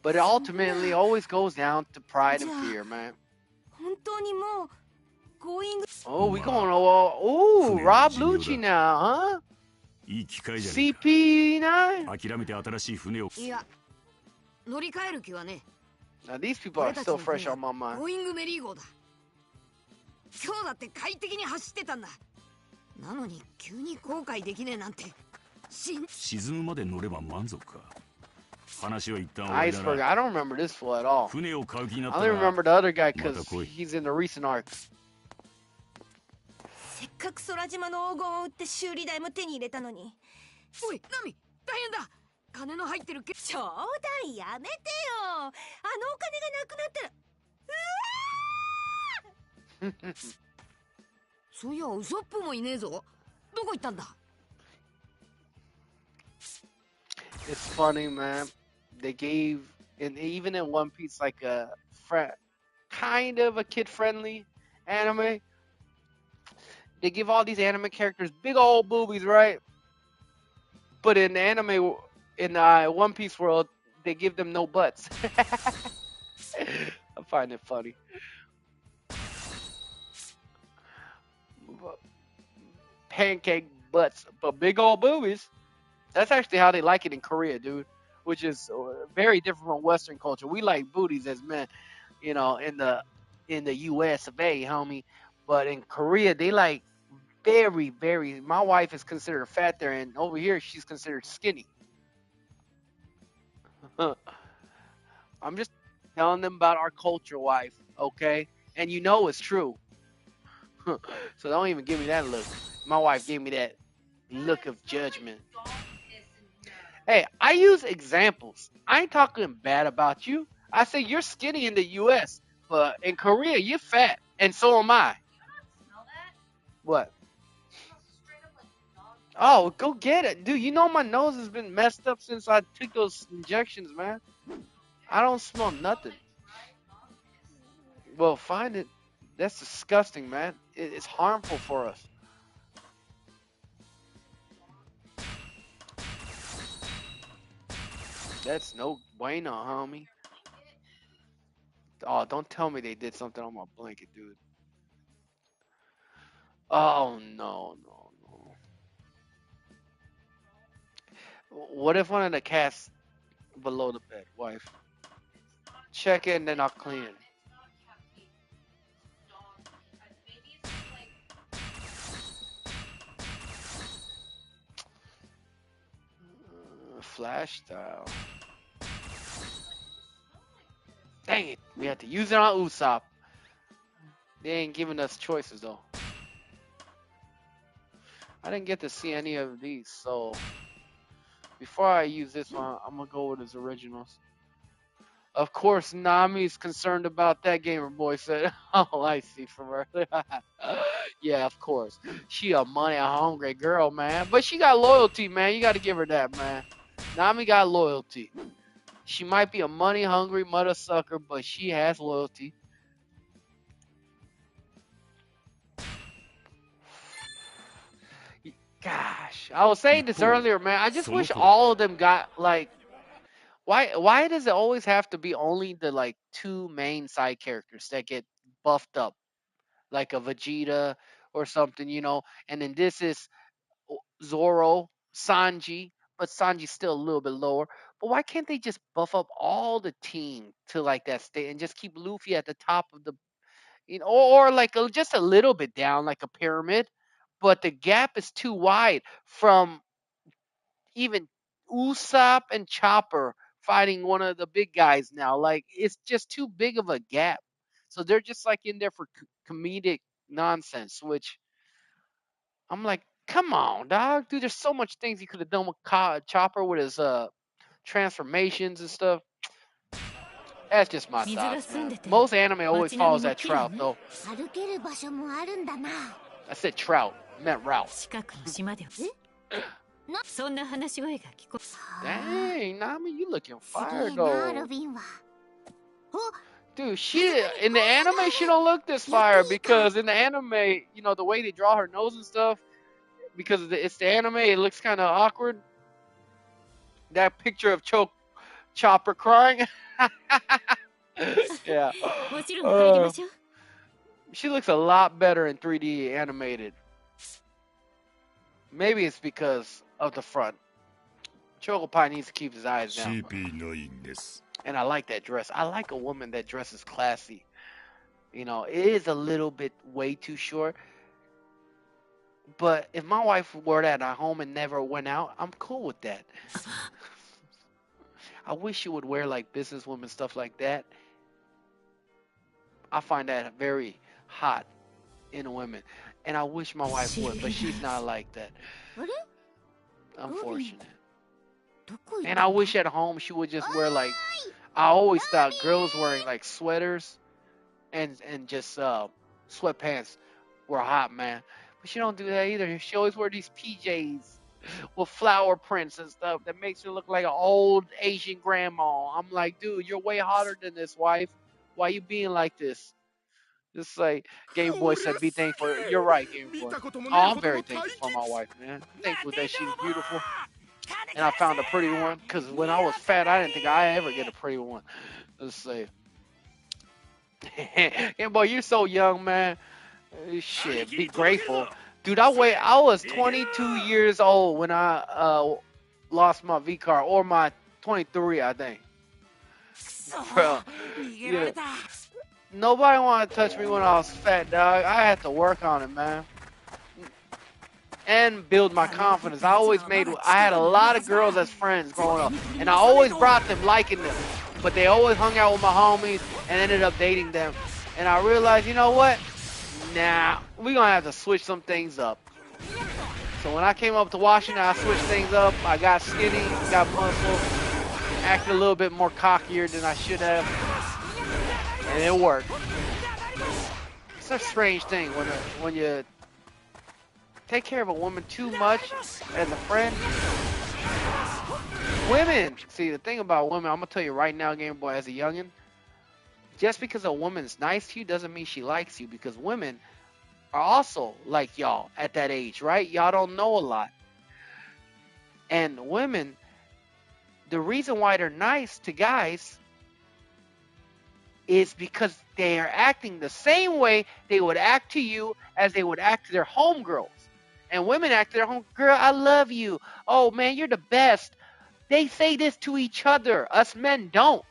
But it ultimately always goes down to pride and fear, man. 本当にもうゴーイング Oh, we going oh, Rob Lucci now, huh? いい機会じゃねえか CP9? 諦めて新しい船をいや、乗り換える気はね。 Now these people are still fresh on my mind. ゴーイングメリー号だ。今日だって快適に走ってたんだ。なのに急に後悔できねえなんて。沈むまで乗れば満足か話は一旦終わりだ Iceberg, な I don't remember this fool at all. 船を買う気になっ I た only ら remember the other guy because また来い he's in the recent arc. せっかく空島の黄金を売って修理代も手に入れたのに。おい、ナミ、大変だ。金の入ってるけ。ちょうだい、やめてよ。あのお金がなくなったら。そういや、ウソップもいねえぞ。どこ行ったんだ。 It's funny, man. They gave, and even in One Piece, like a kind of a kid-friendly anime. They give all these anime characters big old boobies, right? But in the anime, in the One Piece world, they give them no butts. I find it funny. Pancake butts, but big old boobies. That's actually how they like it in Korea, dude. Which is very different from Western culture. We like booties as men. you know, in the U.S. of A, homie. But in Korea, they like very, very. My wife is considered fat there, and over here she's considered skinny. I'm just telling them about our culture, wife. Okay, and you know it's true. So don't even give me that look. My wife gave me that look of judgment. Hey, I use examples. I ain't talking bad about you. I say you're skinny in the U.S., but in Korea you're fat, and so am I. What? Oh, go get it, dude. You know my nose has been messed up since I took those injections, man. I don't smell nothing. Well, find it. That's disgusting, man. It's harmful for us. That's no bueno, homie. Oh, don't tell me they did something on my blanket, dude. Oh no, no, no. What if one of the cats below the bed, wife? Check it and then I'll clean it. Flash style. Dang it, we had to use it on Usopp. They ain't giving us choices though. I didn't get to see any of these, so before I use this one, I'm gonna go with his originals. Of course, Nami's concerned about that, Gamer Boy said. Oh, I see from her. Yeah, of course. She a money hungry girl, man. But she got loyalty, man. You gotta give her that, man. Nami got loyalty. She might be a money hungry mother sucker, but she has loyalty. Gosh, I was saying this earlier, man. I just wish all of them got like why does it always have to be only the like two main side characters that get buffed up? Like a Vegeta or something, you know. And then this is Zoro, Sanji, but Sanji's still a little bit lower. But why can't they just buff up all the team to like that state and just keep Luffy at the top of the, you know, or like just a little bit down, like a pyramid? But the gap is too wide from even Usopp and Chopper fighting one of the big guys now. Like it's just too big of a gap. So they're just like in there for comedic nonsense, which I'm like, come on, dog, dude. There's so much things he could have done with Chopper with his transformations and stuff. That's just my thoughts, man. Most anime always follows that trout, though. I said trout, I meant route. Dang, Nami, you looking fire though. Dude, she in the anime she don't look this fire because in the anime, you know, the way they draw her nose and stuff, because it's the anime, it looks kind of awkward. That picture of Chopper crying. Yeah. She looks a lot better in 3D animated. Maybe it's because of the front. Chocopie needs to keep his eyes down. And I like that dress. I like a woman that dresses classy. You know, it is a little bit way too short. But if my wife wore that at home and never went out, I'm cool with that. I wish she would wear like businesswoman stuff like that. I find that very hot in women. And I wish my wife would, but she's not like that. Unfortunate. And I wish at home she would just wear like, I always thought girls wearing like sweaters and just sweatpants were hot, man. But she don't do that either. She always wear these PJs with flower prints and stuff that makes her look like an old Asian grandma. I'm like, dude, you're way hotter than this, wife. Why you being like this? Just like Game Boy said, be thankful. You're right, Game Boy. Oh, I'm very thankful for my wife, man. I'm thankful that she's beautiful. And I found a pretty one, because when I was fat, I didn't think I'd ever get a pretty one. Let's say. Game Boy, you're so young, man. Shit, be grateful. Dude, I was 22 years old when I lost my V card, or my 23, I think. Bro, yeah. Nobody wanted to touch me when I was fat, dog. I had to work on it, man. And build my confidence. I had a lot of girls as friends growing up. And I always brought them liking them. But they always hung out with my homies and ended up dating them. And I realized, you know what? Nah, we're going to have to switch some things up. So when I came up to Washington, I switched things up. I got skinny, got muscle, acted a little bit more cockier than I should have. And it worked. It's a strange thing when you take care of a woman too much as a friend. Women, see, the thing about women, I'm going to tell you right now, Game Boy, as a youngin', just because a woman's nice to you doesn't mean she likes you, because women are also like y'all at that age, right? Y'all don't know a lot. And women, the reason why they're nice to guys is because they are acting the same way they would act to you as they would act to their homegirls. And women act to their home, girl, I love you. Oh, man, you're the best. They say this to each other. Us men don't.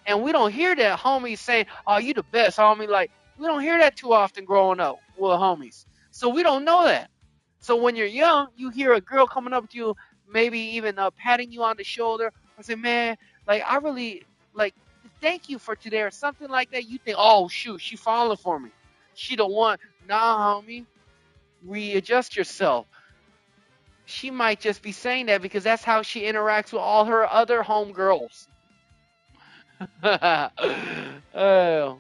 And we don't hear that homies saying, oh, you the best, homie. Like, we don't hear that too often growing up with homies. So we don't know that. So when you're young, you hear a girl coming up to you, maybe even patting you on the shoulder, or say, man, like, I really, like, thank you for today, or something like that. You think, oh, shoot, she falling for me. She the one. Nah, homie. Readjust yourself. She might just be saying that because that's how she interacts with all her other homegirls. Oh,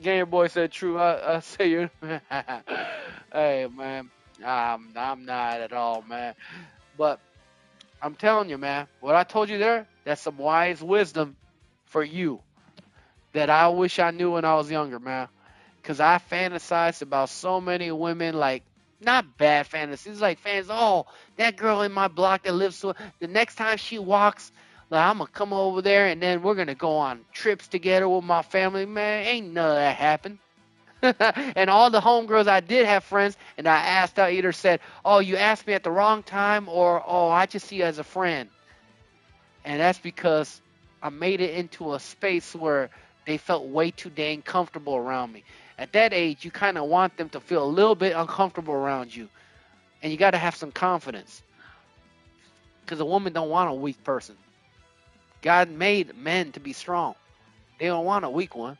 Gamer Boy said true. I say you. Hey, man. I'm not at all, man. But I'm telling you, man, what I told you there, that's some wise wisdom for you that I wish I knew when I was younger, man. Because I fantasized about so many women, like, not bad fantasies, like fans, oh, that girl in my block that lives so, the next time she walks, like, I'm going to come over there and then we're going to go on trips together with my family. Man, ain't none of that happened. And all the homegirls I did have friends, and I asked, I either said, oh, you asked me at the wrong time, or, oh, I just see you as a friend. And that's because I made it into a space where they felt way too dang comfortable around me. At that age, you kind of want them to feel a little bit uncomfortable around you. And you got to have some confidence. Because a woman don't want a weak person. God made men to be strong. They don't want a weak one.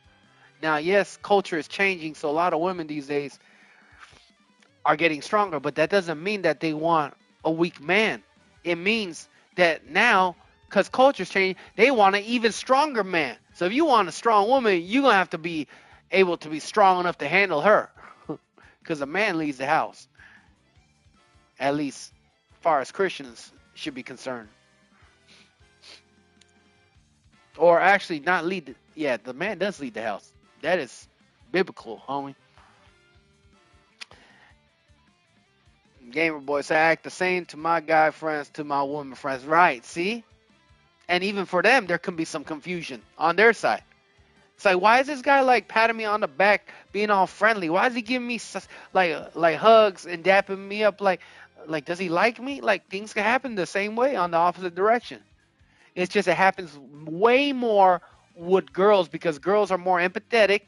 Now, yes, culture is changing, so a lot of women these days are getting stronger, but that doesn't mean that they want a weak man. It means that now, because culture's changing, they want an even stronger man. So if you want a strong woman, you're going to have to be able to be strong enough to handle her. Because a man leaves the house. At least, as far as Christians should be concerned. Or actually, not lead. The man does lead the house. That is biblical, homie. Gamer Boy said, I act the same to my guy friends, to my woman friends. Right, see? And even for them, there can be some confusion on their side. It's like, why is this guy like patting me on the back, being all friendly? Why is he giving me like hugs and dapping me up? Like does he like me? Like, things can happen the same way on the opposite direction. It's just it happens way more with girls because girls are more empathetic.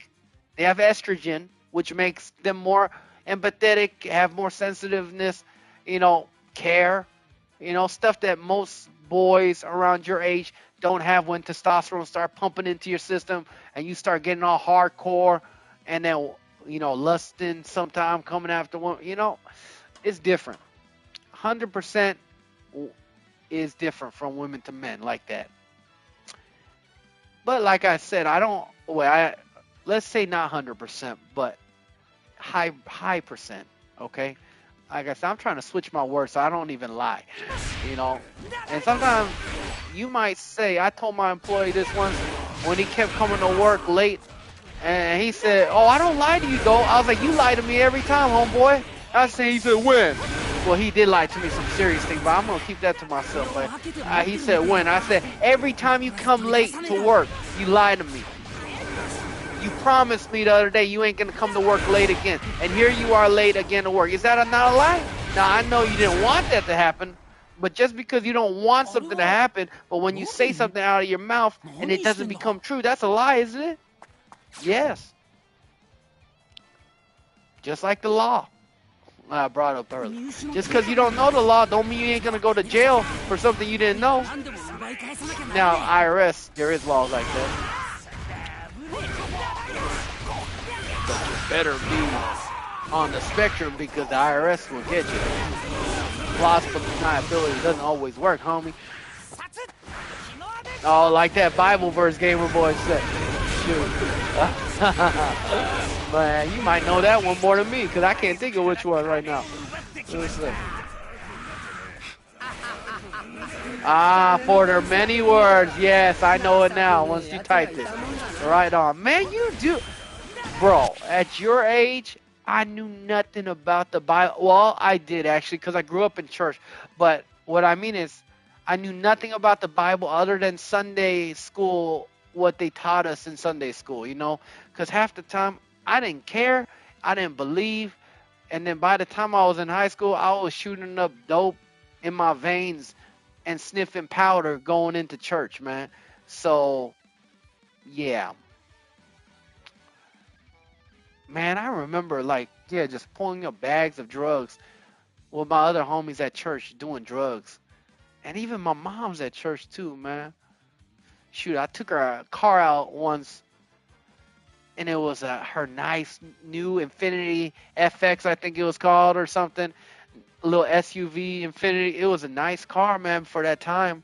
They have estrogen, which makes them more empathetic, have more sensitiveness, care, stuff that most boys around your age don't have when testosterone start pumping into your system and you start getting all hardcore and then, lusting sometime coming after one, it's different. 100% is different from women to men like that. But like I said, let's say not 100%, but high percent, okay? Like I said, I'm trying to switch my words so I don't even lie, And sometimes you might say, I told my employee this once when he kept coming to work late, and he said, oh, I don't lie to you, though. I was like, you lie to me every time, homeboy. He said, when? Well, he did lie to me some serious thing, but I'm going to keep that to myself. But he said, when? I said, every time you come late to work, you lie to me. You promised me the other day you ain't going to come to work late again. And here you are late again to work. Is that not a lie? Now, I know you didn't want that to happen, but just because you don't want something to happen, but when you say something out of your mouth and it doesn't become true, that's a lie, isn't it? Yes. Just like the law. I brought up earlier. Just because you don't know the law, don't mean you ain't gonna go to jail for something you didn't know. Now, IRS, there is laws like that. But you better be on the spectrum because the IRS will get you. Plausible deniability doesn't always work, homie. Oh, like that Bible verse Gamer Boy said. Shoot. Man, you might know that one more than me because I can't think of which one right now. Ah, for their many words. Yes, I know it now once you typed it. Right on. Man, you do. Bro, at your age, I knew nothing about the Bible. Well, I did actually because I grew up in church. But what I mean is, I knew nothing about the Bible other than Sunday school, what they taught us in Sunday school, you know? Because half the time, I didn't care. I didn't believe. And then by the time I was in high school, I was shooting up dope in my veins and sniffing powder going into church, man. So, yeah. Man, I remember, like, yeah, just pulling up bags of drugs with my other homies at church doing drugs. And even my mom's at church, too, man. Shoot, I took her car out once, and it was her nice new Infiniti FX, I think it was called, or something. A little SUV Infiniti. It was a nice car, man, for that time.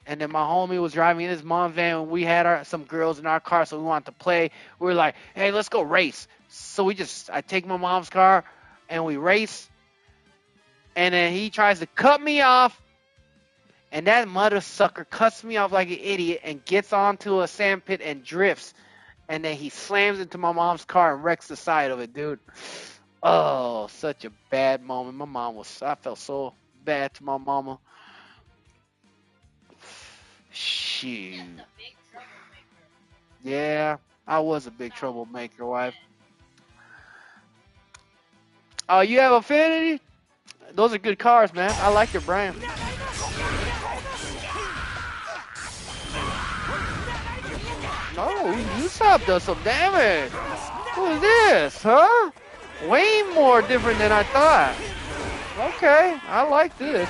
And then my homie was driving in his mom's van, and we had some girls in our car, so we wanted to play. We were like, hey, let's go race. So I take my mom's car, and we race. And then he tries to cut me off, and that mother sucker cuts me off like an idiot and gets onto a sand pit and drifts. And then he slams into my mom's car and wrecks the side of it, dude. Oh, such a bad moment. I felt so bad to my mama. Shoot. Yeah, I was a big troublemaker, wife. Oh, you have Infiniti? Those are good cars, man. I like your brand. Oh, Usopp does some damage. Who is this, huh? Way more different than I thought. Okay, I like this.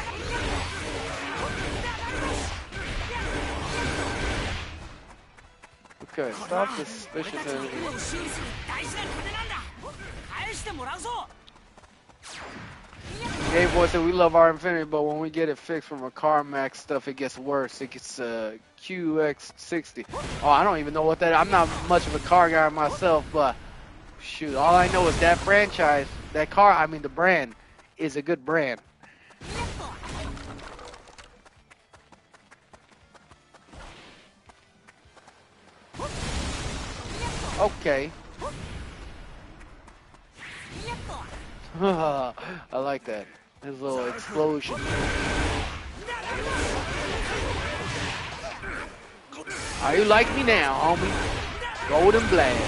Okay, stop this suspicious enemy. Game Boy said we love our Infiniti, but when we get it fixed from a CarMax stuff, it gets worse. It gets QX60. Oh, I don't even know what that is. I'm not much of a car guy myself, but shoot, all I know is that franchise, the brand, is a good brand. Okay. I like that. His little explosion. How you like me now, homie? Golden blast.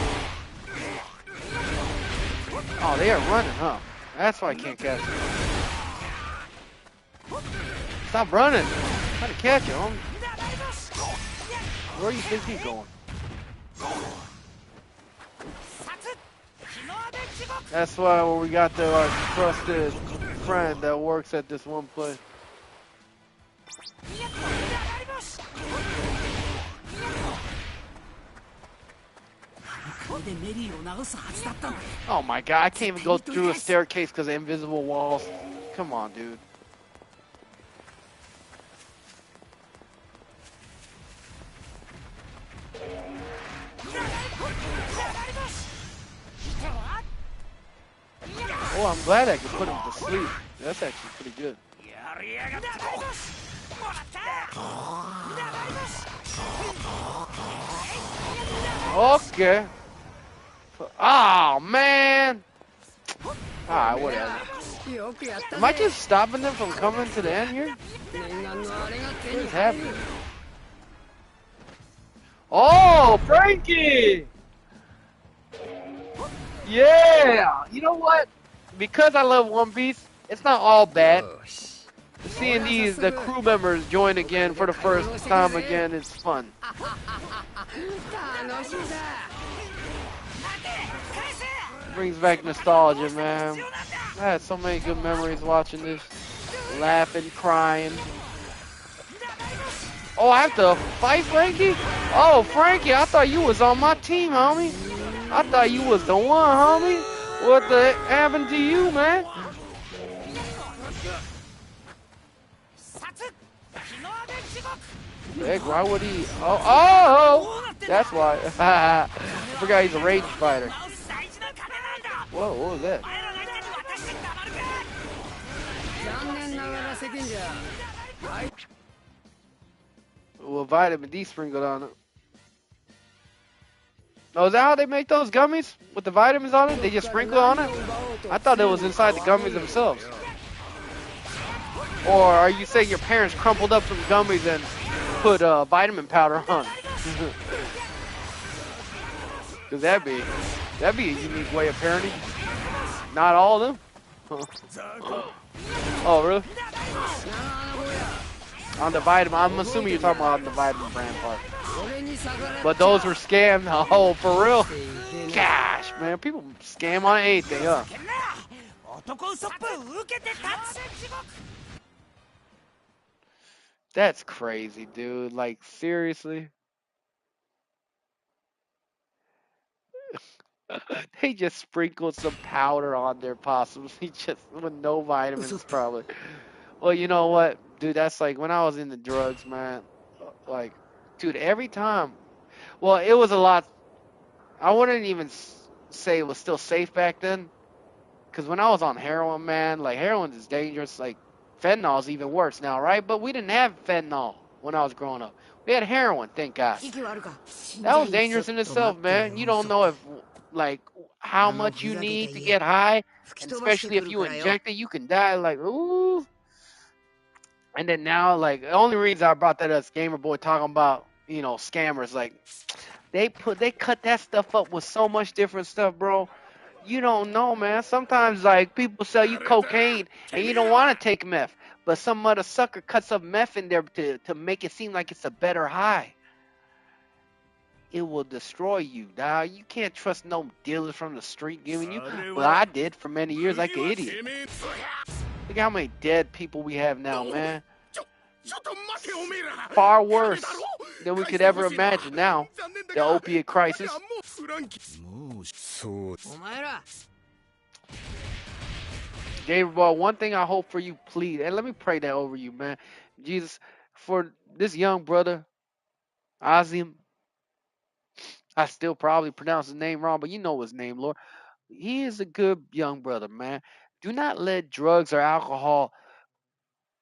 Oh, they are running, huh? That's why I can't catch them. Stop running. I'm trying to catch you, homie. Where do you think he's going? That's why when we got our trusted friend that works at this one place. Oh my god, I can't even go through a staircase because of invisible walls. Come on, dude. Oh, I'm glad I could put him to sleep. That's actually pretty good. Okay. Oh, man. Alright, whatever. Am I just stopping them from coming to the end here? What is happening? Oh, Frankie! Yeah! You know what? Because I love One Piece, it's not all bad. seeing the crew members join again for the first time again is fun. Brings back nostalgia, man. I had so many good memories watching this, laughing, crying. Oh, I have to fight Frankie? Oh, Frankie, I thought you was on my team, homie. I thought you was the one, homie. What the heck happened to you, man? Heck, why would he? Oh, that's why. I forgot he's a rage fighter. Whoa, what was that? Well, vitamin D sprinkled on it. Oh, is that how they make those gummies? With the vitamins on it? They just sprinkle on it? I thought it was inside the gummies themselves. Or are you saying your parents crumpled up some gummies and put vitamin powder on? Cause that'd be a unique way of parenting. Not all of them. Oh, really? On the vitamin, I'm assuming you're talking about on the vitamin brand part. But those were scammed. Oh, for real? Gosh, man, people scam on anything, huh? That's crazy, dude. Like, seriously? They just sprinkled some powder on there, possibly, just with no vitamins, probably. Well, you know what, dude? That's like when I was into drugs, man. Like, dude, every time. Well, it was a lot. I wouldn't even say it was still safe back then. Because when I was on heroin, man, like, heroin is dangerous. Like, fentanyl's even worse now, right? But we didn't have fentanyl when I was growing up. We had heroin, thank God. That was dangerous in itself, man. You don't know if, like, how much you need to get high. And especially if you inject it, you can die. Like, ooh. And then now, like, the only reason I brought that up is Gamer Boy talking about, you know, scammers. Like, they cut that stuff up with so much different stuff, bro. You don't know, man. Sometimes, like, people sell you cocaine and you don't want to take meth, but some other sucker cuts up meth in there to make it seem like it's a better high. It will destroy you, dog. You can't trust no dealers from the street giving you. Well, I did for many years like an idiot. Look how many dead people we have now, man. Far worse than we could ever imagine now. The opiate crisis. Gabriel, one thing I hope for you, please, and let me pray that over you, man. Jesus, for this young brother, Azim, I still probably pronounce his name wrong, but you know his name, Lord. He is a good young brother, man. Do not let drugs or alcohol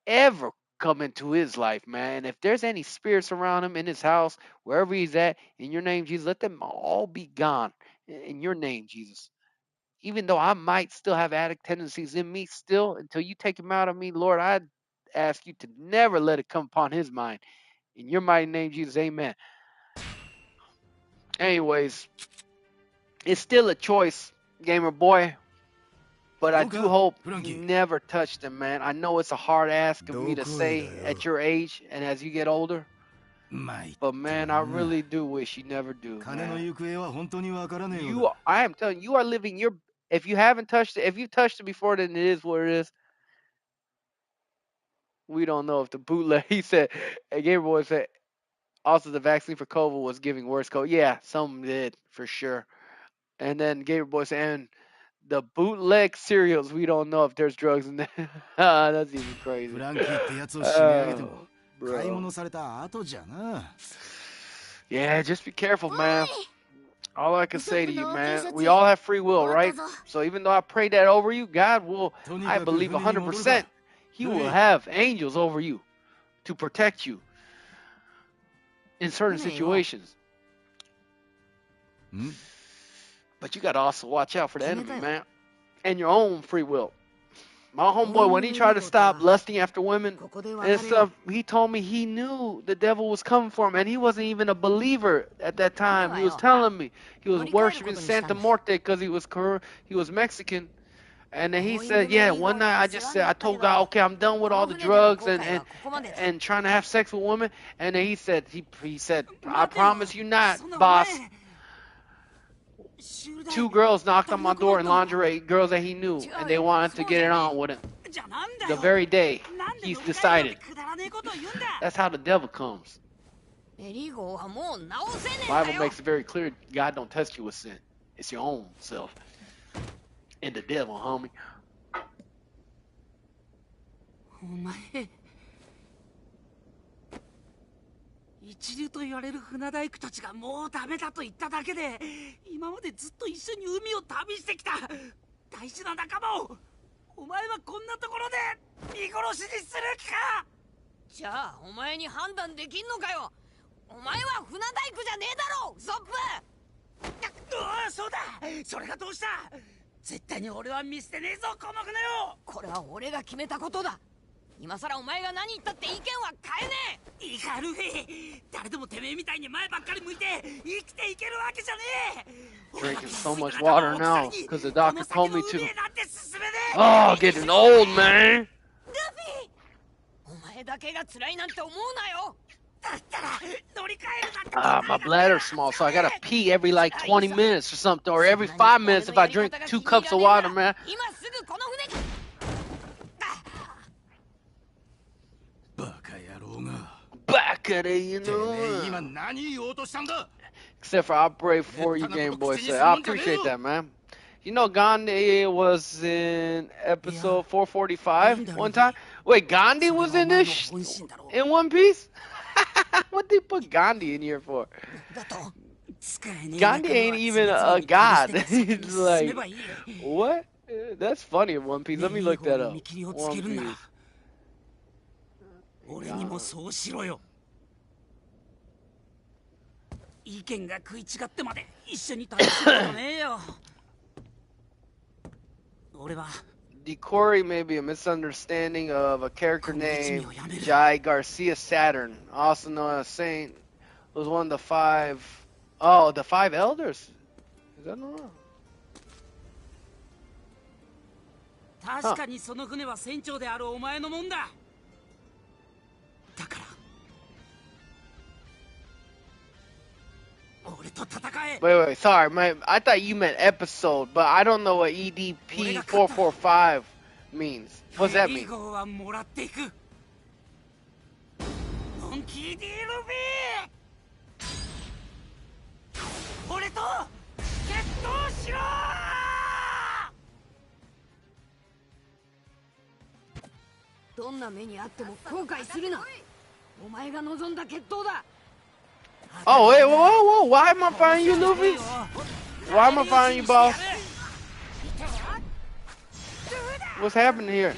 ever come into his life, man. And if there's any spirits around him in his house, wherever he's at, in your name, Jesus, let them all be gone in your name, Jesus. Even though I might still have addict tendencies in me still, until you take him out of me, Lord, I ask you to never let it come upon his mind. In your mighty name, Jesus, amen. Anyways, it's still a choice, gamer boy. But I do hope you never touch them, man. I know it's a hard ask of me to say at your age and as you get older. But man, I really do wish you never do, man. I am telling you, you are living your... If you haven't touched it, if you touched it before, then it is what it is. We don't know if the bootleg... He said, hey, Gabriel said, also the vaccine for COVID was giving worse COVID. Yeah, some did, for sure. And then Gabriel Boy said, and the bootleg cereals, we don't know if there's drugs in there. That's even crazy. Yeah, just be careful, man. All I can say to you, man, we all have free will, right? So even though I pray that over you, God will, I believe 100%, He will have angels over you to protect you in certain situations. But you got to also watch out for the enemy, man. And your own free will. My homeboy, when he tried to stop lusting after women and stuff, he told me he knew the devil was coming for him. And he wasn't even a believer at that time. He was telling me he was worshiping Santa Muerte because he was Mexican. And then he said, yeah, one night I told God, okay, I'm done with all the drugs and trying to have sex with women. And then he said, I promise you not, boss. 2 girls knocked on my door in lingerie, girls that he knew, and they wanted to get it on with him. The very day he's decided. That's how the devil comes. Bible makes it very clear, God don't test you with sin. It's your own self. And the devil, homie. お前一流と言われる船大工たちがもうダメだと言っただけで今までずっと一緒に海を旅してきた大事な仲間をお前はこんなところで見殺しにする気か。じゃあお前に判断できんのかよ。お前は船大工じゃねえだろウソップ。ああそうだ、それがどうした。絶対に俺は見捨てねえぞこの船を。これは俺が決めたことだ。今さらお前が何言ったって意見は変えねえ。いいかルフィ、誰でもてめえみたいに前ばっかり向いて生きていけるわけじゃねえ。 Drinking so much water now because the doctor told me to. Oh, getting old, man. ルフィ、お前だけが辛いなんて思うなよ。 My bladder's small, so I gotta pee every like 20 minutes or something, or every 5 minutes if I drink 2 cups of water, man. 今すぐこの船。バカ野郎が。 Back at it, you know. 今何言おうとしたんだ。 Except for I'll pray for you, Game Boy said. I appreciate that, man. You know, Gandhi was in episode 445 one time. Wait, Gandhi was in this in One Piece? What they put Gandhi in here for? Gandhi ain't even a god. It's like, what? That's funny in One Piece. Let me look that up. One Piece. 俺にもそうしろよ。意見が食い違ってまで一緒に旅することねえよ。俺は Decory may be a misunderstanding of a character named Jai Garcia Saturn, also known as Saint, was one of the 5. Oh, the 5 elders. Is that not wrong? 確かにその船は船長であるお前のもんだ。だから俺と戦え。 Wait, sorry, I thought you meant episode, but I don't know what EDP 445 means. What's that mean? はもらっていく。モンキー D ルフィ。俺と決闘しろ。どんな目にあっても後悔するな。お前が望んだ決闘だ。 Oh, wait, whoa, why am I fighting you, Luffy? Why am I fighting you, boss? What's happening here?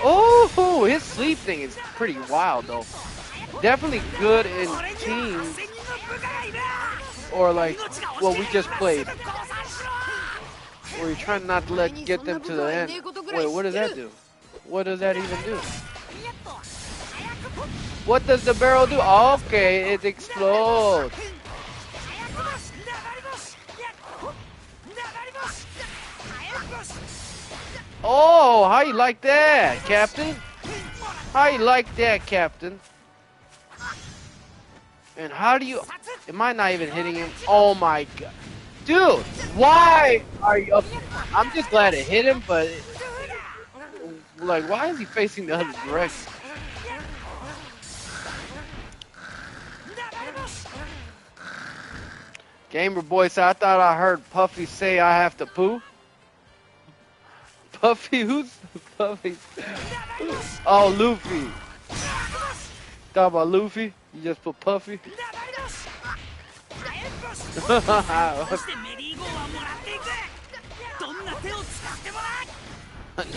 Oh, his sleep thing is pretty wild, though. Definitely good in teams. Or like what we just played. Where you're trying not to get them to the end. Wait, what does that do? What does that even do? What does the barrel do? Okay, it explodes. Oh, how you like that, Captain? How you like that, Captain? And how do you... Am I not even hitting him? Oh my god. Dude, why are you... I'm just glad it hit him, but... Like, why is he facing the other direction? Gamer Boy said, I thought I heard Puffy say I have to poo. Puffy? Who's Puffy? Oh, Luffy. Talk about Luffy? You just put Puffy?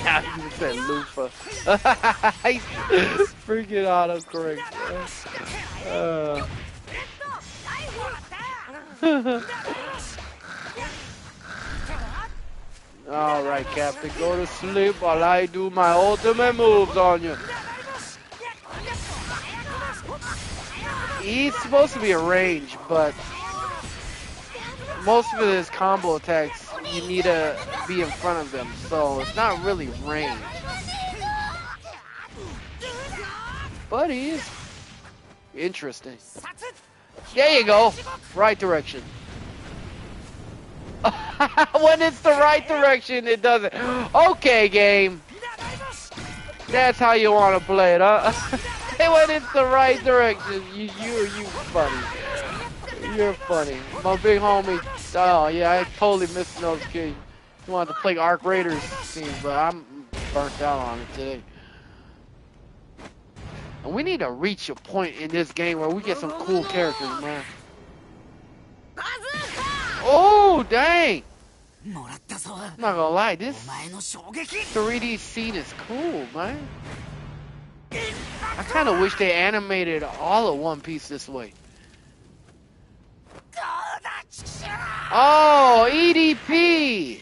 Now you said Lufa. Freaking autocorrect. Alright, Captain, go to sleep while I do my ultimate moves on you. He's supposed to be a range, but most of his combo attacks you need to be in front of them, so it's not really range. But he is interesting. There you go. Right direction. When it's the right direction, it doesn't. Okay, game. That's how you want to play it, huh? When it's the right direction, you funny. You're funny. My big homie. Oh yeah, I totally missed those kids. He wanted to play Arc Raiders team, but I'm burnt out on it today. And we need to reach a point in this game where we get some cool characters, man. Oh, dang! I'm not gonna lie, this 3D scene is cool, man. I kind of wish they animated all of One Piece this way. Oh, EDP!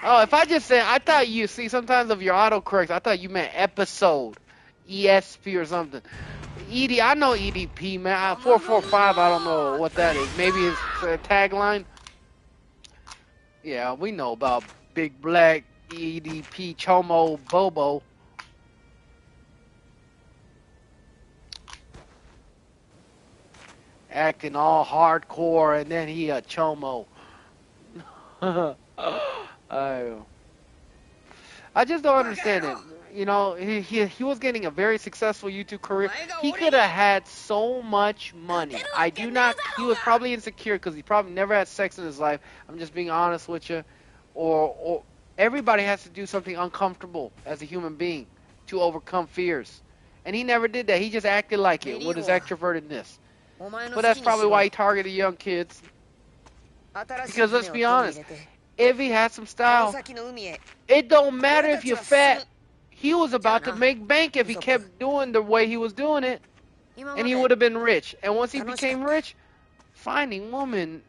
Oh, if I just said, I thought you, see, sometimes of your autocorrects, I thought you meant episode. ESP or something. I know EDP, man. 445, I don't know what that is. Maybe it's a tagline. Yeah, we know about Big Black, EDP, Chomo, Bobo. Acting all hardcore, and then he a Chomo. I just don't understand it. You know, he was getting a very successful YouTube career. He could have had so much money. He was probably insecure because he probably never had sex in his life. I'm just being honest with you. Or everybody has to do something uncomfortable as a human being to overcome fears. And he never did that. He just acted like it with his extrovertedness. But that's probably why he targeted young kids. Because let's be honest, if he had some style, it don't matter if you're fat. He was about to make bank if he kept doing the way he was doing it. And he would have been rich. And once he became rich, finding women,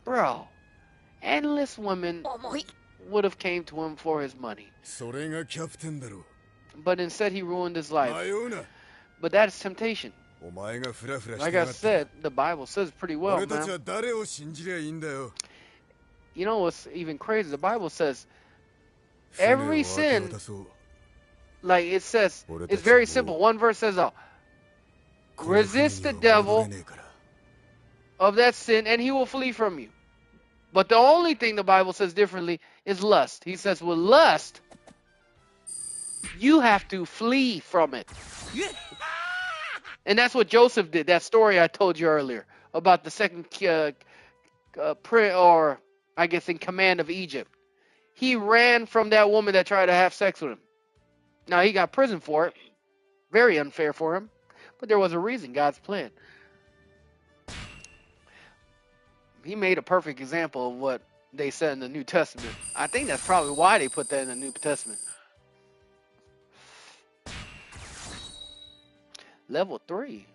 bro, endless women would have came to him for his money. But instead he ruined his life. But that is temptation. Like I said, the Bible says pretty well, man. You know what's even crazy? The Bible says every sin, like it says, it's very simple. One verse says, resist the devil of that sin and he will flee from you. But the only thing the Bible says differently is lust. He says with lust, you have to flee from it. And that's what Joseph did. That story I told you earlier about the second or I guess in command of Egypt. He ran from that woman that tried to have sex with him. Now he got prison for it. Very unfair for him. But there was a reason, God's plan. He made a perfect example of what they said in the New Testament. I think that's probably why they put that in the New Testament. Level 3.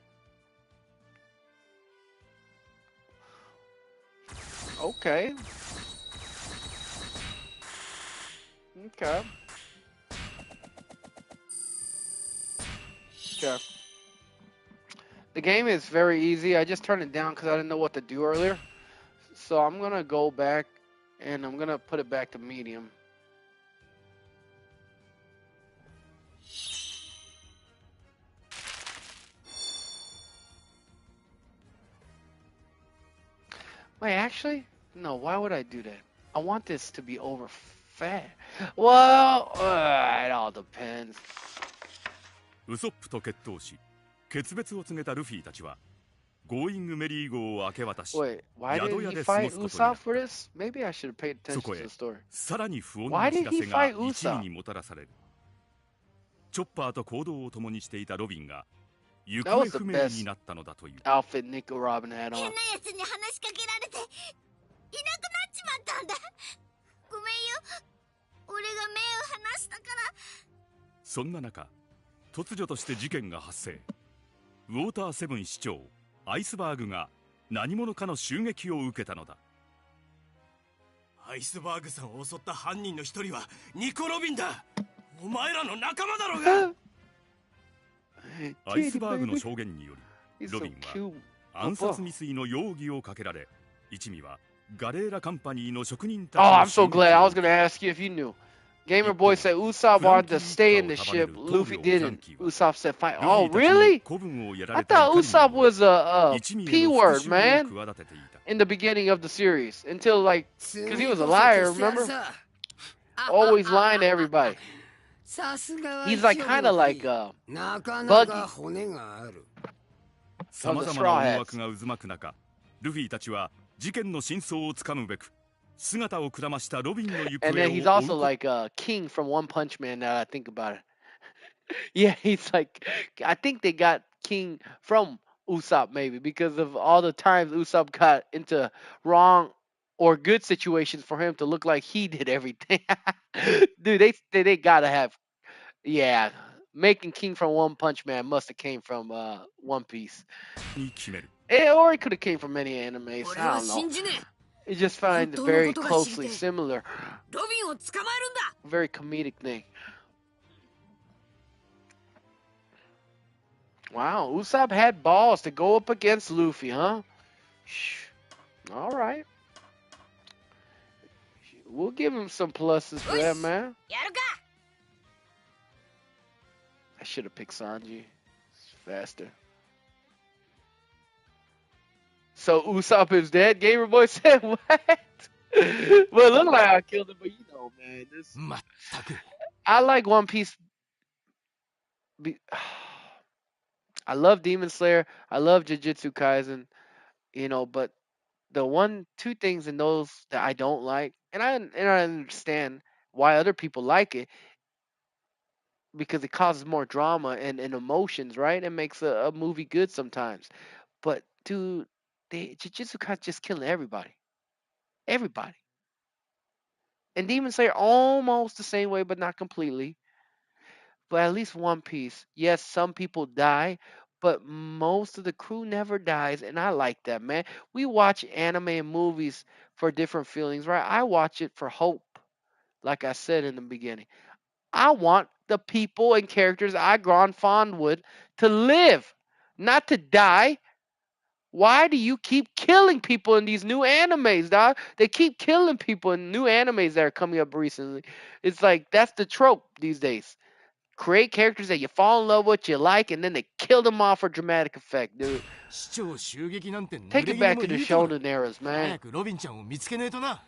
Okay. Okay. Okay. The game is very easy. I just turned it down because I didn't know what to do earlier. So I'm going to go back and I'm going to put it back to medium. Wait, actually? No, why would I do that? I want this to be over fast. Well, it all depends. ウソップと決闘し、決別を告げたルフィたちは、ゴーイングメリー号を明け渡し、 Wait, why 宿 did 屋 he で過ご fight すことになっ Usopp for this? Maybe I should have paid た。そ attention こ to へ the story. さらに不穏 Why な did 知ら he せが fight 一 Usopp? 味にもたらされる。チョッパーと行動を共にしていたロビンが行 That 方 was the 不明 best になったのだという。 outfit Nick Robin had 変 on. なやつに話しかけられていなくなっちまったんだ。ごめんよ、俺が目を離したから。そんな中、突如として事件が発生。ウォーターセブン市長アイスバーグが何者かの襲撃を受けたのだ。アイスバーグさんを襲った犯人の一人はニコ・ロビンだ。お前らの仲間だろうが。アイスバーグの証言により、 He's ロ so ビンは cute. 暗殺未遂の容疑をかけられ、一味はガレーラカンパニーの職人 Oh, たちの I'm so 襲 glad. I 撃を was 受 gonna け ask you if you knew. Gamer Boy said Usopp wanted to stay in the ship. Luffy didn't. Usopp said fight. ルフ Oh, ィたちに really? 古文をやら I れた怒 thought りによ Usopp り was a 一味へ P の復 word, 讐を man, 企てていた in the beginning of the series. Until, like, because he was a 次こそ liar, 消してやる remember? さ。Always lying to everybody. さすがは He's like 一 kind of 応 like なかな Buggy. か骨がある。さまざまな思惑が渦巻く中ルフィたちは事件の真相をつかむべく姿をくらましたロビンの行方 And を then 追 he's う also こと like King from One Punch Man now that I think about it. Yeah, he's like, I think they got King from Usopp maybe because of all the times Usopp got into wrong or good situations for him to look like he did everything. Dude, they gotta have, yeah, making King from One Punch Man must have came from One Piece. に決める Or it could have came from many animes. 俺 I は don't know. 信じね It just finds 本当の very ことが知りてえ。 closely similar, え。ロビンを捕まえるんだ。 very comedic thing. Wow, Usopp had balls to go up against Luffy, huh? All right. We'll give him some pluses for that, man. やるか。 I should have picked Sanji. It's faster. So Usopp is dead? Gamer Boy said what? Well, it looked like I killed him, but you know, man. This... まったく I like One Piece. I love Demon Slayer. I love Jujutsu Kaisen. You know, but the two things in those that I don't like, and I understand why other people like it, because it causes more drama and emotions, right? It makes a movie good sometimes. But dude, Jujutsu Kaisen just killing everybody, everybody. And Demon Slayer almost the same way, but not completely. But at least One Piece, yes, some people die, but most of the crew never dies, and I like that, man. We watch anime and movies for different feelings, right? I watch it for hope, like I said in the beginning. I want the people and characters I grown fond with to live, not to die. Why do you keep killing people in these new animes, dog? They keep killing people in new animes that are coming up recently. It's like that's the trope these days. Create characters that you fall in love with, you like, and then they kill them off for dramatic effect, dude. 市長襲撃なんて濡 Take れ it 衣 back も to the いいとこだ shonen eras, man. 早くロビンちゃんを見つけねえとな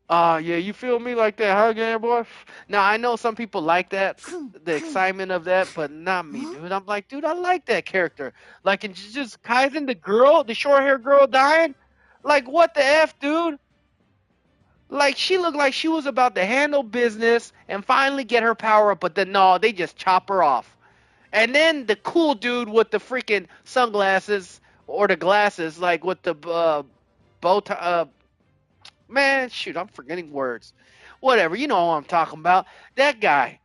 Yeah, you feel me like that, huh, Game Boy? Now, I know some people like that, the excitement of that, but not me, dude. I'm like, dude, I like that character. Like, in Jujutsu Kaisen, the girl, the short-haired girl dying? Like, what the F, dude? Like, she looked like she was about to handle business and finally get her power up, but then, no, they just chop her off. And then the cool dude with the freaking sunglasses, or the glasses, like, with the bow tie, man, shoot, I'm forgetting words. Whatever, you know what I'm talking about. That guy,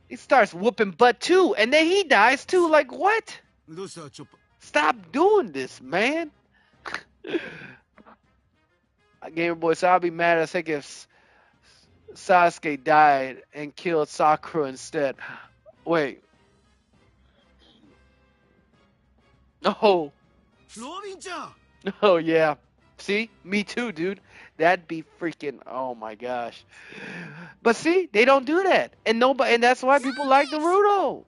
he starts whooping butt too, and then he dies too. Like, what? どうしたチョッパ Stop doing this, man. Gamer Boy, so I'll be mad as heck if Sasuke died and killed Sakura instead. Wait. No. ロビンちゃん Oh, yeah. See? Me too, dude. That'd be freaking, oh my gosh. But see, they don't do that. And nobody, and that's why people like Naruto.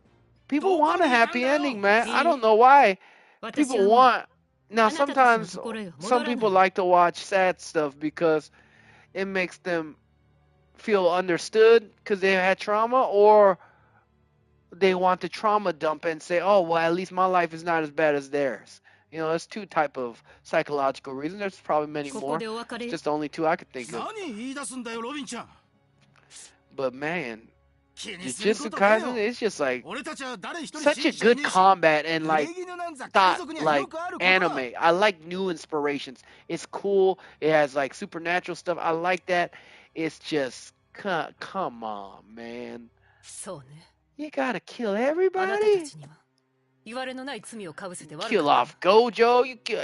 People want a happy ending, man. I don't know why. 私 People はもう want, now あなたたちの sometimes ところへ戻 some らない people like to watch sad stuff because it makes them feel understood because they had trauma, or they want to trauma dump and say, oh, well, at least my life is not as bad as theirs. You know, there's two type of psychological reasons. There's probably many こ more. こでお別れ It's よ just the only two I could think of. 何言い出すんだよロビンちゃん But man, 気にするこ Jujutsu とかよ Kaisen, it's just like 俺たちは誰一人 such a 信じちゃい good ねえし combat and 濡 like れ衣なんざ家 thought 族には like よくあることだ anime. I like new inspirations. It's cool. It has like supernatural stuff. I like that. It's just come on, man. そうね You gotta kill あなたた everybody. ちには言われのない罪をかぶせて悪 Kill かった off Gojo. You kill.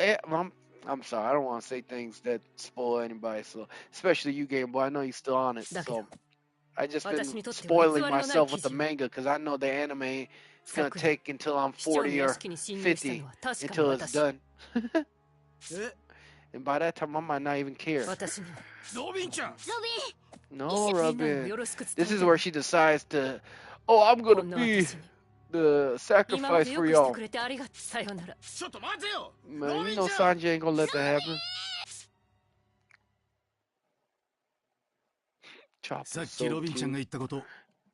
I'm sorry. I don't want to say things that spoil anybody. So especially you, Game Boy. I know you're still on it. So I just been 私にとっては spoiling 偽りのない myself with 記 the 事 manga because I know the anime is gonna 昨夜 take until I'm 市長の 40 or 屋敷に侵入した 50のは確かに until it's 私 done. え And by that time, I might not even care. 私にも ロビンちゃん No, みんなを Robin. よろしく伝 This え is て where she decides to, oh, I'm こ gonna んな be 私に the 今ま sacrifice でよ for くして y'all. くれてありがとうさよなら ちょっと待てよ Man, ロ you ビン know ちゃん Sanji ain't gonna let that happen. さっ Chopper's き so ロビンちゃんが cute. 言ったこと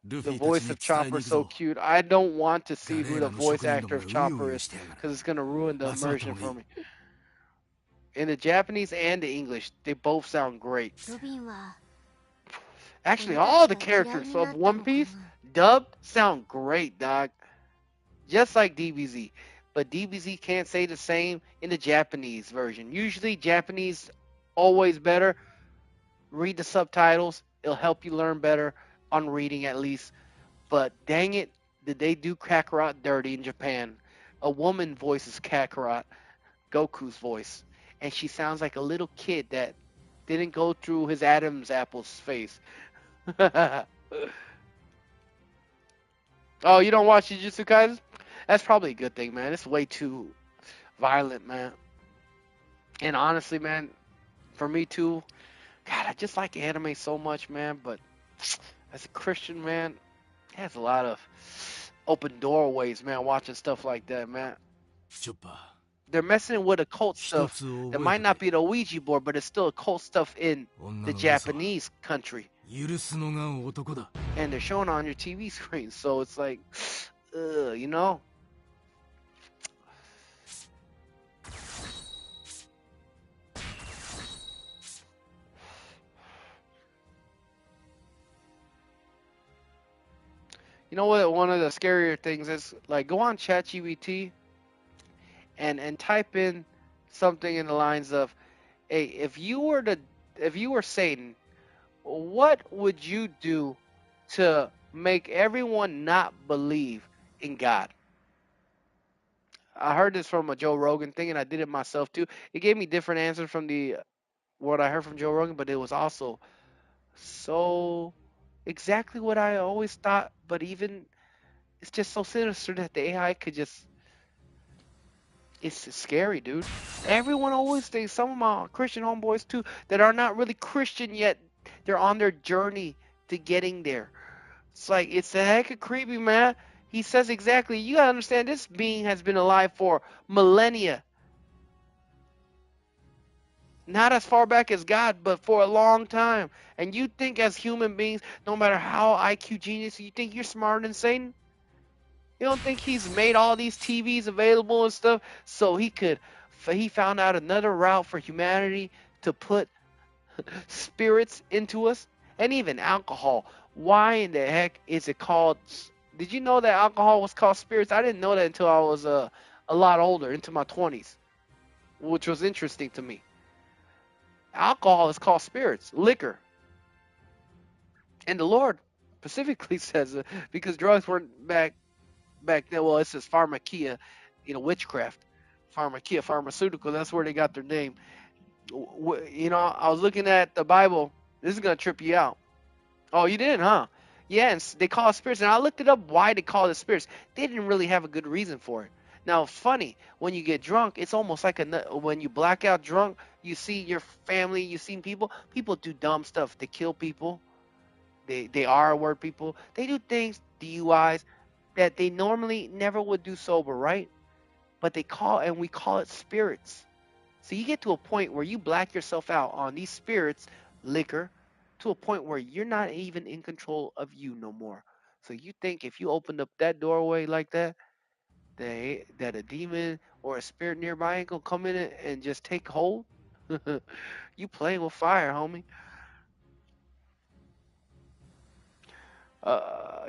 ルフ The ィたち voice に of 伝え Chopper に行 is く so ぞ cute. I don't want to see who the 彼らの voice 職員ども actor が of うよう Chopper よ is してやがる because it's gonna ruin the まずは immersion 遠 for い me. In the Japanese and the English, they both sound great. ロビンは Actually, 俺た all ち the が嫌い characters にな of った One のか Piece な dubbed sound great, dog. Just like DBZ. But DBZ can't say the same in the Japanese version. Usually, Japanese always better. Read the subtitles. It'll help you learn better on reading at least. But dang it, did they do Kakarot dirty in Japan? A woman voices Kakarot, Goku's voice, and she sounds like a little kid that didn't go through his Adam's apple's face. Oh, you don't watch Jujutsu Kaisen? That's probably a good thing, man. It's way too violent, man. And honestly, man, for me too, God, I just like anime so much, man. But as a Christian, man, it has a lot of open doorways, man, watching stuff like that, man. チョッパ They're messing with occult ー一 stuff つ覚 that え might と not け be the Ouija board, but it's still occult stuff in 女 the の嘘は Japanese country. 許すのが男だ And they're showing on your TV screen. So it's like, you know? You know what? One of the scarier things is like go on ChatGPT and type in something in the lines of, "Hey, if you were Satan, what would you do to make everyone not believe in God?" I heard this from a Joe Rogan thing, and I did it myself too. It gave me different answers from the what I heard from Joe Rogan, but it was also so exactly what I always thought. But even it's just so sinister that the AI could just. It's scary, dude. Everyone always thinks, some of my Christian homeboys too, that are not really Christian yet, they're on their journey to getting there. It's like, it's a heck of creepy, man. He says exactly, you gotta understand, this being has been alive for millennia. Not as far back as God, but for a long time. And you think as human beings, no matter how IQ genius, you think you're smarter than Satan? You don't think he's made all these TVs available and stuff so he found out another route for humanity to put spirits into us? And even alcohol. Why in the heck is it called? Did you know that alcohol was called spirits? I didn't know that until I was a lot older, into my 20s, which was interesting to me. Alcohol is called spirits, liquor. And the Lord specifically says because drugs weren't back then. Well, it says pharmakia, witchcraft, pharmakia, pharmaceutical. That's where they got their name. I was looking at the Bible. This is gonna trip you out. Oh, you didn't, huh? Yeah, and they call it spirits, and I looked it up. Why they call it spirits? They didn't really have a good reason for it. Now, it's funny when you get drunk. It's almost like when you black out drunk. You see your family. You see people. People do dumb stuff. They kill people. They R word people. They do things, DUIs, that they normally never would do sober, right? But we call it spirits. So you get to a point where you black yourself out on these spirits, liquor, to a point where you're not even in control of you no more. So you think if you opened up that doorway like that, that a demon or a spirit nearby ain't gonna come in and just take hold? You playing with fire, homie.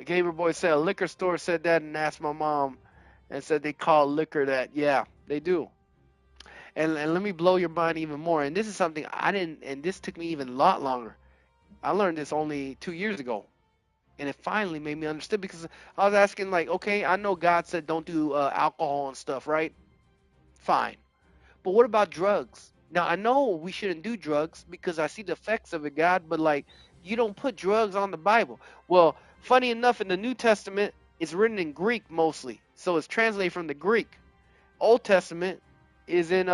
Gamer Boy said a liquor store said that and asked my mom and said they call liquor that. Yeah, they do. And let me blow your mind even more. And this is something I didn't, and this took me even a lot longer. I learned this only 2 years ago. And it finally made me understand because I was asking, like, okay, I know God said don't do alcohol and stuff, right? Fine. But what about drugs? Now, I know we shouldn't do drugs because I see the effects of it, God, but like, you don't put drugs on the Bible. Well, funny enough, in the New Testament, it's written in Greek mostly. So it's translated from the Greek. Old Testament is in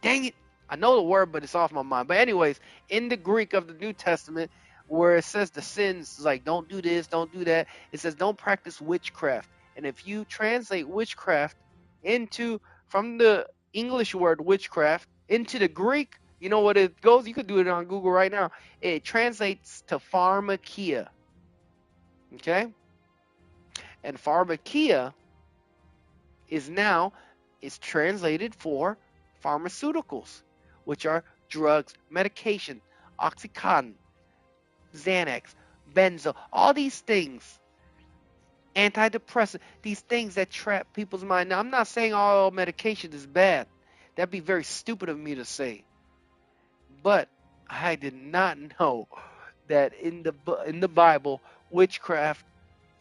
Dang it. I know the word, but it's off my mind. But anyways, in the Greek of the New Testament, where it says the sins, like don't do this, don't do that, it says don't practice witchcraft. And if you translate witchcraft into from the English word witchcraft into the Greek, you know what it goes? You could do it on Google right now. It translates to pharmakia. Okay? And pharmakia is translated for pharmaceuticals, which are drugs, medication, oxycontin, Xanax, benzo, all these things, antidepressant, these things that trap people's mind. Now, I'm not saying all medication is bad. That'd be very stupid of me to say. But I did not know that in the Bible, witchcraft,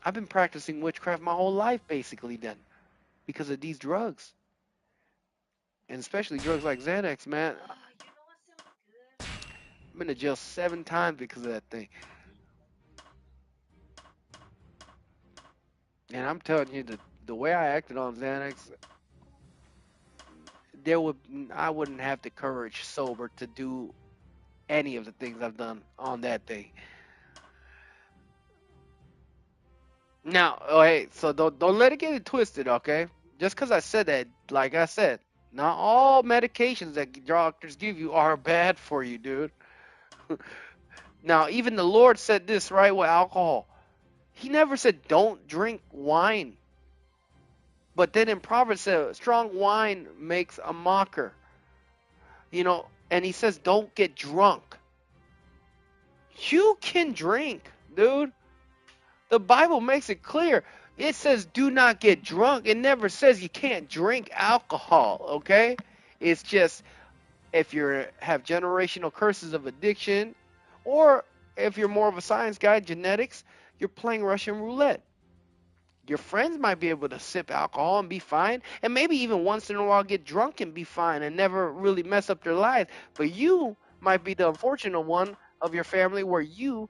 I've been practicing witchcraft my whole life basically then because of these drugs. And especially drugs like Xanax, man. I've been to jail 7 times because of that thing. And I'm telling you, the way I acted on Xanax, I wouldn't have the courage sober to do any of the things I've done on that day. Now, oh, hey, so don't let it get it twisted, okay? Just because I said that, like I said, not all medications that doctors give you are bad for you, dude. Now, even the Lord said this, right, with alcohol. He never said don't drink wine. But then in Proverbs said strong wine makes a mocker. You know, and he says don't get drunk. You can drink, dude. The Bible makes it clear. It says do not get drunk. It never says you can't drink alcohol, okay? It's just if you have generational curses of addiction, or if you're more of a science guy, genetics, you're playing Russian roulette. Your friends might be able to sip alcohol and be fine, and maybe even once in a while get drunk and be fine and never really mess up their lives. But you might be the unfortunate one of your family where you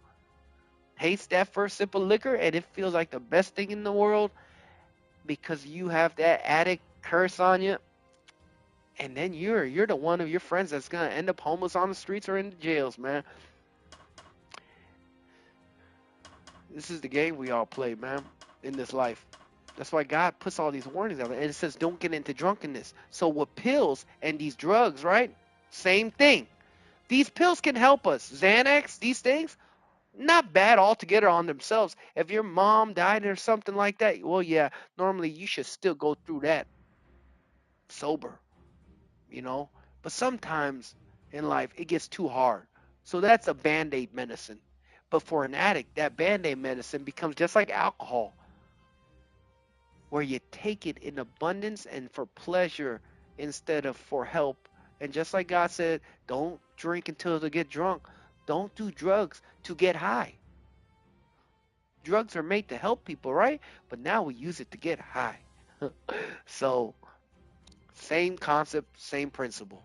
taste that first sip of liquor and it feels like the best thing in the world because you have that addict curse on you. And then you're the one of your friends that's gonna end up homeless on the streets or in the jails, man. This is the game we all play, man, in this life. That's why God puts all these warnings out there. And it says don't get into drunkenness. So with pills and these drugs, right? Same thing. These pills can help us. Xanax, these things, not bad altogether on themselves. If your mom died or something like that, well, yeah, normally you should still go through that sober, you know? But sometimes in life, it gets too hard. So that's a Band-Aid medicine. But for an addict, that Band-Aid medicine becomes just like alcohol, where you take it in abundance and for pleasure instead of for help. And just like God said, don't drink until you get drunk. Don't do drugs to get high. Drugs are made to help people, right? But now we use it to get high. So, same concept, same principle.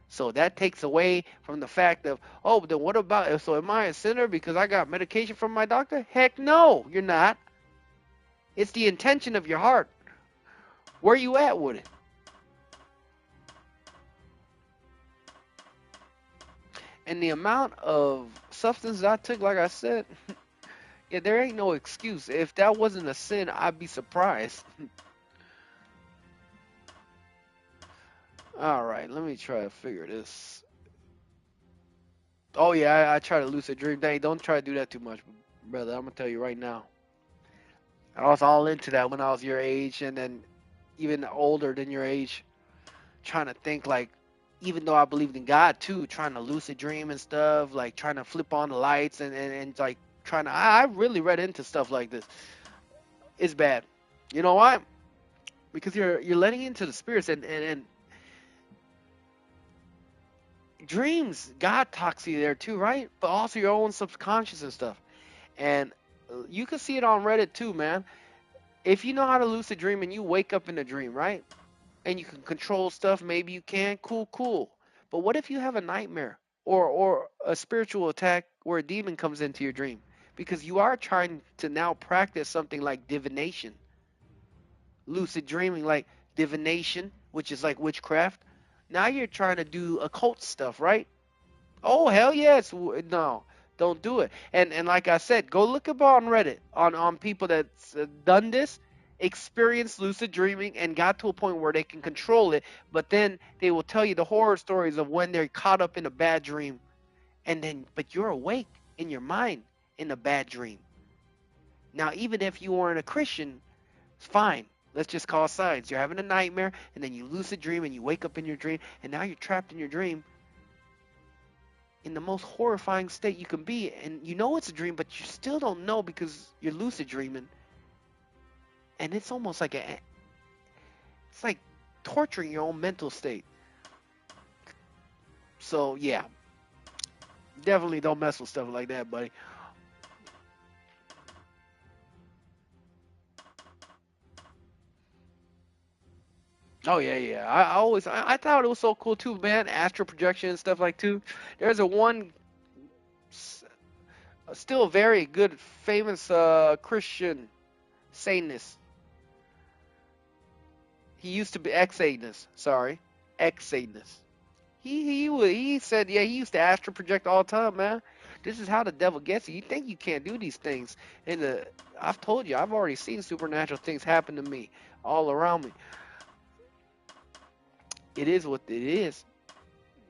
So that takes away from the fact of, oh, then what about, so am I a sinner because I got medication from my doctor? Heck no, you're not. It's the intention of your heart. Where you at with it? And the amount of substances I took, like I said, yeah, there ain't no excuse. If that wasn't a sin, I'd be surprised. All right, let me try to figure this. Oh yeah, I try to lucid dream. Dang, don't try to do that too much, brother. I'm gonna tell you right now. I was all into that when I was your age, and then even older than your age, trying to think like, even though I believed in God too, trying to lucid dream and stuff, like trying to flip on the lights and like trying to. I really read into stuff like this. It's bad. You know why? Because you're letting into the spirits and dreams. God talks to you there too, right? But also your own subconscious and stuff. And you can see it on Reddit too, man. If you know how to lucid dream and you wake up in a dream, right? And you can control stuff, maybe you can, cool. But what if you have a nightmare or a spiritual attack where a demon comes into your dream? Because you are trying to now practice something like divination, lucid dreaming, like divination, which is like witchcraft. Now you're trying to do occult stuff, right? Oh hell yes, no, don't do it. And like I said, go look up on Reddit on people that's done this, experienced lucid dreaming, and got to a point where they can control it. But then they will tell you the horror stories of when they're caught up in a bad dream, and then but you're awake in your mind in a bad dream. Now even if you weren't a Christian, fine. Let's just call signs. You're having a nightmare, and then you lucid dream, and you wake up in your dream, and now you're trapped in your dream in the most horrifying state you can be, and you know it's a dream, but you still don't know because you're lucid dreaming, and it's almost like it's like torturing your own mental state. So yeah, definitely don't mess with stuff like that, buddy. Oh yeah, yeah. I thought it was so cool too, man. Astral projection and stuff like too. There's a one still very good famous Christian Satanist. He used to be ex-Satanist. Sorry, ex-Satanist. He said yeah he used to astral project all the time, man. This is how the devil gets you. You think you can't do these things, and I've told you I've already seen supernatural things happen to me all around me. It is what it is.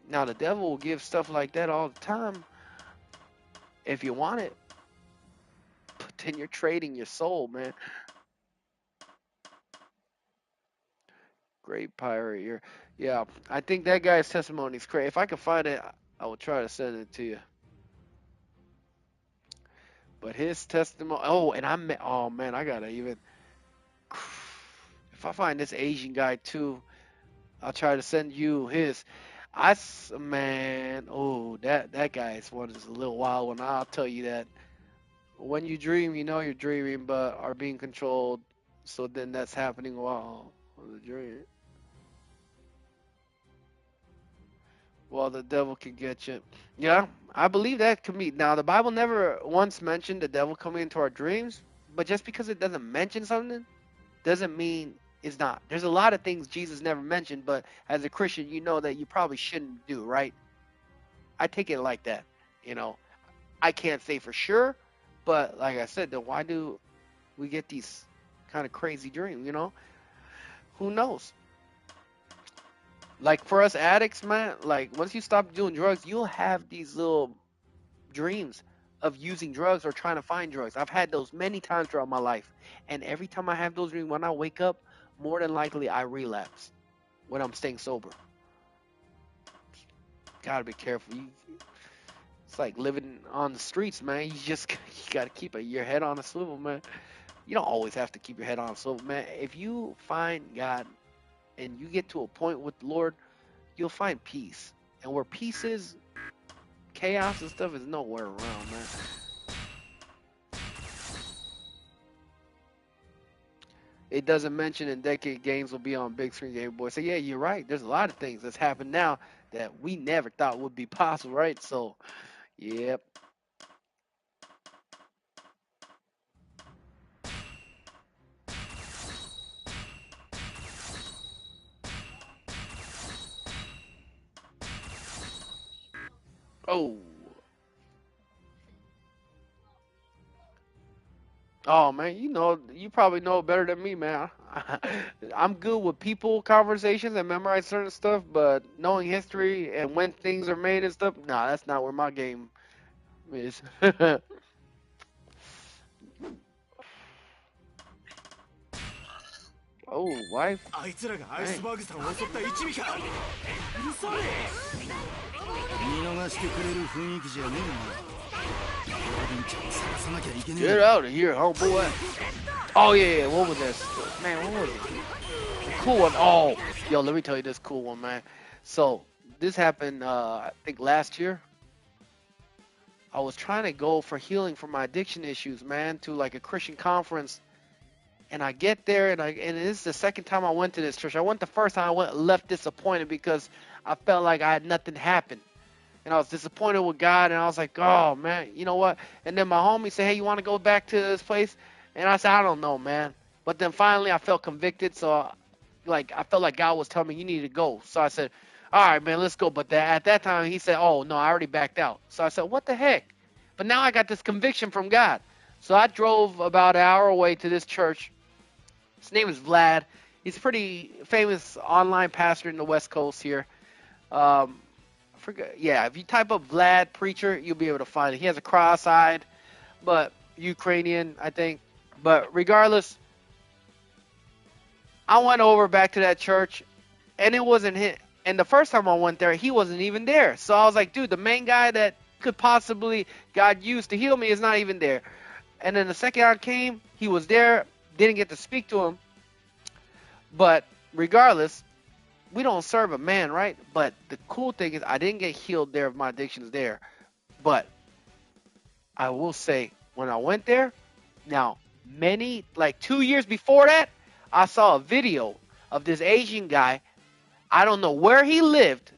Now the devil will give stuff like that all the time if you want it. But then you're trading your soul, man. Great pirate, yeah. I think that guy's testimony is crazy. If I could find it, I will try to send it to you. But his testimony. Oh, and oh man, I gotta even. If I find this Asian guy too, I'll try to send you his. Man, oh that guy's one is a little wild one. I'll tell you that. When you dream, you know you're dreaming, but are being controlled. So then that's happening while the dream. While the devil can get you. Yeah, I believe that can be. Now the Bible never once mentioned the devil coming into our dreams, but just because it doesn't mention something doesn't mean it's not. There's a lot of things Jesus never mentioned, but as a Christian, you know that you probably shouldn't do, right? I take it like that. You know, I can't say for sure, but like I said, then why do we get these kind of crazy dreams? You know, who knows? Like for us addicts, man, like once you stop doing drugs, you'll have these little dreams of using drugs or trying to find drugs. I've had those many times throughout my life. And every time I have those dreams, when I wake up, more than likely I relapse when I'm staying sober. Gotta be careful. It's like living on the streets, man. You gotta keep your head on a swivel, man. You don't always have to keep your head on a swivel, man. If you find God and you get to a point with the Lord, you'll find peace. And where peace is, chaos and stuff is nowhere around, man. It doesn't mention in decade games will be on big screen Game Boy. So yeah, you're right. There's a lot of things that's happened now that we never thought would be possible, right? So, yep. Oh. Oh man, you probably know better than me, man. I'm good with people conversations and memorize certain stuff, but knowing history and when things are made and stuff, nah, that's not where my game is. Oh, wife. あいつらがアイスバーグさんを襲った一味か。嘘で。見逃してくれる雰囲気じゃねえな。ロビンちゃんを探さなきゃいけねえ。 Get out of here, homeboy. Oh yeah, what was that? Man, what was it? The cool one. Oh, yo, let me tell you this cool one, man. So this happened, I think last year. I was trying to go for healing for my addiction issues, man, to like a Christian conference. And I get there, and this is the second time I went to this church. I went the first time, left disappointed because I felt like I had nothing happen. And I was disappointed with God, and I was like, oh, man, you know what? And then my homie said, hey, you want to go back to this place? And I said, I don't know, man. But then finally I felt convicted, so I felt like God was telling me, you need to go. So I said, all right, man, let's go. But at that time, he said, oh, no, I already backed out. So I said, what the heck? But now I got this conviction from God. So I drove about an hour away to this church. His name is Vlad. He's a pretty famous online pastor in the West Coast here. I forget. Yeah, if you type up Vlad preacher, you'll be able to find it. He has a cross-eyed, but Ukrainian, I think. But regardless, I went over back to that church, and it wasn't him. And the first time I went there, he wasn't even there. So I was like, dude, the main guy that could possibly God used to heal me is not even there. And then the second I came, he was there. Didn't get to speak to him. But regardless, we don't serve a man, right? But the cool thing is I didn't get healed there of my addictions there. But I will say, when I went there, now, like 2 years before that, I saw a video of this Asian guy. I don't know where he lived,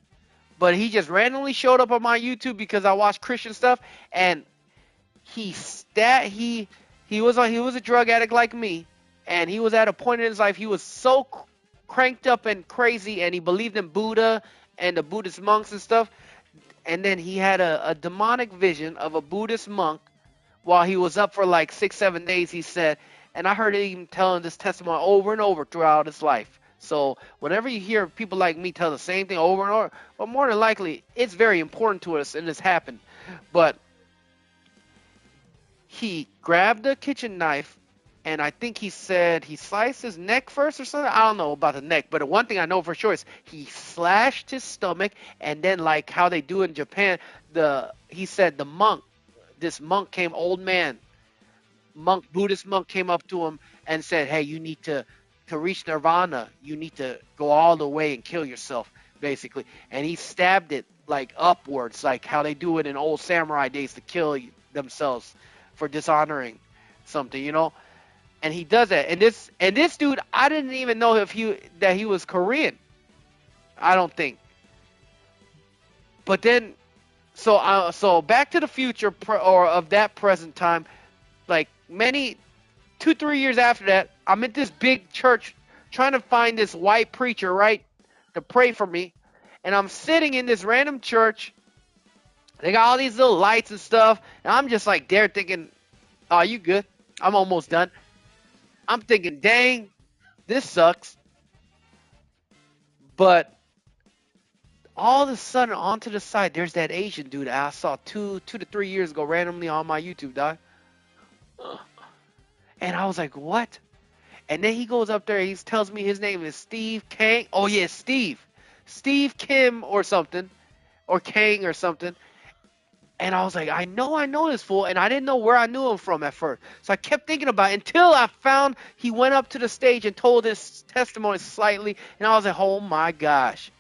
but he just randomly showed up on my YouTube because I watched Christian stuff, and he was a drug addict like me, and he was at a point in his life he was so cranked up and crazy, and he believed in Buddha and the Buddhist monks and stuff. And then he had a demonic vision of a Buddhist monk while he was up for like 6-7 days, he said. And I heard him telling this testimony over and over throughout his life. So whenever you hear people like me tell the same thing over and over, well, more than likely, it's very important to us, and it's happened. But he grabbed a kitchen knife, and I think he said he sliced his neck first or something. I don't know about the neck, but one thing I know for sure is he slashed his stomach, and then like how they do in Japan, he said this monk came, old man, Buddhist monk came up to him and said, hey, you need to reach nirvana, you need to go all the way and kill yourself, basically. And he stabbed it like upwards, like how they do it in old samurai days to kill themselves for dishonoring something, you know. And he does that. And this dude, I didn't even know that he was Korean. I don't think. But then, so Back to the Future or of that present time, like 2-3 years after that, I'm at this big church trying to find this white preacher, right, to pray for me. And I'm sitting in this random church. They got all these little lights and stuff. And I'm just like there thinking, oh, you good? I'm almost done. I'm thinking, dang, this sucks. But all of a sudden, onto the side, there's that Asian dude I saw 2 to 3 years ago randomly on my YouTube, dog. And I was like, what? And then he goes up there, he tells me his name is Steve Kang. Oh, yeah, Steve Kim or something, or Kang or something. And I was like, I know this fool, and I didn't know where I knew him from at first. So I kept thinking about it until I found he went up to the stage and told his testimony slightly, and I was like, oh my gosh,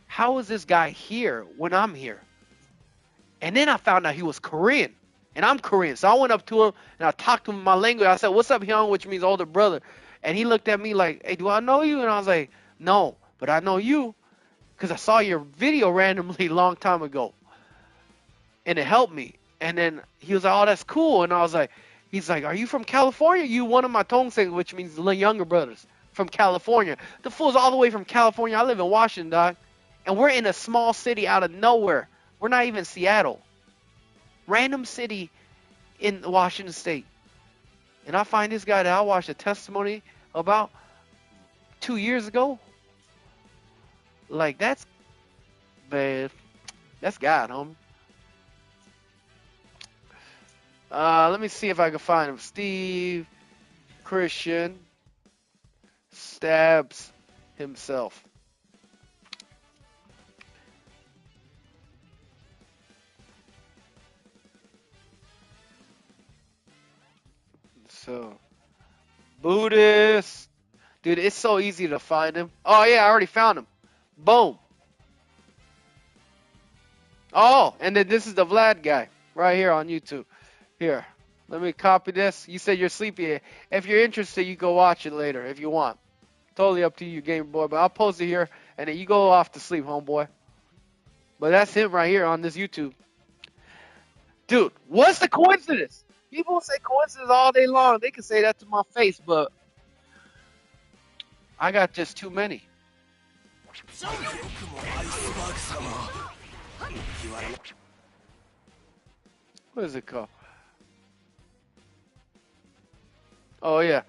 how is this guy here when I'm here? And then I found out he was Korean, and I'm Korean. So I went up to him, and I talked to him in my language. I said, what's up, Hyung, which means older brother. And he looked at me like, hey, do I know you? And I was like, no, but I know you because I saw your video randomly a long time ago. And it helped me. And then he was like, oh, that's cool. And I was like, he's like, are you from California? You one of my Tongseng, which means the younger brothers from California. The fool's all the way from California. I live in Washington, dog. And we're in a small city out of nowhere. We're not even Seattle. Random city in Washington State. And I find this guy that I watched a testimony about 2 years ago. Like, that's bad. That's God, homie. Let me see if I can find him. Steve Christian stabs himself. So, Buddhist. Dude, it's so easy to find him. Oh, yeah, I already found him. Boom. Oh, and then this is the Vlad guy right here on YouTube. Here, let me copy this. You said you're sleepy. If you're interested, you go watch it later if you want. Totally up to you, Game Boy. But I'll post it here, and then you go off to sleep, homeboy. But that's him right here on this YouTube. Dude, what's the coincidence? People say coincidence all day long. They can say that to my face, but I got just too many. What is it called? Oh yeah.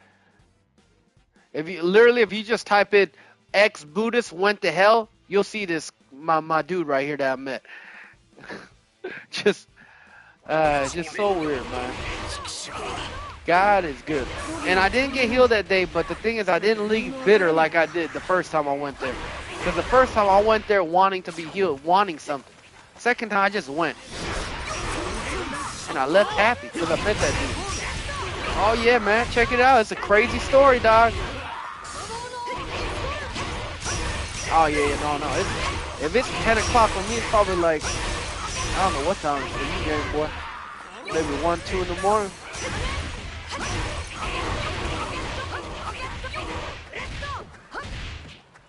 If you just type it ex Buddhist went to hell, you'll see this my dude right here that I met. just just so weird, man. God is good. And I didn't get healed that day, but the thing is I didn't leave bitter like I did the first time I went there. Because the first time I went there wanting to be healed, wanting something. Second time I just went. And I left happy because I met that dude. Oh yeah, man, check it out. It's a crazy story, dog. Oh yeah, no. If it's 10 o'clock for me, it's probably like, I don't know what time it's for you, game boy. Maybe 1, 2 in the morning.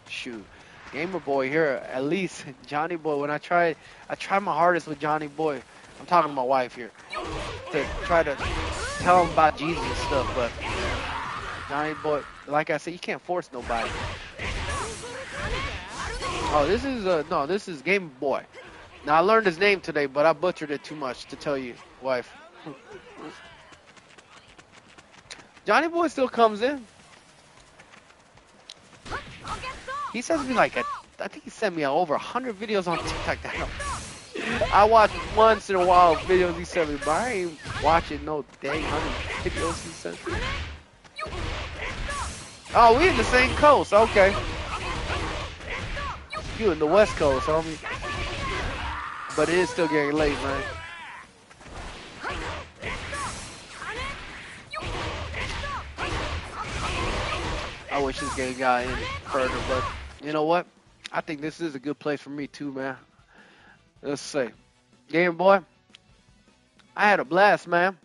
Shoot, Gamer Boy here, at least Johnny Boy. When I try my hardest with Johnny Boy. I'm talking to my wife here to try to tell him about Jesus and stuff, but Johnny Boy, like I said, you can't force nobody. Oh, this is Game Boy. Now I learned his name today, but I butchered it too much to tell you, wife. Johnny Boy still comes in. He sends me like I think he sent me over 100 videos on TikTok. I watch once in a while videos he sent me, but I ain't watching no dang 100 videos he sent me. Oh, we in the same coast, okay. You in the West Coast, homie. But it is still getting late, man. I wish this game got in further, but you know what? I think this is a good place for me too, man. Let's see. Game Boy, I had a blast, man.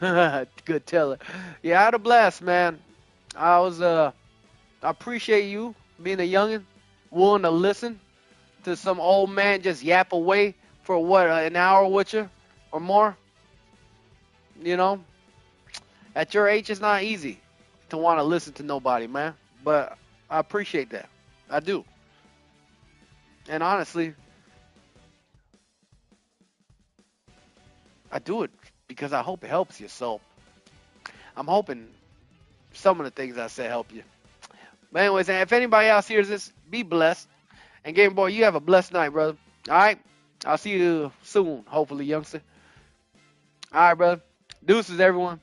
Good teller. Yeah, I had a blast, man. I appreciate you being a youngin', willing to listen to some old man just yap away for what, an hour with you or more. You know, at your age, it's not easy to want to listen to nobody, man. But I appreciate that. I do. And honestly, I do it because I hope it helps you. So I'm hoping some of the things I said help you. But anyways, and if anybody else hears this, be blessed. And Game Boy, you have a blessed night, brother. All right? I'll see you soon, hopefully, youngster. All right, brother. Deuces, everyone.